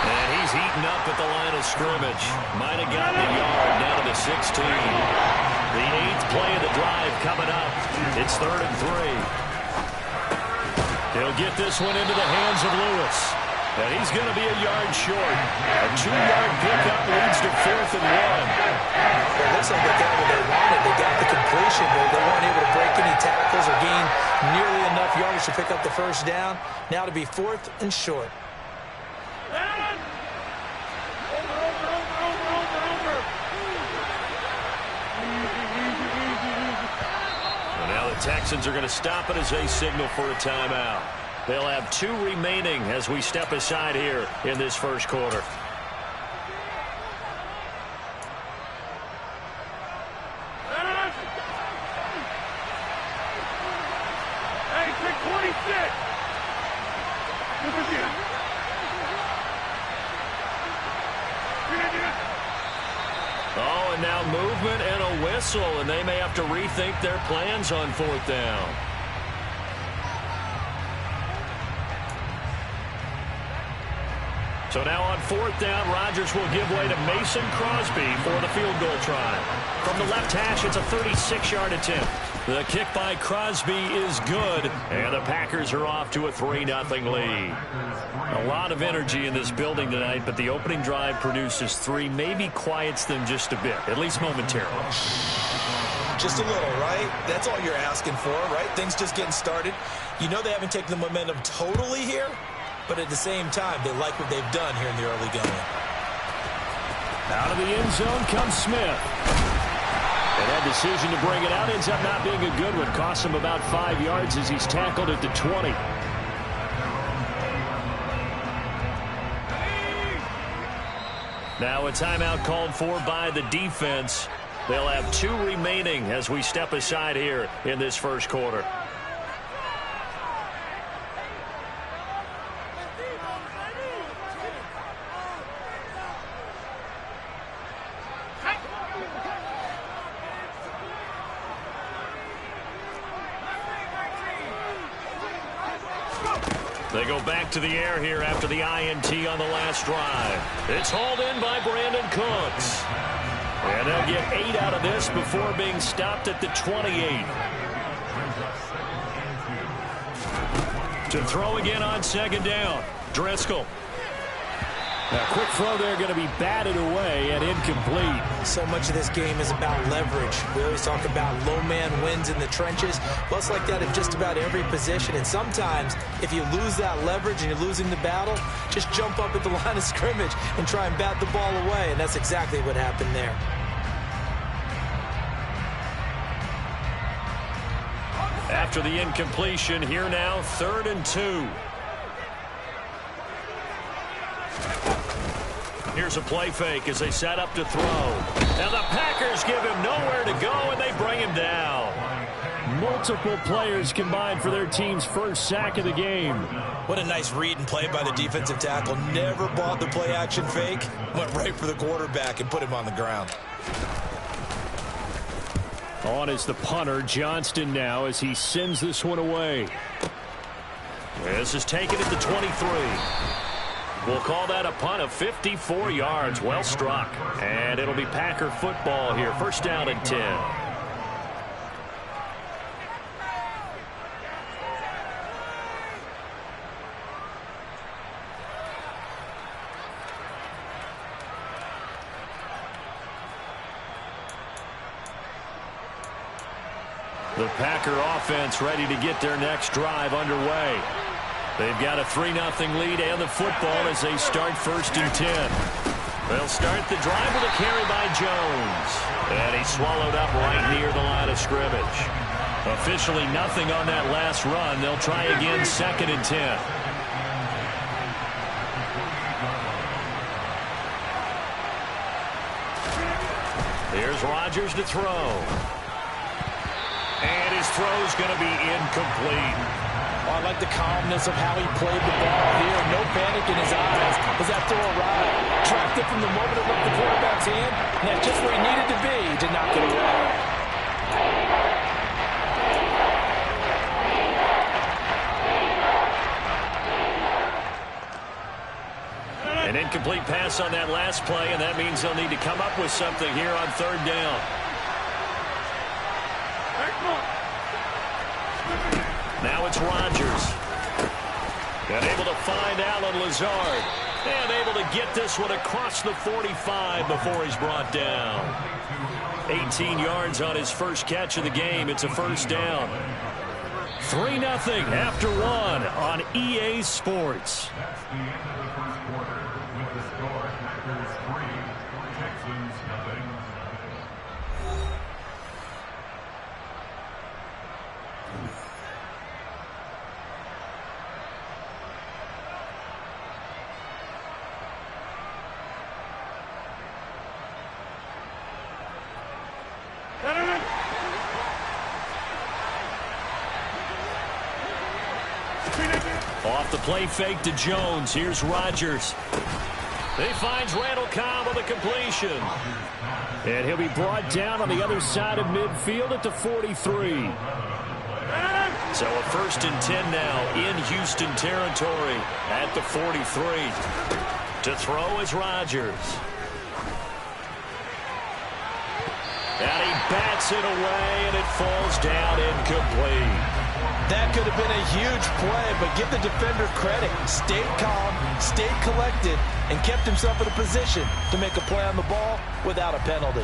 And he's eaten up at the line of scrimmage. Might have gotten a yard down to the 16. The 8th play of the drive coming up. It's 3rd and 3. He'll get this one into the hands of Lewis. And he's going to be a yard short. A 2-yard pickup leads to 4th and 1. It looks like they got what they wanted. They got the completion, but they weren't able to break any tackles or gain nearly enough yardage to pick up the first down. Now to be 4th and short. Well, now the Texans are going to stop it as they signal for a timeout. They'll have 2 remaining as we step aside here in this first quarter. Oh, and now movement and a whistle, and they may have to rethink their plans on 4th down. So now on 4th down, Rodgers will give way to Mason Crosby for the field goal try. From the left hash, it's a 36-yard attempt. The kick by Crosby is good, and the Packers are off to a 3-0 lead. A lot of energy in this building tonight, but the opening drive produces 3, maybe quiets them just a bit, at least momentarily. Just a little, right? That's all you're asking for, right? Things just getting started. You know they haven't taken the momentum totally here, but at the same time, they like what they've done here in the early going. Out of the end zone comes Smith. And that decision to bring it out ends up not being a good one. Costs him about 5 yards as he's tackled at the 20. Now a timeout called for by the defense. They'll have 2 remaining as we step aside here in this first quarter. They go back to the air here after the INT on the last drive. It's hauled in by Brandon Cooks. And they'll get 8 out of this before being stopped at the 28. To throw again on 2nd down. Driscoll. A quick throw there going to be batted away and incomplete. So much of this game is about leverage. We always talk about low man wins in the trenches. Well, it's like that in just about every position. And sometimes, if you lose that leverage and you're losing the battle, just jump up at the line of scrimmage and try and bat the ball away. And that's exactly what happened there. After the incompletion, here now, 3rd and 2. Here's a play fake as they set up to throw. And the Packers give him nowhere to go, and they bring him down. Multiple players combined for their team's first sack of the game. What a nice read and play by the defensive tackle. Never bought the play-action fake. Went right for the quarterback and put him on the ground. On is the punter, Johnston, now as he sends this one away. This is taken at the 23. We'll call that a punt of 54 yards. Well struck. And it'll be Packer football here. 1st down and 10. The Packer offense ready to get their next drive underway. They've got a 3-0 lead and the football as they start 1st and 10. They'll start the drive with a carry by Jones. And he's swallowed up right near the line of scrimmage. Officially nothing on that last run. They'll try again 2nd and 10. Here's Rodgers to throw. And his throw's going to be incomplete. I like the calmness of how he played the ball here. No panic in his eyes as that throw arrived. Tracked it from the moment it left the quarterback's hand. And that's just where he needed to be to knock it away. And An incomplete pass on that last play, and that means they'll need to come up with something here on third down. Now it's Rodgers. And able to find Alan Lazard. And able to get this one across the 45 before he's brought down. 18 yards on his first catch of the game. It's a first down. 3-0 after one on EA Sports. That's the end of the first quarter with the score Packers 3, Texans 0. Off the play fake to Jones. Here's Rodgers. He finds Randall Cobb with a completion. And he'll be brought down on the other side of midfield at the 43. So a 1st and 10 now in Houston territory at the 43. To throw is Rodgers. And he bats it away, and it falls down incomplete. That could have been a huge play, but give the defender credit. Stayed calm, stayed collected, and kept himself in a position to make a play on the ball without a penalty.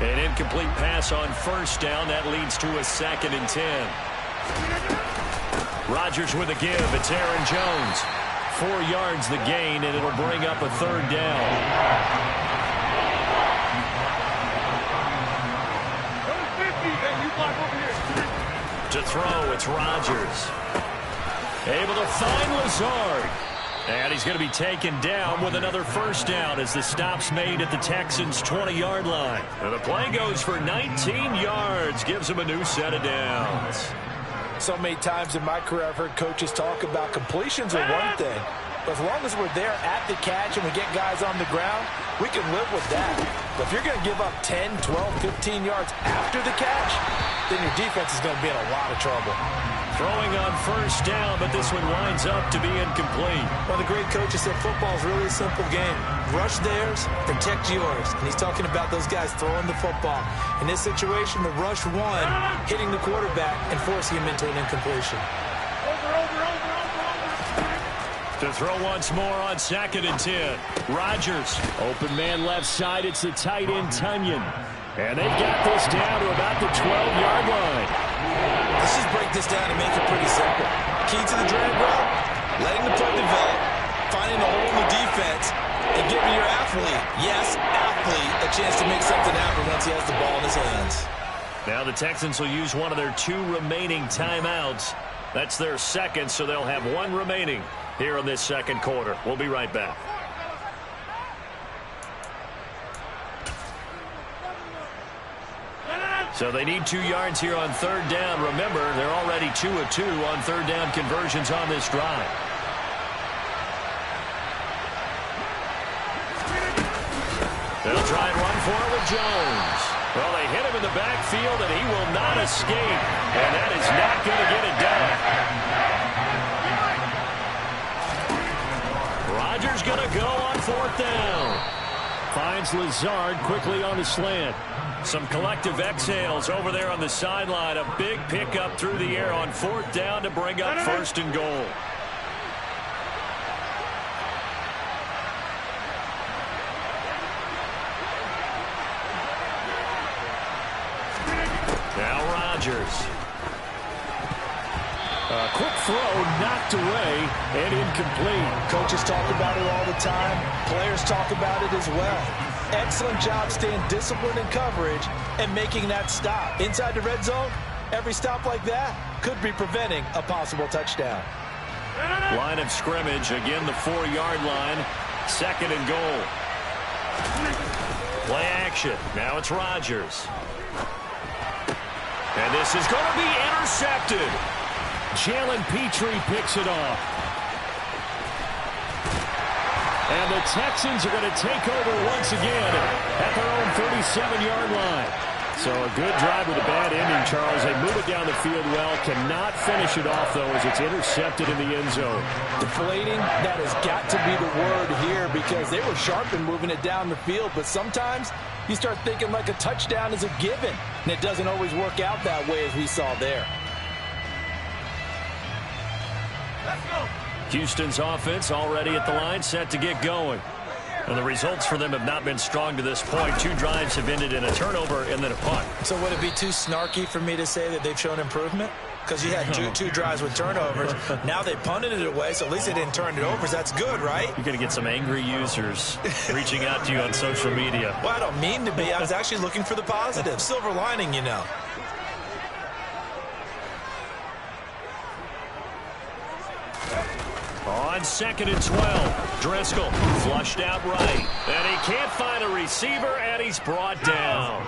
An incomplete pass on first down. That leads to a 2nd and 10. Rodgers with a give. It's Aaron Jones. 4 yards the gain, and it'll bring up a 3rd down. To throw, it's Rodgers. Able to find Lazard. And he's going to be taken down with another first down as the stop's made at the Texans' 20-yard line. And the play goes for 19 yards, gives him a new set of downs. So many times in my career I've heard coaches talk about completions are one thing. But as long as we're there at the catch and we get guys on the ground, we can live with that. But if you're going to give up 10, 12, 15 yards after the catch, then your defense is going to be in a lot of trouble. Throwing on first down, but this one winds up to be incomplete. Well, the great coach has said football is really a simple game. Rush theirs, protect yours. And he's talking about those guys throwing the football. In this situation, the rush one, hitting the quarterback and forcing him into an incompletion. To throw once more on 2nd and 10. Rodgers. Open man left side. It's the tight end, Tunyon. And they've got this down to about the 12-yard line. Let's just break this down and make it pretty simple. Key to the drag route, letting the play develop, finding a hole in the defense, and giving your athlete, yes, athlete, a chance to make something happen once he has the ball in his hands. Now the Texans will use one of their 2 remaining timeouts. That's their 2nd, so they'll have 1 remaining here in this 2nd quarter. We'll be right back. So they need 2 yards here on 3rd down. Remember, they're already 2 of 2 on 3rd down conversions on this drive. They'll try and run for it with Jones. Well, they hit him in the backfield, and he will not escape. And that is not going to get it done. Rodgers going to go on 4th down. Finds Lazard quickly on the slant. Some collective exhales over there on the sideline. A big pickup through the air on 4th down to bring up 1st and goal. Now Rodgers. A quick throw knocked away and incomplete. Coaches talk about it all the time. Players talk about it as well. Excellent job staying disciplined in coverage and making that stop. Inside the red zone, every stop like that could be preventing a possible touchdown. Line of scrimmage, again the 4-yard line. 2nd and goal. Play action. Now it's Rodgers. And this is going to be intercepted. Jalen Petrie picks it off. And the Texans are going to take over once again at their own 37-yard line. So a good drive with a bad ending, Charles. They move it down the field well. Cannot finish it off, though, as it's intercepted in the end zone. Deflating, that has got to be the word here because they were sharp in moving it down the field. But sometimes you start thinking like a touchdown is a given, and it doesn't always work out that way as we saw there. Let's go. Houston's offense already at the line, set to get going. And the results for them have not been strong to this point. 2 drives have ended in a turnover and then a punt. So would it be too snarky for me to say that they've shown improvement? Because you had two drives with turnovers. Now they punted it away, so at least they didn't turn it over. So that's good, right? You're going to get some angry users reaching out to you on social media. Well, I don't mean to be. I was actually looking for the positive. Silver lining, you know. On 2nd and 12, Driscoll flushed out right. And he can't find a receiver, and he's brought down.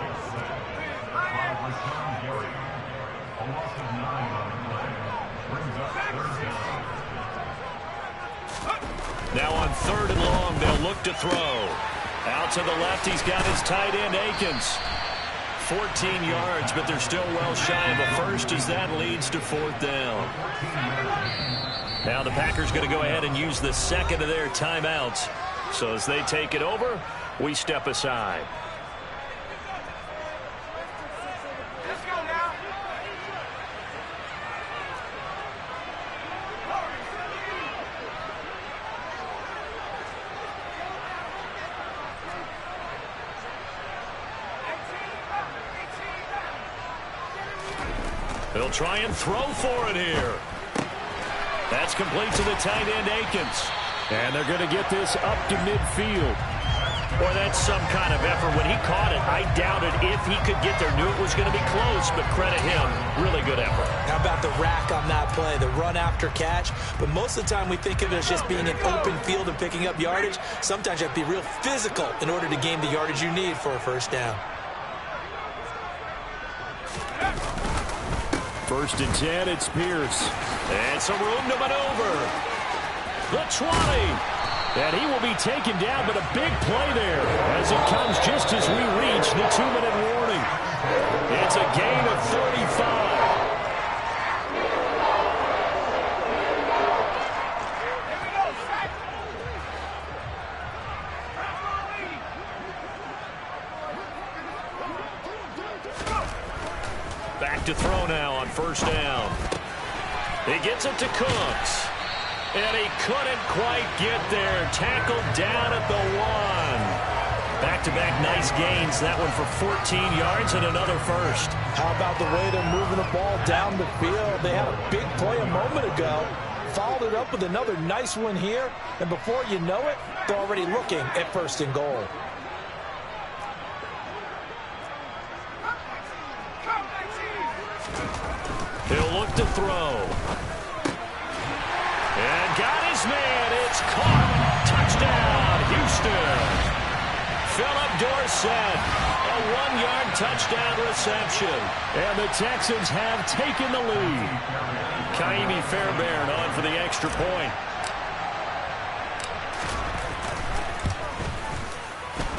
Now on 3rd and long, they'll look to throw. Out to the left, he's got his tight end, Akins. 14 yards, but they're still well shy of a first as that leads to 4th down. Now the Packers going to go ahead and use the second of their timeouts. So as they take it over, we step aside. Let's go now. They'll try and throw for it here. That's complete to the tight end, Akins. And they're going to get this up to midfield. Boy, that's some kind of effort. When he caught it, I doubted if he could get there. Knew it was going to be close, but credit him. Really good effort. How about the rack on that play, the run after catch? But most of the time we think of it as just being an open field and picking up yardage. Sometimes you have to be real physical in order to gain the yardage you need for a first down. 1st and 10, it's Pierce. And some room to maneuver. The 20. And he will be taken down, but a big play there as it comes just as we reach the 2-minute warning. It's a gain of 35. Back to throw now on 1st down. He gets it to Cooks. And he couldn't quite get there. Tackled down at the 1. Back-to-back nice gains. That one for 14 yards and another first. How about the way they're moving the ball down the field? They had a big play a moment ago. Followed it up with another nice one here. And before you know it, they're already looking at 1st and goal. He'll look to throw. And got his man. It's caught. Touchdown, Houston. Philip Dorsett, a 1-yard touchdown reception. And the Texans have taken the lead. Kaimi Fairbairn on for the extra point.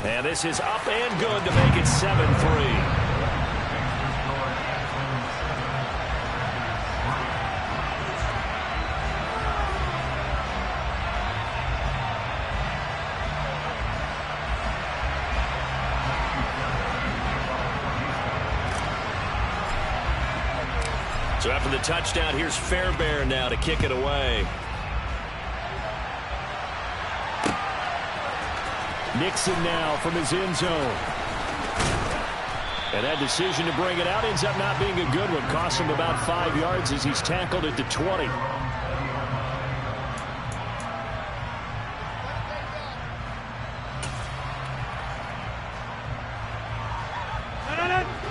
And this is up and good to make it 7-3. So after the touchdown, here's Fairbairn now to kick it away. Nixon now from his end zone. And that decision to bring it out ends up not being a good one. Cost him about 5 yards as he's tackled at the 20.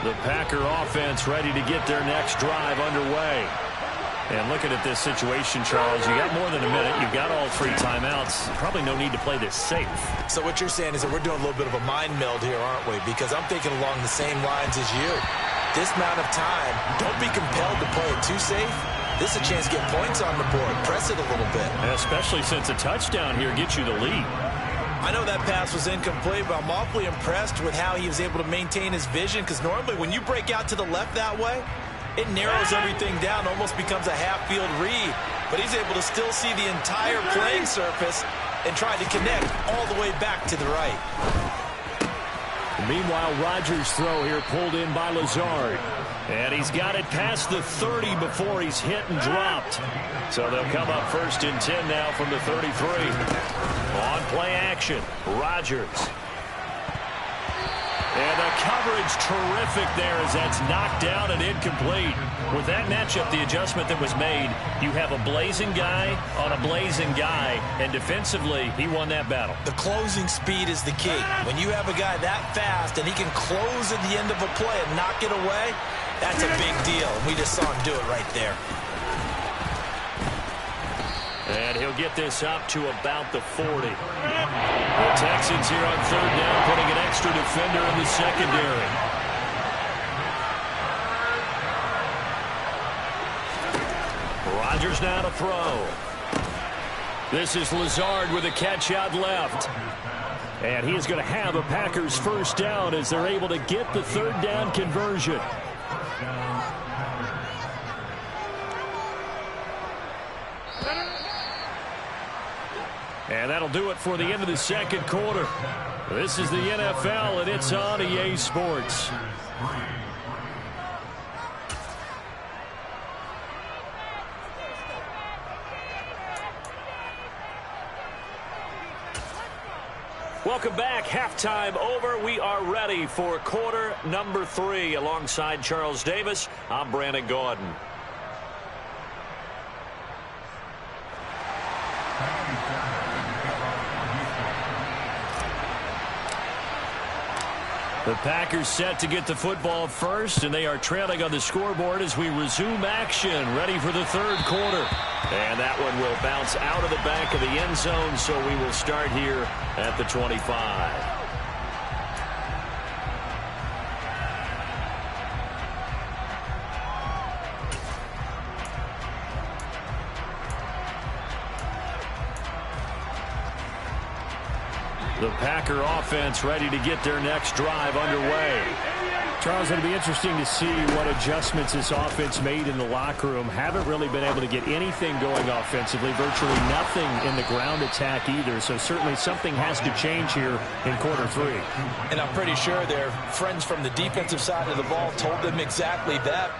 The Packer offense ready to get their next drive underway. And looking at this situation, Charles, you got more than a minute. You've got all 3 timeouts. Probably no need to play this safe. So what you're saying is that we're doing a little bit of a mind meld here, aren't we? Because I'm thinking along the same lines as you. This amount of time, don't be compelled to play it too safe. This is a chance to get points on the board. Press it a little bit. Especially since a touchdown here gets you the lead. I know that pass was incomplete, but I'm awfully impressed with how he was able to maintain his vision, because normally when you break out to the left that way, it narrows everything down, almost becomes a half-field read. But he's able to still see the entire playing surface and try to connect all the way back to the right. Meanwhile, Rodgers' throw here pulled in by Lazard. And he's got it past the 30 before he's hit and dropped. So they'll come up 1st and 10 now from the 33. On play action, Rodgers. And the coverage terrific there as that's knocked down and incomplete. With that matchup, the adjustment that was made, you have a blazing guy on a blazing guy, and defensively, he won that battle. The closing speed is the key. When you have a guy that fast and he can close at the end of a play and knock it away, that's a big deal. We just saw him do it right there. And he'll get this up to about the 40. The Texans here on 3rd down, putting an extra defender in the secondary. Rodgers now to throw. This is Lazard with a catch out left. And he is going to have a Packers 1st down as they're able to get the 3rd down conversion. And that'll do it for the end of the 2nd quarter. This is the NFL, and it's on EA Sports. Welcome back. Halftime over. We are ready for quarter number 3. Alongside Charles Davis, I'm Brandon Gordon. The Packers set to get the football first, and they are trailing on the scoreboard as we resume action, ready for the 3rd quarter. And that one will bounce out of the back of the end zone, so we will start here at the 25. The Packer offense ready to get their next drive underway. Charles, it'll be interesting to see what adjustments this offense made in the locker room. Haven't really been able to get anything going offensively, virtually nothing in the ground attack either. So certainly something has to change here in quarter 3. And I'm pretty sure their friends from the defensive side of the ball told them exactly that.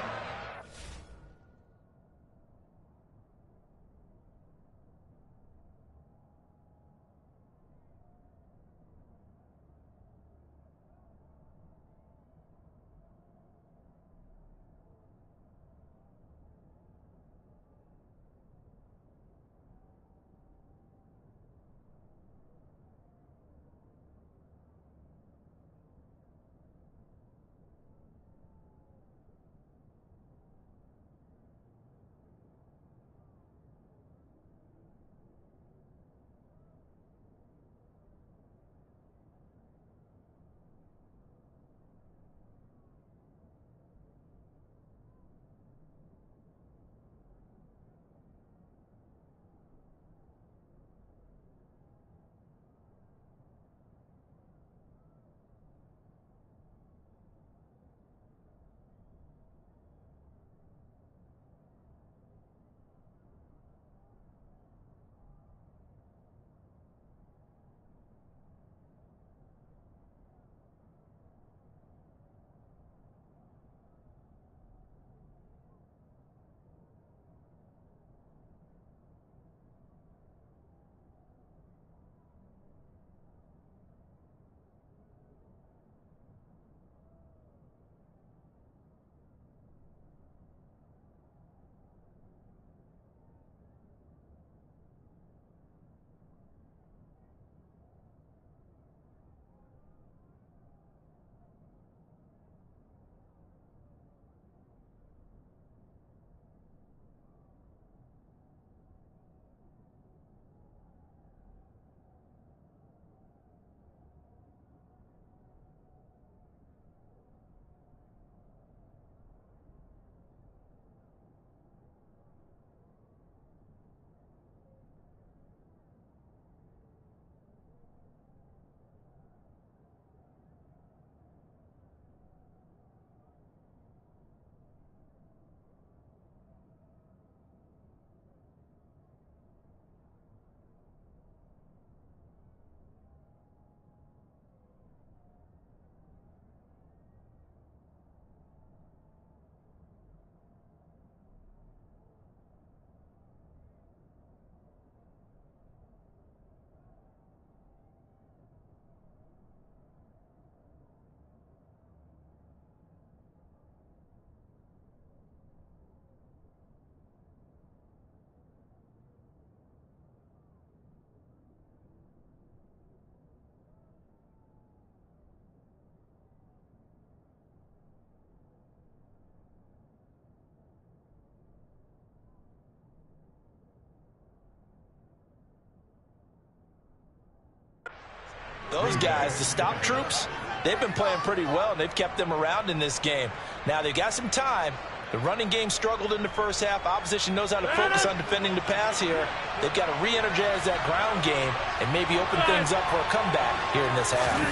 Those guys, the stop troops, they've been playing pretty well, and they've kept them around in this game. Now, they've got some time. The running game struggled in the first half. Opposition knows how to focus on defending the pass here. They've got to re-energize that ground game and maybe open things up for a comeback here in this half.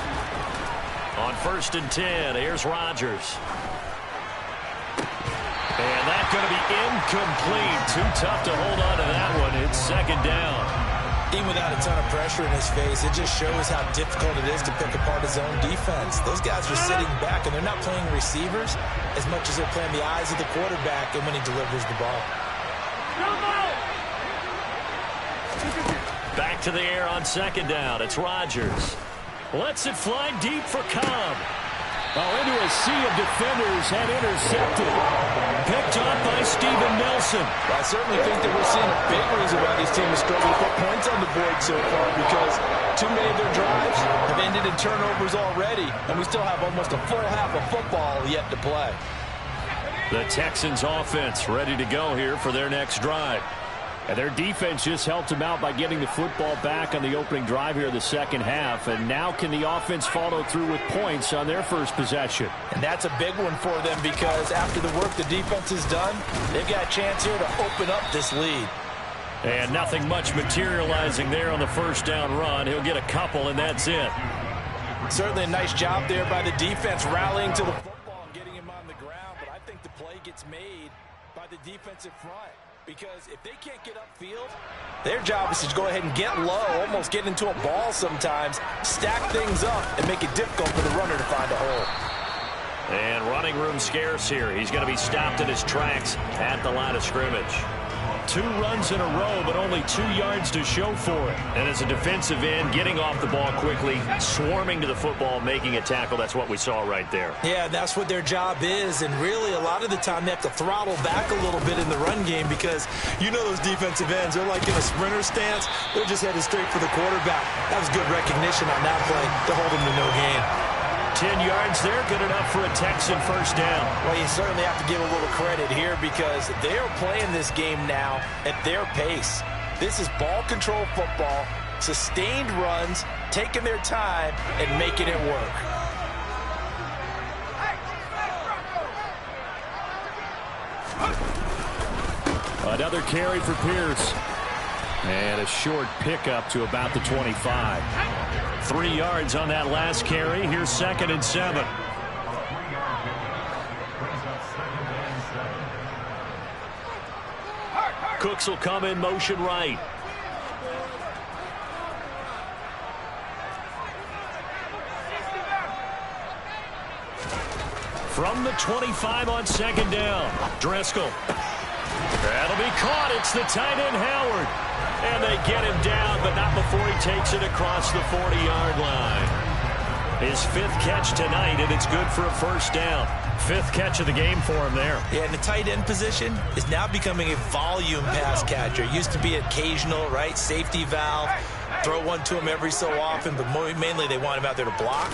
On 1st and 10, here's Rodgers. And that's going to be incomplete. Too tough to hold on to that one. It's 2nd down. Even without a ton of pressure in his face, it just shows how difficult it is to pick apart his own defense. Those guys are sitting back, and they're not playing receivers as much as they're playing the eyes of the quarterback and when he delivers the ball. Back to the air on 2nd down. It's Rodgers. Lets it fly deep for Cobb. Into a sea of defenders and intercepted. Picked up by Steven Nelson. I certainly think that we're seeing a big reason why this team is struggling to put points on the board so far, because too many of their drives have ended in turnovers already, and we still have almost a full half of football yet to play. The Texans offense ready to go here for their next drive. And their defense just helped them out by getting the football back on the opening drive here in the second half. And now can the offense follow through with points on their first possession? And that's a big one for them, because after the work the defense has done, they've got a chance here to open up this lead. And nothing much materializing there on the first down run. He'll get a couple, and that's it. Certainly a nice job there by the defense, rallying to the football and getting him on the ground. But I think the play gets made by the defensive front. Because if they can't get upfield, their job is to go ahead and get low, almost get into a ball sometimes, stack things up, and make it difficult for the runner to find a hole. And running room scarce here. He's going to be stopped in his tracks at the line of scrimmage. 2 runs in a row, but only 2 yards to show for it. And as a defensive end, getting off the ball quickly, swarming to the football, making a tackle. That's what we saw right there. Yeah, that's what their job is. And really, a lot of the time, they have to throttle back a little bit in the run game, because you know those defensive ends, they're like in a sprinter stance. They're just headed straight for the quarterback. That was good recognition on that play to hold them to no gain. 10 yards there, good enough for a Texan first down. Well, you certainly have to give a little credit here, because they are playing this game now at their pace. This is ball control football, sustained runs, taking their time, and making it work. Another carry for Pierce. And a short pickup to about the 25. 3 yards on that last carry. Here's 2nd and 7. Cooks will come in motion right. From the 25 on 2nd down. Driscoll. That'll be caught. It's the tight end, Howard. And they get him down, but not before he takes it across the 40-yard line. His 5th catch tonight, and it's good for a first down. 5th catch of the game for him there. Yeah, and the tight end position is now becoming a volume pass catcher. It used to be occasional, right? Safety valve. Throw one to him every so often, but mainly they want him out there to block.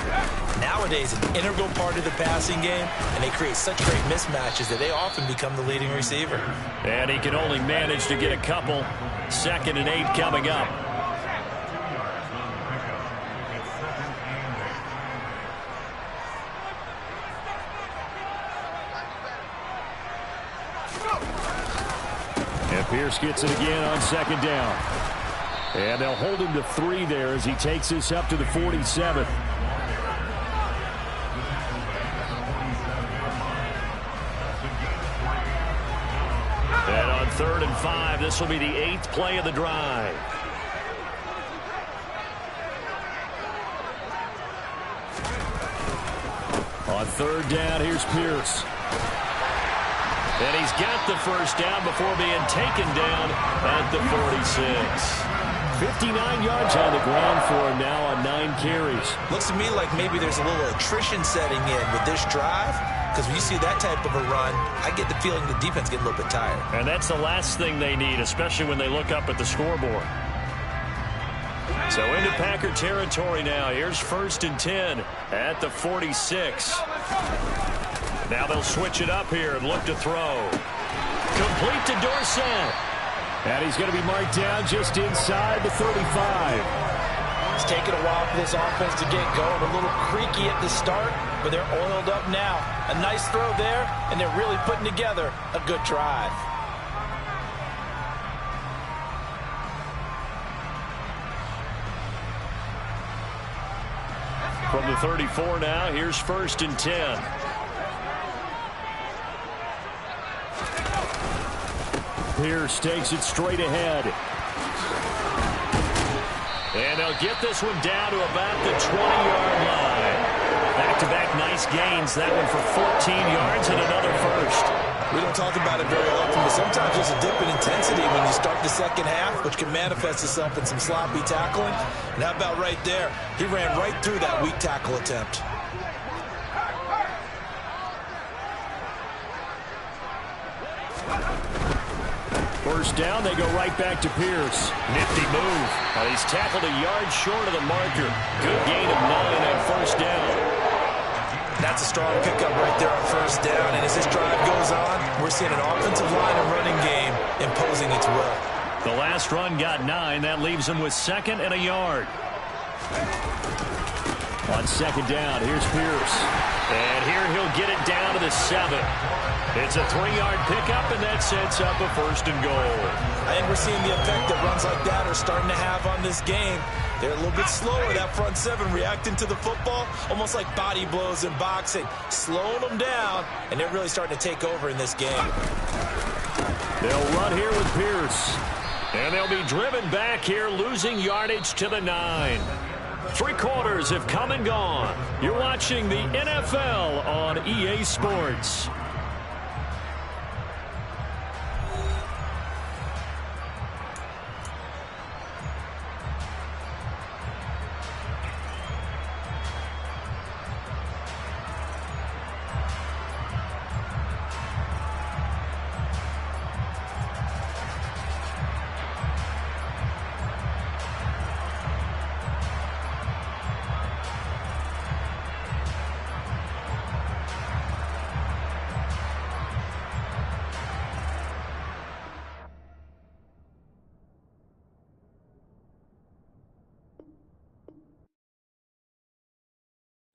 Nowadays, an integral part of the passing game, and they create such great mismatches that they often become the leading receiver. And he can only manage to get a couple. 2nd and 8 coming up. And Pierce gets it again on 2nd down. And they'll hold him to 3 there as he takes this up to the 47. And on 3rd and 5, this will be the 8th play of the drive. On 3rd down, here's Pierce. And he's got the first down before being taken down at the 46. 59 yards on the ground for him now on 9 carries. Looks to me like maybe there's a little attrition setting in with this drive, because when you see that type of a run, I get the feeling the defense get a little bit tired. And that's the last thing they need, especially when they look up at the scoreboard. So into Packer territory now. Here's 1st and 10 at the 46. Now they'll switch it up here and look to throw. Complete to Dorsett. And he's going to be marked down just inside the 35. It's taken a while for this offense to get going. A little creaky at the start, but they're oiled up now. A nice throw there, and they're really putting together a good drive. From the 34 now, here's 1st and 10. Pierce takes it straight ahead. And they'll get this one down to about the 20-yard line. Back-to-back nice gains. That one for 14 yards and another first. We don't talk about it very often, but sometimes there's a dip in intensity when you start the second half, which can manifest itself in some sloppy tackling. And how about right there? He ran right through that weak tackle attempt. First down, they go right back to Pierce. Nifty move. He's tackled a yard short of the marker. Good gain of 9 on first down. That's a strong pickup right there on first down. And as this drive goes on, we're seeing an offensive line and running game imposing its will. The last run got 9. That leaves him with 2nd and a yard. On 2nd down, here's Pierce. And here he'll get it down to the 7. It's a 3-yard pickup, and that sets up a 1st and goal. I think we're seeing the effect that runs like that are starting to have on this game. They're a little bit slower, that front 7, reacting to the football, almost like body blows in boxing, slowing them down, and they're really starting to take over in this game. They'll run here with Pierce, and they'll be driven back here, losing yardage to the 9. 3 quarters have come and gone. You're watching the NFL on EA Sports.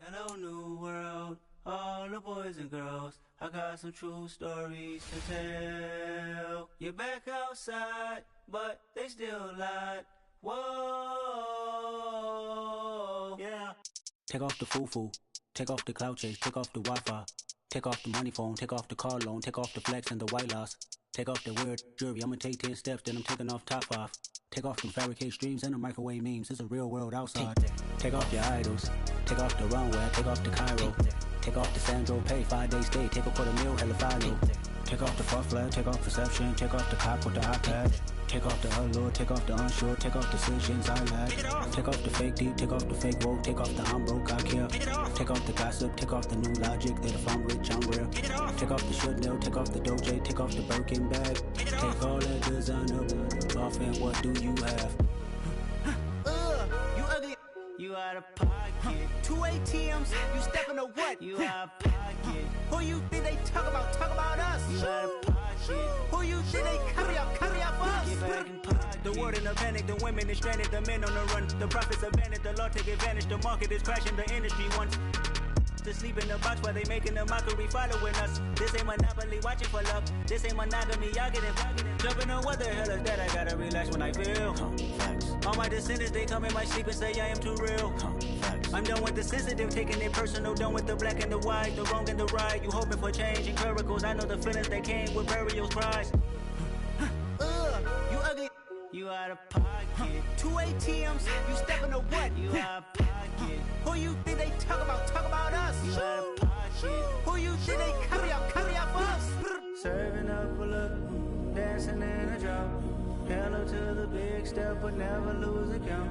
Hello, new world, all the boys and girls. I got some true stories to tell. You're back outside, but they still lied. Whoa, yeah. Take off the foo-foo, take off the cloud chase, take off the Wi-Fi. Take off the money phone, take off the car loan, take off the flex and the white loss. Take off the weird jewelry, I'ma take 10 steps, then I'm taking off top 5. Take off them fabricate streams and the microwave memes. It's a real world outside. Take off your idols. Take off the runway. Take off the Cairo. Take off the Sandro Pay. 5-day stay. Take a $250,000 hella final. Take off the far flag. Take off perception. Take off the cop with the iPad. Take off the allure. Take off the unsure. Take off decisions I lag. Take off the fake deep. Take off the fake woke. Take off the I'm broke. I care. Take off the gossip. Take off the new logic. That if I'm rich, I'm real. Take off the should know. Take off the Doja. Take off the Birkin bag. Take all that designer off and what do you have? You ugly. You out of pocket. 2 ATMs. You stepping to what? You out of pocket. Who you think they talk about? Talk about us. You out of pocket. Who you think they carry up us? Get back in pocket. The word in the panic. The women is stranded. The men on the run. The profits abandoned. The law take advantage. The market is crashing. The industry wants to sleep in the box while they making a mockery following us. This ain't Monopoly, watching for love. This ain't monogamy, y'all get it. Jumping on what the hell is that? I gotta relax when I feel. All my descendants, they come in my sleep and say I am too real. I'm done with the sensitive, taking it personal. Done with the black and the white, the wrong and the right. You hoping for change and miracles. I know the feelings that came with burial cries. You ugly. You out of pocket. 2 ATMs. You stepping to what? You out of pocket. Who you think they talk about? Talk about us. You out of pocket. Who you think they carry up us? Serving up a look, dancing in a drop. Hello to the big step, but never lose a count.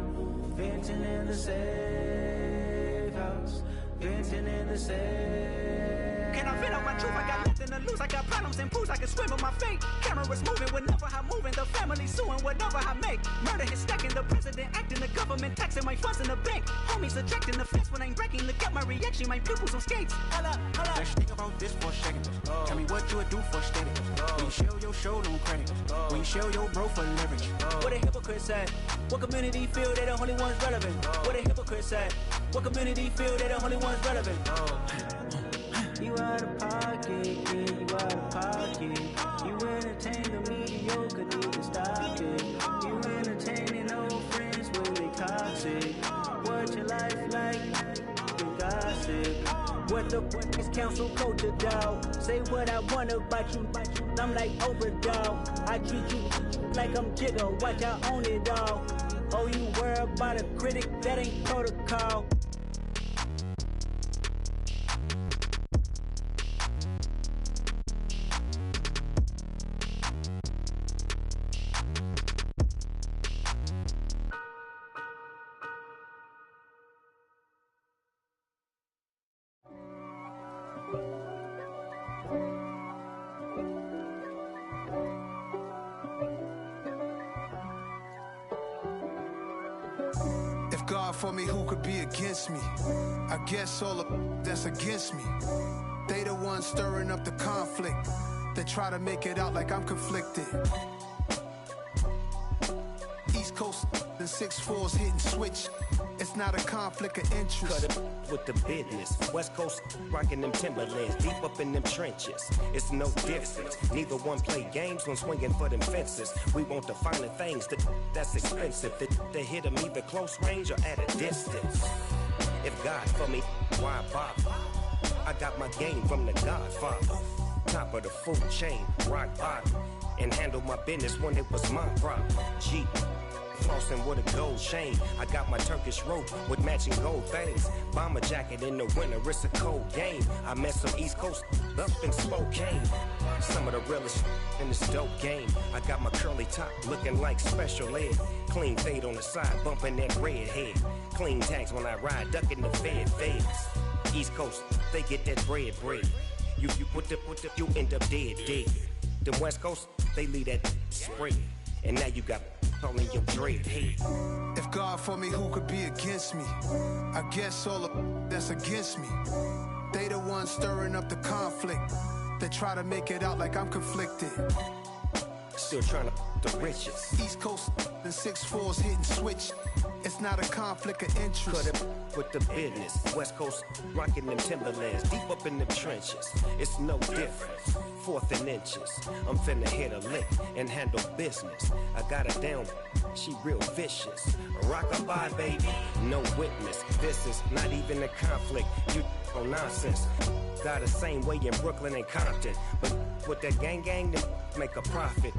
Venting in the safe house. Venting in the safe. Can I vent out my truth? I got nothing to lose. I got problems and booze. I can swim with my fate. Cameras moving whenever I'm moving. The family suing whatever I make. Murder is stacking. The president acting. The government taxing my funds in the bank. Homies ejecting the fence when I'm breaking. Look at my reaction. My pupils on skates. Hold up. Let's think about this for a second. Tell me what you would do for status. When you show your show, no credit. When you show your bro for leverage. What a hypocrite. hypocrites at? What community feel they the only ones relevant? Where the hypocrites at? What community feel they the only ones relevant? You out of pocket, yeah, you out of pocket. You entertain the mediocre, need to stop it. You entertaining old friends when they toxic. What your life like? You gossip. What the fuck is council culture, dog? Say what I want about you, I'm like overdog. I treat you like I'm Jigga, watch I own it all. Oh, you worry about a critic, that ain't protocol. God for me, who could be against me? I guess all the that's against me. They the ones stirring up the conflict. They try to make it out like I'm conflicted. East Coast and 6'4's hitting switch. It's not a conflict of interest. Cut it with the business. West Coast rocking them Timberlands, deep up in them trenches. It's no difference. Neither one play games when swinging for them fences. We want the finer things that's expensive. They hit them either close range or at a distance. If God for me, why bother? I got my game from the Godfather. Top of the food chain, rock bottom. And handle my business when it was my problem. G. Flossing with a gold chain. I got my Turkish rope with matching gold things. Bomber jacket in the winter, it's a cold game. I met some East Coast up in Spokane. Some of the realest in this dope game. I got my curly top looking like special ed. Clean fade on the side, bumping that red head. Clean tags when I ride, ducking the feds. East Coast, they get that bread. You put the you end up dead. Them West Coast, they leave that spread. And now you got all in your dread head. If God for me, who could be against me? I guess all the that's against me. They the ones stirring up the conflict. They try to make it out like I'm conflicted. Still trying to the riches. East Coast and 6'4's hitting switch. It's not a conflict of interest. Cut it with the business. West Coast rocking them Timberlands, deep up in them trenches. It's no difference. 4th and inches. I'm finna hit a lick and handle business. I got her down, she real vicious. Rock-a-bye, baby, no witness. This is not even a conflict. You on nonsense. Got the same way in Brooklyn and Compton. But with that gang, they make a profit.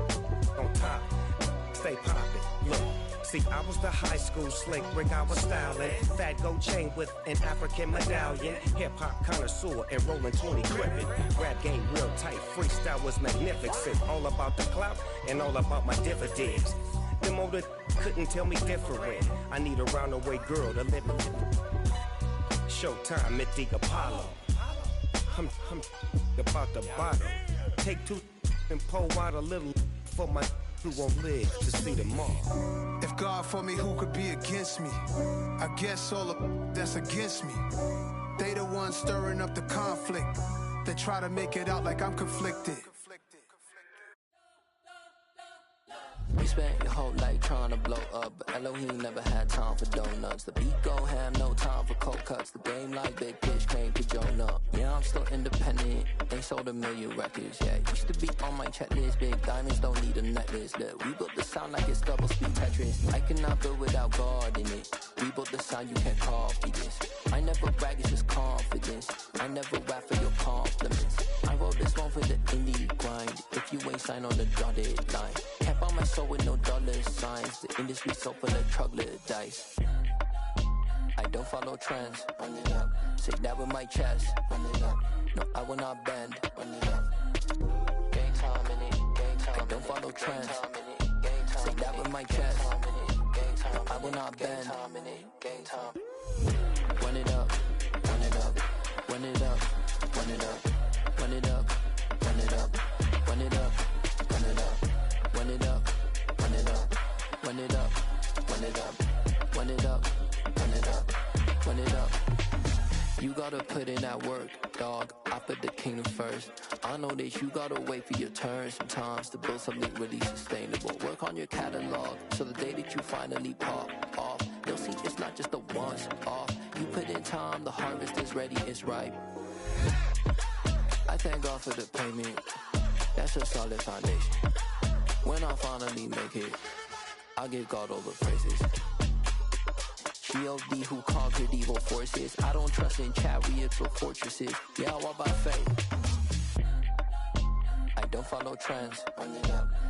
On top, stay poppin'. Look. See, I was the high school slick Rick, I was styling. Fat gold chain with an African medallion. Hip-hop connoisseur and rolling 20 crippin'. Rap game real tight, freestyle was magnificent. All about the clout and all about my dividends. Them older couldn't tell me different. I need a roundaway girl to live in. Showtime at the Apollo. I'm about the bottom. Take 2 and pour out a little for my who won't live to see tomorrow. If God for me, who could be against me? I guess all the that's against me. They the ones stirring up the conflict. They try to make it out like I'm conflicted. You spent your whole life trying to blow up, but Elohim never had time for donuts. The beat go ham, no time for cold cuts. The game like Big Fish came to Jonah. Yeah, I'm still independent. They sold 1 million records. Yeah, used to be on my checklist. Big diamonds don't need a necklace. Look, we built the sound like it's double speed Tetris. I cannot build without God in it. We built the sound, you can't copy this. I never brag, it's just confidence. I never rap for your compliments. I wrote this one for the indie grind. If you ain't signed on the dotted line, kept on my soul with no dollar signs. The industry so full of troglodytes. I don't follow trends. Run it up. Say that with my chest. Run it up. No, I will not bend. Run it up. Gang time in it. Gang time. I don't follow trends. Say that with my chest. No, I will not bend. Gang time. Run it up. Run it up. Run it up. Run it up. Run it up. Run it up. Run it up. Run it up. Run it up. Run it up. Run it up. Run it up. Run it up. Run it up. Run it up. You gotta put in that work, dog. I put the kingdom first. I know that you gotta wait for your turn sometimes to build something really sustainable. Work on your catalog, so the day that you finally pop off, they'll see it's not just a once off. You put in time, the harvest is ready, it's ripe. I thank God for the payment, that's a solid foundation. When I finally make it, I give God all the praises. G.O.D. who conquered evil forces. I don't trust in chariots or fortresses. Yeah, I walk by faith. I don't follow trends.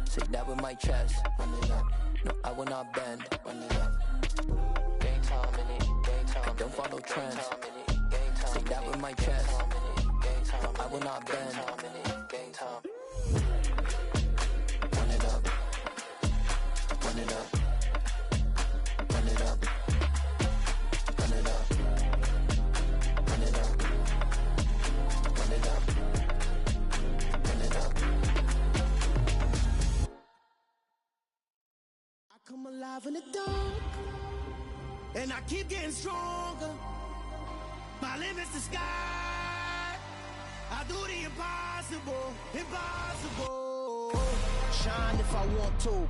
Say that with my chest. No, I will not bend. Game time in it. I don't follow trends. Say that with my chest. No, I will not bend. Game time. Run it up. Run it up. Run it up. Run it up. Run it up. Run it up. Run it up. I come alive in the dark, and I keep getting stronger. My limit's the sky. I do the impossible, impossible. Shine if I want to.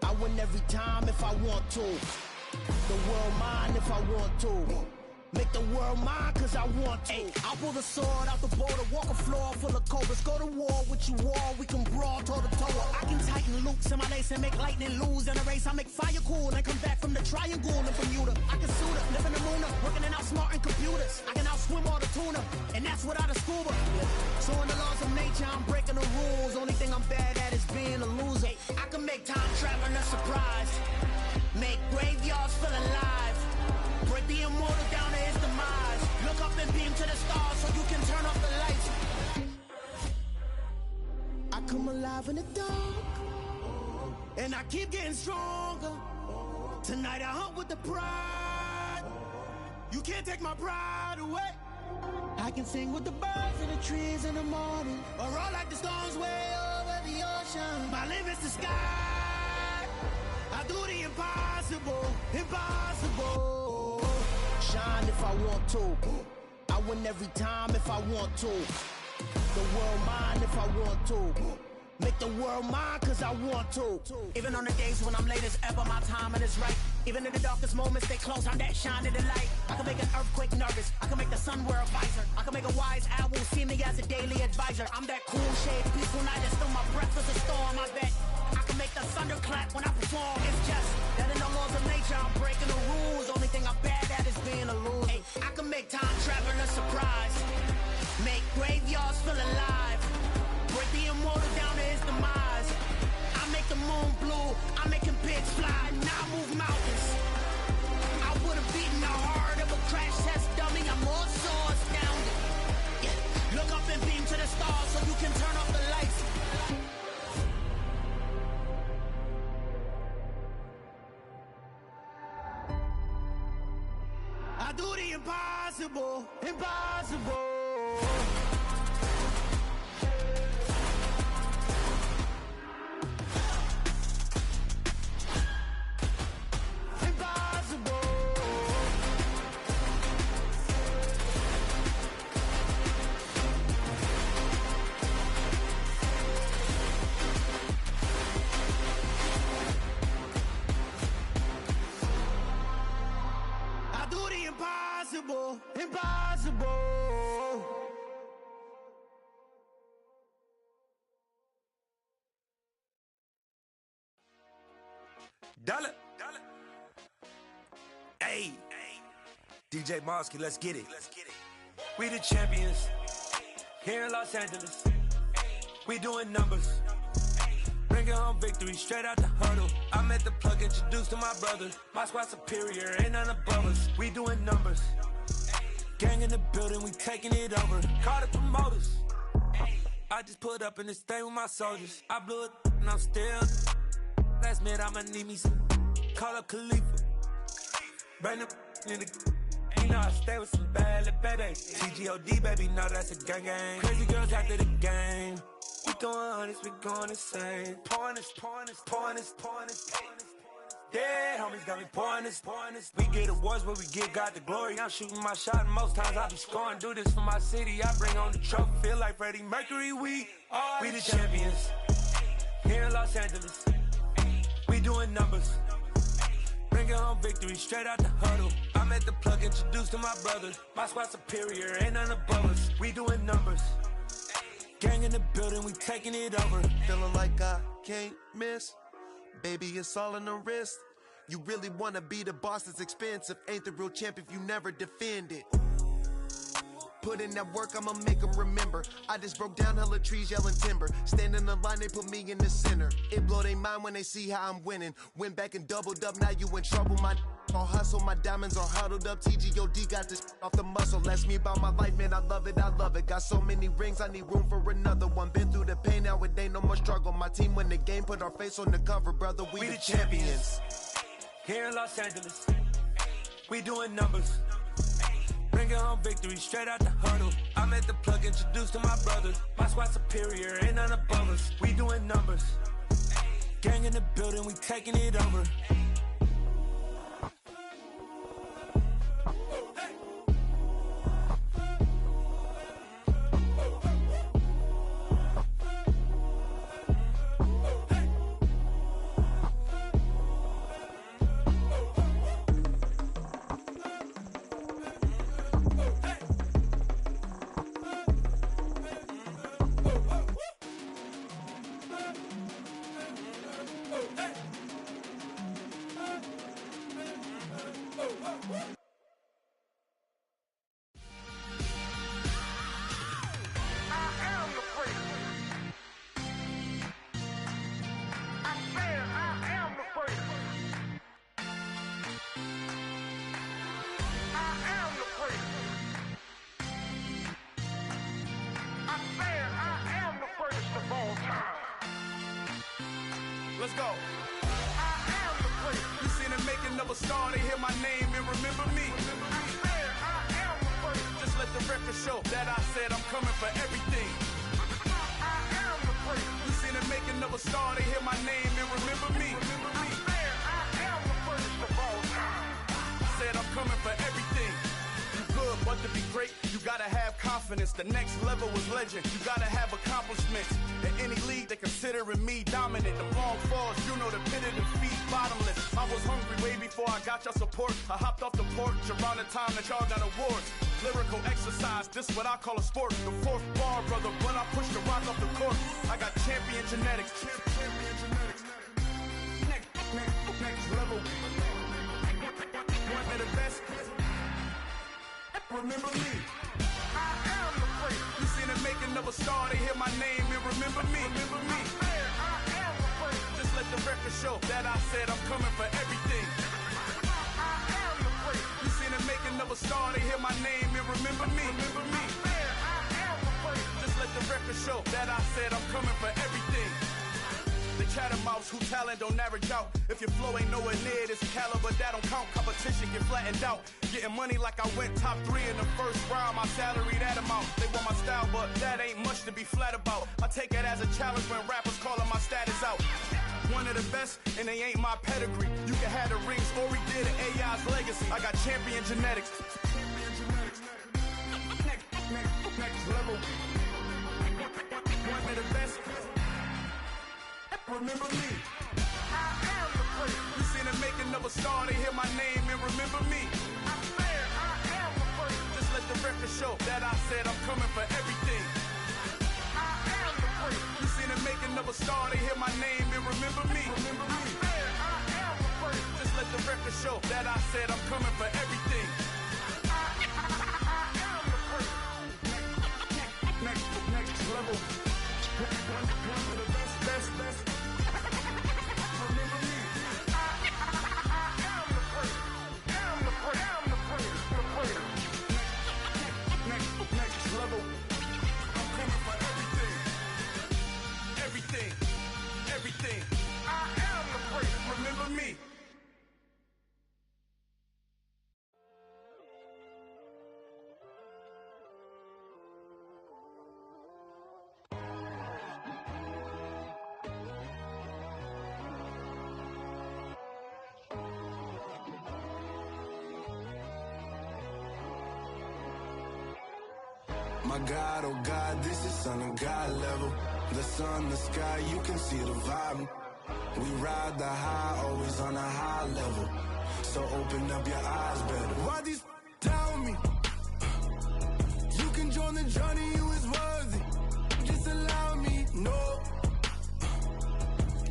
I win every time if I want to. The world mine if I want to. Make the world mine cause I want to. I'll pull the sword out the border, walk a floor full of cobras. Go to war with you all, we can brawl toe to toe. I can tighten loops in my lace and make lightning lose in a race. I make fire cool and come back from the triangle in Bermuda. I can suit up, live in the moon up, working and outsmarting computers. I can outswim all the tuna, and that's without a scuba. So in the laws of nature, I'm breaking the rules. Only thing I'm bad at is being a loser. I can make time traveling a surprise, make graveyards feel alive, break the immortal down to his demise. Look up and beam to the stars so you can turn off the lights. I come alive in the dark, and I keep getting stronger. Tonight I hunt with the pride. You can't take my pride away. I can sing with the birds and the trees in the morning, or roll like the storms way over the ocean. My limit's the sky. I do the impossible, impossible. Shine if I want to. I win every time if I want to. The world mine if I want to. Make the world mine cause I want to. Even on the days when I'm late as ever, my timing is right. Even in the darkest moments, stay close, I'm that shining the light. I can make an earthquake nervous, I can make the sun wear a visor. I can make a wise owl see me as a daily advisor. I'm that cool shade, peaceful night, and still my breath is a storm, I bet. I can make the thunder clap when I perform. It's just that in the laws of nature, I'm breaking the rules. Only thing I'm bad at is being a loser. Hey, I can make time traveling a surprise, make graveyards feel alive, break the immortal down to his demise. I make the moon blue, I'm making pigs fly, now I move mountains. I would've beaten the heart of a crash test dummy, I'm more so astounded. Yeah. Look up and beam to the stars so you can turn off the lights. I do the impossible, impossible. Impossible, impossible. Dollar. Hey, DJ Mosky, let's get it. We the champions here in Los Angeles. We doing numbers. Bringing home victory straight out the huddle. I met the plug, introduced to my brother. My squad superior, ain't none above us. We doing numbers. Gang in the building, we taking it over. Call the promoters. I just put up in this thing with my soldiers. I blew it and I'm still. Last minute I'ma need me some. Call up Khalifa. Bring them in the. You know I stay with some bad little baby. TGOD baby, know that's a gang gang. Crazy girls after the game. We going honest, we going insane. Pointers. Dead homies got me pouring this. We get awards, but we get God the glory. I'm shooting my shot, and most times I be scoring. Do this for my city, I bring on the trophy. Feel like Freddie Mercury, we the champions. Here in Los Angeles, we doing numbers. Bringing home victory straight out the huddle. I'm at the plug, introduced to my brothers. My squad superior, ain't none above us. We doing numbers. Gang in the building, we taking it over. Feeling like I can't miss. Baby, it's all in the wrist. You really wanna be the boss, it's expensive. Ain't the real champ if you never defend it. Put in that work, I'ma make them remember. I just broke down hella trees, yelling timber. Stand in the line, they put me in the center. It blow their mind when they see how I'm winning. Went back and doubled up, now you in trouble. My all hustle, my diamonds are huddled up. TGOD got this off the muscle. Ask me about my life, man, I love it, I love it. Got so many rings, I need room for another one. Been through the pain, now it ain't no more struggle. My team win the game, put our face on the cover, brother, we the champions. Here in Los Angeles, we doing numbers. Bringing home victory straight out the huddle. I'm at the plug, introduced to my brothers. My squad superior, ain't none above us. We doing numbers. Gang in the building, we taking it over. Let's go. You seen it making of a star, they hear my name and remember me. Just let the record show that I said I'm coming for everything. You seen it making of a star, they hear my name and remember me. I said I'm coming for everything. You good, but to be great, you gotta have confidence. The next level was legend. You gotta have accomplishments. In any league, they considering me dominant. The long falls, you know the pit of defeat, bottomless. I was hungry way before I got your support. I hopped off the porch around the time that y'all got awards. Lyrical exercise, this what I call a sport. The fourth bar, brother, when I push the rock off the court. I got champion genetics. Next level. One of the best. Remember me. I am the first. You seen it making of a star, they hear my name and remember me. Remember me. I am the first. Just let the record show that I said I'm coming for everything. I am the first. You seen it making of a star, they hear my name and remember me. Remember me. I am the first. Just let the record show that I said I'm coming for everything. The chattermouths who talent don't average out. If your flow ain't nowhere near this caliber, that don't count. Competition get flattened out. Getting money like I went top 3 in the first round. My salary that amount. They want my style, but that ain't much to be flat about. I take it as a challenge when rappers calling my status out. One of the best, and they ain't my pedigree. You can have the rings, or we did AI's legacy. I got champion genetics. Next level. One of the best. Remember me. I am the first. You seen it making of a star, they hear my name and remember me. I swear I am the first. Just let the record show that I said I'm coming for everything. I am the first. You seen it making of a star, they hear my name and remember me. Remember me. I swear I am the first. Just let the record show that I said I'm coming for everything. I am the first. Next level. One of the best. Everything. I am the first. Remember me. My God, oh God, this is Son of God level. The sun, the sky, you can see the vibe. We ride the high, always on a high level. So open up your eyes better. Why these tell me? You can join the journey, you is worthy. Just allow me, no.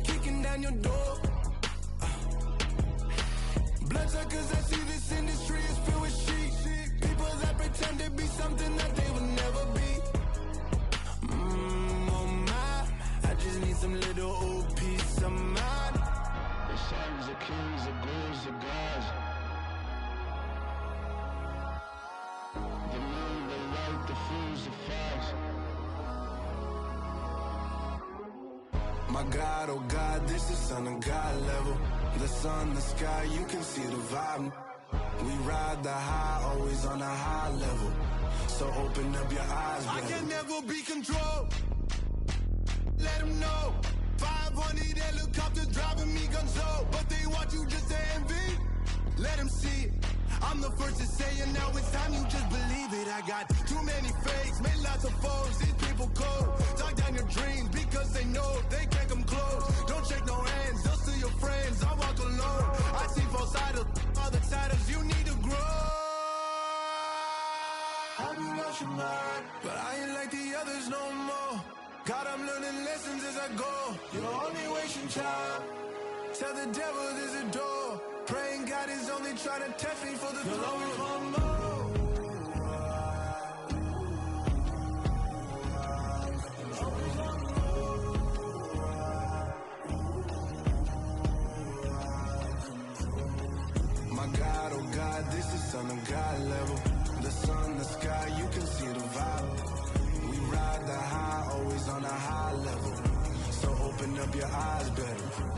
Kicking down your door. Bloodsuckers, I see this industry is filled with sheep. People that pretend to be something that they will never be. Oh my, I just need some little old peace of mind. The sons of kings, the ghouls, the gods. The moon, the light, the fools, the facts. My God, oh God, this is Son of God level. The sun, the sky, you can see the vibe. We ride the high, always on a high level. So open up your eyes, baby. I can never be controlled. Let them know. 500 helicopters driving me gonzo. But they want you just to envy. Let them see it. I'm the first to say it, now it's time you just believe it. I got too many fakes, made lots of foes. These people cold. Talk down your dreams because they know they can't come close. Don't shake no hands, they'll steal your friends. I walk alone. I see false idols, other titles. You need to grow. I've been watching mine, but I ain't like the others no more. God, I'm learning lessons as I go. You're only wasting time. Tell the devil there's a door. Praying God is only trying to test me for the throne. You'll always want more. My God, oh God, this is Son of God level. The sun, the sky, you can see the vibe. We ride the high, always on a high level. So open up your eyes better.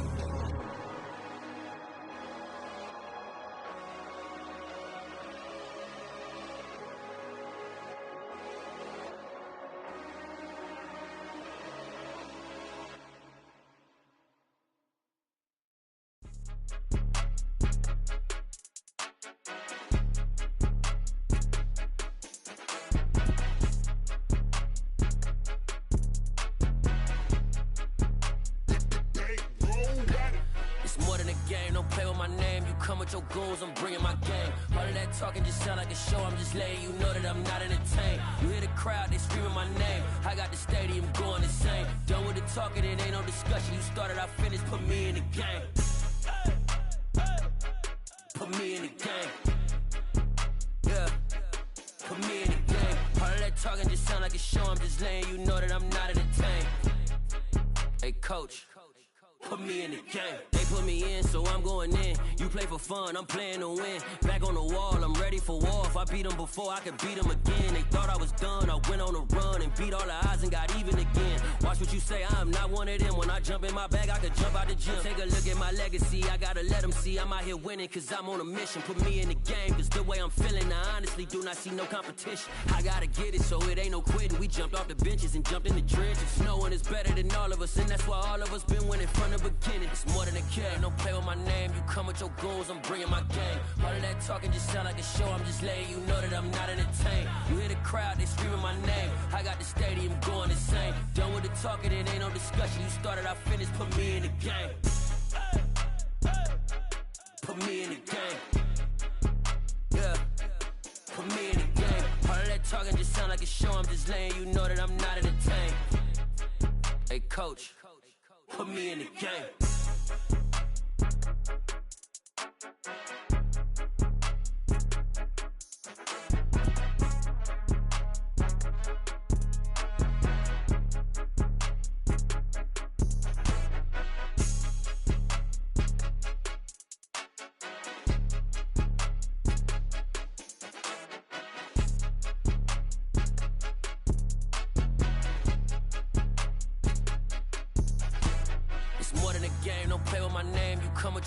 Your goons, I'm bringing my game. All of that talking just sound like a show. I'm just letting you know that I'm not entertained. You hear the crowd, they screaming my name. I got the stadium going insane. Done with the talking, it ain't no discussion. You started, I finished, put me in the game. Put me in the game. Yeah, put me in the game. All of that talking just sound like a show. I'm just letting you know that I'm not entertained. Hey, coach, put me in the game. They put me in, so I'm going in. You play for fun, I'm playing to win. Back on the wall, I'm ready for war. If I beat them before, I could beat them again. They thought I was done, I went on a run and beat all the odds and got even again. Watch what you say, I'm not one of them. When I jump in my bag, I could jump out the gym. Take a look at my legacy, I gotta let them see I'm out here winning, cause I'm on a mission. Put me in the game, cause the way I'm feeling, I honestly do not see no competition. I gotta get it, so it ain't no quitting. We jumped off the benches and jumped in the trenches. No one is better than all of us, and that's why all of us been winning from the beginning. It's more than a kid, don't play with my name. You come with your goons, I'm bringing my game. All of that talking just sound like a show. I'm just letting you know that I'm not entertained. You hear the crowd, they screaming my name. I got the stadium going insane. Done with the talking, it ain't no discussion. You started, I finished, put me in the game. Put me in the game. Yeah, put me in the game. All of that talking just sound like a show. I'm just letting you know that I'm not entertained. Hey, coach, put me in the game.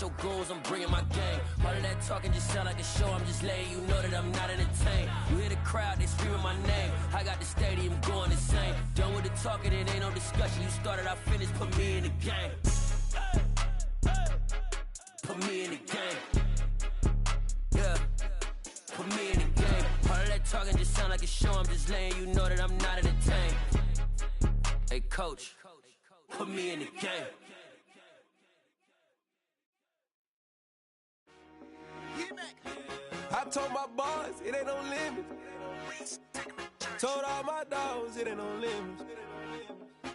Your goals, I'm bringing my game. All of that talking just sound like a show. I'm just letting you know that I'm not entertained. You hear the crowd, they screaming my name. I got the stadium going insane. Done with the talking, it ain't no discussion. You started, I finished, put me in the game. Put me in the game. Yeah, put me in the game. All of that talking talking just sound like a show. I'm just letting you know that I'm not entertained. Hey, coach, put me in the game. I told my boys it ain't no limit. Told all my dogs it ain't no limit.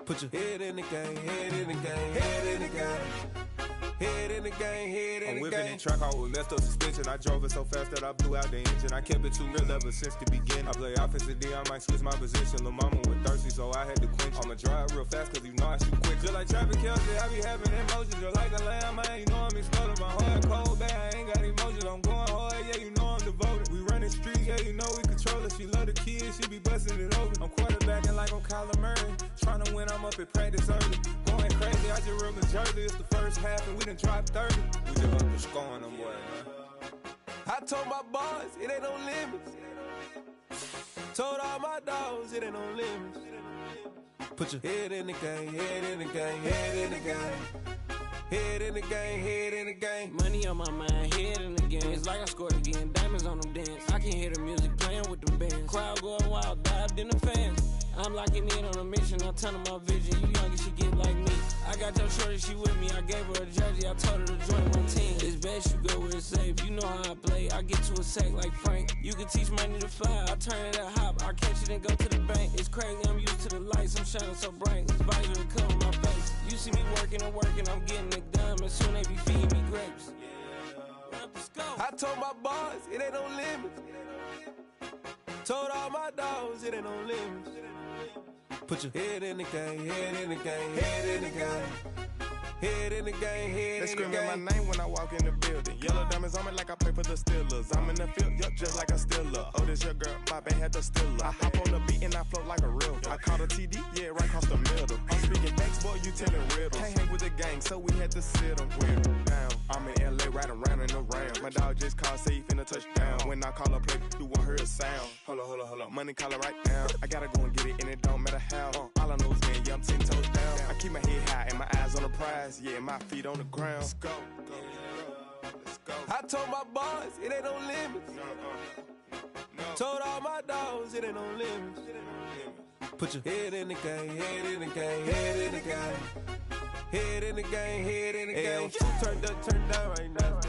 Put your head in the game, head in the game, head in the game. Head in the game, head in the game. I'm whipping in track out with messed up suspension. I drove it so fast that I blew out the engine. I kept it too real ever since the beginning. I play offensive D, I might switch my position. Lil' mama was thirsty, so I had to quench. I'ma drive real fast, cause you know I shoot quick. Just like traffic Kelsey, I be having emotions. Just like a lamb, man, you know I'm exploding. My heart cold, bad, I ain't got emotions. I'm going hard, yeah, you know I'm devoted. We running streets, yeah, you know we control it. She love the kids, she be busting it over. I'm quarterbacking like I'm Kyler Murray. Trying to win, I'm up at practice early. Going crazy, I just real Jersey. It's the first half and we done dropped 30. We just up to scoring them, boy, man. I told my boys it ain't no limits. Told all my dogs it ain't no limits. Put your head in the game, head in the game, head in the game. Head in the game, head in the game. Money on my mind, head in the game. It's like I scored again, diamonds on them dance. I can hear the music playing with them bands. Crowd going wild, dived in the fans. I'm locking in on a mission, I'm telling my vision. You young and she get like me. I got your shorty, she with me. I gave her a jersey, I told her to join my team. It's best you go where it's safe. You know how I play. I get to a sack like Frank. You can teach money to fly. I turn it a hop. I catch it and go to the bank. It's crazy, I'm used to the lights. I'm shining so bright. This visor to cover my face. You see me working and working. I'm getting it done. And soon they be feeding me grapes. I told my boys it ain't no limits. Told all my dogs it ain't no limits. Put your head in the game, head in the game, head in the game. Head in the game, head in the game. They screaming my name when I walk in the building. Yellow diamonds on me like I play for the Steelers. I'm in the field, yup, just like a Steeler. Oh, this your girl, my band had the Steeler. I hop on the beat and I float like a river. I caught a TD, yeah, right across the middle. I'm speaking thanks, boy, you telling riddles. Can't hang with the gang, so we had to sit them down. I'm in LA, riding around in the round. My dog just called, say he finna touchdown. When I call a play, you won't hear a sound. Hold up, money calling right now. I gotta go and get it, and it don't matter how. All I know is man, yeah, I'm 10 toes down. I keep my head high and my eyes on the prize. Yeah, my feet on the ground. Let's go. I told my boys it ain't no limits. Told all my dogs it ain't no limits. Put your head in the game, head in the game, head in the game. Head in the game, head in the game. Turned up, turned down right now.